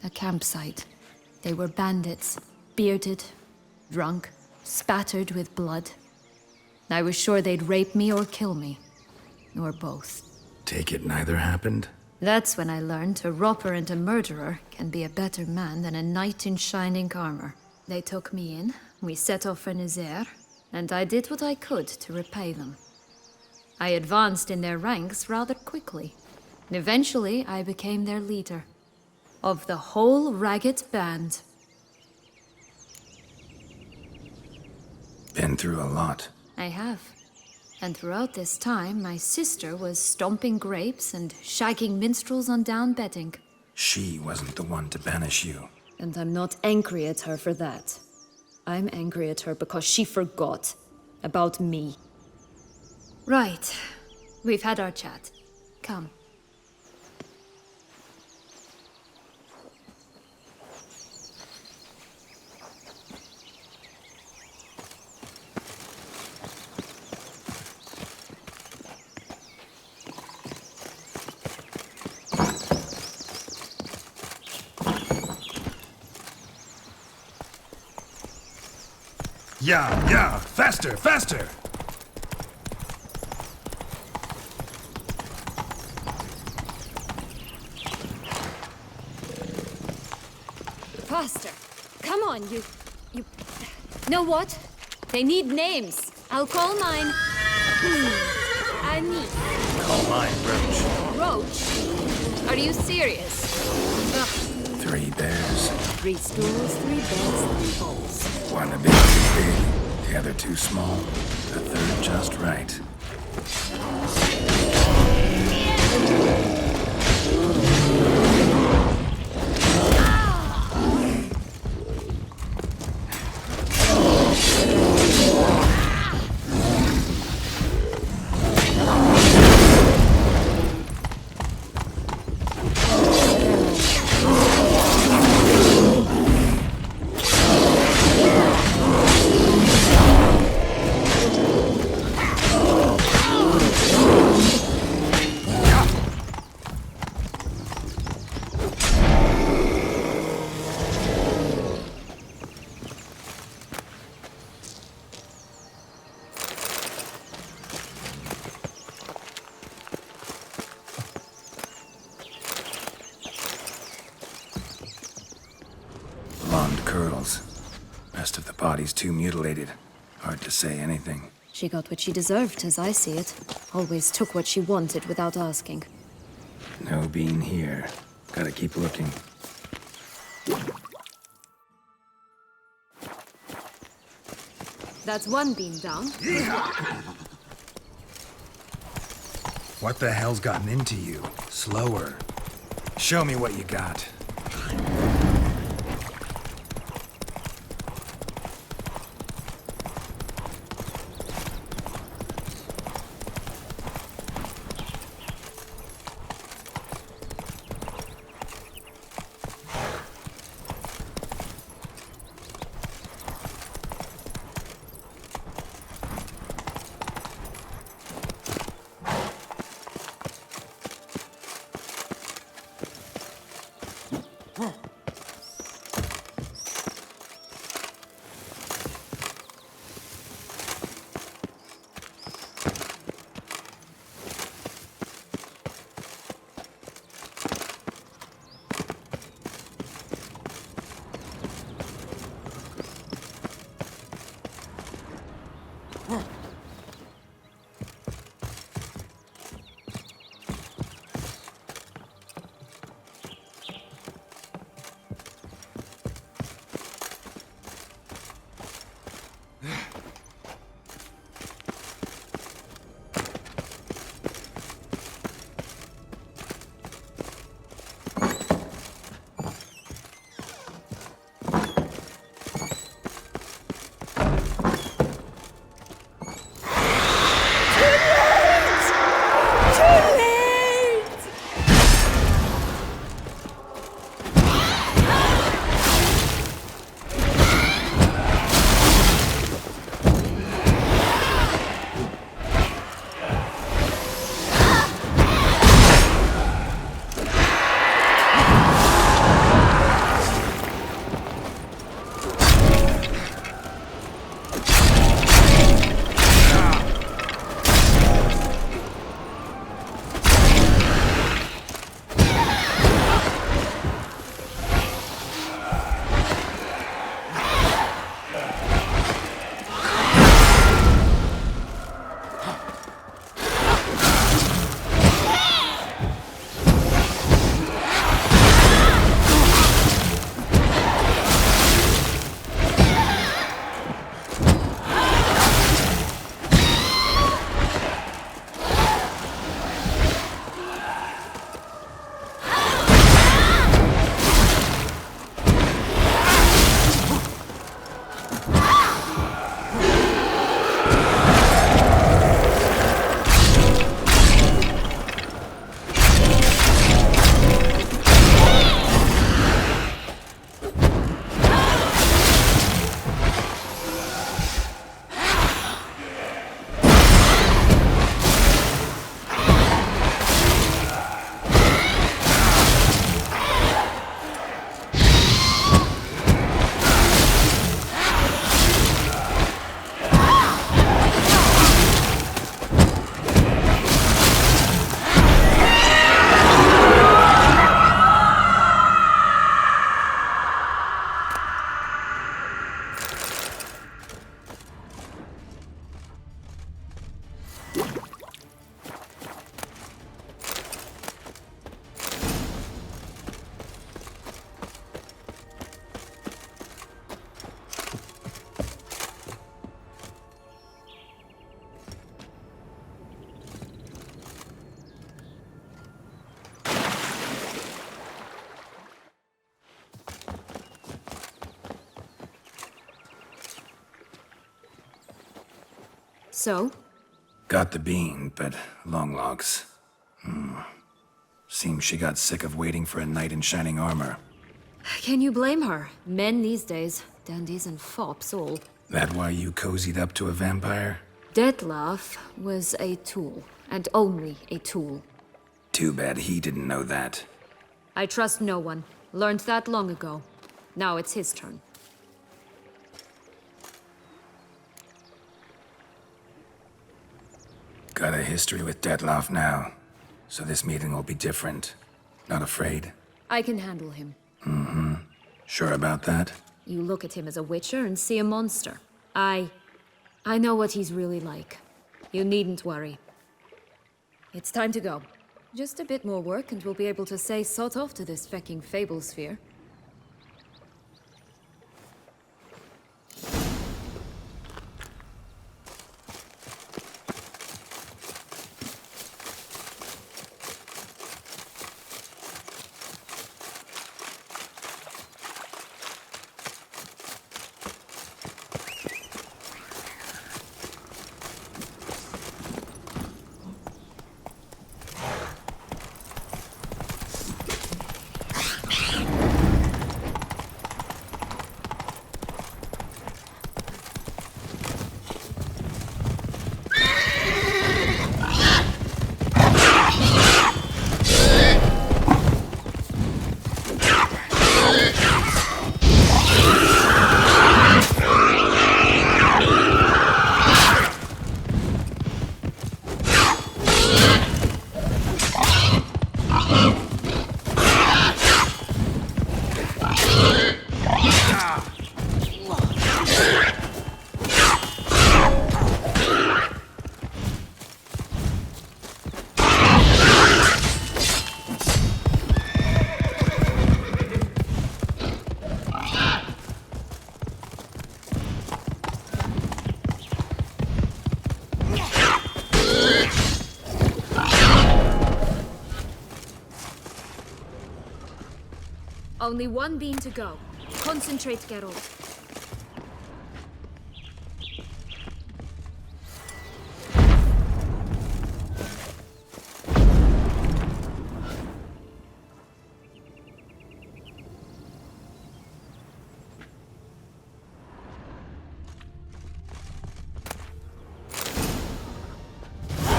A campsite. They were bandits, bearded, drunk, spattered with blood. I was sure they'd rape me or kill me. Or both.
Take it neither happened?
That's when I learned a robber and a murderer can be a better man than a knight in shining armor. They took me in, we set off for Nazaire, and I did what I could to repay them. I advanced in their ranks rather quickly, and eventually I became their leader. Of the whole ragged band.
Been through a lot.
I have. And throughout this time, my sister was stomping grapes and shagging minstrels on down bedding.
She wasn't the one to banish you.
And I'm not angry at her for that. I'm angry at her because she forgot about me. Right. We've had our chat. Come.
Yeah, faster, faster!
Faster. Come on, you... Know what? They need names. I'll call mine... Annie.
Call mine Roach.
Roach? Are you serious? Ugh.
3 bears.
3 stools, 3 beds, 3 bowls.
One a bit too big, the other too small, the third just right. Blonde curls. Rest of the body's too mutilated. Hard to say anything.
She got what she deserved, as I see it. Always took what she wanted without asking.
No bean here. Gotta keep looking.
That's one bean down.
What the hell's gotten into you? Slower. Show me what you got.
So?
Got the bean, but long logs. Seems she got sick of waiting for a knight in shining armor.
Can you blame her? Men these days, dandies and fops all.
That why you cozied up to a vampire?
Dettlaff was a tool, and only a tool.
Too bad he didn't know that.
I trust no one. Learned that long ago. Now it's his turn.
Got a history with Dettlaff now, so this meeting will be different. Not afraid?
I can handle him.
Mm-hmm. Sure about that?
You look at him as a witcher and see a monster. I know what he's really like. You needn't worry. It's time to go. Just a bit more work and we'll be able to say sod off to this fecking fable sphere. Only one bean to go. Concentrate, Geralt.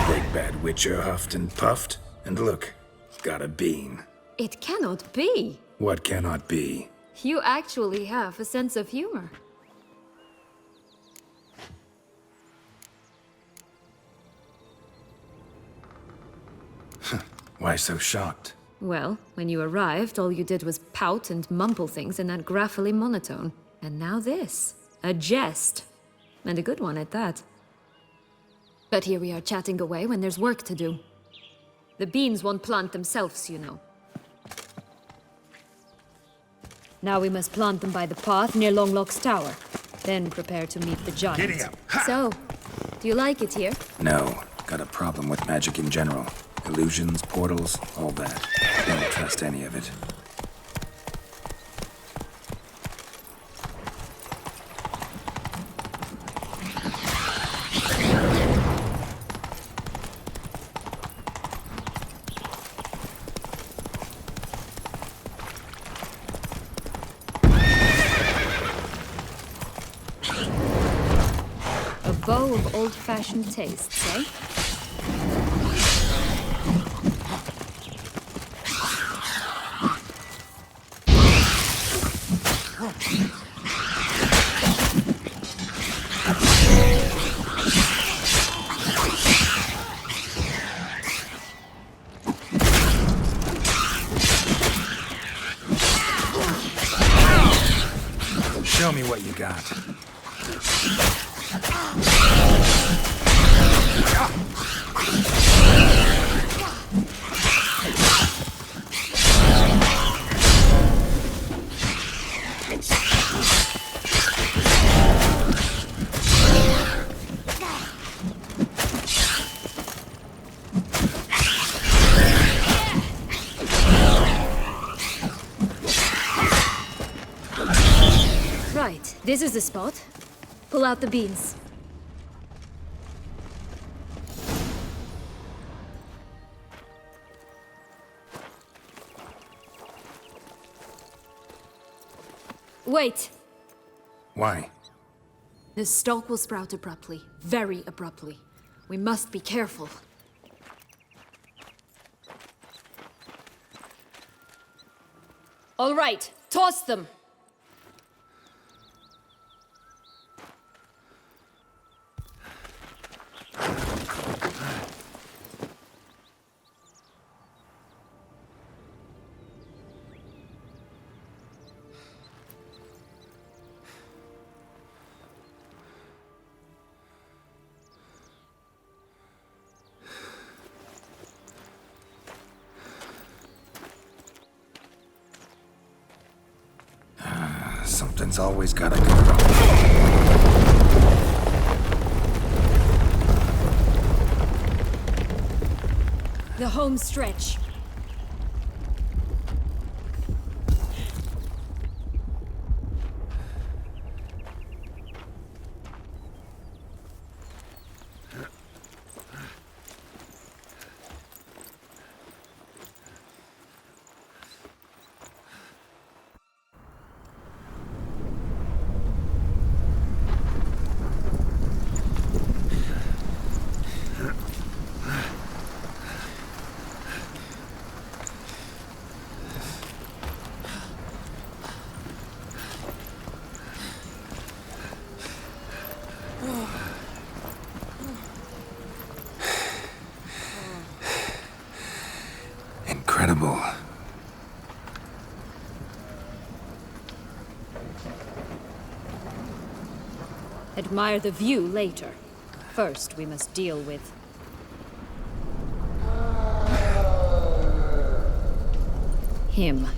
Big bad witcher huffed and puffed, and look, got a bean.
It cannot be.
What cannot be?
You actually have a sense of humor.
Why so shocked?
Well, when you arrived, all you did was pout and mumble things in that graphily monotone. And now this. A jest. And a good one at that. But here we are chatting away when there's work to do. The beans won't plant themselves, you know. Now we must plant them by the path near Longlock's tower. Then prepare to meet the giant.
Giddy up.
So, do you like it here?
No, got a problem with magic in general. Illusions, portals, all that. Don't trust any of it.
A bow of old-fashioned tastes, eh?
Show me what you got.
Right, this is the spot. Pull out the beans. Wait!
Why?
The stalk will sprout abruptly. Very abruptly. We must be careful. All right, toss them!
Something's always gotta go wrong.
The home stretch.
Incredible.
Admire the view later. First, we must deal with... him.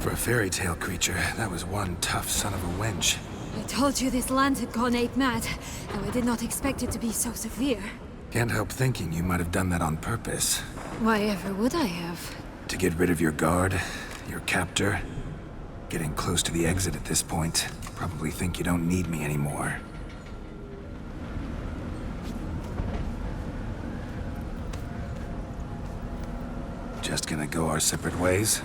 For a fairy tale creature, that was one tough son of a wench.
I told you this land had gone ape mad, though I did not expect it to be so severe.
Can't help thinking you might have done that on purpose.
Why ever would I have?
To get rid of your guard, your captor. Getting close to the exit at this point. Probably think you don't need me anymore. Just gonna go our separate ways?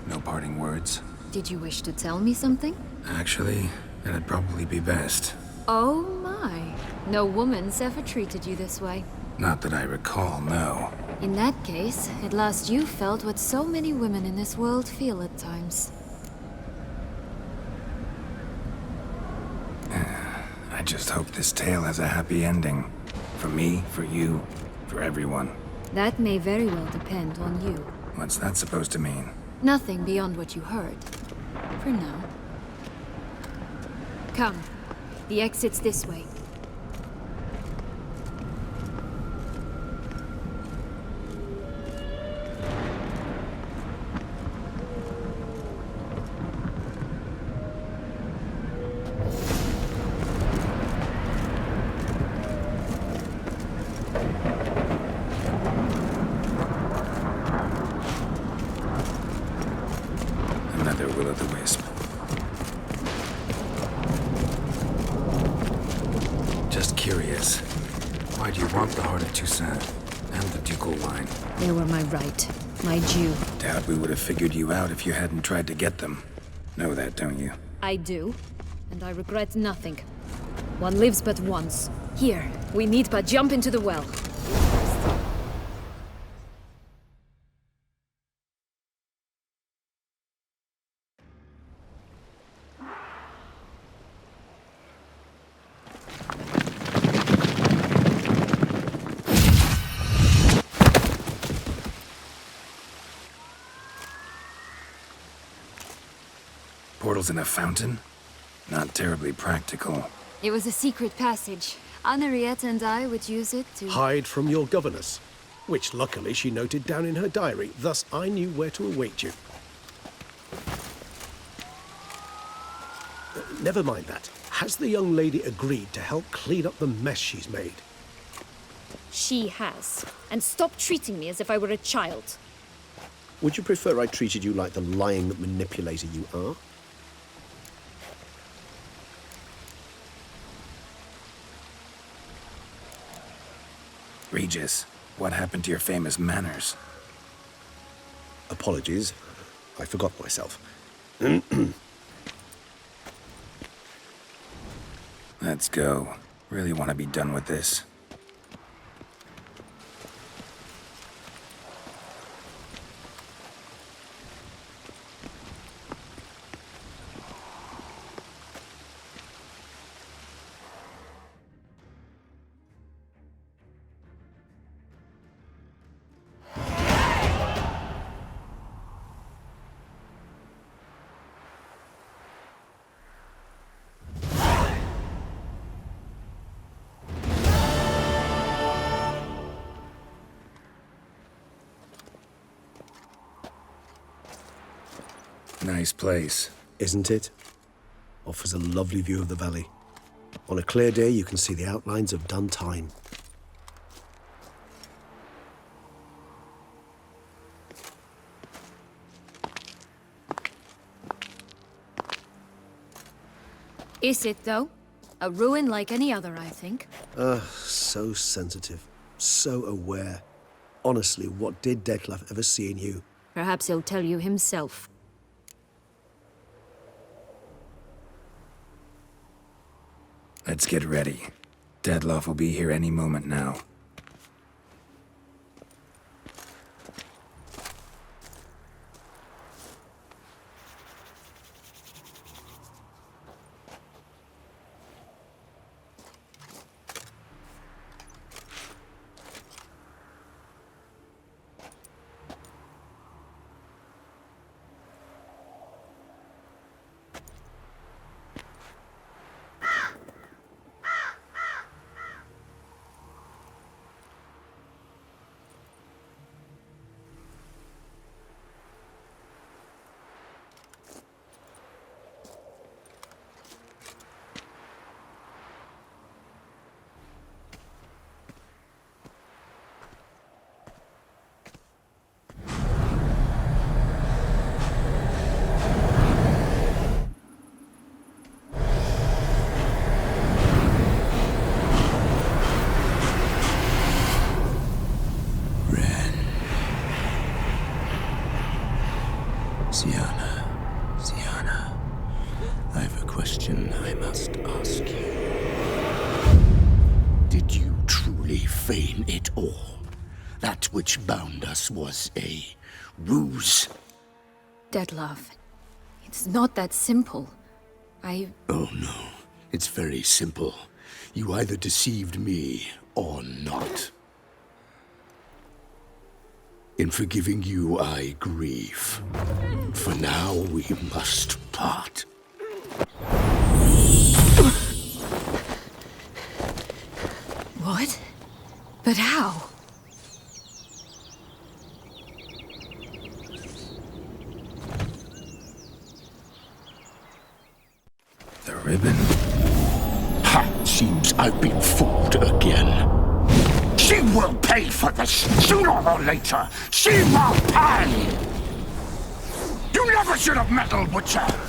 No parting words?
Did you wish to tell me something?
Actually, that'd probably be best.
Oh my. No woman's ever treated you this way.
Not that I recall, no.
In that case, at last you felt what so many women in this world feel at times.
just hope this tale has a happy ending. For me, for you, for everyone.
That may very well depend on you.
What's that supposed to mean?
Nothing beyond what you heard. For now. Come. The exit's this way.
Another will-o'-the-wisp. Just curious. Why do you want the Heart of Toussaint and the ducal wine?
They were my right. My due.
Doubt we would have figured you out if you hadn't tried to get them. Know that, don't you?
I do. And I regret nothing. One lives but once. Here, we need but jump into the well.
Portals in a fountain? Not terribly practical.
It was a secret passage. Henriette and I would use it to...
Hide from your governess, which luckily she noted down in her diary. Thus, I knew where to await you. Never mind that. Has the young lady agreed to help clean up the mess she's made?
She has. And stop treating me as if I were a child.
Would you prefer I treated you like the lying manipulator you are?
Regis, what happened to your famous manners?
Apologies. I forgot myself.
Let's go. Really want to be done with this. Nice place.
Isn't it? Offers a lovely view of the valley. On a clear day, you can see the outlines of done time.
Is it, though? A ruin like any other, I think.
So sensitive. So aware. Honestly, what did Detlef ever see in you?
Perhaps he'll tell you himself.
Let's get ready. Detlef will be here any moment now.
Sienna, I have a question I must ask you. Did you truly feign it all? That which bound us was a ruse?
Detlef, it's not that simple.
Oh no, it's very simple. You either deceived me or not. In forgiving you, I grieve. For now, we must part.
What? But how?
The ribbon?
Ha! Seems I've been fooled again. She will pay for this, sooner or later. She will pay! You never should have meddled with her!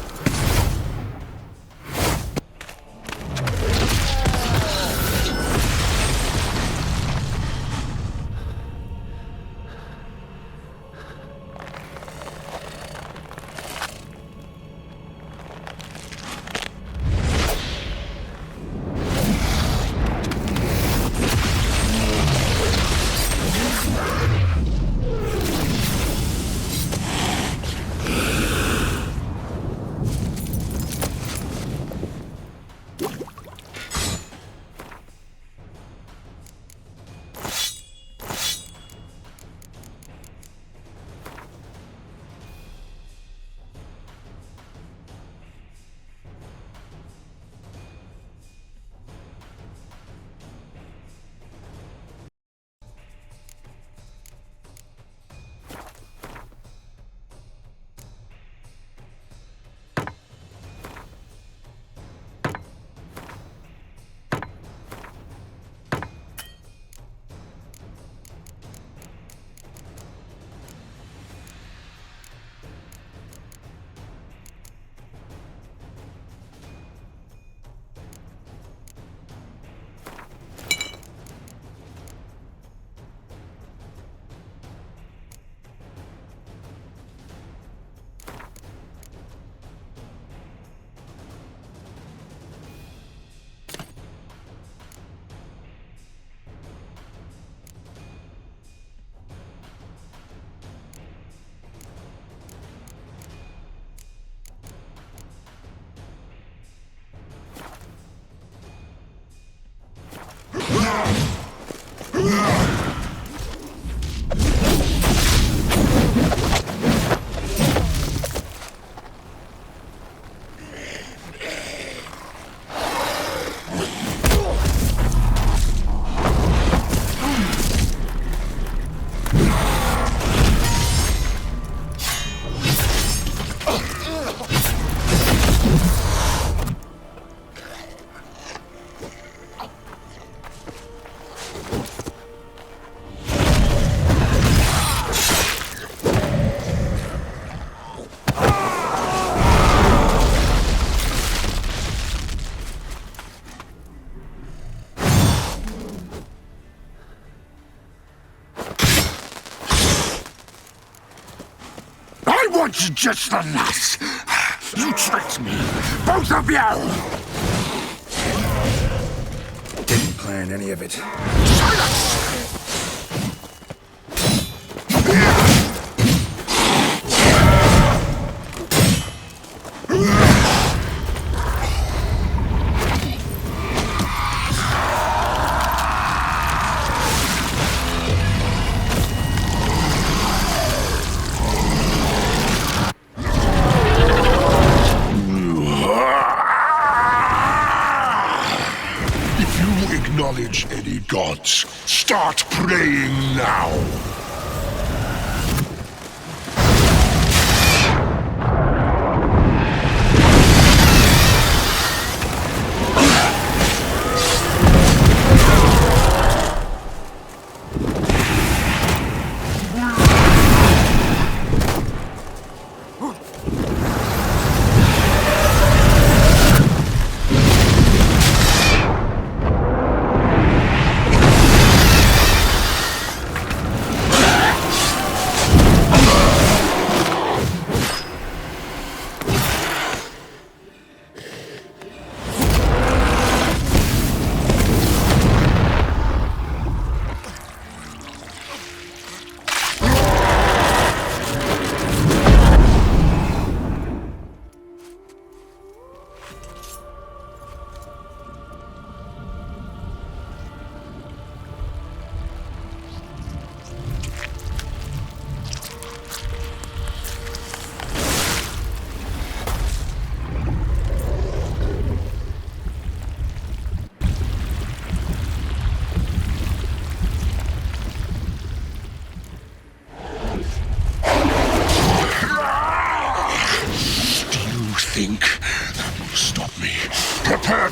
Want you just the less. You tricked me, both of you!
Didn't plan any of it.
Silence! Acknowledge any gods. Start praying now.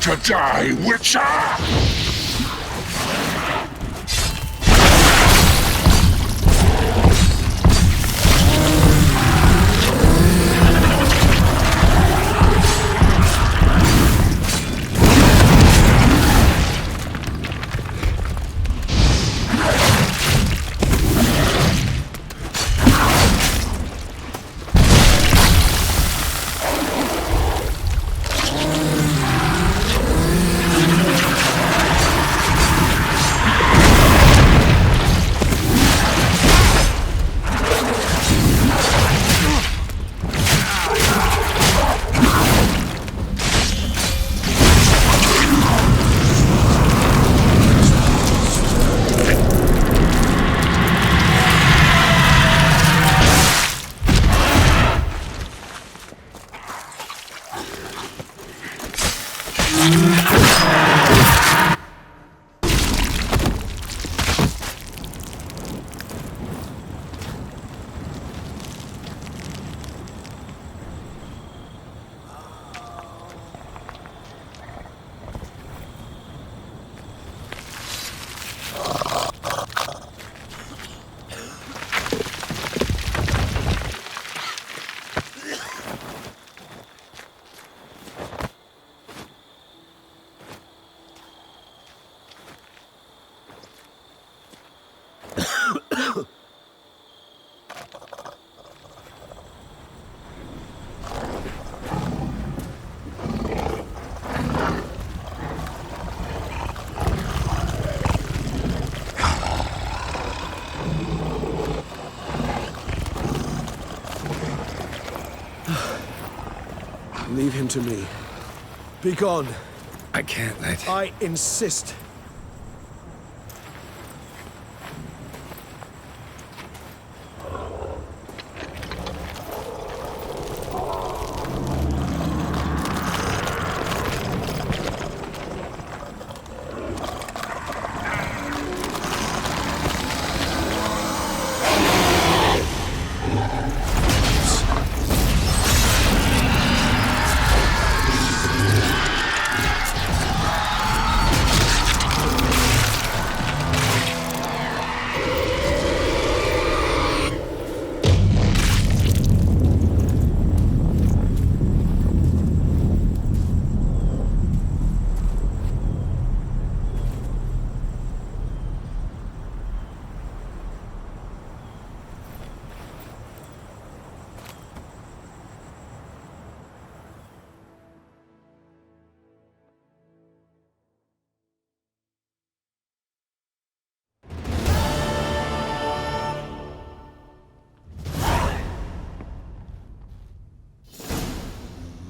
to die, Witcher!
Leave him to me. Be gone.
I can't let...
I insist.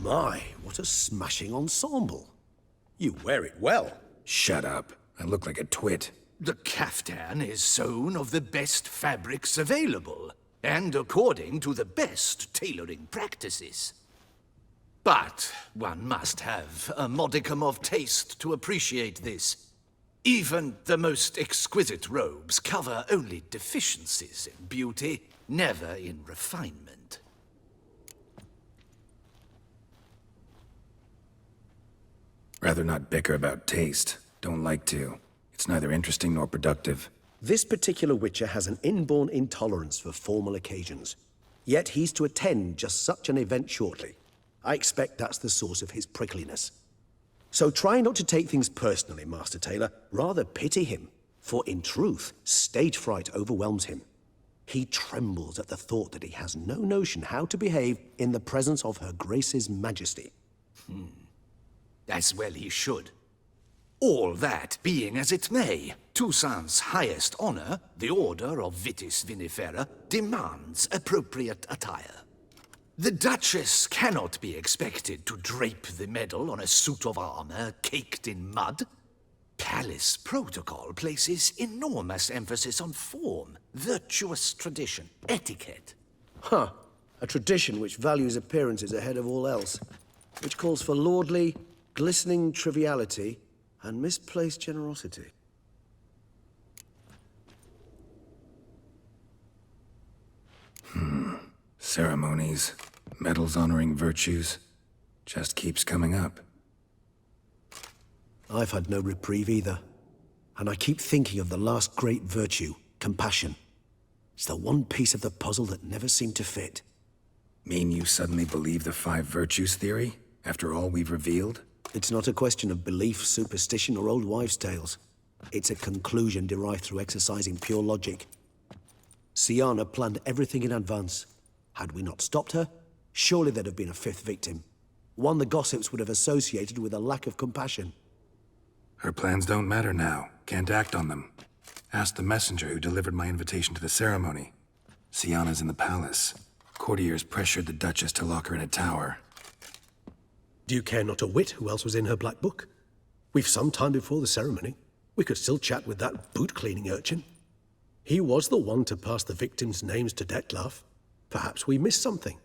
My, what a smashing ensemble. You wear it well.
Shut up. I look like a twit.
The caftan is sewn of the best fabrics available, and according to the best tailoring practices. But one must have a modicum of taste to appreciate this. Even the most exquisite robes cover only deficiencies in beauty, never in refinement.
Rather not bicker about taste. Don't like to. It's neither interesting nor productive.
This particular Witcher has an inborn intolerance for formal occasions. Yet he's to attend just such an event shortly. I expect that's the source of his prickliness. So try not to take things personally, Master Taylor. Rather pity him. For in truth, stage fright overwhelms him. He trembles at the thought that he has no notion how to behave in the presence of Her Grace's Majesty.
As well he should. All that being as it may, Toussaint's highest honor, the Order of Vitis Vinifera, demands appropriate attire. The Duchess cannot be expected to drape the medal on a suit of armor caked in mud. Palace protocol places enormous emphasis on form, virtuous tradition, etiquette.
Huh. A tradition which values appearances ahead of all else. Which calls for lordly, glistening triviality and misplaced generosity.
Ceremonies, medals honoring virtues, just keeps coming up.
I've had no reprieve either. And I keep thinking of the last great virtue, compassion. It's the one piece of the puzzle that never seemed to fit.
Mean you suddenly believe the 5 virtues theory, after all we've revealed?
It's not a question of belief, superstition, or old wives' tales. It's a conclusion derived through exercising pure logic. Sienna planned everything in advance. Had we not stopped her, surely there'd have been a 5th victim. One the gossips would have associated with a lack of compassion.
Her plans don't matter now. Can't act on them. Ask the messenger who delivered my invitation to the ceremony. Sienna's in the palace. Courtiers pressured the Duchess to lock her in a tower.
Do you care not a whit who else was in her black book? We've some time before the ceremony. We could still chat with that boot-cleaning urchin. He was the one to pass the victims' names to Dettlaff. Perhaps we missed something.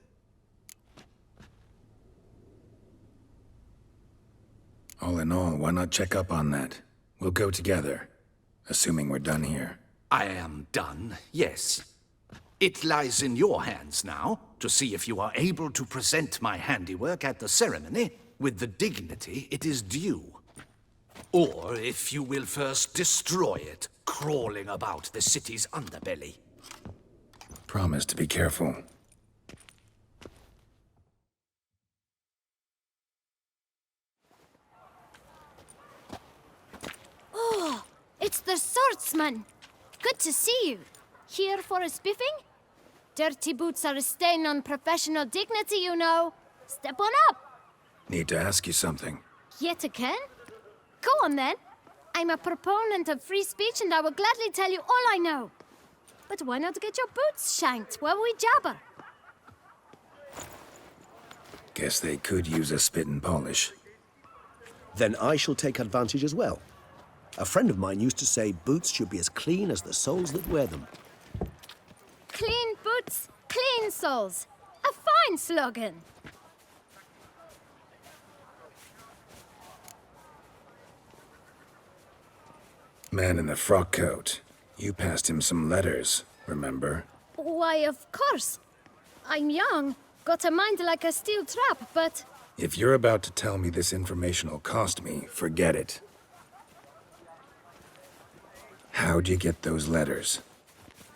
All in all, why not check up on that? We'll go together, assuming we're done here.
I am done, yes. It lies in your hands now to see if you are able to present my handiwork at the ceremony with the dignity it is due. Or if you will first destroy it, crawling about the city's underbelly.
Promise to be careful.
Oh, it's the swordsman. Good to see you. Here for a spiffing? Dirty boots are a stain on professional dignity, you know. Step on up.
Need to ask you something.
Yet again? Go on then. I'm a proponent of free speech and I will gladly tell you all I know. But why not get your boots shanked while we jabber?
Guess they could use a spit and polish.
Then I shall take advantage as well. A friend of mine used to say boots should be as clean as the soles that wear them.
Clean boots, clean soles. A fine slogan.
Man in the frock coat. You passed him some letters, remember?
Why, of course. I'm young, got a mind like a steel trap, but...
If you're about to tell me this information will cost me, forget it. How'd you get those letters?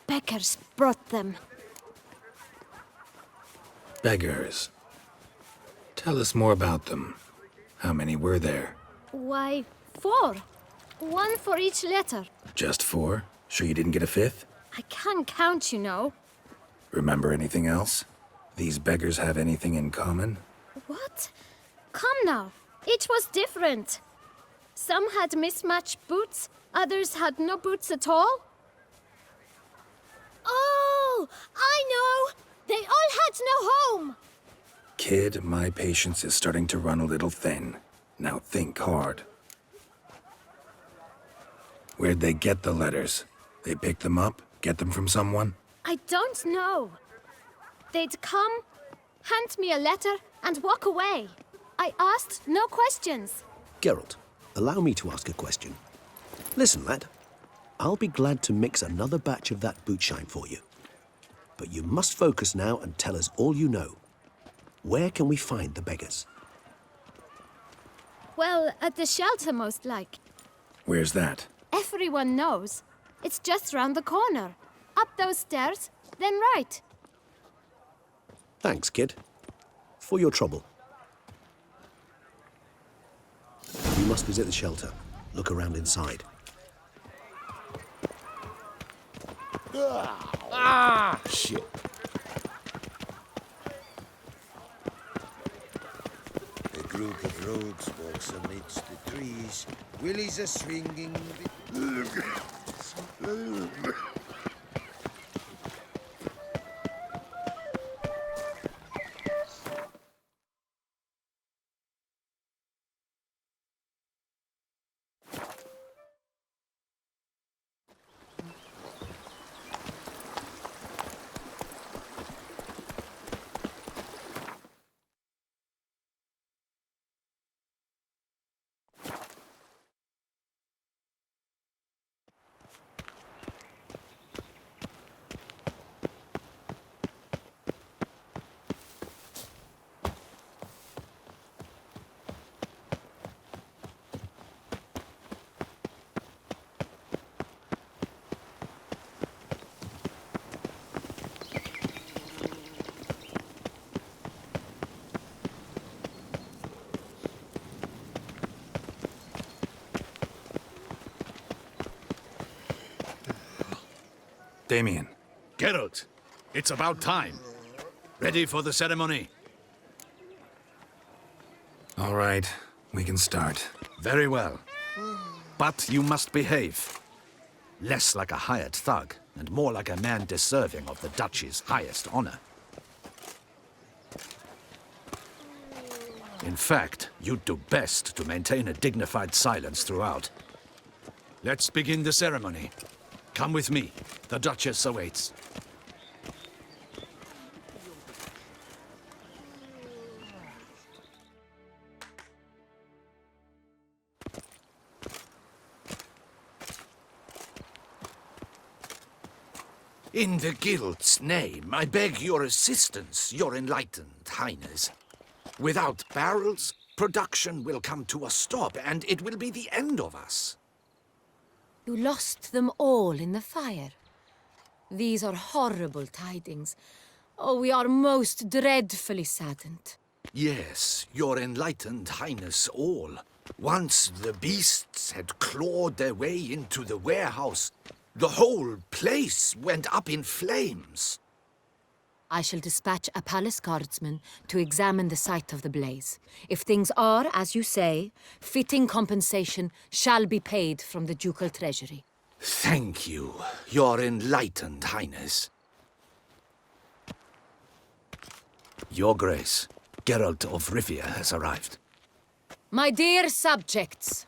Beggars brought them.
Beggars. Tell us more about them. How many were there?
Why, 4. 1 for each letter.
Just 4? Sure you didn't get a 5th?
I can't count, you know.
Remember anything else? These beggars have anything in common?
What? Come now. Each was different. Some had mismatched boots, others had no boots at all. Oh, I know! They all had no home!
Kid, my patience is starting to run a little thin. Now think hard. Where'd they get the letters? They pick them up? Get them from someone?
I don't know. They'd come, hand me a letter, and walk away. I asked no questions.
Geralt, allow me to ask a question. Listen, lad. I'll be glad to mix another batch of that bootshine for you. But you must focus now and tell us all you know. Where can we find the beggars?
Well, at the shelter, most like.
Where's that?
Everyone knows. It's just round the corner. Up those stairs, then right.
Thanks, kid. For your trouble. We must visit the shelter. Look around inside.
Ah, shit.
A group of rogues walks amidst the trees. Willies are swinging.
Damien.
Geralt, it's about time. Ready for the ceremony?
All right, we can start.
Very well. But you must behave. Less like a hired thug, and more like a man deserving of the Duchy's highest honor. In fact, you'd do best to maintain a dignified silence throughout. Let's begin the ceremony. Come with me. The Duchess awaits. In the Guild's name, I beg your assistance, your enlightened highness. Without barrels, production will come to a stop, and it will be the end of us.
You lost them all in the fire. These are horrible tidings. Oh, we are most dreadfully saddened.
Yes, your enlightened highness all. Once the beasts had clawed their way into the warehouse, the whole place went up in flames.
I shall dispatch a palace guardsman to examine the site of the blaze. If things are, as you say, fitting compensation shall be paid from the ducal treasury.
Thank you, your enlightened highness. Your Grace, Geralt of Rivia has arrived.
My dear subjects,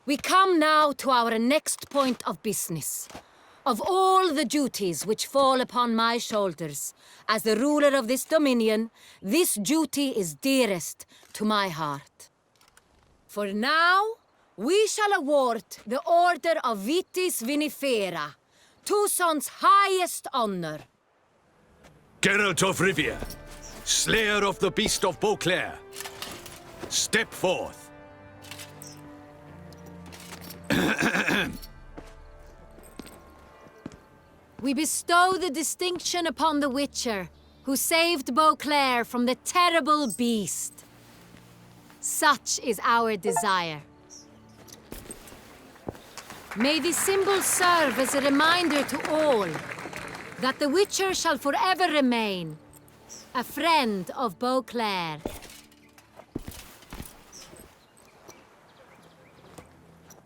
we come now to our next point of business. Of all the duties which fall upon my shoulders, as the ruler of this dominion, this duty is dearest to my heart. For now, we shall award the Order of Vitis Vinifera, Tucson's highest honor.
Geralt of Rivia, Slayer of the Beast of Beauclair, step forth.
We bestow the distinction upon the Witcher, who saved Beauclair from the terrible beast. Such is our desire. May this symbol serve as a reminder to all that the Witcher shall forever remain a friend of Beauclair.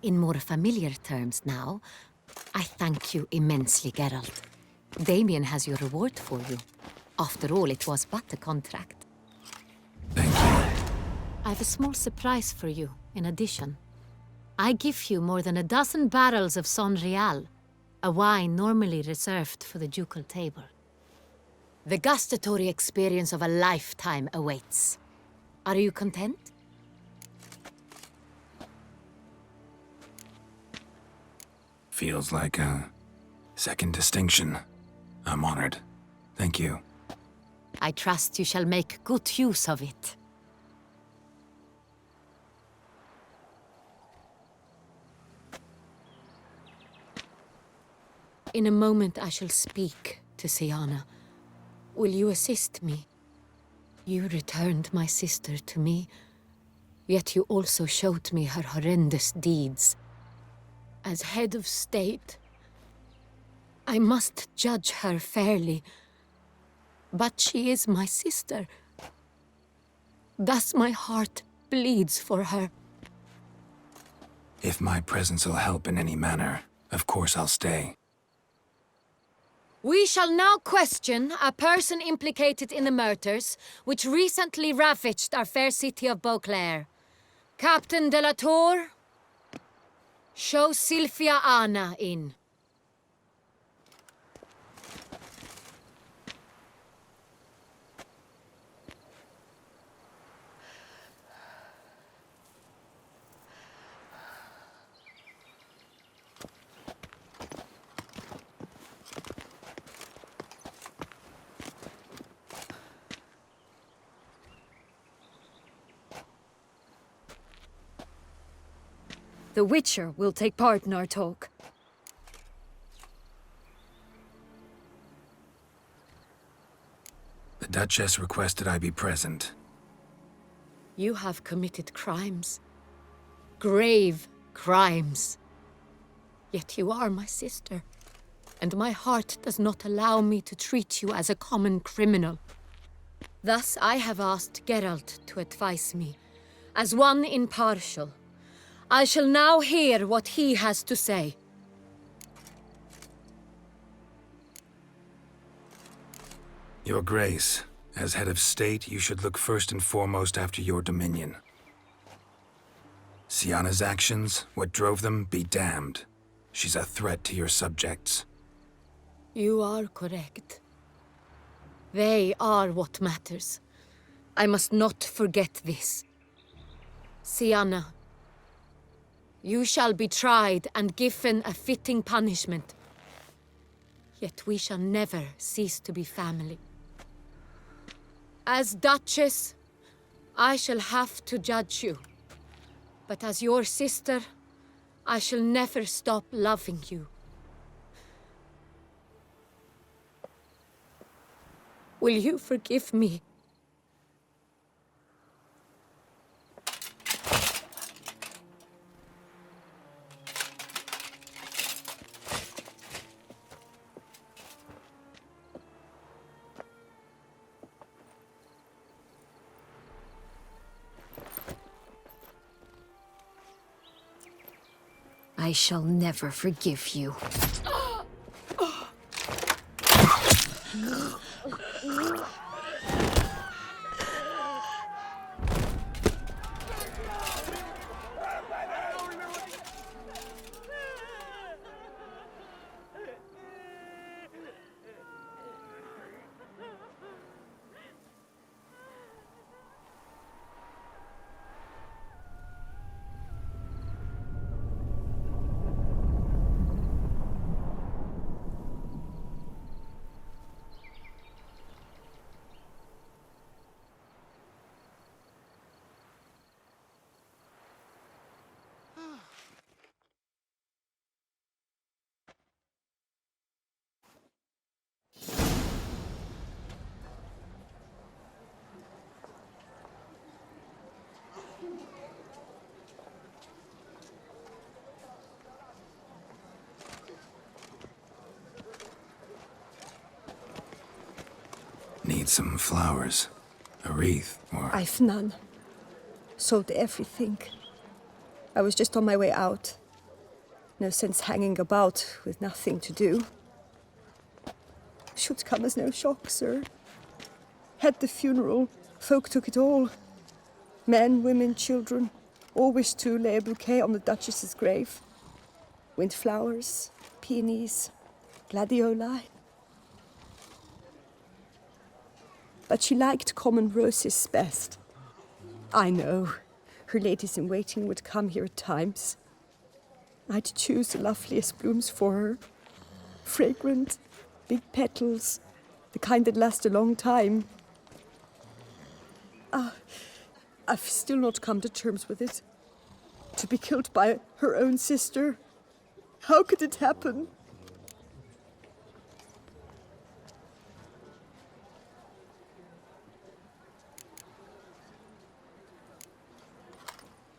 In more familiar terms now, I thank you immensely, Geralt. Damien has your reward for you. After all, it was but a contract.
Thank you.
I have a small surprise for you, in addition. I give you more than a dozen barrels of Son Real, a wine normally reserved for the ducal table. The gustatory experience of a lifetime awaits. Are you content?
Feels like a second distinction. I'm honored. Thank you.
I trust you shall make good use of it. In a moment I shall speak to Siana. Will you assist me? You returned my sister to me, yet you also showed me her horrendous deeds. As head of state, I must judge her fairly. But she is my sister. Thus my heart bleeds for her.
If my presence will help in any manner, of course I'll stay.
We shall now question a person implicated in the murders which recently ravaged our fair city of Beauclair. Captain de la Tour, show Sylvia Anna in.
The Witcher will take part in our talk.
The Duchess requested I be present.
You have committed crimes. Grave crimes. Yet you are my sister. and my heart does not allow me to treat you as a common criminal. Thus, I have asked Geralt to advise me, as one impartial. I shall now hear what he has to say.
Your Grace, as head of state, you should look first and foremost after your dominion. Sienna's actions, what drove them, be damned. She's a threat to your subjects.
You are correct. They are what matters. I must not forget this. Sienna, you shall be tried and given a fitting punishment. Yet we shall never cease to be family. As Duchess, I shall have to judge you. But as your sister, I shall never stop loving you. Will you forgive me?
I shall never forgive you.
Need some flowers. A wreath, or...
I've none. Sold everything. I was just on my way out. No sense hanging about with nothing to do. Should come as no shock, sir. Had the funeral. Folk took it all. Men, women, children. All wished to lay a bouquet on the Duchess's grave. Windflowers, peonies, gladioli. But she liked common roses best. I know. Her ladies-in-waiting would come here at times. I'd choose the loveliest blooms for her. Fragrant, big petals, the kind that last a long time. I've still not come to terms with it. To be killed by her own sister. How could it happen?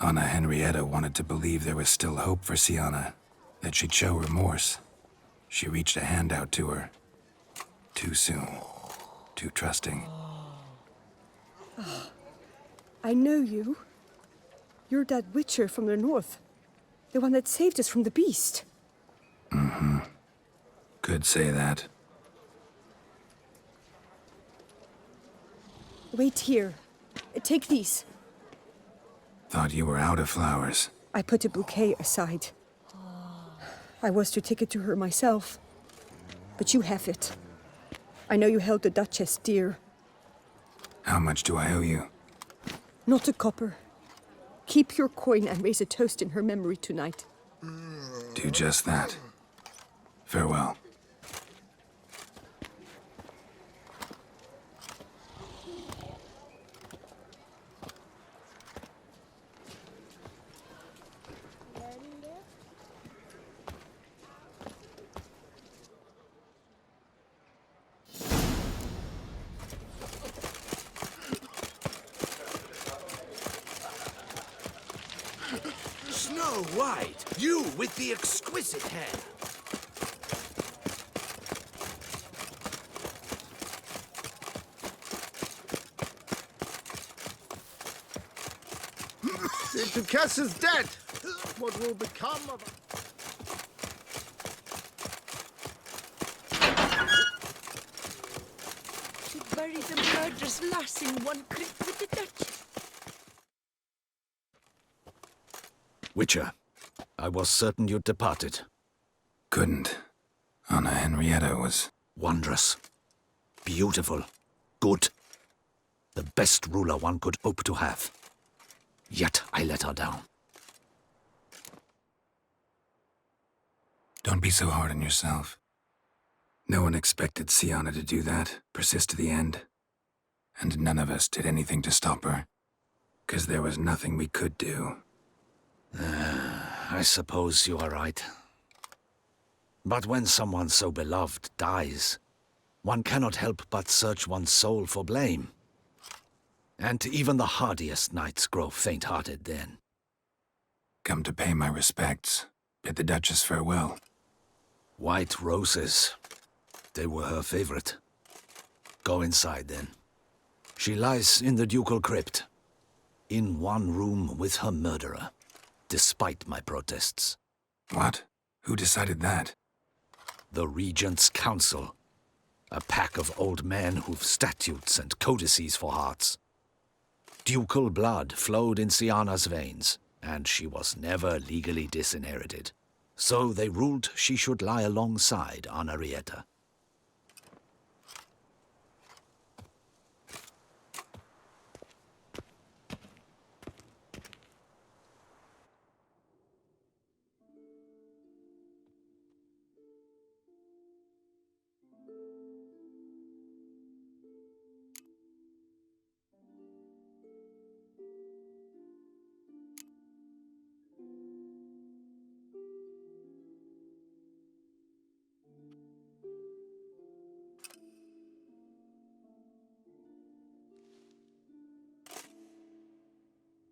Anna Henrietta wanted to believe there was still hope for Sienna, that she'd show remorse. She reached a hand out to her. Too soon. Too trusting.
I know you. You're that witcher from the north. The one that saved us from the beast.
Mm-hmm. Could say that.
Wait here. Take these.
Thought you were out of flowers.
I put a bouquet aside. I was to take it to her myself. But you have it. I know you held the Duchess dear.
How much do I owe you?
Not a copper. Keep your coin and raise a toast in her memory tonight.
Do just that. Farewell.
Snow White, you with the exquisite hair.
Duchess is dead. What will become of...
Should bury the murderous lass in one crypt with the Duchess.
Witcher, I was certain you'd departed.
Couldn't. Anna Henrietta was...
Wondrous. Beautiful. Good. The best ruler one could hope to have. Yet I let her down.
Don't be so hard on yourself. No one expected Sienna to do that, persist to the end. And none of us did anything to stop her. 'Cause there was nothing we could do.
I suppose you are right. But when someone so beloved dies, one cannot help but search one's soul for blame. And even the hardiest knights grow faint-hearted then.
Come to pay my respects. Bid the Duchess farewell.
White roses. They were her favorite. Go inside then. She lies in the ducal crypt. In one room with her murderer. Despite my protests.
What? Who decided that?
The Regent's Council. A pack of old men who've statutes and codices for hearts. Ducal blood flowed in Sienna's veins, and she was never legally disinherited. So they ruled she should lie alongside Henrietta.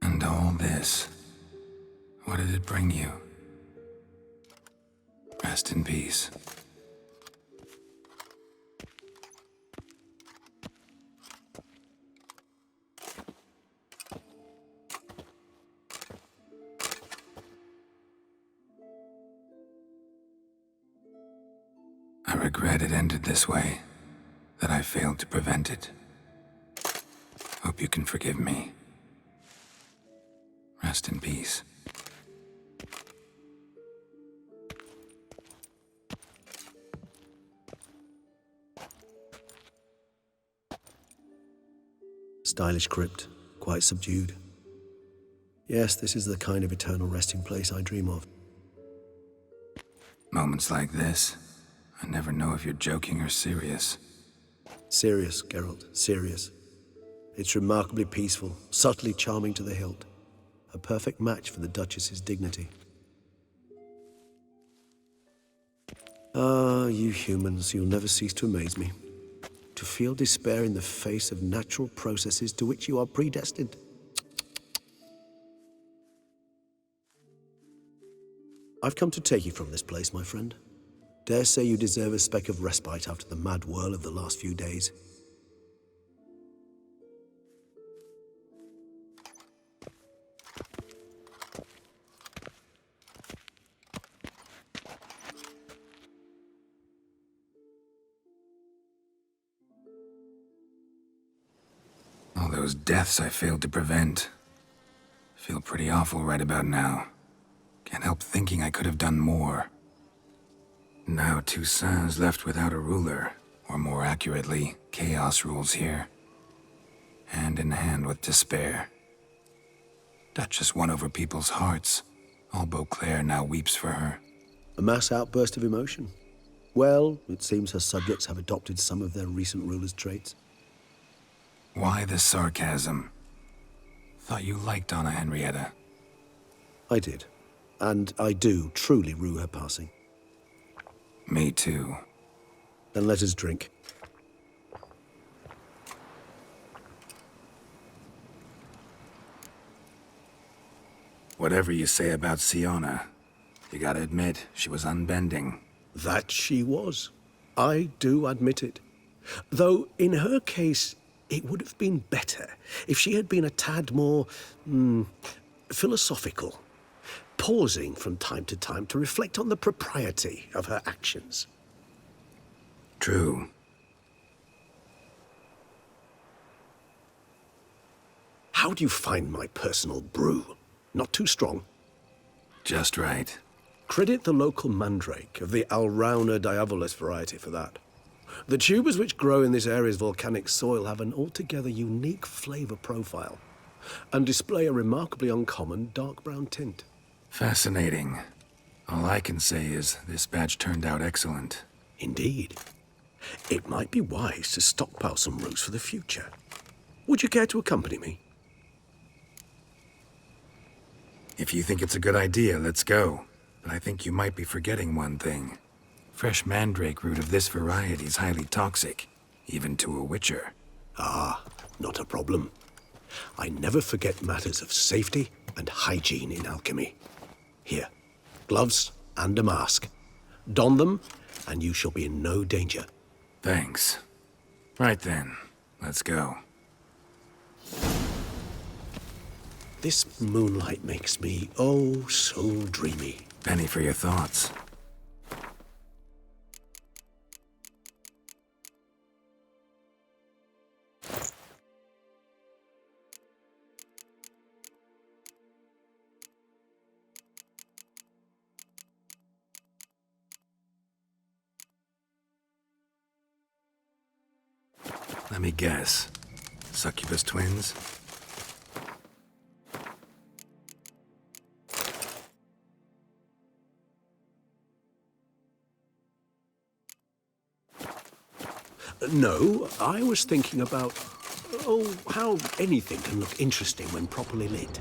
And all this, what did it bring you? Rest in peace. I regret it ended this way, that I failed to prevent it. Hope you can forgive me. Rest in peace.
Stylish crypt, quite subdued. Yes, this is the kind of eternal resting place I dream of.
Moments like this, I never know if you're joking or serious.
Serious, Geralt, serious. It's remarkably peaceful, subtly charming to the hilt. A perfect match for the Duchess's dignity. Ah, you humans, you'll never cease to amaze me. To feel despair in the face of natural processes to which you are predestined. I've come to take you from this place, my friend. Dare say you deserve a speck of respite after the mad whirl of the last few days.
All those deaths I failed to prevent. Feel pretty awful right about now. Can't help thinking I could have done more. Now Toussaint's left without a ruler, or more accurately, chaos rules here. Hand in hand with despair. Duchess won over people's hearts. All Beauclair now weeps for her.
A mass outburst of emotion. Well, it seems her subjects have adopted some of their recent ruler's traits.
Why the sarcasm? Thought you liked Anna Henrietta.
I did. And I do truly rue her passing.
Me too.
Then let us drink.
Whatever you say about Sienna, you gotta admit, she was unbending.
That she was. I do admit it. Though, in her case, it would have been better if she had been a tad more, philosophical, pausing from time to time to reflect on the propriety of her actions.
True.
How do you find my personal brew? Not too strong?
Just right.
Credit the local mandrake of the Alrauna diavolus variety for that. The tubers which grow in this area's volcanic soil have an altogether unique flavor profile and display a remarkably uncommon dark brown tint.
Fascinating. All I can say is this batch turned out excellent.
Indeed. It might be wise to stockpile some roots for the future. Would you care to accompany me?
If you think it's a good idea, let's go. But I think you might be forgetting one thing. Fresh mandrake root of this variety is highly toxic, even to a witcher.
Ah, not a problem. I never forget matters of safety and hygiene in alchemy. Here, gloves and a mask. Don them, and you shall be in no danger.
Thanks. Right then, let's go.
This moonlight makes me, oh, so dreamy.
Penny for your thoughts. Let me guess. Succubus twins?
No, I was thinking about, oh, how anything can look interesting when properly lit.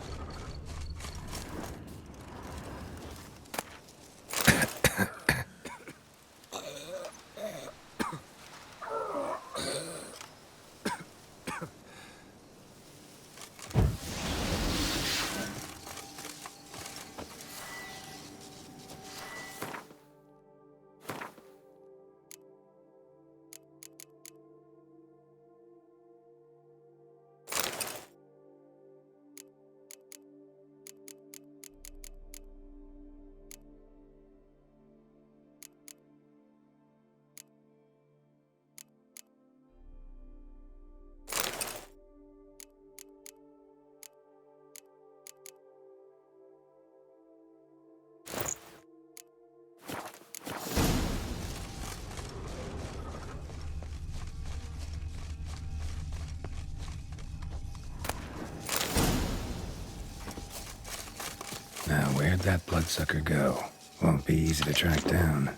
Now, where'd that bloodsucker go? Won't be easy to track down.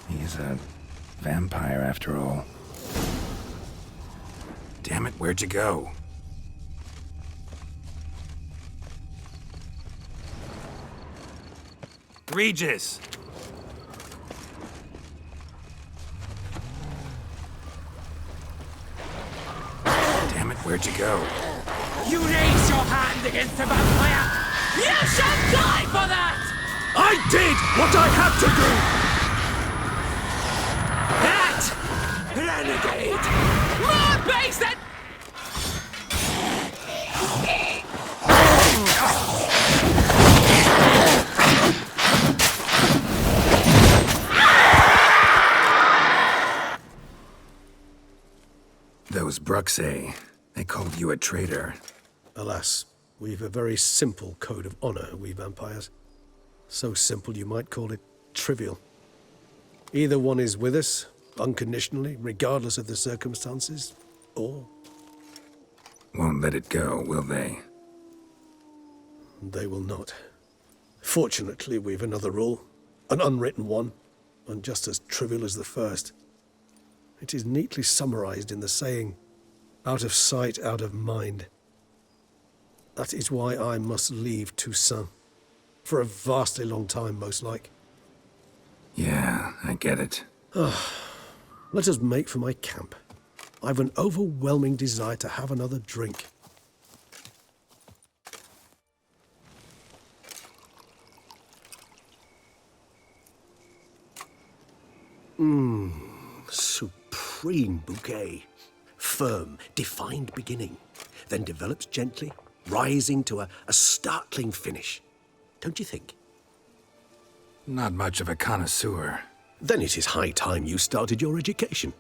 He's a vampire, after all. Damn it, where'd you go? Regis! Damn it, where'd you go?
You raise your hand against the vampire! You shall die for that!
I did what I had to do!
That renegade! More base than...
Those Bruxae, they called you a traitor.
Alas, we've a very simple code of honor, we vampires. So simple you might call it trivial. Either one is with us, unconditionally, regardless of the circumstances, or...
Won't let it go, will they?
They will not. Fortunately, we've another rule, an unwritten one, and just as trivial as the first. It is neatly summarized in the saying, out of sight, out of mind. That is why I must leave Toussaint. For a vastly long time, most like.
Yeah, I get it.
Let us make for my camp. I've an overwhelming desire to have another drink. Supreme bouquet. Firm, defined beginning. Then develops gently, rising to a startling finish. Don't you think?
Not much of a connoisseur.
Then it is high time you started your education.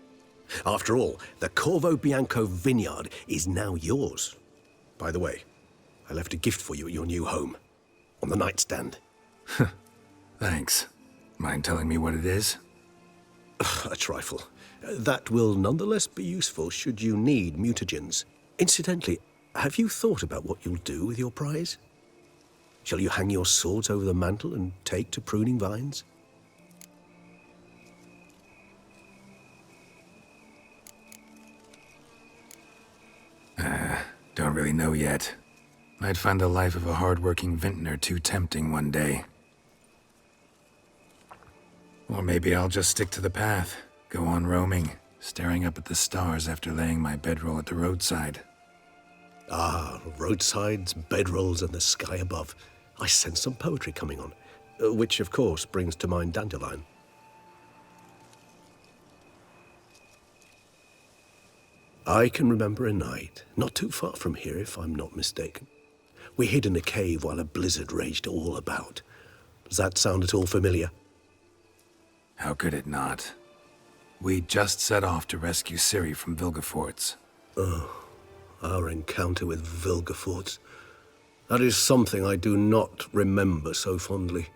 After all, the Corvo Bianco vineyard is now yours. By the way, I left a gift for you at your new home. On the nightstand.
Thanks. Mind telling me what it is?
A trifle. That will nonetheless be useful should you need mutagens. Incidentally, have you thought about what you'll do with your prize? Shall you hang your swords over the mantle and take to pruning vines?
Don't really know yet. Might find the life of a hard-working vintner too tempting one day. Or maybe I'll just stick to the path, go on roaming, staring up at the stars after laying my bedroll at the roadside.
Ah, roadsides, bedrolls, and the sky above. I sense some poetry coming on, which, of course, brings to mind Dandelion. I can remember a night, not too far from here if I'm not mistaken. We hid in a cave while a blizzard raged all about. Does that sound at all familiar?
How could it not? We just set off to rescue Ciri from Vilgefortz.
Oh, our encounter with Vilgefortz. That is something I do not remember so fondly.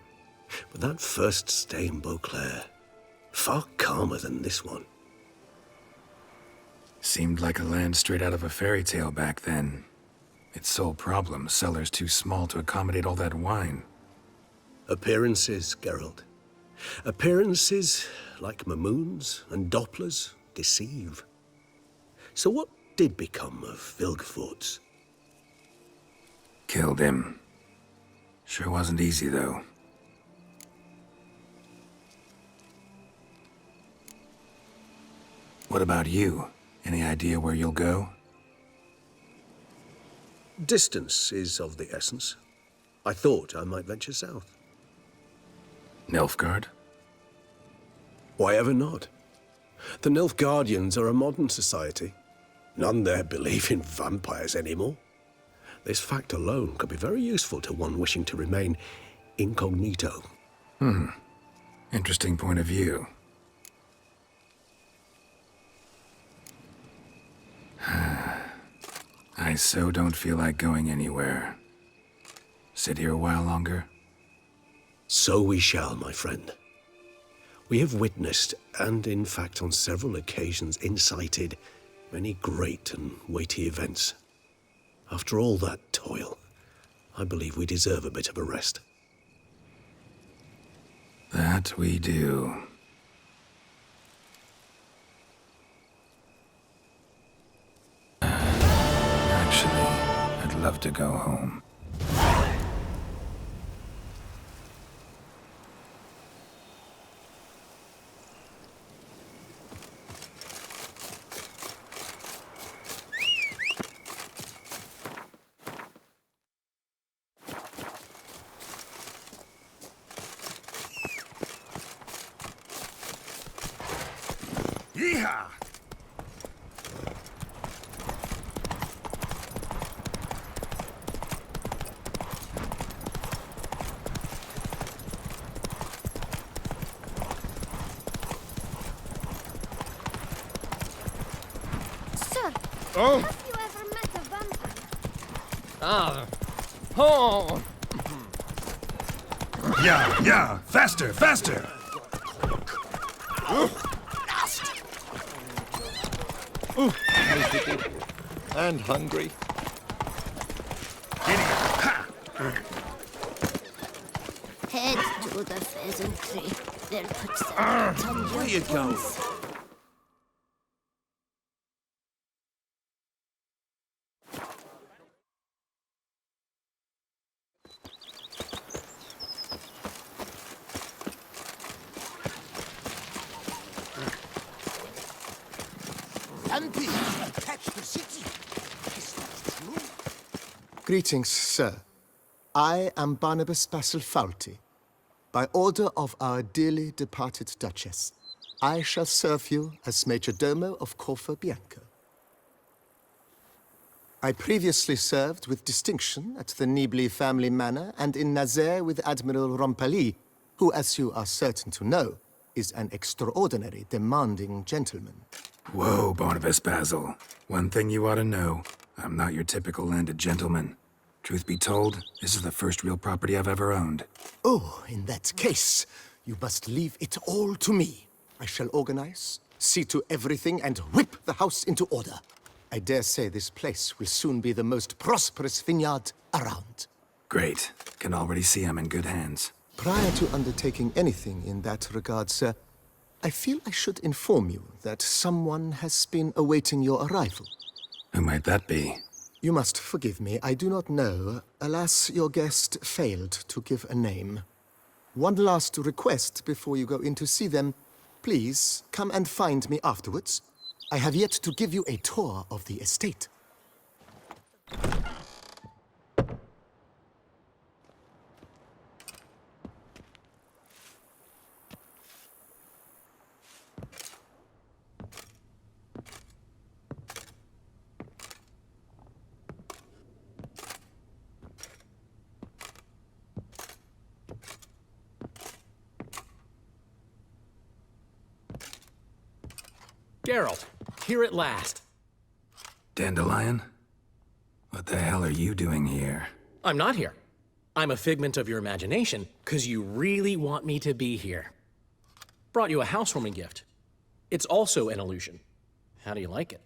But that first stay in Beauclair, far calmer than this one.
Seemed like a land straight out of a fairy tale back then. Its sole problem, cellars too small to accommodate all that wine.
Appearances, Geralt. Appearances, like Mamoons and Dopplers, deceive. So what did become of Vilgefortz?
Killed him. Sure wasn't easy, though. What about you? Any idea where you'll go?
Distance is of the essence. I thought I might venture south.
Nilfgaard?
Why ever not? The Nilfgaardians are a modern society. None there believe in vampires anymore. This fact alone could be very useful to one wishing to remain incognito.
Interesting point of view. I so don't feel like going anywhere. Sit here a while longer?
So we shall, my friend. We have witnessed, and in fact on several occasions incited, many great and weighty events. After all that toil, I believe we deserve a bit of a rest.
That we do. Actually, I'd love to go home.
Yeehaw!
Sir,
Oh?
have you ever met a vampire?
Ah. Oh!
Yeah, faster, faster!
And hungry.
Head to the pheasantry. They'll put some meat on
Where
your
you go?
bones.
Vampires attach the city. Is that true?
Greetings, sir. I am Barnabas Basilfalti. By order of our dearly departed Duchess, I shall serve you as Major Domo of Corvo Bianco. I previously served with distinction at the Nibley family manor and in Nazaire with Admiral Rompali, who, as you are certain to know, is an extraordinary, demanding gentleman.
Whoa, Barnabas Basil. One thing you ought to know. I'm not your typical landed gentleman. Truth be told, this is the first real property I've ever owned.
Oh, in that case, you must leave it all to me. I shall organize, see to everything, and whip the house into order. I dare say this place will soon be the most prosperous vineyard around.
Great. Can already see I'm in good hands.
Prior to undertaking anything in that regard, sir, I feel I should inform you that someone has been awaiting your arrival.
Who might that be?
You must forgive me, I do not know. Alas, your guest failed to give a name. One last request before you go in to see them. Please, come and find me afterwards. I have yet to give you a tour of the estate.
Geralt, here at last.
Dandelion? What the hell are you doing here?
I'm not here. I'm a figment of your imagination, because you really want me to be here. Brought you a housewarming gift. It's also an illusion. How do you like it?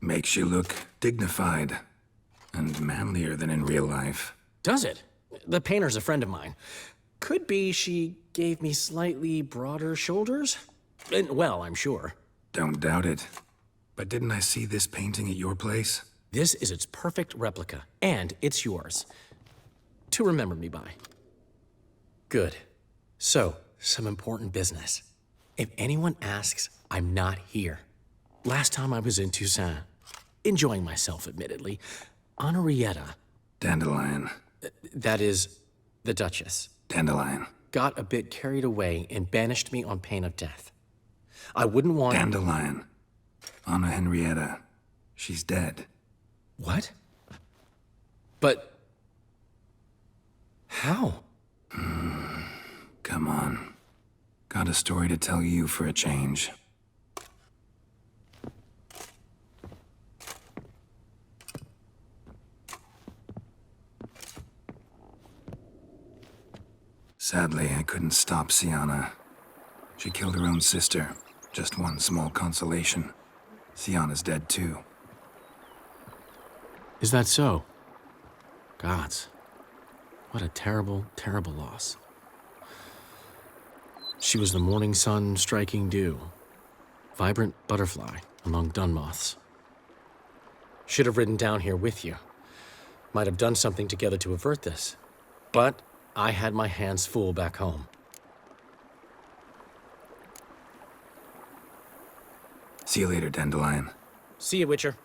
Makes you look dignified and manlier than in real life.
Does it? The painter's a friend of mine. Could be she gave me slightly broader shoulders? Well, I'm sure.
Don't doubt it. But didn't I see this painting at your place?
This is its perfect replica, and it's yours. To remember me by. Good. So, some important business. If anyone asks, I'm not here. Last time I was in Toussaint, enjoying myself, admittedly, Henrietta.
Dandelion.
That is, the Duchess.
Dandelion.
Got a bit carried away and banished me on pain of death. I wouldn't want...
Dandelion. Anna Henrietta. She's dead.
What? But... how?
Come on. Got a story to tell you for a change. Sadly, I couldn't stop Sienna. She killed her own sister. Just one small consolation. Sienna's dead too.
Is that so? Gods. What a terrible, terrible loss. She was the morning sun striking dew. Vibrant butterfly among dun moths. Should have ridden down here with you. Might have done something together to avert this. But I had my hands full back home.
See you later, Dandelion.
See you, Witcher.